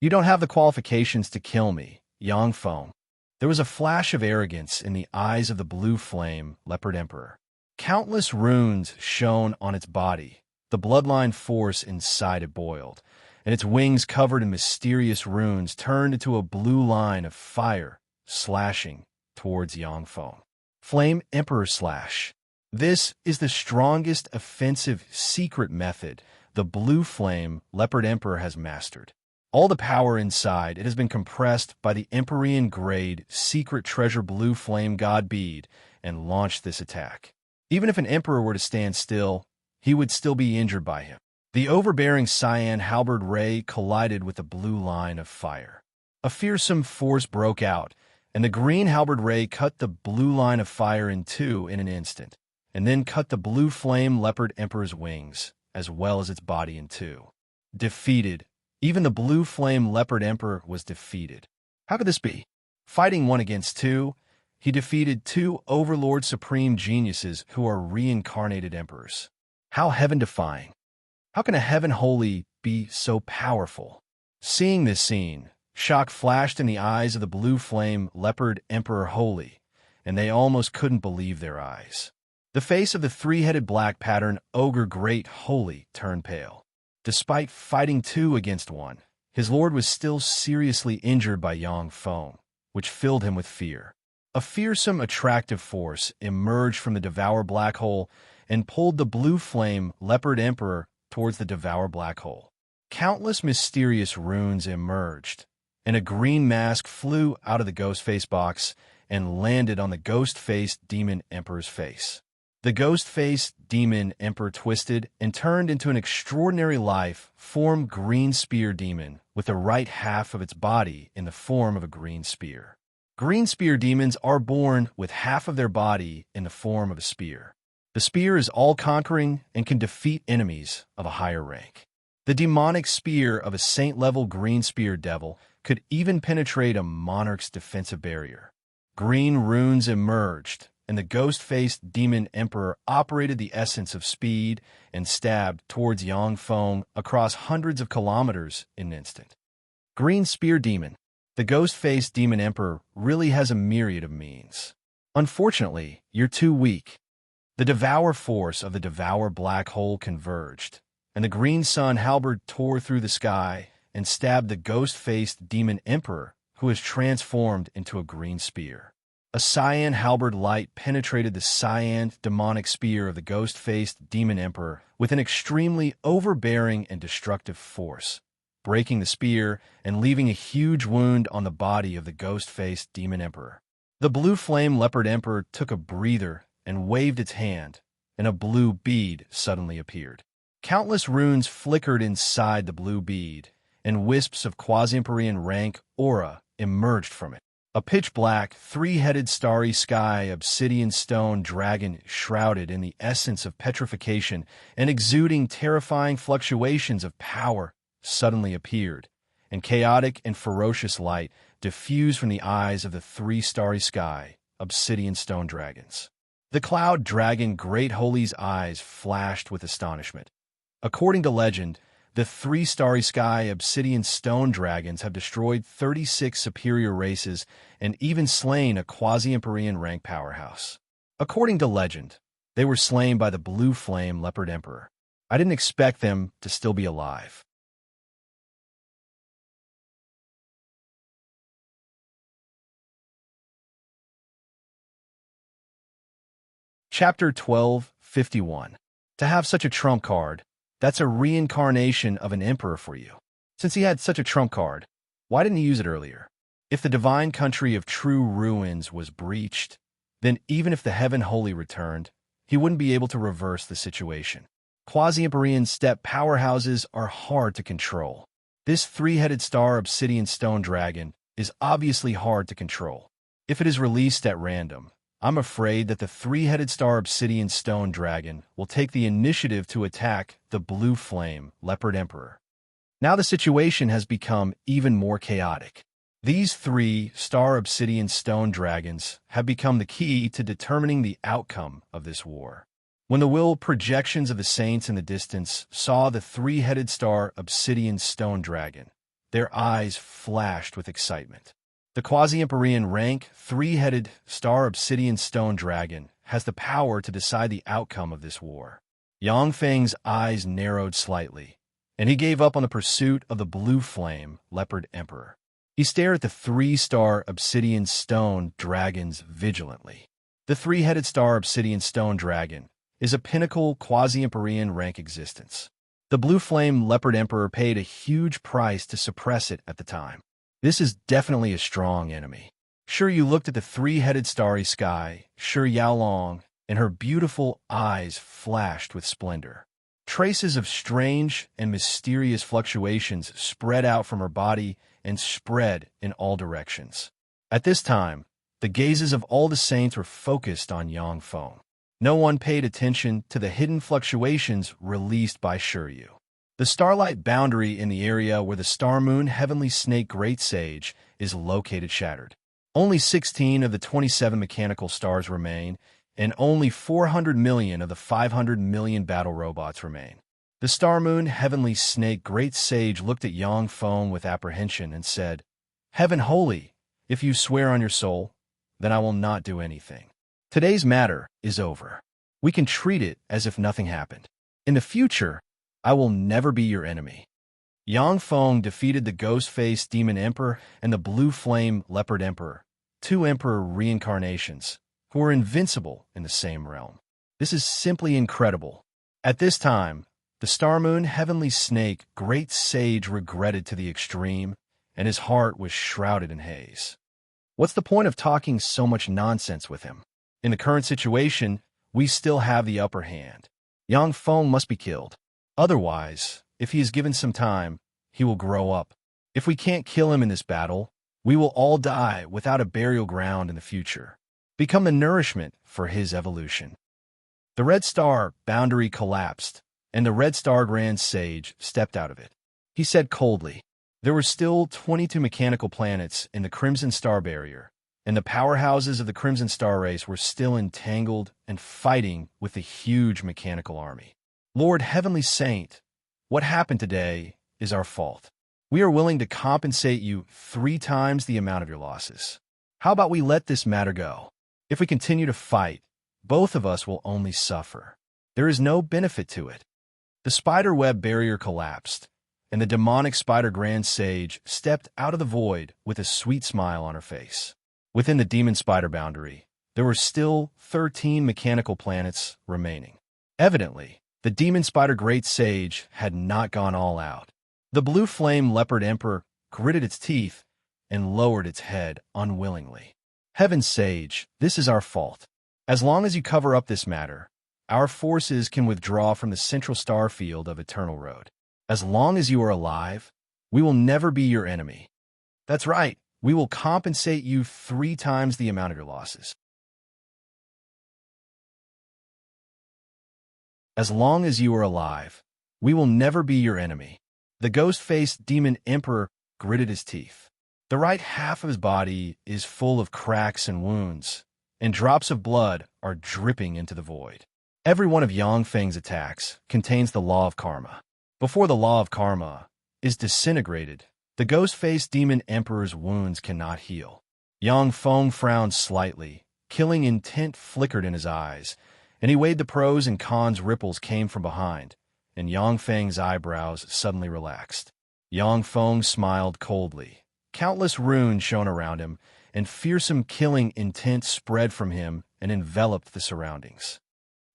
A: You don't have the qualifications to kill me, Yang Feng. There was a flash of arrogance in the eyes of the blue flame leopard emperor. Countless runes shone on its body. The bloodline force inside it boiled, and its wings covered in mysterious runes turned into a blue line of fire, slashing towards Yang Feng. Flame Emperor Slash. This is the strongest offensive secret method the blue flame leopard emperor has mastered. All the power inside it has been compressed by the Empyrean-grade secret treasure blue flame god bead and launched this attack. Even if an emperor were to stand still, he would still be injured by him. The overbearing cyan halberd ray collided with the blue line of fire. A fearsome force broke out, and the green halberd ray cut the blue line of fire in two in an instant, and then cut the blue flame leopard emperor's wings, as well as its body in two. Defeated. Even the blue flame leopard emperor was defeated. How could this be? Fighting 1 against 2, he defeated 2 overlord supreme geniuses who are reincarnated emperors. How heaven-defying. How can a heaven holy be so powerful? Seeing this scene, shock flashed in the eyes of the blue flame leopard emperor holy, and they almost couldn't believe their eyes. The face of the three-headed black pattern ogre great holy turned pale. Despite fighting 2 against 1, his lord was still seriously injured by Yang Feng, which filled him with fear. A fearsome, attractive force emerged from the Devour Black Hole and pulled the blue flame leopard emperor towards the Devour Black Hole. Countless mysterious runes emerged, and a green mask flew out of the ghost-face box and landed on the ghost-faced demon emperor's face. The ghost-faced demon emperor twisted and turned into an extraordinary life-form green spear demon with the right half of its body in the form of a green spear. Green spear demons are born with half of their body in the form of a spear. The spear is all-conquering and can defeat enemies of a higher rank. The demonic spear of a saint-level green spear devil could even penetrate a monarch's defensive barrier. Green runes emerged, and the ghost-faced demon emperor operated the essence of speed and stabbed towards Yang Feng across hundreds of kilometers in an instant. Green spear demon. The ghost-faced demon emperor really has a myriad of means. Unfortunately, you're too weak. The devour force of the Devour Black Hole converged, and the green sun halberd tore through the sky and stabbed the ghost-faced demon emperor, who is transformed into a green spear. A cyan halberd light penetrated the cyan demonic spear of the ghost-faced demon emperor with an extremely overbearing and destructive force, breaking the spear and leaving a huge wound on the body of the ghost-faced demon emperor. The blue flame leopard emperor took a breather and waved its hand, and a blue bead suddenly appeared. Countless runes flickered inside the blue bead, and wisps of quasi-Empyrean rank aura emerged from it. A pitch-black, three-headed starry sky obsidian stone dragon shrouded in the essence of petrification and exuding terrifying fluctuations of power suddenly appeared, and chaotic and ferocious light diffused from the eyes of the 3 starry sky obsidian stone dragons. The cloud dragon Great Holy's eyes flashed with astonishment. According to legend, the 3 starry sky obsidian stone dragons have destroyed 36 superior races and even slain a quasi-Empyrean rank powerhouse. According to legend, they were slain by the blue flame leopard emperor. I didn't expect them to still be alive. Chapter 12:51. To have such a trump card, that's a reincarnation of an emperor for you. Since he had such a trump card, why didn't he use it earlier? If the divine country of true ruins was breached, then even if the heaven holy returned, he wouldn't be able to reverse the situation. Quasi-Empyrean step powerhouses are hard to control. This 3-headed star obsidian stone dragon is obviously hard to control. If it is released at random, I'm afraid that the 3-headed star obsidian stone dragon will take the initiative to attack the blue flame leopard emperor. Now the situation has become even more chaotic. These 3-star obsidian stone dragons have become the key to determining the outcome of this war. When the will projections of the saints in the distance saw the 3-headed star obsidian stone dragon, their eyes flashed with excitement. The quasi-empyrean rank 3-headed star obsidian stone dragon has the power to decide the outcome of this war. Yang Feng's eyes narrowed slightly, and he gave up on the pursuit of the blue flame leopard emperor. He stared at the 3-star obsidian stone dragons vigilantly. The 3-headed star obsidian stone dragon is a pinnacle quasi-empyrean rank existence. The blue flame leopard emperor paid a huge price to suppress it at the time. This is definitely a strong enemy. Sure, you looked at the 3-headed starry sky, Sure Yaolong, and her beautiful eyes flashed with splendor. Traces of strange and mysterious fluctuations spread out from her body and spread in all directions. At this time, the gazes of all the saints were focused on Yang Feng. No one paid attention to the hidden fluctuations released by Shiryu. The starlight boundary in the area where the star moon heavenly snake great sage is located shattered. Only 16 of the 27 mechanical stars remain, and only 400 million of the 500 million battle robots remain. The star moon heavenly snake great sage looked at Yang Feng with apprehension and said, "Heaven holy, if you swear on your soul, then I will not do anything. Today's matter is over. We can treat it as if nothing happened. In the future, I will never be your enemy." Yang Feng defeated the ghost-faced demon emperor and the blue flame leopard emperor, 2 emperor reincarnations, who were invincible in the same realm. This is simply incredible. At this time, the star moon heavenly snake great sage regretted to the extreme, and his heart was shrouded in haze. What's the point of talking so much nonsense with him? In the current situation, we still have the upper hand. Yang Feng must be killed. Otherwise, if he is given some time, he will grow up. If we can't kill him in this battle, we will all die without a burial ground in the future. Become the nourishment for his evolution. The red star boundary collapsed, and the red star grand sage stepped out of it. He said coldly, "There were still 22 mechanical planets in the Crimson Star Barrier, and the powerhouses of the Crimson Star race were still entangled and fighting with the huge mechanical army. Lord Heavenly Saint, what happened today is our fault. We are willing to compensate you 3 times the amount of your losses. How about we let this matter go? If we continue to fight, both of us will only suffer. There is no benefit to it." The spider web barrier collapsed, and the demonic spider grand sage stepped out of the void with a sweet smile on her face. Within the demon spider boundary, there were still 13 mechanical planets remaining. Evidently, the demon spider great sage had not gone all out. The blue flame leopard emperor gritted its teeth and lowered its head unwillingly. "Heaven sage, this is our fault. As long as you cover up this matter, our forces can withdraw from the central star field of Eternal Road. As long as you are alive, we will never be your enemy. That's right, we will compensate you 3 times the amount of your losses. As long as you are alive, we will never be your enemy." The ghost-faced demon emperor gritted his teeth. The right half of his body is full of cracks and wounds, and drops of blood are dripping into the void. Every one of Yang Feng's attacks contains the law of karma. Before the law of karma is disintegrated, the ghost-faced demon emperor's wounds cannot heal. Yang Feng frowned slightly, killing intent flickered in his eyes, and he weighed the pros and cons. Ripples came from behind, and Yang Feng's eyebrows suddenly relaxed. Yang Feng smiled coldly. Countless runes shone around him, and fearsome killing intent spread from him and enveloped the surroundings.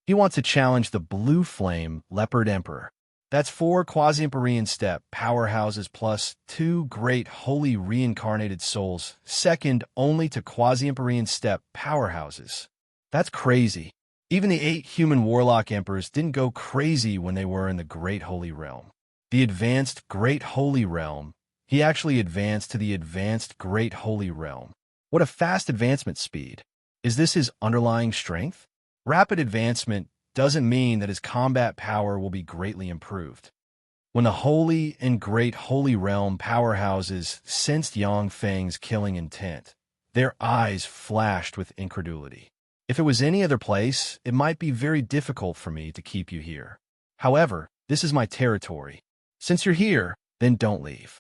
A: He wants to challenge the blue flame leopard emperor. That's 4 quasi-empyrean step powerhouses plus 2 great holy reincarnated souls, second only to quasi-empyrean step powerhouses. That's crazy. Even the 8 human warlock emperors didn't go crazy when they were in the Great Holy Realm. The advanced Great Holy Realm, he actually advanced to the advanced Great Holy Realm. What a fast advancement speed. Is this his underlying strength? Rapid advancement doesn't mean that his combat power will be greatly improved. When the holy and great holy realm powerhouses sensed Yang Feng's killing intent, their eyes flashed with incredulity. If it was any other place, it might be very difficult for me to keep you here. However, this is my territory. Since you're here, then don't leave.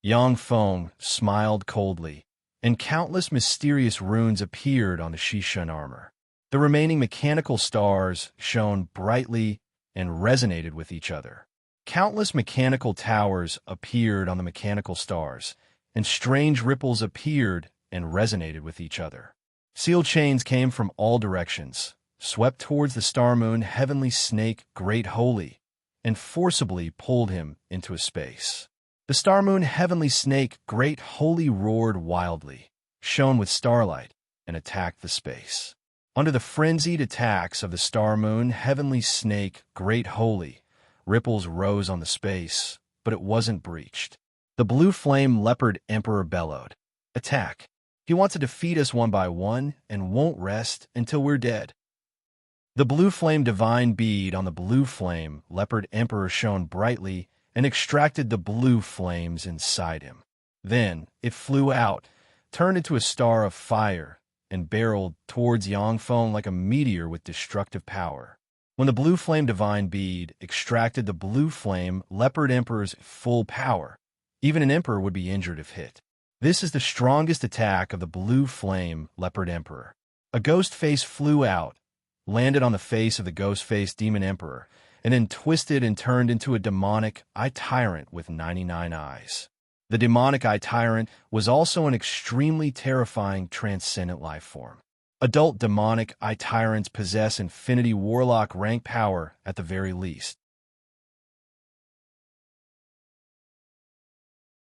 A: Yang Feng smiled coldly, and countless mysterious runes appeared on the Shishun armor. The remaining mechanical stars shone brightly and resonated with each other. Countless mechanical towers appeared on the mechanical stars, and strange ripples appeared and resonated with each other. Seal chains came from all directions, swept towards the star moon heavenly snake Great Holy, and forcibly pulled him into a space. The star moon heavenly snake Great Holy roared wildly, shone with starlight, and attacked the space. Under the frenzied attacks of the star moon heavenly snake Great Holy, ripples rose on the space, but it wasn't breached. The blue flame leopard emperor bellowed, "Attack! He wants to defeat us one by one and won't rest until we're dead." The blue flame divine bead on the blue flame leopard emperor shone brightly and extracted the blue flames inside him. Then it flew out, turned into a star of fire, and barreled towards Yang Feng like a meteor with destructive power. When the blue flame divine bead extracted the blue flame leopard emperor's full power, even an emperor would be injured if hit. This is the strongest attack of the blue flame leopard emperor. A ghost face flew out, landed on the face of the ghost face demon emperor, and then twisted and turned into a demonic eye tyrant with 99 eyes. The demonic eye tyrant was also an extremely terrifying transcendent life form. Adult demonic eye tyrants possess infinity warlock rank power at the very least.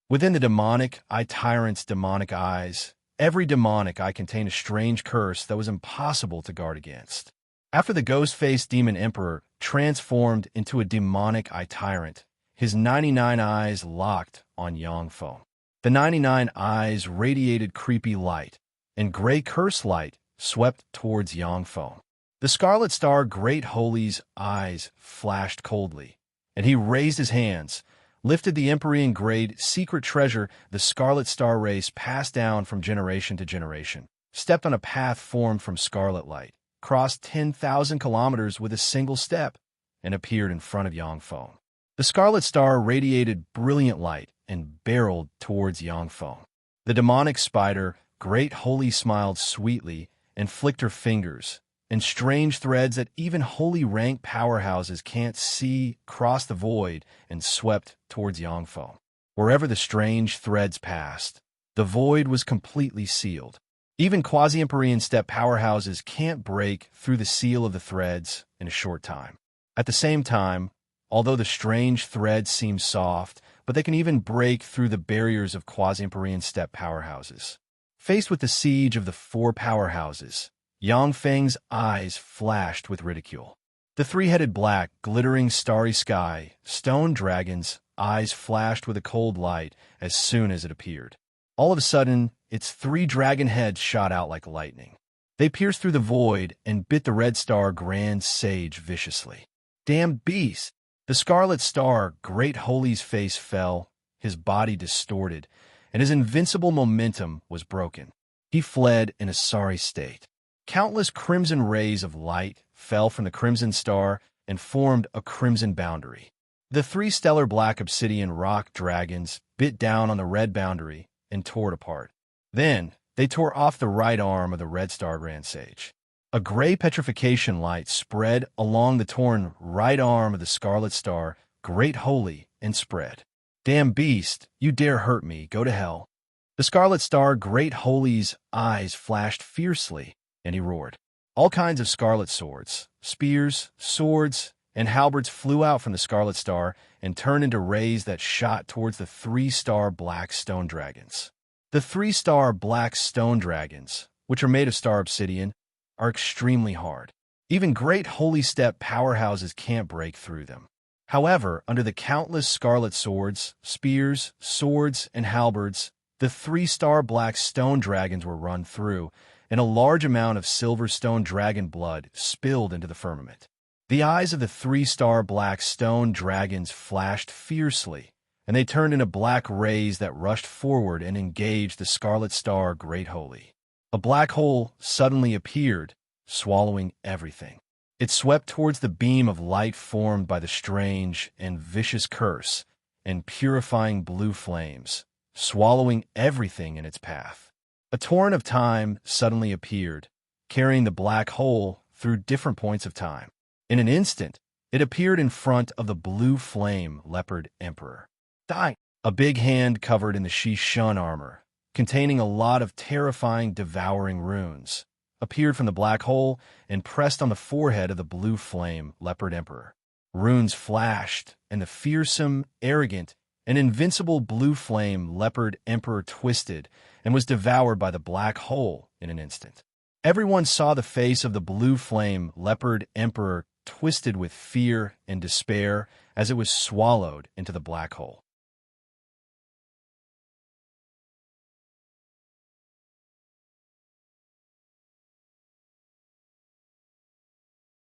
A: Within the demonic eye tyrant's demonic eyes, every demonic eye contained a strange curse that was impossible to guard against. After the ghost-faced demon emperor transformed into a demonic eye tyrant, his 99 eyes locked on Yang Feng. The 99 eyes radiated creepy light, and gray curse light swept towards Yang Feng. The Scarlet Star Great Holy's eyes flashed coldly, and he raised his hands, lifted the Empyrean grade secret treasure the Scarlet Star race passed down from generation to generation, stepped on a path formed from scarlet light, crossed 10,000 kilometers with a single step, and appeared in front of Yang Feng. The Scarlet Star radiated brilliant light and barreled towards Yang Feng. The demonic spider, Great Holy, smiled sweetly and flicked her fingers, and strange threads that even holy rank powerhouses can't see crossed the void and swept towards Yang Feng. Wherever the strange threads passed, the void was completely sealed. Even quasi-Empyrean step powerhouses can't break through the seal of the threads in a short time. At the same time, although the strange threads seem soft, but they can even break through the barriers of quasi-Empyrean step powerhouses. Faced with the siege of the four powerhouses, Yang Feng's eyes flashed with ridicule. The three-headed black, glittering starry sky, stone dragon's eyes flashed with a cold light as soon as it appeared. All of a sudden, its three dragon heads shot out like lightning. They pierced through the void and bit the Red Star Grand Sage viciously. "Damn beast!" The Scarlet Star Great Holy's face fell, his body distorted, and his invincible momentum was broken. He fled in a sorry state. Countless crimson rays of light fell from the Crimson Star and formed a crimson boundary. The three stellar black obsidian rock dragons bit down on the red boundary and tore it apart. Then, they tore off the right arm of the Red Star Grand Sage. A gray petrification light spread along the torn right arm of the Scarlet Star Great Holy and spread. "Damn beast, you dare hurt me, go to hell." The Scarlet Star Great Holy's eyes flashed fiercely, and he roared. All kinds of scarlet swords, spears, swords, and halberds flew out from the Scarlet Star and turned into rays that shot towards the three-star black stone dragons. The three-star black stone dragons, which are made of star obsidian, are extremely hard. Even great holy step powerhouses can't break through them. However, under the countless scarlet swords, spears, swords, and halberds, the three-star black stone dragons were run through, and a large amount of silver stone dragon blood spilled into the firmament. The eyes of the three-star black stone dragons flashed fiercely, and they turned into black rays that rushed forward and engaged the scarlet star Great Holy. A black hole suddenly appeared, swallowing everything. It swept towards the beam of light formed by the strange and vicious curse, and purifying blue flames, swallowing everything in its path. A torrent of time suddenly appeared, carrying the black hole through different points of time. In an instant, it appeared in front of the blue flame leopard emperor. Die! A big hand covered in the Shishun armor, containing a lot of terrifying, devouring runes, appeared from the black hole and pressed on the forehead of the blue flame leopard emperor. Runes flashed, and the fearsome, arrogant, and invincible blue flame leopard emperor twisted and was devoured by the black hole in an instant. Everyone saw the face of the blue flame leopard emperor twisted with fear and despair as it was swallowed into the black hole.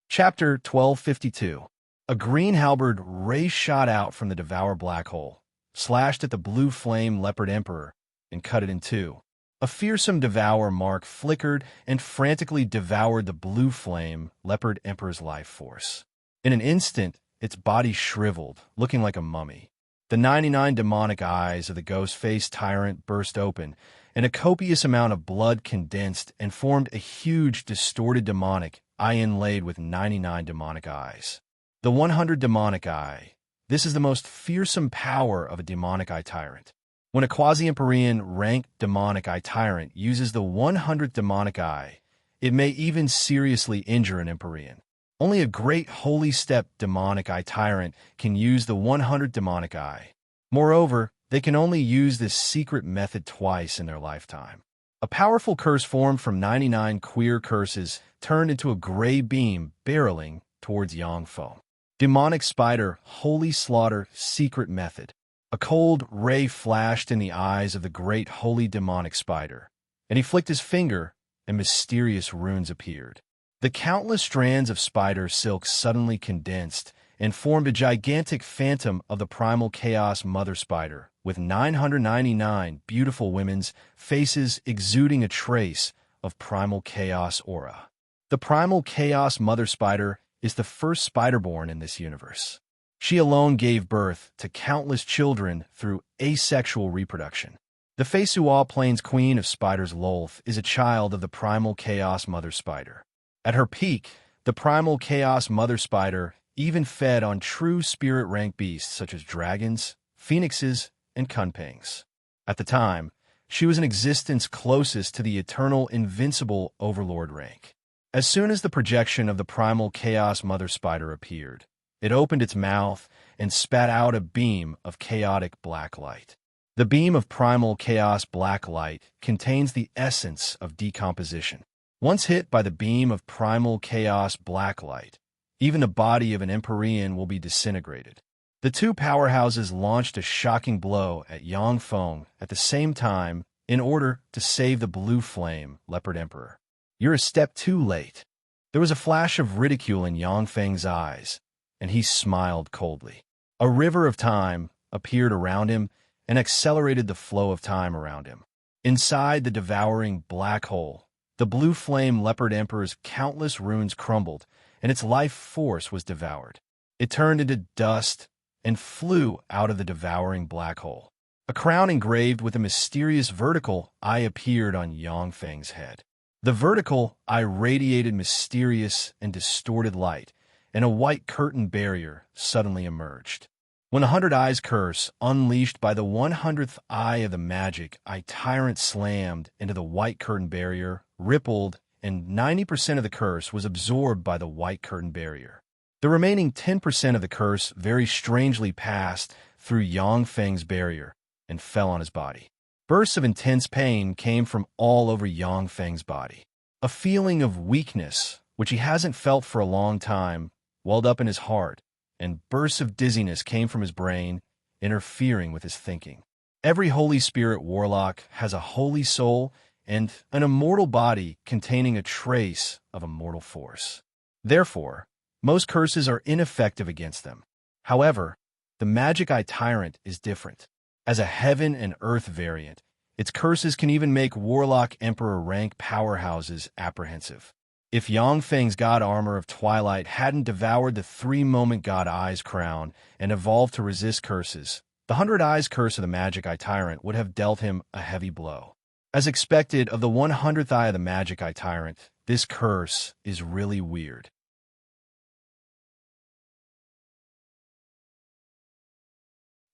A: Chapter 1252. A green halberd ray shot out from the devoured black hole, slashed at the blue flame leopard emperor, and cut it in two. A fearsome devour mark flickered and frantically devoured the blue flame leopard emperor's life force. In an instant, its body shriveled, looking like a mummy. The 99 demonic eyes of the ghost-faced tyrant burst open, and a copious amount of blood condensed and formed a huge, distorted demonic eye inlaid with 99 demonic eyes. The 100 demonic eye. This is the most fearsome power of a demonic eye tyrant. When a quasi-Empyrean ranked demonic eye tyrant uses the 100th demonic eye, it may even seriously injure an Empyrean. Only a great holy step demonic eye tyrant can use the 100th demonic eye. Moreover, they can only use this secret method twice in their lifetime. A powerful curse formed from 99 queer curses turned into a gray beam barreling towards Yangfeng. Demonic spider, holy slaughter, secret method. A cold ray flashed in the eyes of the great holy demonic spider, and he flicked his finger, and mysterious runes appeared. The countless strands of spider silk suddenly condensed and formed a gigantic phantom of the primal chaos mother spider, with 999 beautiful women's faces exuding a trace of primal chaos aura. The primal chaos mother spider is the first spider-born in this universe. She alone gave birth to countless children through asexual reproduction. The Feisua Plains Queen of Spiders Lolth is a child of the primal chaos mother spider. At her peak, the primal chaos mother spider even fed on true spirit rank beasts such as dragons, phoenixes, and kunpangs. At the time, she was in existence closest to the eternal invincible overlord rank. As soon as the projection of the primal chaos mother spider appeared, it opened its mouth and spat out a beam of chaotic black light. The beam of primal chaos black light contains the essence of decomposition. Once hit by the beam of primal chaos black light, even the body of an Empyrean will be disintegrated. The two powerhouses launched a shocking blow at Yangfeng at the same time in order to save the blue flame leopard emperor. You're a step too late. There was a flash of ridicule in Yangfeng's eyes, and he smiled coldly. A river of time appeared around him and accelerated the flow of time around him. Inside the devouring black hole, the blue flame leopard emperor's countless runes crumbled, and its life force was devoured. It turned into dust and flew out of the devouring black hole. A crown engraved with a mysterious vertical eye appeared on Yangfeng's head. The vertical eye radiated mysterious and distorted light, and a white curtain barrier suddenly emerged. When the 100 Eyes curse, unleashed by the 100th eye of the magic eye tyrant, slammed into the white curtain barrier, rippled, and 90% of the curse was absorbed by the white curtain barrier. The remaining 10% of the curse very strangely passed through Yangfeng's barrier and fell on his body. Bursts of intense pain came from all over Yangfeng's body. A feeling of weakness, which he hasn't felt for a long time, welled up in his heart, and bursts of dizziness came from his brain, interfering with his thinking. Every Holy Spirit warlock has a holy soul and an immortal body containing a trace of immortal force. Therefore, Most curses are ineffective against them. However, the Magic Eye Tyrant is different. As a heaven and earth variant, its curses can even make Warlock Emperor rank powerhouses apprehensive. If Yangfeng's God Armor of Twilight hadn't devoured the 3-moment God Eyes crown and evolved to resist curses, the 100 Eyes curse of the Magic Eye Tyrant would have dealt him a heavy blow. As expected of the 100th Eye of the Magic Eye Tyrant, this curse is really weird.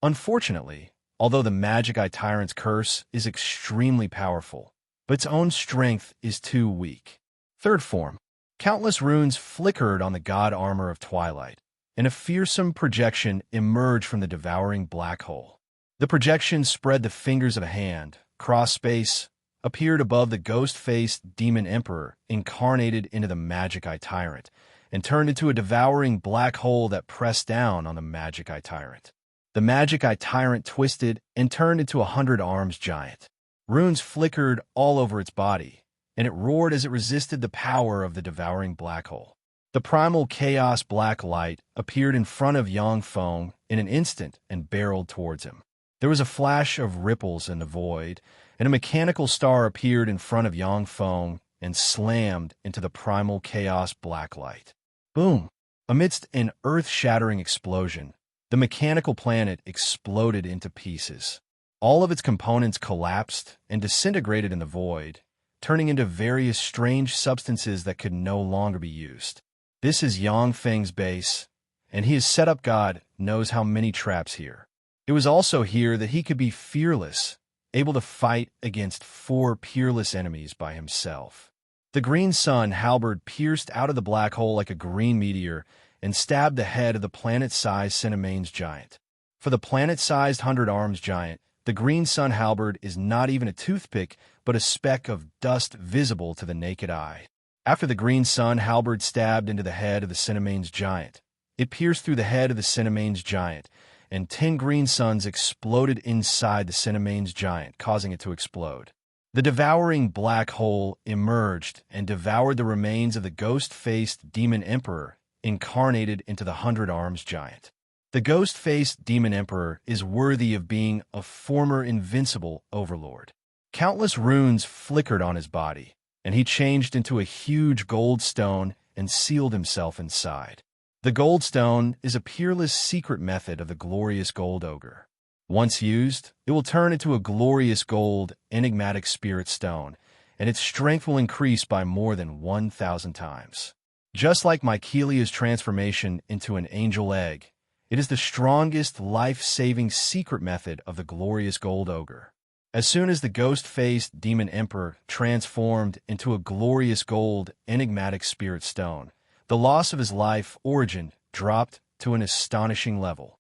A: Unfortunately, although the Magic Eye Tyrant's curse is extremely powerful, but its own strength is too weak. Third form. Countless runes flickered on the God Armor of Twilight, and a fearsome projection emerged from the devouring black hole. The projection spread the fingers of a hand, cross space, appeared above the ghost-faced Demon Emperor incarnated into the Magic Eye Tyrant, and turned into a devouring black hole that pressed down on the Magic Eye Tyrant. The Magic Eye Tyrant twisted and turned into a 100 Arms giant. Runes flickered all over its body, and it roared as it resisted the power of the devouring black hole. The primal chaos black light appeared in front of Yang Feng in an instant and barreled towards him. There was a flash of ripples in the void, and a mechanical star appeared in front of Yang Feng and slammed into the primal chaos black light. Boom! Amidst an earth-shattering explosion, the mechanical planet exploded into pieces. All of its components collapsed and disintegrated in the void, turning into various strange substances that could no longer be used. This is Yang Feng's base, and he has set up God knows how many traps here. It was also here that he could be fearless, able to fight against 4 peerless enemies by himself. The green sun halberd pierced out of the black hole like a green meteor and stabbed the head of the planet-sized Cinemane's giant. For the planet-sized 100 Arms giant, the green sun halberd is not even a toothpick, but a speck of dust visible to the naked eye. After the green sun halberd stabbed into the head of the Cinemane's giant, it pierced through the head of the Cinemane's giant, and 10 green suns exploded inside the Cinemane's giant, causing it to explode. The devouring black hole emerged and devoured the remains of the ghost-faced Demon Emperor incarnated into the 100 Arms giant. The ghost-faced Demon Emperor is worthy of being a former invincible overlord. Countless runes flickered on his body, and he changed into a huge gold stone and sealed himself inside. The gold stone is a peerless secret method of the glorious gold ogre. Once used, it will turn into a glorious gold, enigmatic spirit stone, and its strength will increase by more than 1,000 times. Just like Mycelia's transformation into an angel egg, it is the strongest life-saving secret method of the glorious gold ogre. As soon as the ghost-faced Demon Emperor transformed into a glorious gold, enigmatic spirit stone, the loss of his life origin dropped to an astonishing level.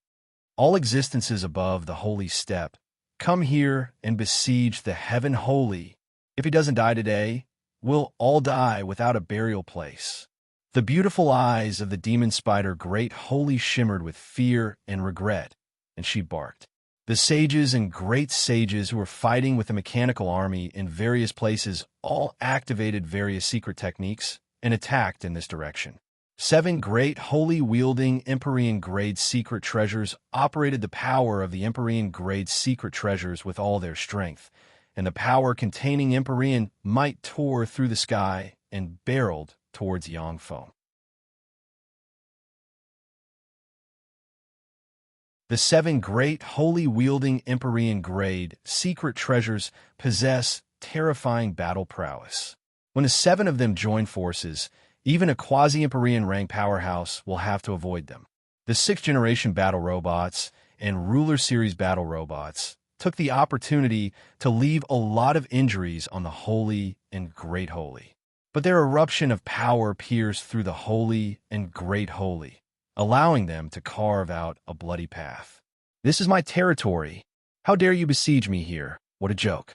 A: All existences above the holy step come here and besiege the heaven holy. If he doesn't die today, we'll all die without a burial place. The beautiful eyes of the demon spider great holy shimmered with fear and regret, and she barked. The sages and great sages who were fighting with the mechanical army in various places all activated various secret techniques and attacked in this direction. 7 great holy-wielding Empyrean-grade secret treasures operated the power of the Empyrean-grade secret treasures with all their strength, and the power containing Empyrean might tore through the sky and barreled towards Yang Feng. The 7 great holy-wielding Empyrean-grade secret treasures possess terrifying battle prowess. When the 7 of them join forces, even a quasi-Empyrean rank powerhouse will have to avoid them. The 6th-generation battle robots and Ruler Series battle robots took the opportunity to leave a lot of injuries on the Holy and Great Holy. But their eruption of power pierced through the Holy and Great Holy, allowing them to carve out a bloody path. This is my territory. How dare you besiege me here? What a joke.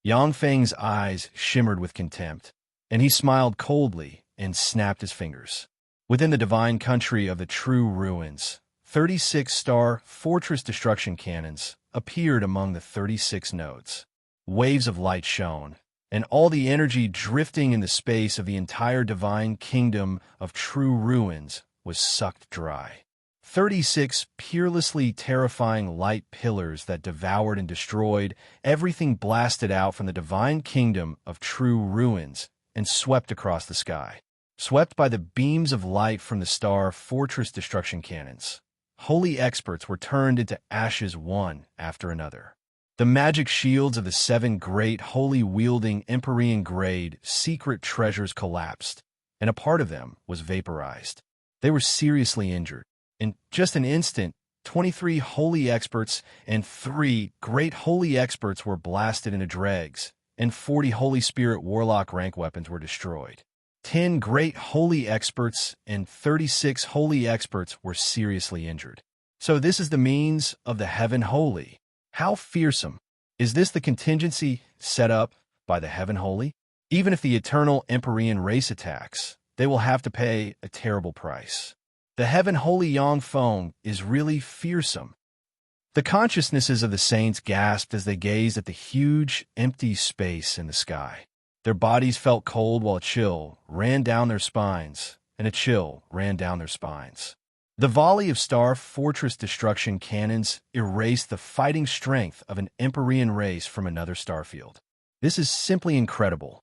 A: Yang Feng's eyes shimmered with contempt, and he smiled coldly and snapped his fingers. Within the divine country of the true ruins, 36-star fortress destruction cannons appeared among the 36 nodes. Waves of light shone, and all the energy drifting in the space of the entire divine kingdom of true ruins was sucked dry. 36 peerlessly terrifying light pillars that devoured and destroyed everything, blasted out from the divine kingdom of true ruins and swept across the sky. Swept by the beams of light from the star fortress destruction cannons, holy experts were turned into ashes one after another. The magic shields of the 7 great holy-wielding Empyrean-grade secret treasures collapsed, and a part of them was vaporized. They were seriously injured. In just an instant, 23 holy experts and 3 great holy experts were blasted into dregs, and 40 Holy Spirit Warlock rank weapons were destroyed. 10 great holy experts and 36 holy experts were seriously injured. So this is the means of the Heaven Holy. How fearsome! Is this the contingency set up by the Heaven Holy? Even if the eternal Empyrean race attacks, they will have to pay a terrible price. The Heaven Holy Yang Feng is really fearsome. The consciousnesses of the saints gasped as they gazed at the huge, empty space in the sky. Their bodies felt cold while a chill ran down their spines, and a chill ran down their spines. The volley of Star Fortress destruction cannons erased the fighting strength of an Empyrean race from another starfield. This is simply incredible.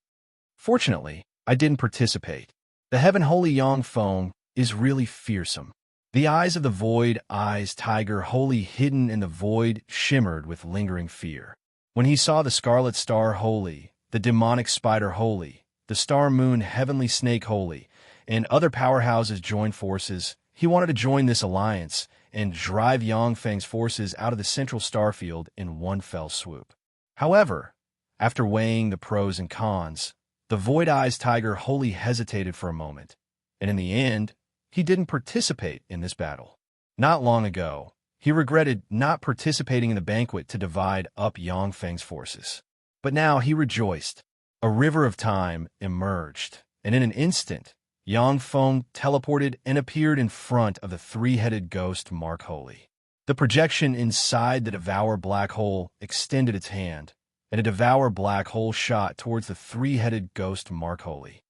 A: Fortunately, I didn't participate. The Heaven Holy Yang Feng is really fearsome. The eyes of the void eyes tiger, wholly hidden in the void, shimmered with lingering fear. When he saw the Scarlet Star Holy, the Demonic Spider Holy, the Star Moon Heavenly Snake Holy, and other powerhouses join forces, he wanted to join this alliance and drive Yang Feng's forces out of the central starfield in one fell swoop. However, after weighing the pros and cons, the Void Eyes Tiger wholly hesitated for a moment, and in the end, he didn't participate in this battle. Not long ago, he regretted not participating in the banquet to divide up Yang Feng's forces. But now he rejoiced. A river of time emerged, and in an instant, Yang Feng teleported and appeared in front of the 3-headed ghost Mark Holy. The projection inside the Devour Black Hole extended its hand, and a Devour Black Hole shot towards the 3-headed ghost Mark Holy.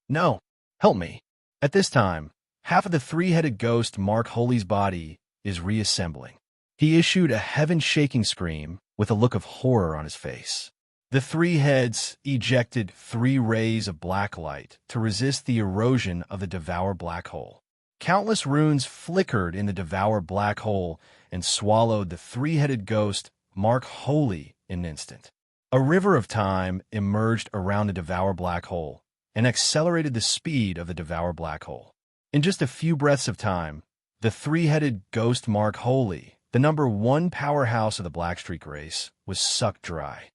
A: No, help me. At this time, half of the 3-headed ghost Mark Holy's body is reassembling. He issued a heaven-shaking scream with a look of horror on his face. The 3 heads ejected 3 rays of black light to resist the erosion of the Devour Black Hole. Countless runes flickered in the Devour Black Hole and swallowed the 3-headed ghost Mark Holy in an instant. A river of time emerged around the Devour Black Hole and accelerated the speed of the Devour Black Hole. In just a few breaths of time, the 3-headed ghost Mark Holy, the number 1 powerhouse of the Blackstreak race, was sucked dry.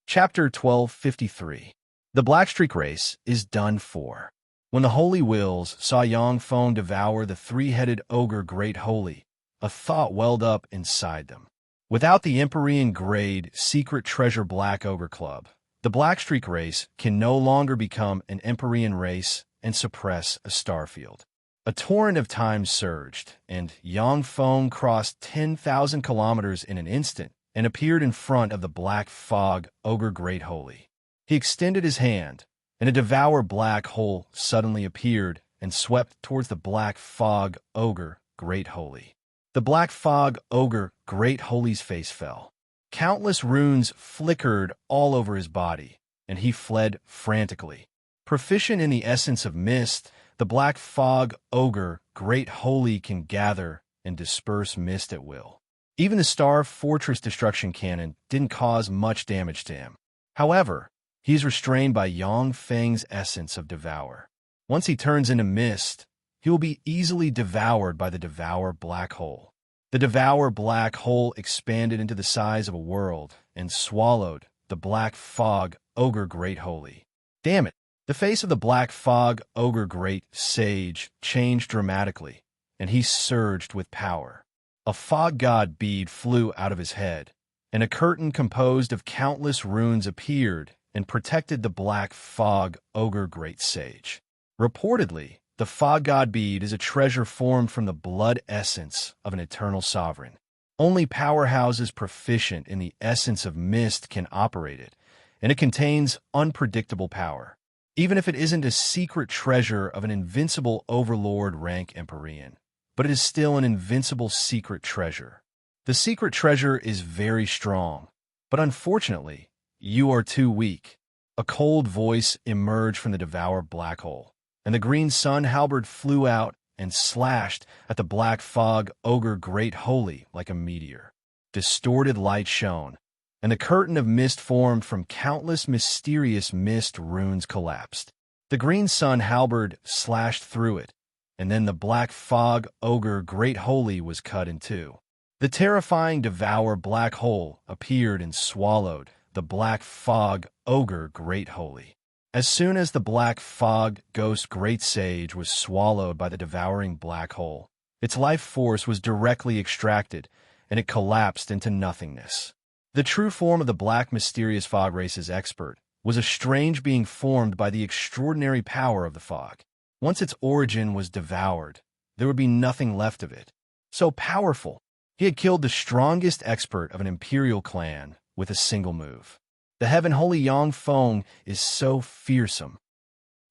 A: Chapter 1253. The Blackstreak race is done for. When the Holy Wills saw Yang Feng devour the 3-headed ogre Great Holy, a thought welled up inside them. Without the Empyrean-grade secret treasure Black Ogre Club, the Blackstreak race can no longer become an Empyrean race and suppress a starfield. A torrent of time surged, and Yang Feng crossed 10,000 kilometers in an instant and appeared in front of the Black Fog Ogre Great Holy. He extended his hand, and a Devour Black Hole suddenly appeared and swept towards the Black Fog Ogre Great Holy. The Black Fog Ogre Great Holy's face fell. Countless runes flickered all over his body, and he fled frantically. Proficient in the essence of mist, the Black Fog Ogre Great Holy can gather and disperse mist at will. Even the Star Fortress destruction cannon didn't cause much damage to him. However, he is restrained by Yang Feng's essence of Devour. Once he turns into mist, he will be easily devoured by the Devour Black Hole. The Devour Black Hole expanded into the size of a world and swallowed the Black Fog Ogre Great Holy. Damn it! The face of the Black Fog Ogre Great Sage changed dramatically, and he surged with power. A fog god bead flew out of his head, and a curtain composed of countless runes appeared and protected the Black Fog Ogre Great Sage. Reportedly, the fog god bead is a treasure formed from the blood essence of an eternal sovereign. Only powerhouses proficient in the essence of mist can operate it, and it contains unpredictable power. Even if it isn't a secret treasure of an invincible overlord rank Empyrean, but it is still an invincible secret treasure. The secret treasure is very strong, but unfortunately, you are too weak. A cold voice emerged from the devoured black hole, and the green sun halberd flew out and slashed at the black fog ogre great holy like a meteor. Distorted light shone, and the curtain of mist formed from countless mysterious mist runes collapsed. The green sun halberd slashed through it, and then the black fog ogre great holy was cut in two. The terrifying devour black hole appeared and swallowed the black fog ogre great holy. As soon as the black fog ghost great sage was swallowed by the devouring black hole, its life force was directly extracted, and it collapsed into nothingness. The true form of the black mysterious fog race's expert was a strange being formed by the extraordinary power of the fog. Once its origin was devoured, there would be nothing left of it. So powerful, he had killed the strongest expert of an imperial clan with a single move. The heaven-holy Yang Feng is so fearsome.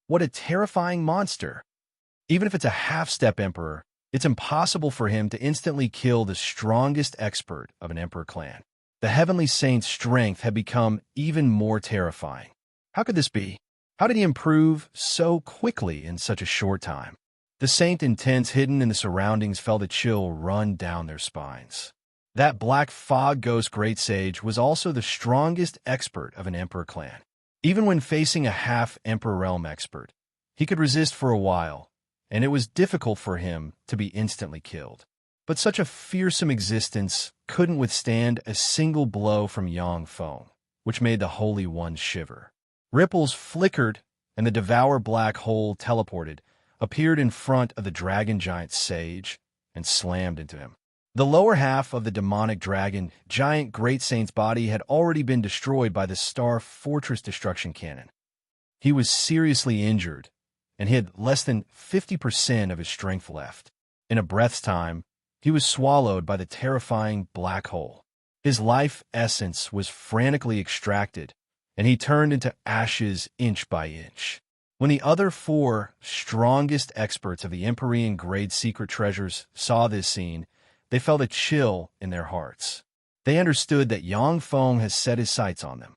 A: What a terrifying monster! Even if it's a half-step emperor, it's impossible for him to instantly kill the strongest expert of an emperor clan. The heavenly saint's strength had become even more terrifying. How could this be? How did he improve so quickly in such a short time? The saint intents hidden in the surroundings felt a chill run down their spines. That black fog ghost great sage was also the strongest expert of an emperor clan. Even when facing a half-emperor realm expert, he could resist for a while, and it was difficult for him to be instantly killed. But such a fearsome existence couldn't withstand a single blow from Yang Feng, which made the Holy One shiver. Ripples flickered, and the devour black hole teleported, appeared in front of the dragon giant sage, and slammed into him. The lower half of the demonic dragon giant great saint's body had already been destroyed by the Star Fortress destruction cannon. He was seriously injured, and he had less than 50% of his strength left. In a breath's time, he was swallowed by the terrifying black hole. His life essence was frantically extracted, and he turned into ashes inch by inch. When the other four strongest experts of the Empyrean grade secret treasures saw this scene, they felt a chill in their hearts. They understood that Yang Feng has set his sights on them.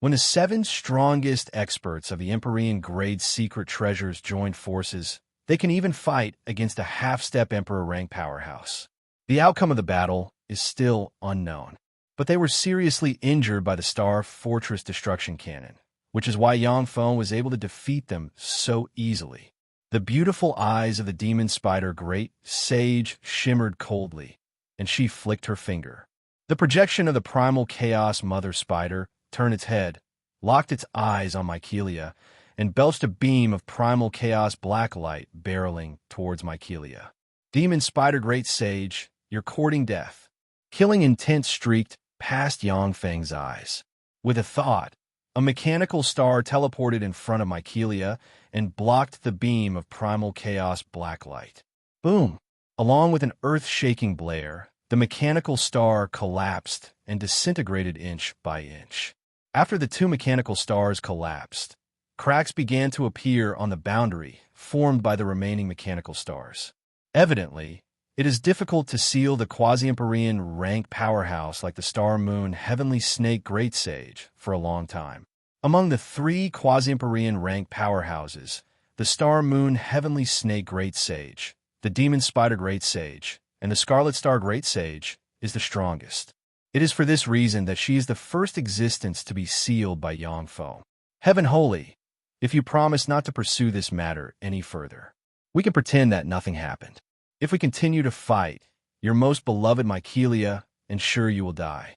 A: When the seven strongest experts of the Empyrean grade secret treasures joined forces, they can even fight against a half-step emperor rank powerhouse. The outcome of the battle is still unknown, but they were seriously injured by the Star Fortress destruction cannon, which is why Yang Feng was able to defeat them so easily. The beautiful eyes of the demon spider great sage shimmered coldly, and she flicked her finger. The projection of the primal chaos mother spider turned its head, locked its eyes on Mycelia, and belched a beam of primal chaos black light barreling towards Mycelia. Demon spider great sage, you're courting death. Killing intent streaked past Yang Feng's eyes. With a thought, a mechanical star teleported in front of Mycelia and blocked the beam of primal chaos black light. Boom! Along with an earth-shaking blare, the mechanical star collapsed and disintegrated inch by inch. After the two mechanical stars collapsed, cracks began to appear on the boundary formed by the remaining mechanical stars. Evidently, it is difficult to seal the quasi-Empyrean rank powerhouse like the Star Moon Heavenly Snake Great Sage for a long time. Among the three quasi-Empyrean rank powerhouses, the Star Moon Heavenly Snake Great Sage, the Demon Spider Great Sage, and the Scarlet Star Great Sage is the strongest. It is for this reason that she is the first existence to be sealed by Yang Feng. Heaven Holy, if you promise not to pursue this matter any further, we can pretend that nothing happened. If we continue to fight, your most beloved Mycelia, ensure you will die.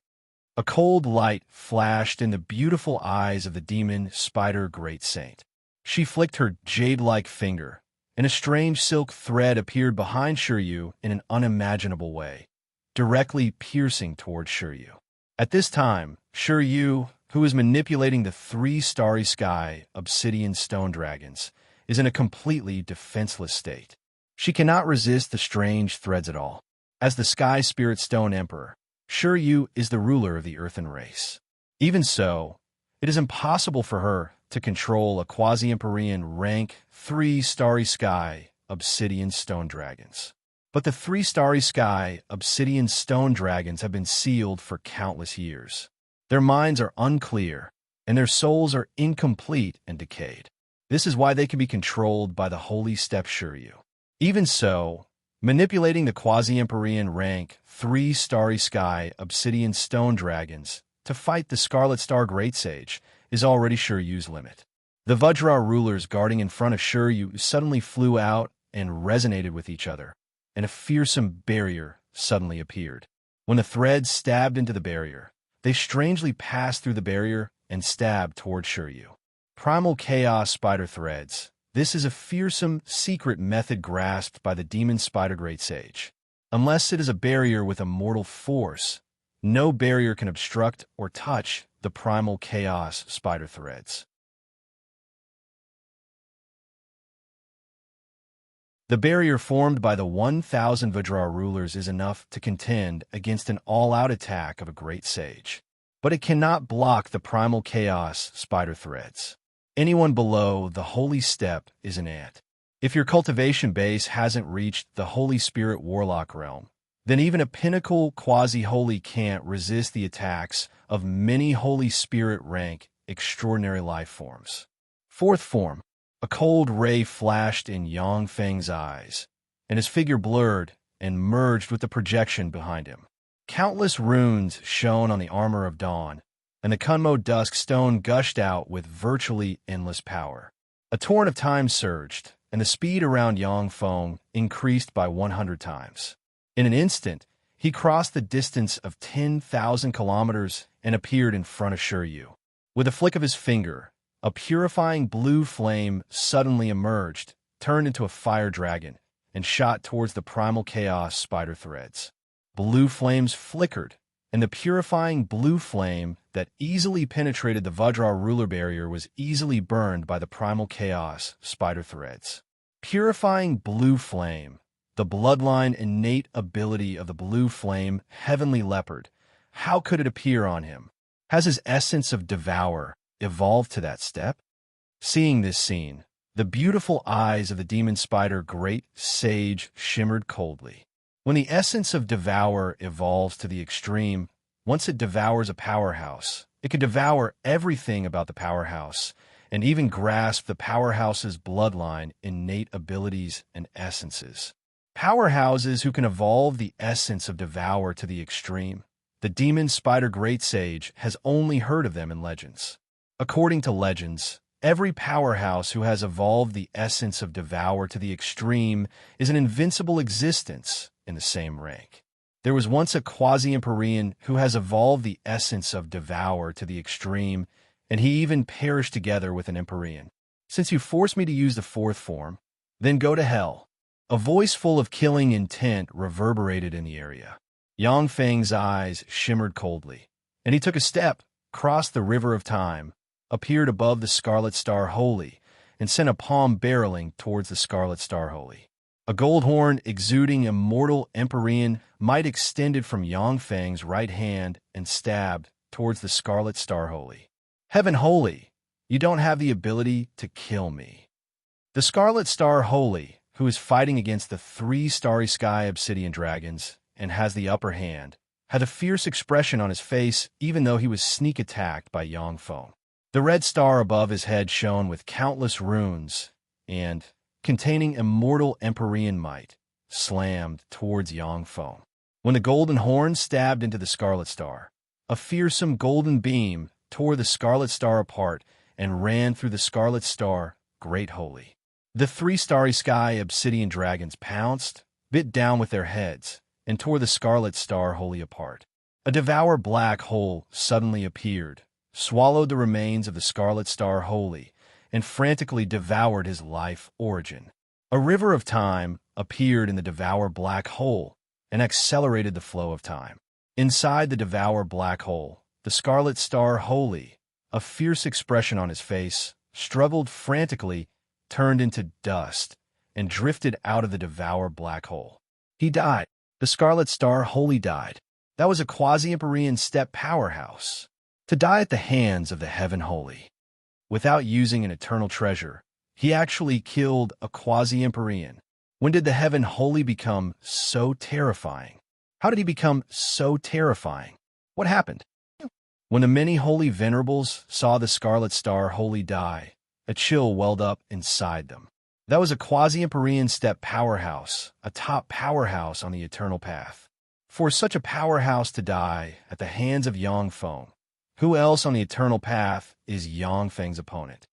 A: A cold light flashed in the beautiful eyes of the demon spider great saint. She flicked her jade-like finger, and a strange silk thread appeared behind Shiryu in an unimaginable way, directly piercing toward Shiryu. At this time, Shiryu, who is manipulating the three starry sky obsidian stone dragons, is in a completely defenseless state. She cannot resist the strange threads at all. As the Sky Spirit Stone Emperor, Shiryu is the ruler of the earthen race. Even so, it is impossible for her to control a quasi-Empyrean rank 3 Starry Sky Obsidian Stone Dragons. But the 3 Starry Sky Obsidian Stone Dragons have been sealed for countless years. Their minds are unclear, and their souls are incomplete and decayed. This is why they can be controlled by the holy step Shiryu. Even so, manipulating the quasi-Empyrean rank 3 Starry Sky Obsidian Stone Dragons to fight the Scarlet Star Great Sage is already Shiryu's limit. The Vajra rulers guarding in front of Shiryu suddenly flew out and resonated with each other, and a fearsome barrier suddenly appeared. When the threads stabbed into the barrier, they strangely passed through the barrier and stabbed toward Shiryu. Primal Chaos Spider Threads. This is a fearsome, secret method grasped by the Demon Spider Great Sage. Unless it is a barrier with a mortal force, no barrier can obstruct or touch the Primal Chaos Spider Threads. The barrier formed by the 1,000 Vajra rulers is enough to contend against an all-out attack of a great sage. But it cannot block the Primal Chaos Spider Threads. Anyone below the Holy Step is an ant. If your cultivation base hasn't reached the Holy Spirit Warlock realm, then even a pinnacle quasi-holy can't resist the attacks of many Holy Spirit rank extraordinary life forms. Fourth form. A cold ray flashed in Yang Feng's eyes, and his figure blurred and merged with the projection behind him. Countless runes shone on the armor of dawn, and the Kunmo Dusk Stone gushed out with virtually endless power. A torrent of time surged, and the speed around Yang Feng increased by 100 times. In an instant, he crossed the distance of 10,000 kilometers and appeared in front of Shiryu. With a flick of his finger, a purifying blue flame suddenly emerged, turned into a fire dragon, and shot towards the Primal Chaos Spider Threads. Blue flames flickered, and the purifying blue flame that easily penetrated the Vajra ruler barrier was easily burned by the Primal Chaos Spider Threads. Purifying blue flame, the bloodline innate ability of the blue flame, heavenly leopard. How could it appear on him? Has his essence of devour evolved to that step? Seeing this scene, the beautiful eyes of the demon spider great sage shimmered coldly. When the essence of devour evolves to the extreme, once it devours a powerhouse, it can devour everything about the powerhouse, and even grasp the powerhouse's bloodline, innate abilities, and essences. Powerhouses who can evolve the essence of devour to the extreme. The demon spider great sage has only heard of them in legends. According to legends, every powerhouse who has evolved the essence of devour to the extreme is an invincible existence in the same rank. There was once a quasi-Empyrean who has evolved the essence of devour to the extreme, and he even perished together with an Empyrean. Since you forced me to use the fourth form, then go to hell. A voice full of killing intent reverberated in the area. Yang Feng's eyes shimmered coldly, and he took a step, crossed the river of time, appeared above the Scarlet Star Holy, and sent a palm barreling towards the Scarlet Star Holy. A gold horn exuding immortal Empyrean might extended from Yang Feng's right hand and stabbed towards the Scarlet Star Holy. Heaven Holy, you don't have the ability to kill me. The Scarlet Star Holy, who is fighting against the 3 Starry Sky Obsidian Dragons and has the upper hand, had a fierce expression on his face even though he was sneak attacked by Yang Feng. The red star above his head shone with countless runes and, containing immortal Empyrean might, slammed towards Yang Feng. When the golden horn stabbed into the Scarlet Star, a fearsome golden beam tore the Scarlet Star apart and ran through the Scarlet Star, Great Holy. The 3 Starry Sky Obsidian Dragons pounced, bit down with their heads, and tore the Scarlet Star Holy apart. A devour black hole suddenly appeared, swallowed the remains of the Scarlet Star Holy, and frantically devoured his life origin. A river of time appeared in the devour black hole and accelerated the flow of time. Inside the devour black hole, the Scarlet Star Holy, a fierce expression on his face, struggled frantically, turned into dust, and drifted out of the devour black hole. He died. The Scarlet Star wholly died. That was a quasi-Empyrean step powerhouse. To die at the hands of the Heaven Holy. Without using an eternal treasure, he actually killed a quasi-Empyrean. When did the Heaven Holy become so terrifying? How did he become so terrifying? What happened? When the many holy venerables saw the Scarlet Star wholly die, a chill welled up inside them. That was a quasi-Empyrean step powerhouse, a top powerhouse on the eternal path. For such a powerhouse to die at the hands of Yang Feng, who else on the eternal path is Yang Feng's opponent?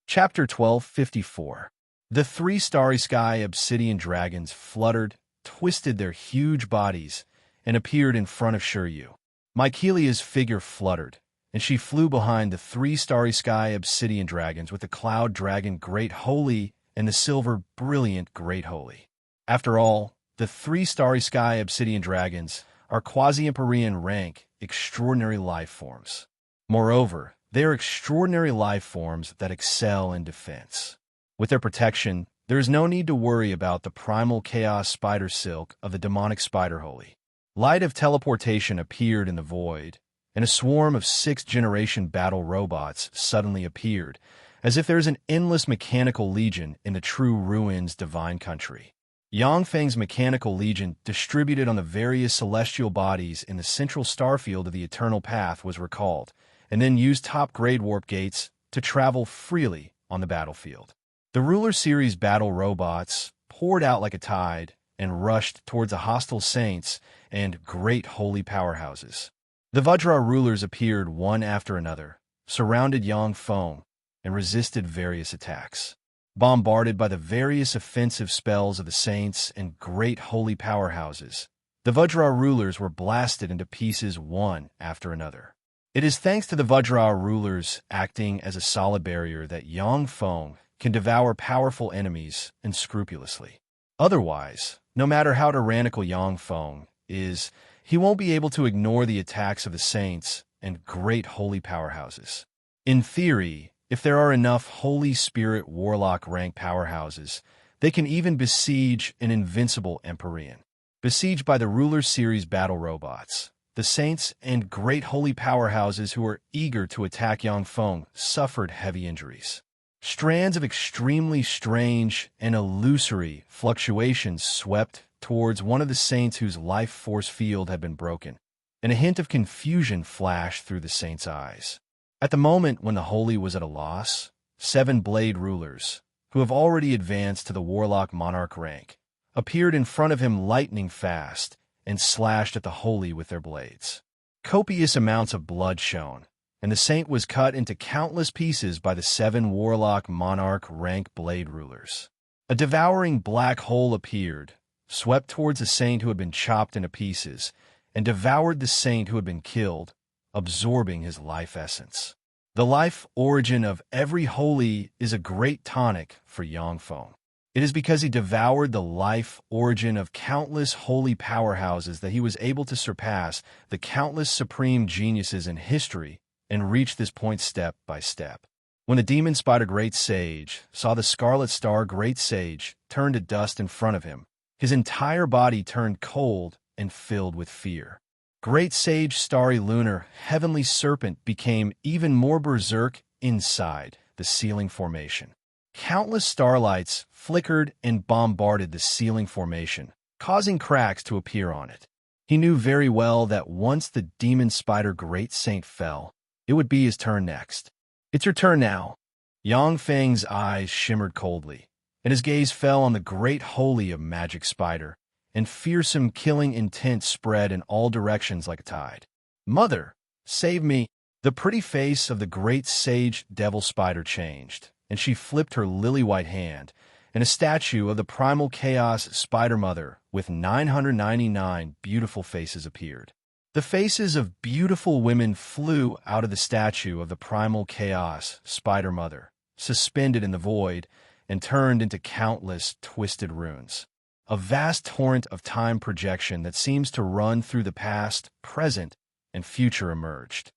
A: Chapter 1254. The three starry sky obsidian dragons fluttered, twisted their huge bodies, and appeared in front of Shiryu. Mycelia's figure fluttered, and she flew behind the three starry sky obsidian dragons with the cloud dragon Great Holy and the silver brilliant Great Holy. After all, the three starry sky obsidian dragons are quasi-Empyrean rank, extraordinary life forms. Moreover, they are extraordinary life forms that excel in defense. With their protection, there is no need to worry about the primal chaos spider silk of the demonic spider holy. Light of teleportation appeared in the void, and a swarm of sixth-generation battle robots suddenly appeared, as if there is an endless mechanical legion in the true ruins divine country. Yang Feng's mechanical legion distributed on the various celestial bodies in the central starfield of the eternal path was recalled, and then used top-grade warp gates to travel freely on the battlefield. The Ruler Series battle robots poured out like a tide and rushed towards the hostile saints and great holy powerhouses. The Vajra rulers appeared one after another, surrounded Yang Feng, and resisted various attacks. Bombarded by the various offensive spells of the saints and great holy powerhouses, the Vajra rulers were blasted into pieces one after another. It is thanks to the Vajra rulers acting as a solid barrier that Yang Feng can devour powerful enemies unscrupulously. Otherwise, no matter how tyrannical Yang Feng is, he won't be able to ignore the attacks of the saints and great holy powerhouses. In theory, if there are enough Holy Spirit Warlock rank powerhouses, they can even besiege an invincible Empyrean. Besieged by the Ruler Series battle robots, the saints and great holy powerhouses who were eager to attack Yang Feng suffered heavy injuries. Strands of extremely strange and illusory fluctuations swept towards one of the saints whose life force field had been broken, and a hint of confusion flashed through the saint's eyes. At the moment when the Holy was at a loss, 7 blade rulers, who have already advanced to the Warlock Monarch rank, appeared in front of him lightning fast and slashed at the Holy with their blades. Copious amounts of blood shone, and the saint was cut into countless pieces by the 7 Warlock Monarch rank blade rulers. A devouring black hole appeared, swept towards the saint who had been chopped into pieces, and devoured the saint who had been killed, absorbing his life essence. The life origin of every holy is a great tonic for Yang Feng. It is because he devoured the life origin of countless holy powerhouses that he was able to surpass the countless supreme geniuses in history and reach this point step by step. When the demon spider Great Sage saw the Scarlet Star Great Sage turn to dust in front of him, his entire body turned cold and filled with fear. Great Sage Starry Lunar Heavenly Serpent became even more berserk inside the ceiling formation. Countless starlights flickered and bombarded the ceiling formation, causing cracks to appear on it. He knew very well that once the demon spider Great Saint fell, it would be his turn next. It's your turn now. Yang Feng's eyes shimmered coldly, and his gaze fell on the great holy of magic spider, and fearsome killing intent spread in all directions like a tide. Mother, save me! The pretty face of the great sage devil spider changed, and she flipped her lily-white hand, and a statue of the primal chaos spider mother with 999 beautiful faces appeared. The faces of beautiful women flew out of the statue of the primal chaos spider mother, suspended in the void, and turned into countless twisted runes. a vast torrent of time projection that seems to run through the past, present, and future emerged.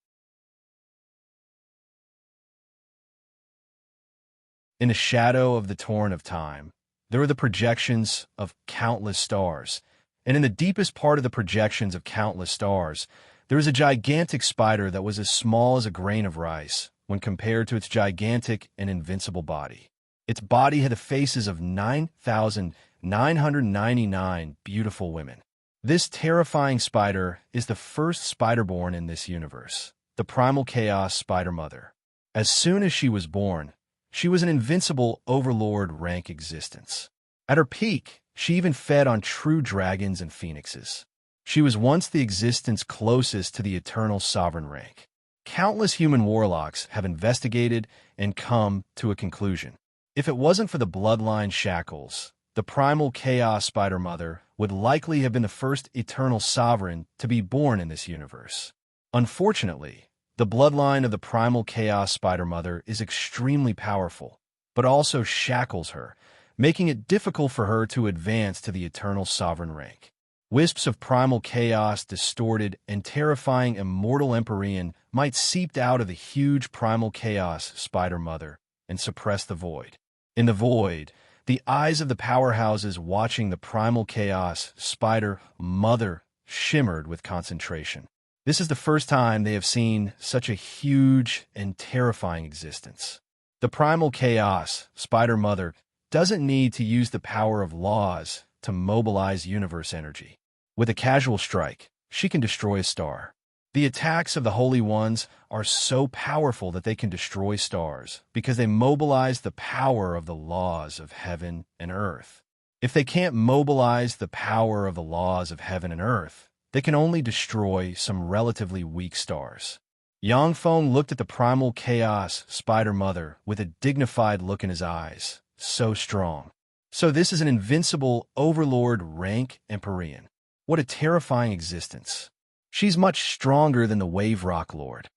A: In the shadow of the torrent of time, there are the projections of countless stars, and in the deepest part of the projections of countless stars, there is a gigantic spider that was as small as a grain of rice when compared to its gigantic and invincible body. Its body had the faces of 9,999 beautiful women. This terrifying spider is the first spider born in this universe, the primal chaos spider mother. As soon as she was born, she was an invincible overlord rank existence. At her peak, she even fed on true dragons and phoenixes. She was once the existence closest to the eternal sovereign rank. Countless human warlocks have investigated and come to a conclusion. If it wasn't for the bloodline shackles, the primal chaos spider mother would likely have been the first eternal sovereign to be born in this universe. Unfortunately, the bloodline of the primal chaos spider mother is extremely powerful, but also shackles her, making it difficult for her to advance to the eternal sovereign rank. Wisps of primal chaos, distorted and terrifying immortal Empyrean might seep out of the huge primal chaos spider mother and suppress the void. In the void, the eyes of the powerhouses watching the primal chaos spider mother shimmered with concentration. This is the first time they have seen such a huge and terrifying existence. The primal chaos spider mother doesn't need to use the power of laws to mobilize universe energy. With a casual strike, she can destroy a star. The attacks of the Holy Ones are so powerful that they can destroy stars because they mobilize the power of the laws of heaven and earth. If they can't mobilize the power of the laws of heaven and earth, they can only destroy some relatively weak stars. Yangfeng looked at the primal chaos spider mother with a dignified look in his eyes, so strong. So this is an invincible overlord rank Empyrean. What a terrifying existence. She's much stronger than the Wave Rock Lord.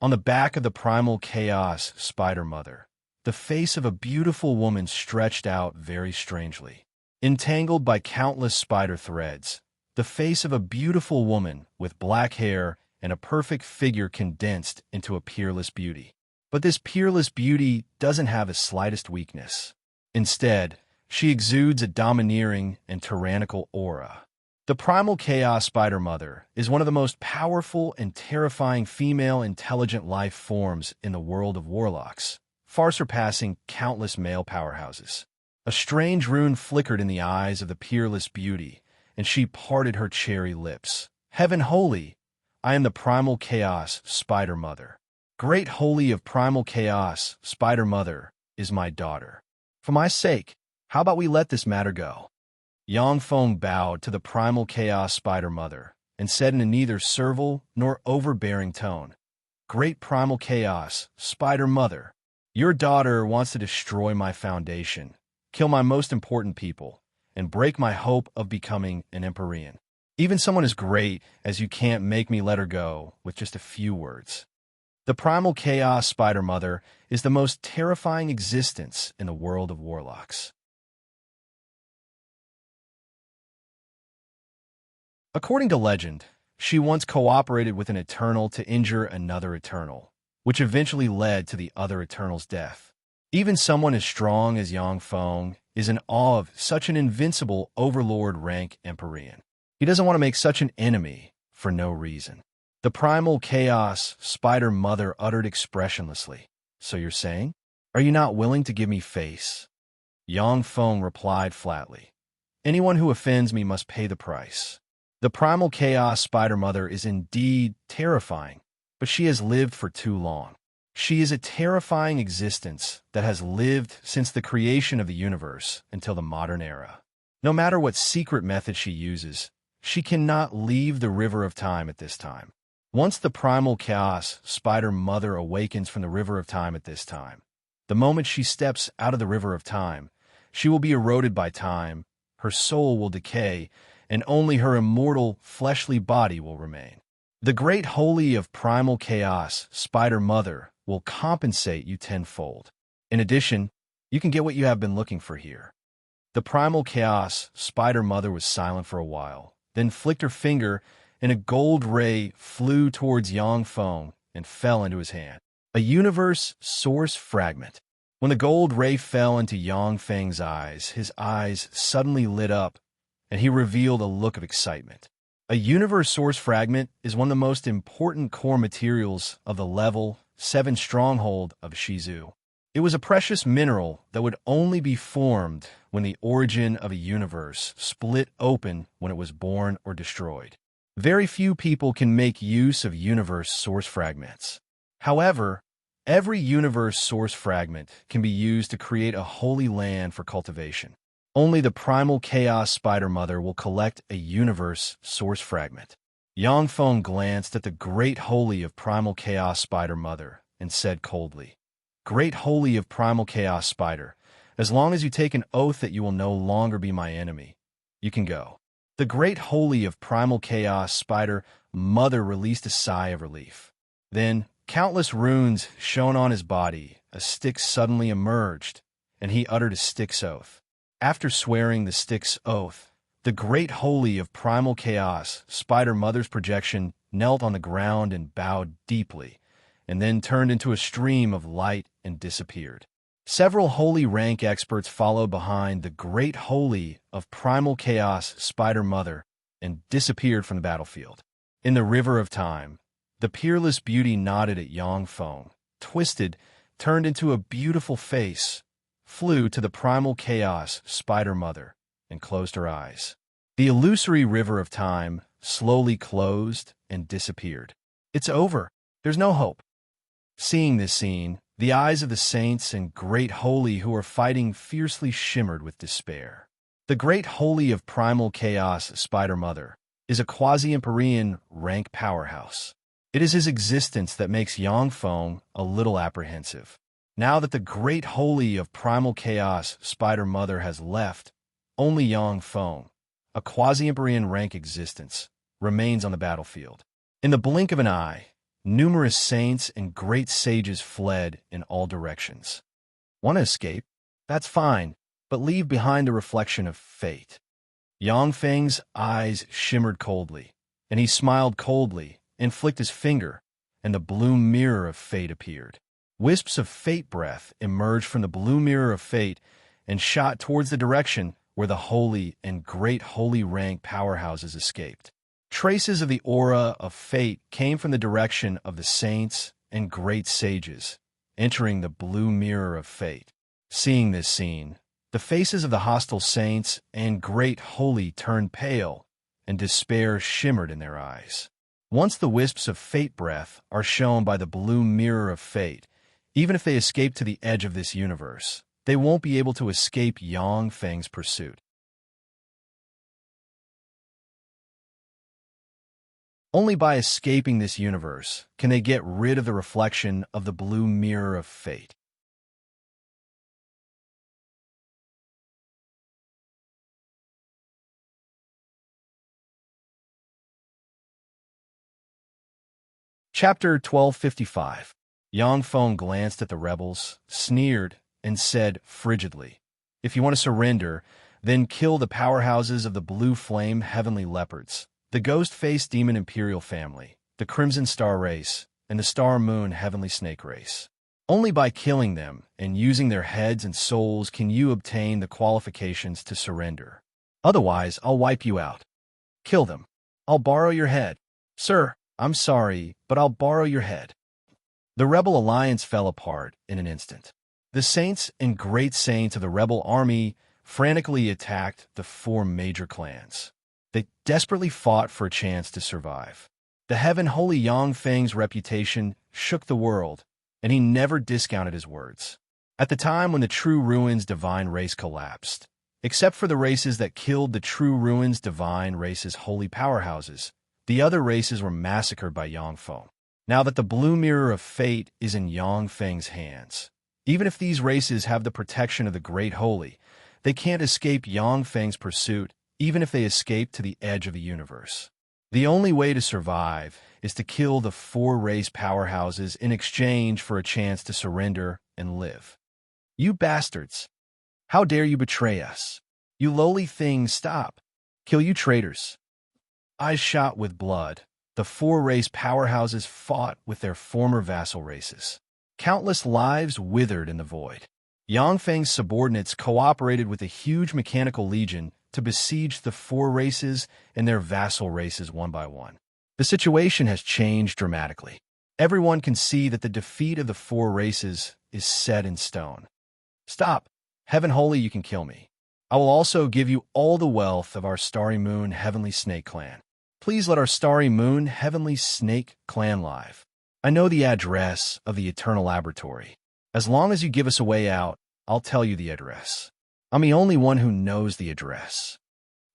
A: On the back of the primal chaos spider mother, the face of a beautiful woman stretched out very strangely. Entangled by countless spider threads, the face of a beautiful woman with black hair and a perfect figure condensed into a peerless beauty. But this peerless beauty doesn't have the slightest weakness. Instead, she exudes a domineering and tyrannical aura. The primal chaos spider mother is one of the most powerful and terrifying female intelligent life forms in the world of warlocks, far surpassing countless male powerhouses. A strange rune flickered in the eyes of the peerless beauty, and she parted her cherry lips. Heaven holy, I am the primal chaos spider mother. Great holy of primal chaos spider mother is my daughter. For my sake, how about we let this matter go? Yangfeng bowed to the primal chaos spider mother and said in a neither servile nor overbearing tone, Great primal chaos spider mother, your daughter wants to destroy my foundation, kill my most important people, and break my hope of becoming an Empyrean. Even someone as great as you can't make me let her go with just a few words. The primal chaos spider mother is the most terrifying existence in the world of warlocks. According to legend, she once cooperated with an Eternal to injure another Eternal, which eventually led to the other Eternal's death. Even someone as strong as Yangfeng is in awe of such an invincible overlord rank Empyrean. He doesn't want to make such an enemy for no reason. The primal chaos spider mother uttered expressionlessly, So you're saying? Are you not willing to give me face? Yangfeng replied flatly, Anyone who offends me must pay the price. The primal chaos spider mother is indeed terrifying, but she has lived for too long. She is a terrifying existence that has lived since the creation of the universe until the modern era. No matter what secret method she uses, she cannot leave the river of time at this time. Once the primal chaos spider mother awakens from the river of time at this time, the moment she steps out of the river of time, she will be eroded by time, her soul will decay, and only her immortal, fleshly body will remain. The great holy of primal chaos, Spider Mother, will compensate you tenfold. In addition, you can get what you have been looking for here. The primal chaos spider mother was silent for a while, then flicked her finger, and a gold ray flew towards Yang Feng and fell into his hand. A universe source fragment. When the gold ray fell into Yang Feng's eyes, his eyes suddenly lit up, and he revealed a look of excitement. A universe source fragment is one of the most important core materials of the level 7 stronghold of Shizu. It was a precious mineral that would only be formed when the origin of a universe split open when it was born or destroyed. Very few people can make use of universe source fragments. However, every universe source fragment can be used to create a holy land for cultivation. Only the primal chaos spider mother will collect a universe source fragment. Yang Feng glanced at the great holy of primal chaos spider mother and said coldly, "Great holy of primal chaos spider, as long as you take an oath that you will no longer be my enemy, you can go." The great holy of primal chaos spider mother released a sigh of relief. Then, countless runes shone on his body. A stick suddenly emerged, and he uttered a stick's oath. After swearing the stick's oath, the great holy of primal chaos spider mother's projection knelt on the ground and bowed deeply, and then turned into a stream of light and disappeared. Several holy rank experts followed behind the great holy of primal chaos spider mother and disappeared from the battlefield. In the river of time, the peerless beauty nodded at Yang Feng, twisted, turned into a beautiful face, flew to the primal chaos spider mother, and closed her eyes. The illusory river of time slowly closed and disappeared. It's over. There's no hope. Seeing this scene, the eyes of the saints and great holy who are fighting fiercely shimmered with despair. The great holy of primal chaos spider mother is a quasi-empyrean rank powerhouse. It is his existence that makes Yang Feng a little apprehensive. Now that the great holy of primal chaos spider mother has left, only Yang Feng, a quasi-empyrean rank existence, remains on the battlefield. In the blink of an eye, numerous saints and great sages fled in all directions. Want to escape? That's fine, but leave behind the reflection of fate. Yang Feng's eyes shimmered coldly, and he smiled coldly and flicked his finger, and the blue mirror of fate appeared. Wisps of fate breath emerged from the blue mirror of fate and shot towards the direction where the holy and great holy rank powerhouses escaped. Traces of the aura of fate came from the direction of the saints and great sages, entering the blue mirror of fate. Seeing this scene, the faces of the hostile saints and great holy turned pale, and despair shimmered in their eyes. Once the wisps of fate breath are shown by the blue mirror of fate, even if they escape to the edge of this universe, they won't be able to escape Yang Feng's pursuit. Only by escaping this universe can they get rid of the reflection of the blue mirror of fate. Chapter 1255. Yang Feng glanced at the rebels, sneered, and said frigidly, "If you want to surrender, then kill the powerhouses of the Blue Flame Heavenly Leopards, the Ghost-Faced Demon Imperial Family, the Crimson Star Race, and the Star Moon Heavenly Snake Race. Only by killing them and using their heads and souls can you obtain the qualifications to surrender. Otherwise, I'll wipe you out. Kill them. I'll borrow your head. Sir, I'm sorry, but I'll borrow your head." The rebel alliance fell apart in an instant. The saints and great saints of the rebel army frantically attacked the 4 major clans. They desperately fought for a chance to survive. The heaven holy Yang Feng's reputation shook the world, and he never discounted his words. At the time when the True Ruins divine race collapsed, except for the races that killed the True Ruins divine race's holy powerhouses, the other races were massacred by Yang Feng. Now that the blue mirror of fate is in Yang Feng's hands, even if these races have the protection of the Great Holy, they can't escape Yang Feng's pursuit, even if they escape to the edge of the universe. The only way to survive is to kill the 4 race powerhouses in exchange for a chance to surrender and live. You bastards! How dare you betray us? You lowly things, stop. Kill you traitors. Eyes shot with blood, the four race powerhouses fought with their former vassal races. Countless lives withered in the void. Yangfeng's subordinates cooperated with a huge mechanical legion to besiege the four races and their vassal races one by one. The situation has changed dramatically. Everyone can see that the defeat of the four races is set in stone. Stop. Heaven holy, you can kill me. I will also give you all the wealth of our Starry Moon Heavenly Snake Clan. Please let our Starry Moon Heavenly Snake Clan live. I know the address of the Eternal Laboratory. As long as you give us a way out, I'll tell you the address. I'm the only one who knows the address.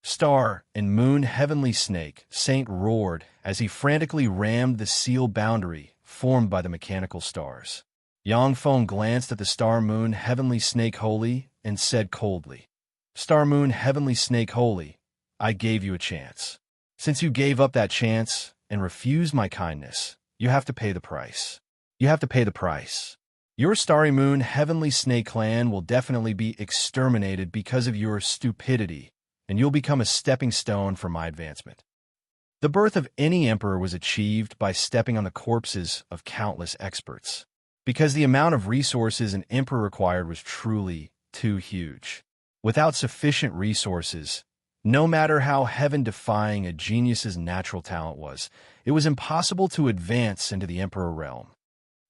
A: Star and Moon Heavenly Snake Saint roared as he frantically rammed the seal boundary formed by the mechanical stars. Yangfeng glanced at the Star Moon Heavenly Snake Holy and said coldly, Star Moon Heavenly Snake Holy, I gave you a chance. Since you gave up that chance and refused my kindness, you have to pay the price. You have to pay the price. Your Starry Moon Heavenly Snake Clan will definitely be exterminated because of your stupidity, and you'll become a stepping stone for my advancement. The birth of any emperor was achieved by stepping on the corpses of countless experts, because the amount of resources an emperor required was truly too huge. Without sufficient resources, no matter how heaven-defying a genius's natural talent was, it was impossible to advance into the emperor realm.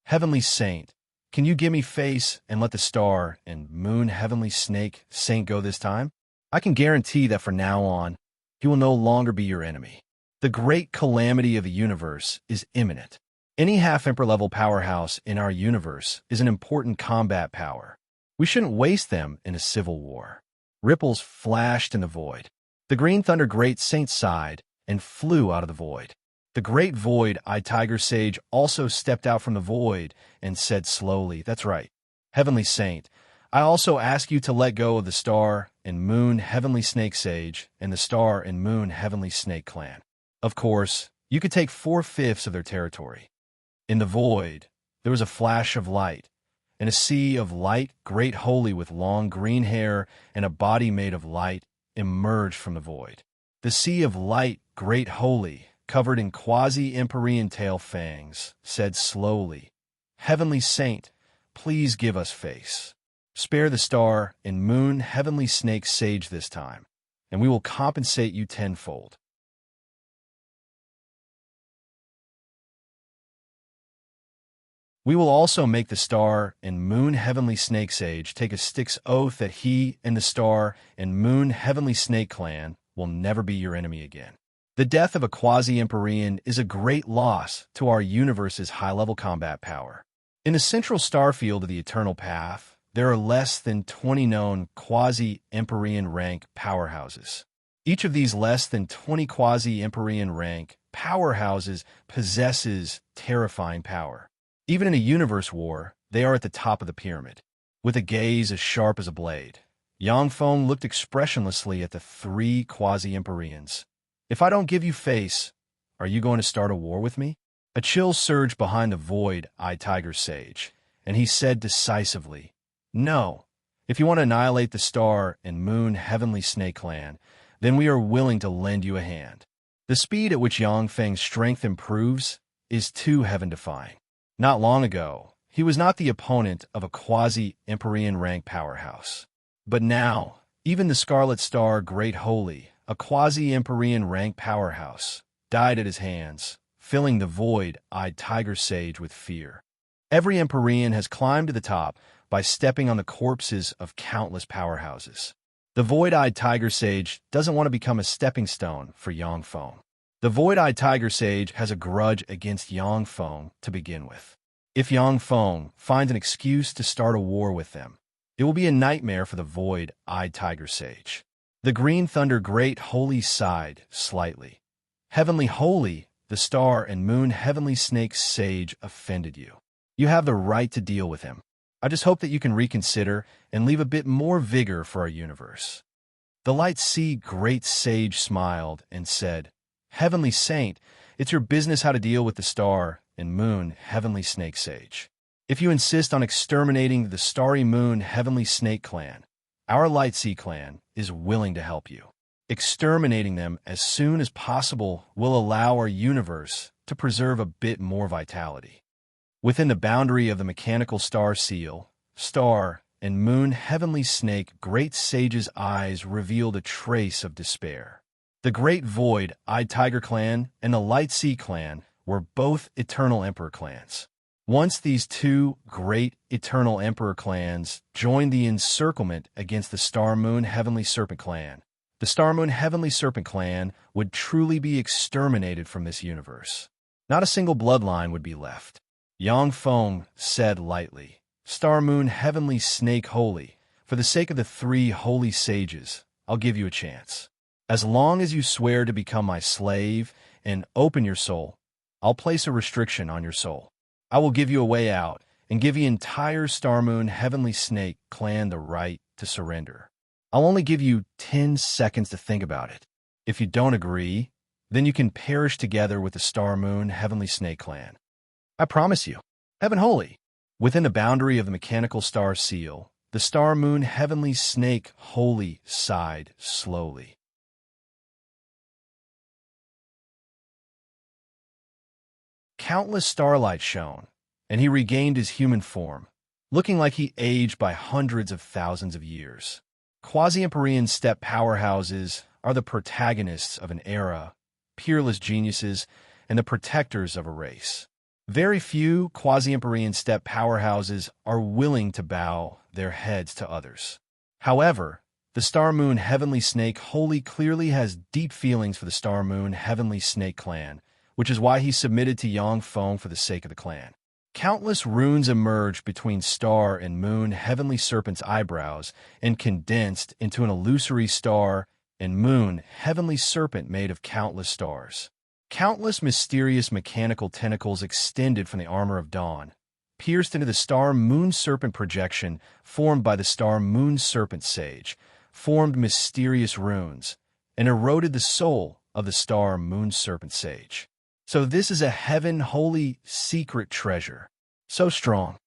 A: Heavenly Saint, can you give me face and let the Star and Moon Heavenly Snake Saint go this time? I can guarantee that from now on, he will no longer be your enemy. The great calamity of the universe is imminent. Any half-emperor level powerhouse in our universe is an important combat power. We shouldn't waste them in a civil war. Ripples flashed in the void. The Green Thunder Great Saint sighed and flew out of the void. The great void-eyed Tiger Sage also stepped out from the void and said slowly, That's right, Heavenly Saint, I also ask you to let go of the Star and Moon Heavenly Snake Sage and the Star and Moon Heavenly Snake Clan. Of course, you could take 4/5 of their territory. In the void, there was a flash of light, and a sea of light, great holy with long green hair and a body made of light, emerged from the void. The sea of light, great holy, covered in quasi-empyrean tail fangs, said slowly, Heavenly Saint, please give us face. Spare the Star and Moon Heavenly Snake Sage this time, and we will compensate you tenfold. We will also make the Star and Moon Heavenly Snake Sage take a Styx oath that he and the Star and Moon Heavenly Snake Clan will never be your enemy again. The death of a quasi-empyrean is a great loss to our universe's high-level combat power. In the central star field of the Eternal Path, there are less than 20 known quasi-empyrean rank powerhouses. Each of these less than 20 quasi-empyrean rank powerhouses possesses terrifying power. Even in a universe war, they are at the top of the pyramid. With a gaze as sharp as a blade, Yangfeng looked expressionlessly at the three quasi-empyreans. If I don't give you face, are you going to start a war with me? A chill surged behind the void-eyed Tiger Sage, and he said decisively, No. If you want to annihilate the Star and Moon Heavenly Snake Clan, then we are willing to lend you a hand. The speed at which Yangfeng's strength improves is too heaven-defying. Not long ago, he was not the opponent of a quasi-empyrean rank powerhouse. But now, even the Scarlet Star Great Holy, a quasi-empyrean rank powerhouse, died at his hands, filling the void-eyed Tiger Sage with fear. Every Empyrean has climbed to the top by stepping on the corpses of countless powerhouses. The void-eyed Tiger Sage doesn't want to become a stepping stone for Yangfeng. The void-eyed Tiger Sage has a grudge against Yangfeng to begin with. If Yangfeng finds an excuse to start a war with them, it will be a nightmare for the void-eyed Tiger Sage. The Green Thunder Great Holy sighed slightly. Heavenly Holy, the Star and Moon Heavenly Snake Sage offended you. You have the right to deal with him. I just hope that you can reconsider and leave a bit more vigor for our universe. The Light Sea Great Sage smiled and said, Heavenly Saint, it's your business how to deal with the Star and Moon Heavenly Snake Sage. If you insist on exterminating the Starry Moon Heavenly Snake Clan, Our Light Sea clan is willing to help you. Exterminating them as soon as possible will allow our universe to preserve a bit more vitality. Within the boundary of the mechanical star seal, star, and moon heavenly snake, great sage's eyes revealed a trace of despair. The great void-eyed tiger clan and the Light Sea clan were both eternal emperor clans. Once these two great eternal emperor clans joined the encirclement against the Star Moon Heavenly Serpent clan, the Star Moon Heavenly Serpent clan would truly be exterminated from this universe. Not a single bloodline would be left. Yang Feng said lightly, Star Moon Heavenly Snake Holy, for the sake of the three holy sages, I'll give you a chance. As long as you swear to become my slave and open your soul, I'll place a restriction on your soul. I will give you a way out and give the entire Star Moon Heavenly Snake clan the right to surrender. I'll only give you 10 seconds to think about it. If you don't agree, then you can perish together with the Star Moon Heavenly Snake clan. I promise you. Heaven Holy. Within the boundary of the mechanical star seal, the Star Moon Heavenly Snake Holy sighed slowly. Countless starlight shone, and he regained his human form, looking like he aged by hundreds of thousands of years. Quasi-Empyrean steppe powerhouses are the protagonists of an era, peerless geniuses, and the protectors of a race. Very few quasi-Empyrean steppe powerhouses are willing to bow their heads to others. However, the Star Moon Heavenly Snake Holy clearly has deep feelings for the Star Moon Heavenly Snake clan, which is why he submitted to Yang Feng for the sake of the clan. Countless runes emerged between Star and Moon Heavenly Serpent's eyebrows and condensed into an illusory Star and Moon Heavenly Serpent made of countless stars. Countless mysterious mechanical tentacles extended from the armor of dawn, pierced into the Star Moon Serpent projection formed by the Star Moon Serpent Sage, formed mysterious runes, and eroded the soul of the Star Moon Serpent Sage. So this is a heaven-holy secret treasure, so strong.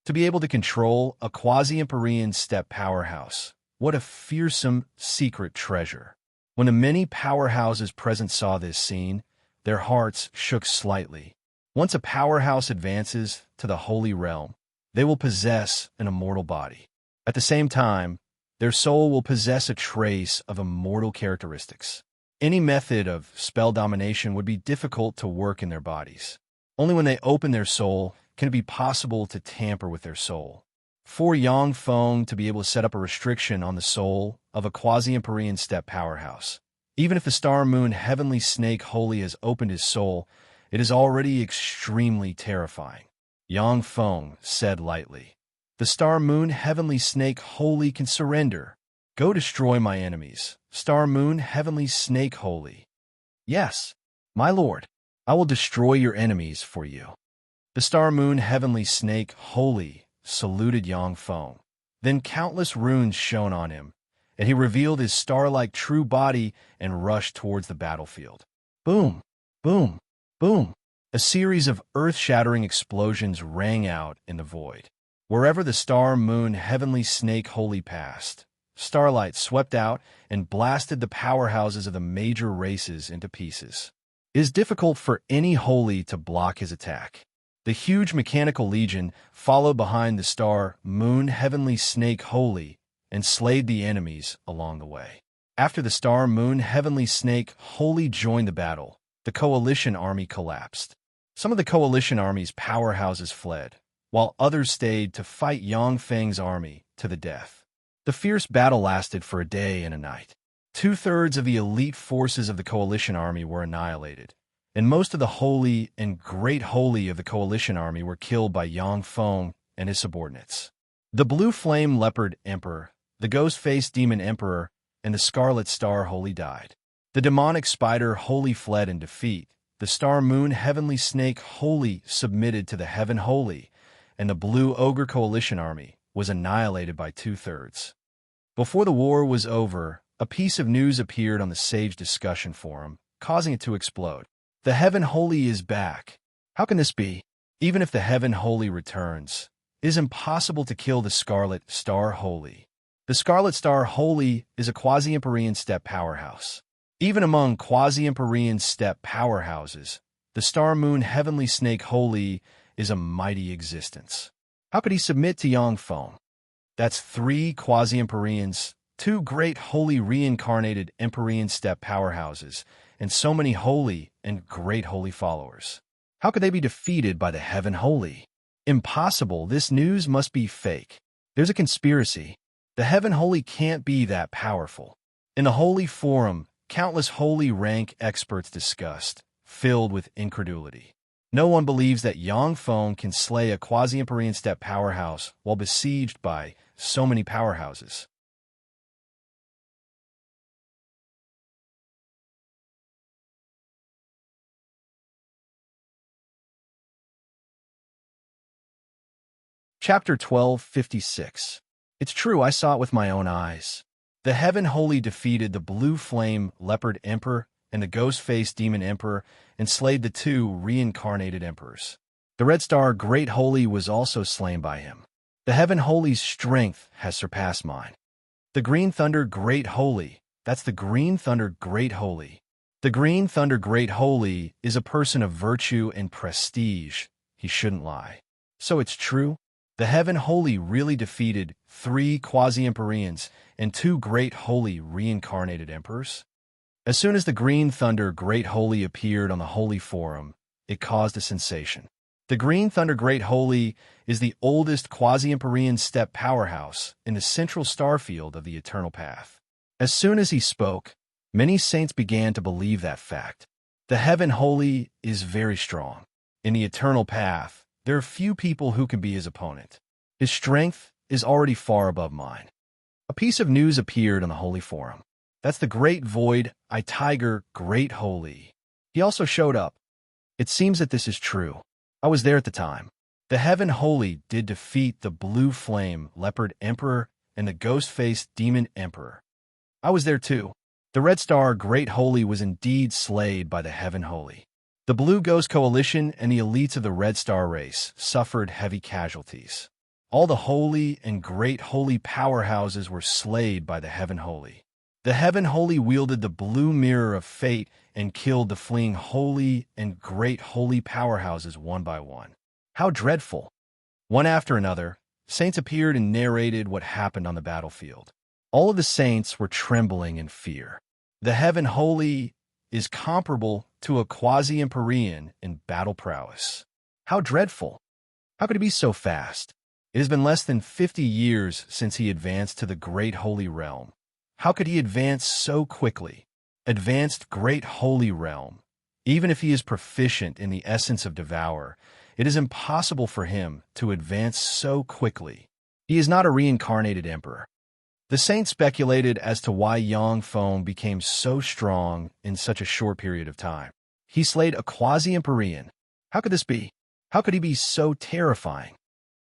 A: To be able to control a quasi-Empyrean steppe powerhouse, what a fearsome secret treasure. When the many powerhouses present saw this scene, their hearts shook slightly. Once a powerhouse advances to the holy realm, they will possess an immortal body. At the same time, their soul will possess a trace of immortal characteristics. Any method of spell domination would be difficult to work in their bodies. Only when they open their soul can it be possible to tamper with their soul. For Yang Feng to be able to set up a restriction on the soul of a quasi-Empyrean steppe powerhouse. Even if the Star Moon Heavenly Snake Holy has opened his soul, it is already extremely terrifying. Yang Feng said lightly, The Star Moon Heavenly Snake Holy can surrender. Go destroy my enemies, Star Moon Heavenly Snake Holy. Yes, my lord, I will destroy your enemies for you. The Star Moon Heavenly Snake Holy saluted Yang Feng. Then countless runes shone on him, and he revealed his star-like true body and rushed towards the battlefield. Boom, boom, boom. A series of earth-shattering explosions rang out in the void. Wherever the Star Moon Heavenly Snake Holy passed, starlight swept out and blasted the powerhouses of the major races into pieces. It is difficult for any holy to block his attack. The huge mechanical legion followed behind the Star Moon Heavenly Snake Holy and slayed the enemies along the way. After the Star Moon Heavenly Snake Holy joined the battle, the coalition army collapsed. Some of the coalition army's powerhouses fled, while others stayed to fight Yang Feng's army to the death. The fierce battle lasted for a day and a night. 2/3 of the elite forces of the coalition army were annihilated, and most of the holy and great holy of the coalition army were killed by Yang Feng and his subordinates. The Blue Flame Leopard Emperor, the Ghost-Faced Demon Emperor, and the Scarlet Star Holy died. The Demonic Spider Holy fled in defeat. The Star Moon Heavenly Snake Holy submitted to the Heaven Holy, and the Blue Ogre Coalition Army was annihilated by 2/3. Before the war was over, a piece of news appeared on the Sage discussion forum, causing it to explode. The Heaven Holy is back. How can this be? Even if the Heaven Holy returns, it is impossible to kill the Scarlet Star Holy. The Scarlet Star Holy is a quasi-Empyrean steppe powerhouse. Even among quasi-Empyrean steppe powerhouses, the Star Moon Heavenly Snake Holy is a mighty existence. How could he submit to Yangfeng? That's 3 quasi-Empyreans, 2 great holy reincarnated Empyrean steppe powerhouses, and so many holy and great holy followers. How could they be defeated by the Heaven Holy? Impossible. This news must be fake. There's a conspiracy. The Heaven Holy can't be that powerful. In the Holy Forum, countless holy rank experts discussed, filled with incredulity. No one believes that Yangfeng can slay a quasi-Empyrean steppe powerhouse while besieged by so many powerhouses. Chapter 1256. It's true, I saw it with my own eyes. The Heaven Holy defeated the Blue Flame Leopard Emperor and the Ghost-Faced Demon Emperor and slayed the 2 reincarnated emperors. The Red Star Great Holy was also slain by him. The Heaven Holy's strength has surpassed mine. The Green Thunder Great Holy, that's the Green Thunder Great Holy. The Green Thunder Great Holy is a person of virtue and prestige. He shouldn't lie. So it's true? The Heaven Holy really defeated 3 quasi-Empyreans and 2 great holy reincarnated emperors? As soon as the Green Thunder Great Holy appeared on the Holy Forum, it caused a sensation. The Green Thunder Great Holy is the oldest quasi-Empyrean steppe powerhouse in the central star field of the Eternal Path. As soon as he spoke, many saints began to believe that fact. The Heaven Holy is very strong. In the Eternal Path, there are few people who can be his opponent. His strength is already far above mine. A piece of news appeared on the Holy Forum. That's the Great Void, Tiger Great Holy. He also showed up. It seems that this is true. I was there at the time. The Heaven Holy did defeat the Blue Flame Leopard Emperor and the Ghost-Faced Demon Emperor. I was there too. The Red Star Great Holy was indeed slayed by the Heaven Holy. The Blue Ghost Coalition and the elites of the Red Star race suffered heavy casualties. All the holy and great holy powerhouses were slayed by the Heaven Holy. The Heaven Holy wielded the Blue Mirror of Fate and killed the fleeing holy and great holy powerhouses one by one. How dreadful! One after another, saints appeared and narrated what happened on the battlefield. All of the saints were trembling in fear. The Heaven Holy is comparable to a quasi-Empyrean in battle prowess. How dreadful! How could he be so fast? It has been less than 50 years since he advanced to the Great Holy Realm. How could he advance so quickly? Advanced Great Holy Realm. Even if he is proficient in the essence of Devour, it is impossible for him to advance so quickly. He is not a reincarnated emperor. The saints speculated as to why Yangfeng became so strong in such a short period of time. He slayed a quasi-Empyrean. How could this be? How could he be so terrifying?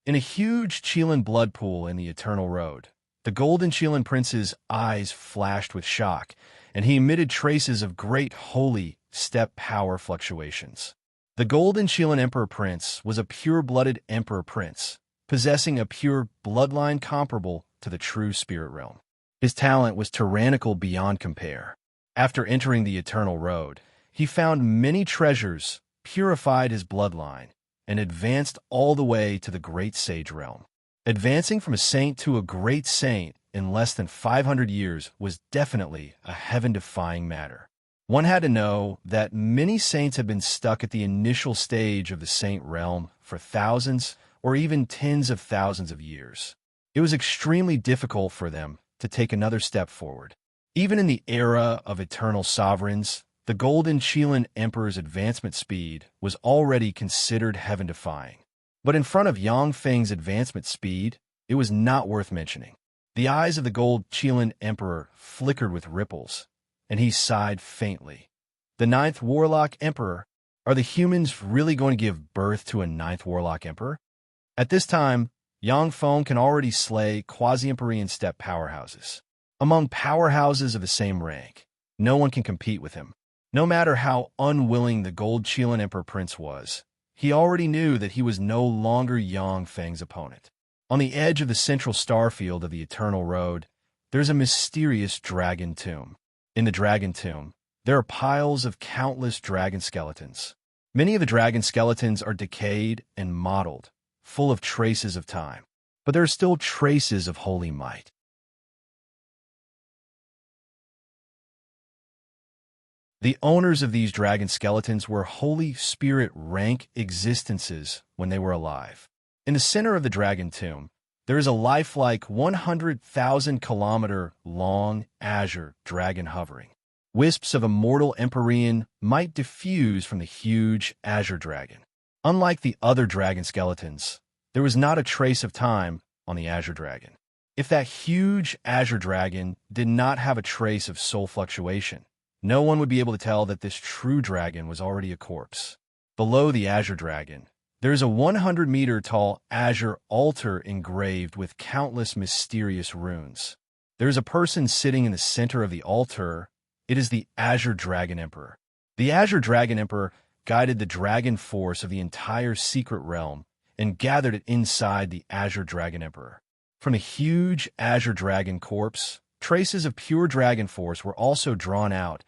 A: In a huge Qilin blood pool in the Eternal Road, the Golden Qilin Prince's eyes flashed with shock, and he emitted traces of great holy steppe power fluctuations. The Golden Qilin Emperor Prince was a pure-blooded Emperor Prince, possessing a pure bloodline comparable to the true spirit realm. His talent was tyrannical beyond compare. After entering the Eternal Road, he found many treasures, purified his bloodline, and advanced all the way to the Great Sage Realm. Advancing from a saint to a great saint in less than 500 years was definitely a heaven-defying matter. One had to know that many saints had been stuck at the initial stage of the saint realm for thousands or even tens of thousands of years. It was extremely difficult for them to take another step forward. Even in the era of eternal sovereigns, the Golden Qilin Emperor's advancement speed was already considered heaven-defying. But in front of Yangfeng's advancement speed, it was not worth mentioning. The eyes of the Gold Qilin Emperor flickered with ripples, and he sighed faintly. The 9th Warlock Emperor? Are the humans really going to give birth to a 9th Warlock Emperor? At this time, Yangfeng can already slay quasi-Empyrean steppe powerhouses. Among powerhouses of the same rank, no one can compete with him. No matter how unwilling the Gold Qilin Emperor Prince was, he already knew that he was no longer Yangfeng's opponent. On the edge of the central starfield of the Eternal Road, there's a mysterious dragon tomb. In the dragon tomb, there are piles of countless dragon skeletons. Many of the dragon skeletons are decayed and mottled, full of traces of time. But there are still traces of holy might. The owners of these dragon skeletons were Holy Spirit rank existences when they were alive. In the center of the dragon tomb, there is a lifelike 100,000-kilometer-long azure dragon hovering. Wisps of immortal Empyrean might diffuse from the huge azure dragon. Unlike the other dragon skeletons, there was not a trace of time on the azure dragon. If that huge azure dragon did not have a trace of soul fluctuation, no one would be able to tell that this true dragon was already a corpse. Below the azure dragon, there is a 100-meter-tall azure altar engraved with countless mysterious runes. There is a person sitting in the center of the altar. It is the Azure Dragon Emperor. The Azure Dragon Emperor guided the dragon force of the entire secret realm and gathered it inside the Azure Dragon Emperor. From the huge Azure Dragon corpse, traces of pure dragon force were also drawn out,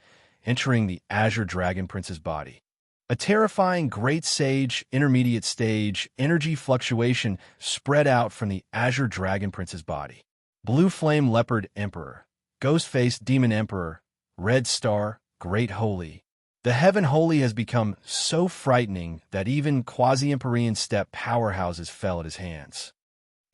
A: entering the Azure Dragon Prince's body. A terrifying Great Sage intermediate stage energy fluctuation spread out from the Azure Dragon Prince's body. Blue Flame Leopard Emperor, Ghost-Faced Demon Emperor, Red Star, Great Holy. The Heaven Holy has become so frightening that even quasi-Empyrean step powerhouses fell at his hands.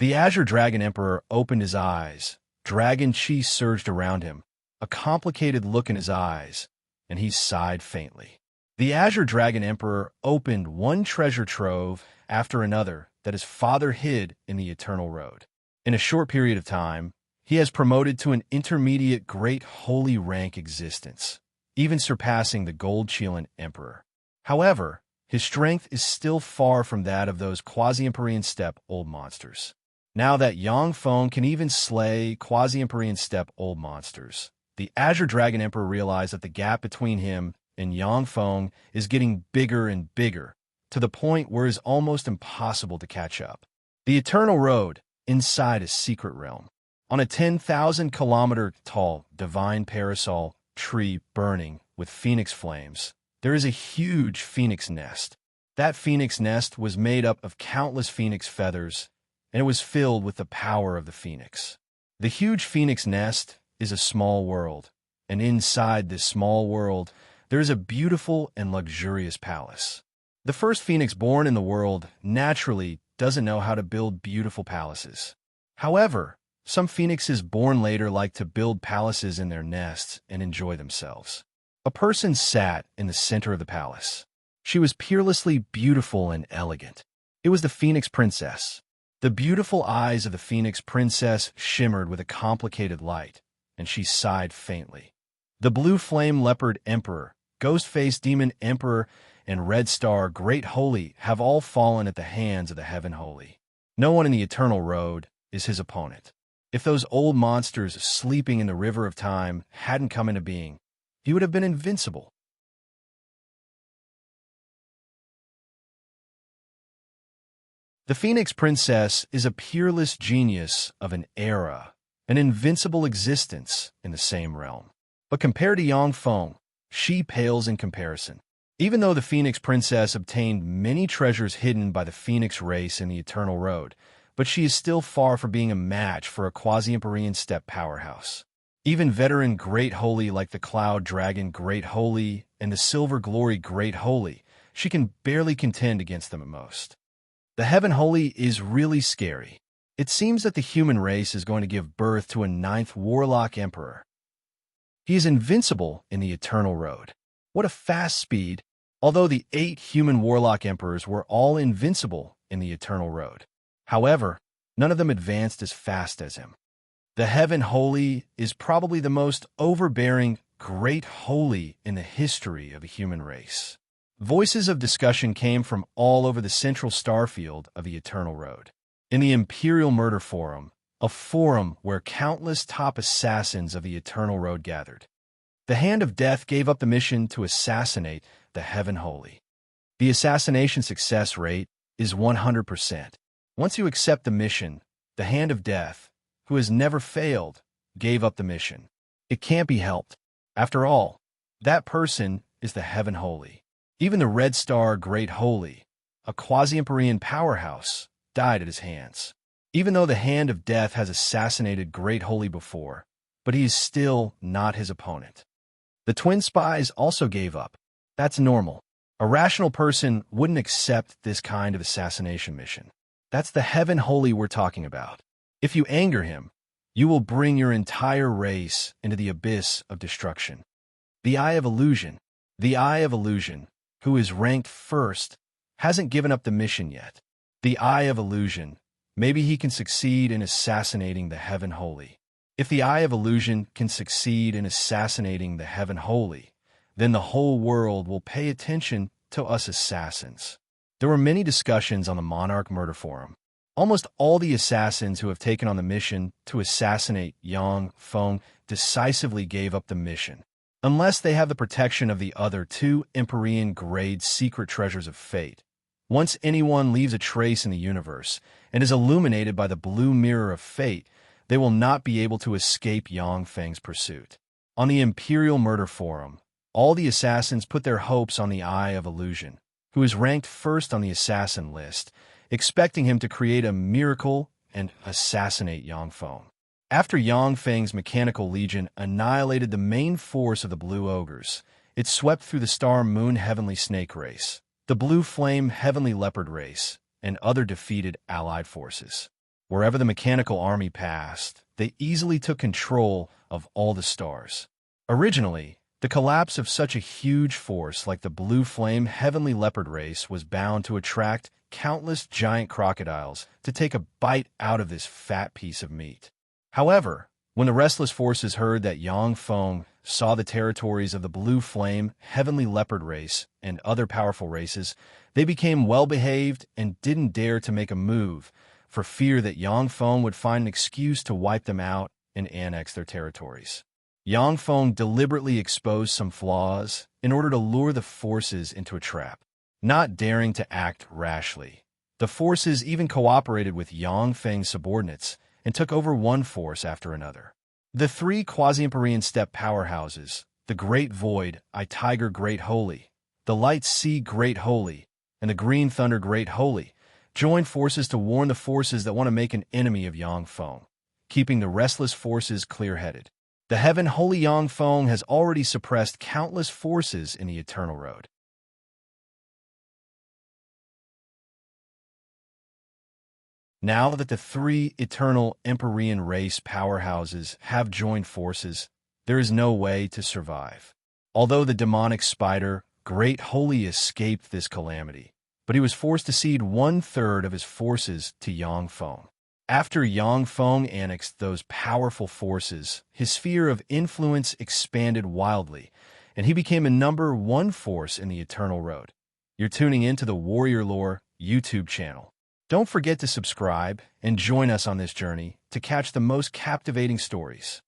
A: The Azure Dragon Emperor opened his eyes. Dragon chi surged around him, a complicated look in his eyes, and he sighed faintly. The Azure Dragon Emperor opened one treasure trove after another that his father hid in the Eternal Road. In a short period of time, he has promoted to an intermediate Great Holy rank existence, even surpassing the Gold Chelan Emperor. However, his strength is still far from that of those quasi-Empyrean step old monsters. Now that Yang Feng can even slay quasi-Empyrean step old monsters, the Azure Dragon Emperor realized that the gap between him and Yang Feng is getting bigger and bigger, to the point where it is almost impossible to catch up. The Eternal Road, inside a secret realm. On a 10,000-kilometer-tall divine parasol tree burning with phoenix flames, there is a huge phoenix nest. That phoenix nest was made up of countless phoenix feathers, and it was filled with the power of the phoenix. The huge phoenix nest is a small world, and inside this small world, there is a beautiful and luxurious palace. The first phoenix born in the world naturally doesn't know how to build beautiful palaces. However, some phoenixes born later like to build palaces in their nests and enjoy themselves. A person sat in the center of the palace. She was peerlessly beautiful and elegant. It was the Phoenix Princess. The beautiful eyes of the Phoenix Princess shimmered with a complicated light, and she sighed faintly. The Blue Flame Leopard Emperor, Ghost-Faced Demon Emperor, and Red Star Great Holy have all fallen at the hands of the Heaven Holy. No one in the Eternal Road is his opponent. If those old monsters sleeping in the river of time hadn't come into being, he would have been invincible. The Phoenix Princess is a peerless genius of an era, an invincible existence in the same realm. But compared to Yang Feng, she pales in comparison. Even though the Phoenix Princess obtained many treasures hidden by the Phoenix race in the Eternal Road, but she is still far from being a match for a quasi-Empyrean step powerhouse. Even veteran Great Holy like the Cloud Dragon Great Holy and the Silver Glory Great Holy, she can barely contend against them at most. The Heaven Holy is really scary. It seems that the human race is going to give birth to a 9th Warlock Emperor. He is invincible in the Eternal Road. What a fast speed! Although the 8 human Warlock Emperors were all invincible in the Eternal Road. However, none of them advanced as fast as him. The Heaven Holy is probably the most overbearing Great Holy in the history of the human race. Voices of discussion came from all over the central starfield of the Eternal Road. In the Imperial Murder Forum, a forum where countless top assassins of the Eternal Road gathered. The Hand of Death gave up the mission to assassinate the Heaven Holy. The assassination success rate is 100%. Once you accept the mission, the hand of death, who has never failed, gave up the mission. It can't be helped. After all, that person is the Heaven Holy. Even the Red Star Great Holy, a quasi-Empyrean powerhouse, died at his hands. Even though the hand of death has assassinated Great Holy before, but he is still not his opponent. The twin spies also gave up. That's normal. A rational person wouldn't accept this kind of assassination mission. That's the Heaven Holy we're talking about. If you anger him, you will bring your entire race into the abyss of destruction. The Eye of Illusion. The Eye of Illusion, who is ranked first, hasn't given up the mission yet. The Eye of Illusion, maybe he can succeed in assassinating the Heaven Holy. If the Eye of Illusion can succeed in assassinating the Heaven Holy, then the whole world will pay attention to us assassins. There were many discussions on the Monarch Murder Forum. Almost all the assassins who have taken on the mission to assassinate Yang Feng decisively gave up the mission, unless they have the protection of the other two Empyrean-grade secret treasures of fate. Once anyone leaves a trace in the universe and is illuminated by the blue mirror of fate, they will not be able to escape Yang Feng's pursuit. On the Imperial Murder Forum, all the assassins put their hopes on the Eye of Illusion, who is ranked first on the assassin list, expecting him to create a miracle and assassinate Yang Feng. After Yang Feng's mechanical legion annihilated the main force of the Blue Ogres, it swept through the Star Moon Heavenly Snake race, the Blue Flame Heavenly Leopard race, and other defeated allied forces. Wherever the mechanical army passed, they easily took control of all the stars. Originally, the collapse of such a huge force like the Blue Flame Heavenly Leopard race was bound to attract countless giant crocodiles to take a bite out of this fat piece of meat. However, when the restless forces heard that Yang Feng saw the territories of the Blue Flame Heavenly Leopard race and other powerful races, they became well-behaved and didn't dare to make a move for fear that Yang Feng would find an excuse to wipe them out and annex their territories. Yang Feng deliberately exposed some flaws in order to lure the forces into a trap, not daring to act rashly. The forces even cooperated with Yang Feng's subordinates and took over one force after another. The three quasi-Empyrean steppe powerhouses, the Great Void, Tiger Great Holy, the Light Sea Great Holy, and the Green Thunder Great Holy, joined forces to warn the forces that want to make an enemy of Yang Feng, keeping the restless forces clear-headed. The Heaven Holy Yang Feng has already suppressed countless forces in the Eternal Road. Now that the three eternal Empyrean race powerhouses have joined forces, there is no way to survive. Although the demonic spider, Great Holy, escaped this calamity, but he was forced to cede 1/3 of his forces to Yang Feng. After Yang Feng annexed those powerful forces, his sphere of influence expanded wildly, and he became a #1 force in the Eternal Road. You're tuning into the Warrior Lore YouTube channel. Don't forget to subscribe and join us on this journey to catch the most captivating stories.